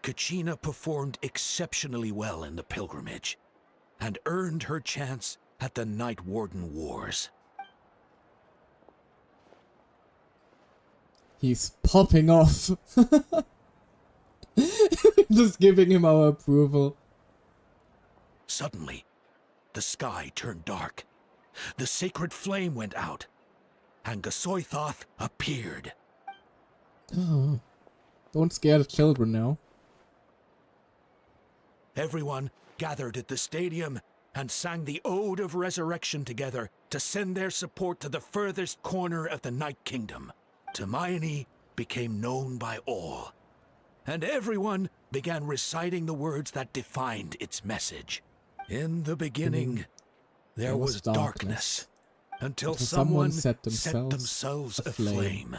Kachina performed exceptionally well in the pilgrimage and earned her chance at the Night Warden Wars. He's popping off. Just giving him our approval. Suddenly, the sky turned dark. The sacred flame went out, and Gasoithoth appeared. Oh, don't scare the children now. Everyone gathered at the stadium and sang the Ode of Resurrection together to send their support to the furthest corner of the Night Kingdom. Hermione became known by all, and everyone began reciting the words that defined its message. In the beginning, there was darkness, until someone set themselves aflame.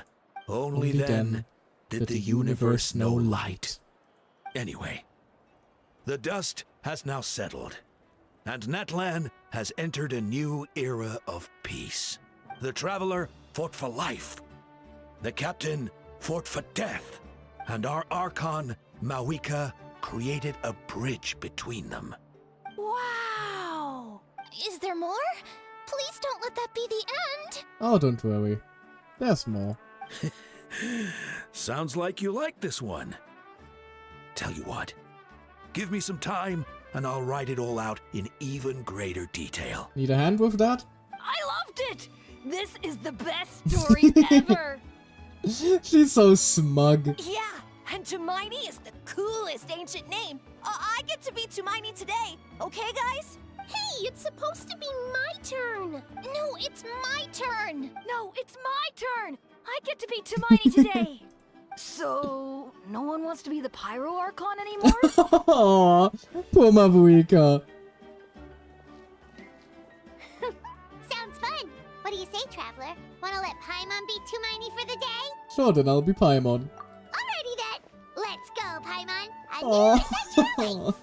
Only then did the universe know light. Anyway, the dust has now settled, and Natlan has entered a new era of peace. The Traveler fought for life, the Captain fought for death, and our Archon, Mawika, created a bridge between them. Wow! Is there more? Please don't let that be the end! Oh, don't worry. There's more. Sounds like you like this one. Tell you what, give me some time and I'll write it all out in even greater detail. Need a hand with that? I loved it! This is the best story ever! She's so smug. Yeah, and Tumaini is the coolest ancient name. I get to be Tumaini today, okay guys? Hey, it's supposed to be my turn. No, it's my turn. No, it's my turn. I get to be Tumaini today. So, no one wants to be the Pyro Archon anymore? Aw, poor Mavuika. Sounds fun. What do you say, Traveler? Wanna let Paimon be Tumaini for the day? Sure, then I'll be Paimon. Alrighty then. Let's go, Paimon. I Aw. knew I got your links.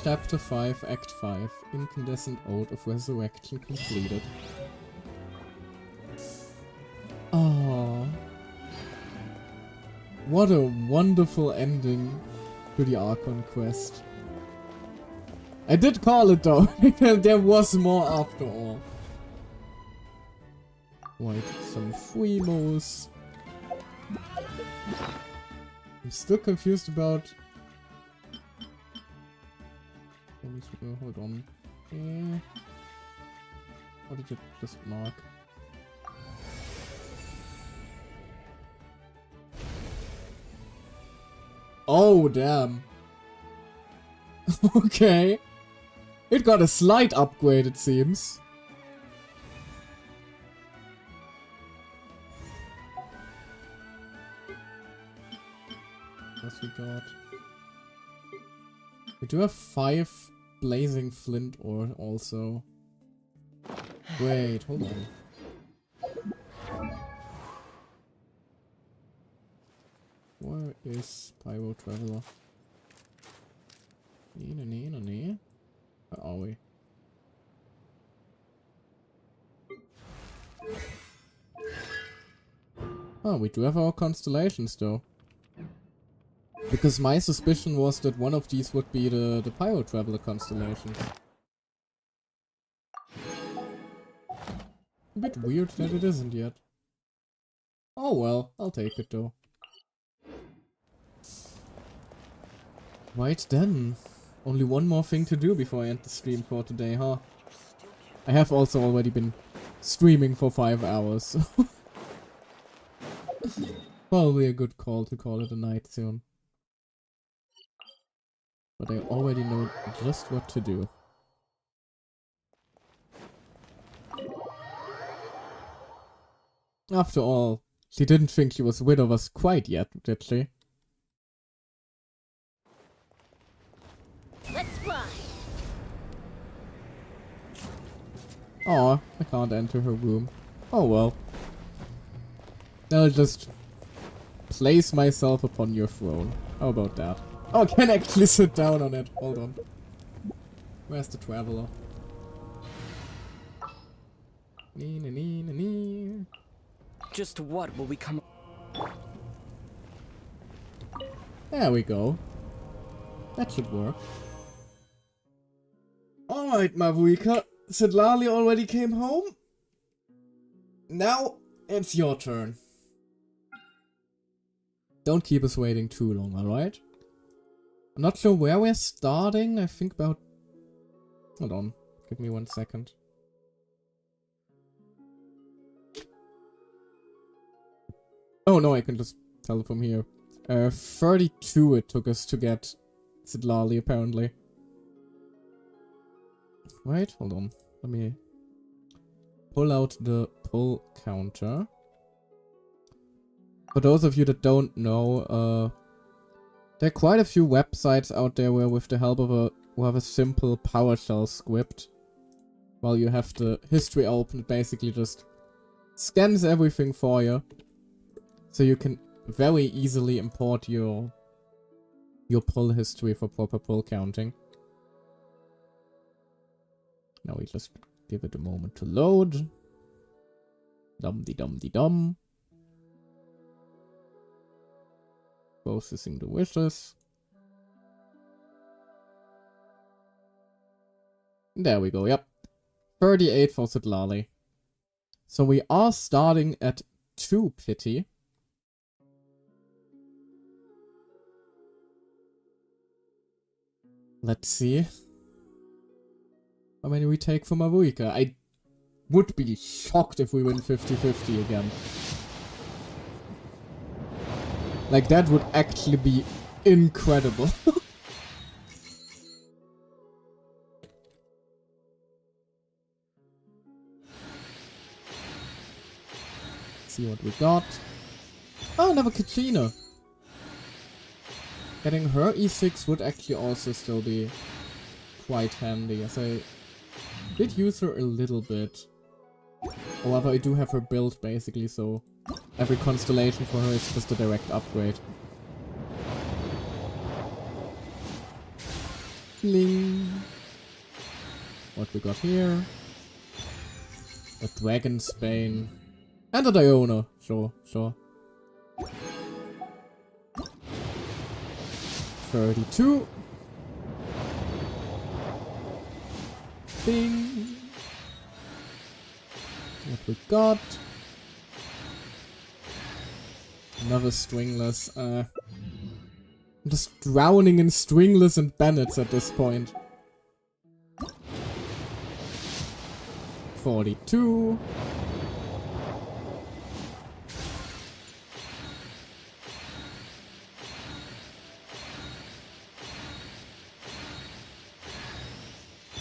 Chapter 5, Act 5, Incandescent Ode of Resurrection completed. Oh, what a wonderful ending to the Archon quest. I did call it though, there was more after all. Right, some Fuimos. I'm still confused about... Hold on. What did it just mark? Oh, damn. Okay. It got a slight upgrade, it seems. What we got? We do have 5 blazing flint ore also. Wait, hold on. Where is Pyro Traveler? Where are we? Oh, we do have our constellations though. Because my suspicion was that one of these would be the Pyro Traveler constellations. A bit weird that it isn't yet. Oh well, I'll take it though. Right then. Only one more thing to do before I end the stream for today, huh? I have also already been streaming for 5 hours. Probably a good call to call it a night soon. But I already know just what to do. After all, she didn't think she was rid of us quite yet, did she? Let's fly. Aw, I can't enter her room. Oh well. I'll just place myself upon your throne. How about that? Oh, I can actually sit down on it. Hold on. Where's the Traveler? Just what will we come... There we go. That should work. Alright, Mavuika. Sidlali already came home. Now, it's your turn. Don't keep us waiting too long, alright? I'm not sure where we're starting. I think about... Hold on. Give me 1 second. Oh no, I can just tell from here. 32 it took us to get Sidlali, apparently. Right, hold on. Let me pull out the pull counter. For those of you that don't know, there are quite a few websites out there where with the help of a simple PowerShell script, while you have the history open, it basically just scans everything for you. So you can very easily import your pull history for proper pull counting. Now we just give it a moment to load. Dum-de-dum-de-dum. Processing the wishes. There we go, yep. 38 for Sidlali. So we are starting at 2 pity. Let's see how many we take from Mavuika. I would be shocked if we win 50-50 again. Like, that would actually be incredible. see what we got. Oh, another Kachina. Getting her E6 would actually also still be quite handy, as I did use her a little bit. However, I do have her built basically, so every constellation for her is just a direct upgrade. Bling. What we got here? A Dragon's Bane. And a Diona. Sure, sure. 32. Bing. What we got? Another stringless. I'm just drowning in stringless and bannets at this point. 42.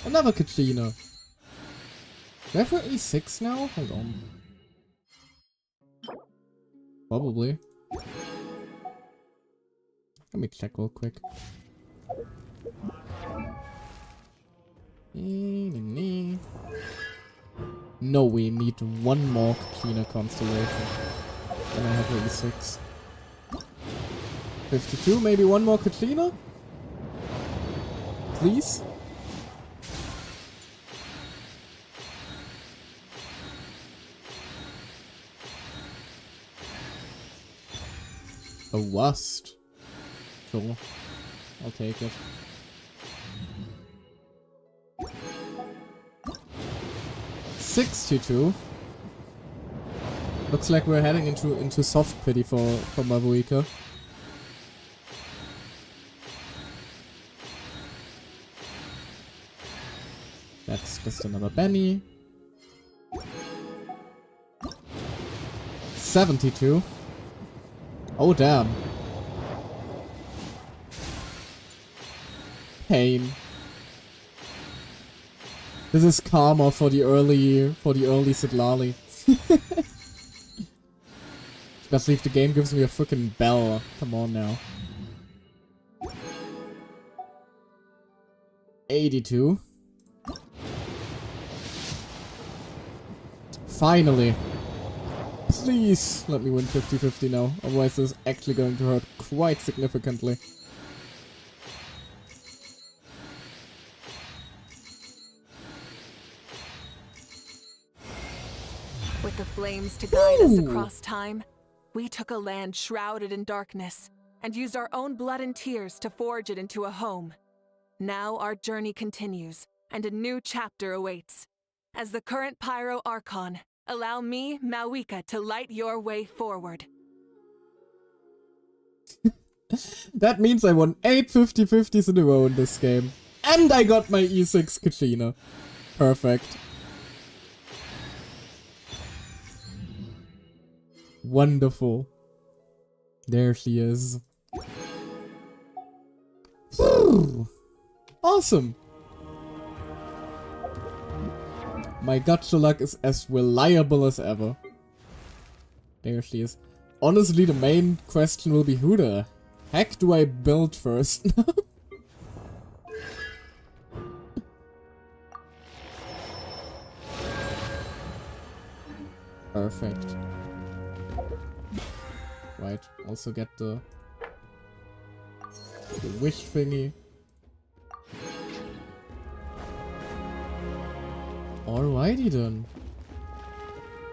Another Kachina. Do I have her E6 now? Hold on. Probably. Let me check real quick. No, we need one more Kachina constellation. Then I have her E6. 52, maybe one more Kachina? Please? A Wust. Sure. I'll take it. $62. Looks like we're heading into soft pity for Mavuika. That's just another Benny. 72. Oh damn. Pain. This is karma for the early Sidlali. Especially if the game gives me a freaking bell. Come on now. 82. Finally. Please let me win 50-50 now. Otherwise this is actually going to hurt quite significantly. With the flames to guide us across time, we took a land shrouded in darkness and used our own blood and tears to forge it into a home. Now our journey continues, and a new chapter awaits. As the current Pyro Archon, allow me, Mavuika, to light your way forward. That means I won 8 50-50s in a row in this game. And I got my E6 Kachina. Perfect. Wonderful. There she is. Awesome. My gacha luck is as reliable as ever. There she is. Honestly, the main question will be, who the heck do I build first? Perfect. Right, also get the wish thingy. Alrighty then.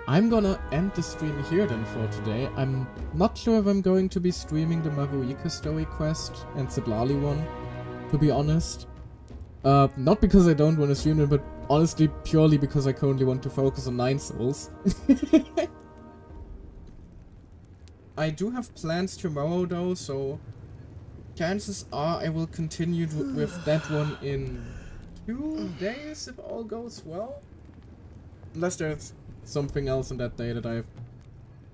I'm gonna end the stream here then for today. I'm not sure if I'm going to be streaming the Mavuika story quest and Sidlali one, to be honest. Not because I don't want to stream it, but honestly purely because I currently want to focus on 9 Souls. I do have plans tomorrow though, so chances are I will continue with that one in 2 days if all goes well. Unless there's something else on that day that I've...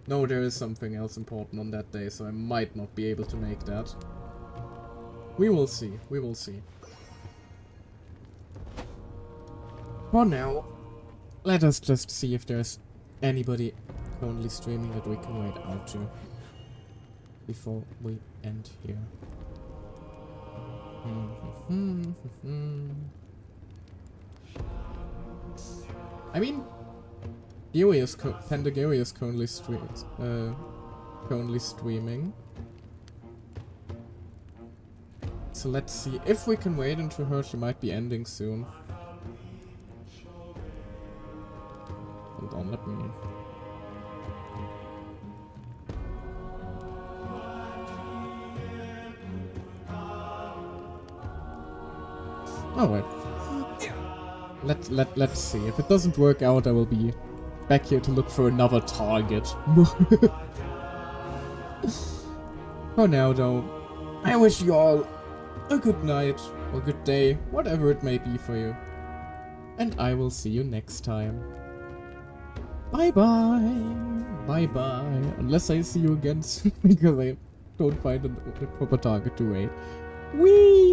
No, there is something else important on that day, so I might not be able to make that. We will see, we will see. For now, let us just see if there's anybody currently streaming that we can wait out to before we end here. I mean, Pandagary is currently streaming. So let's see if we can wait into her. She might be ending soon. Hold on, let me. Alright. Let's see. If it doesn't work out, I will be back here to look for another target. For now, though, I wish you all a good night or good day, whatever it may be for you. And I will see you next time. Bye-bye. Bye-bye. Unless I see you again soon, because I don't find a proper target to wait. Whee!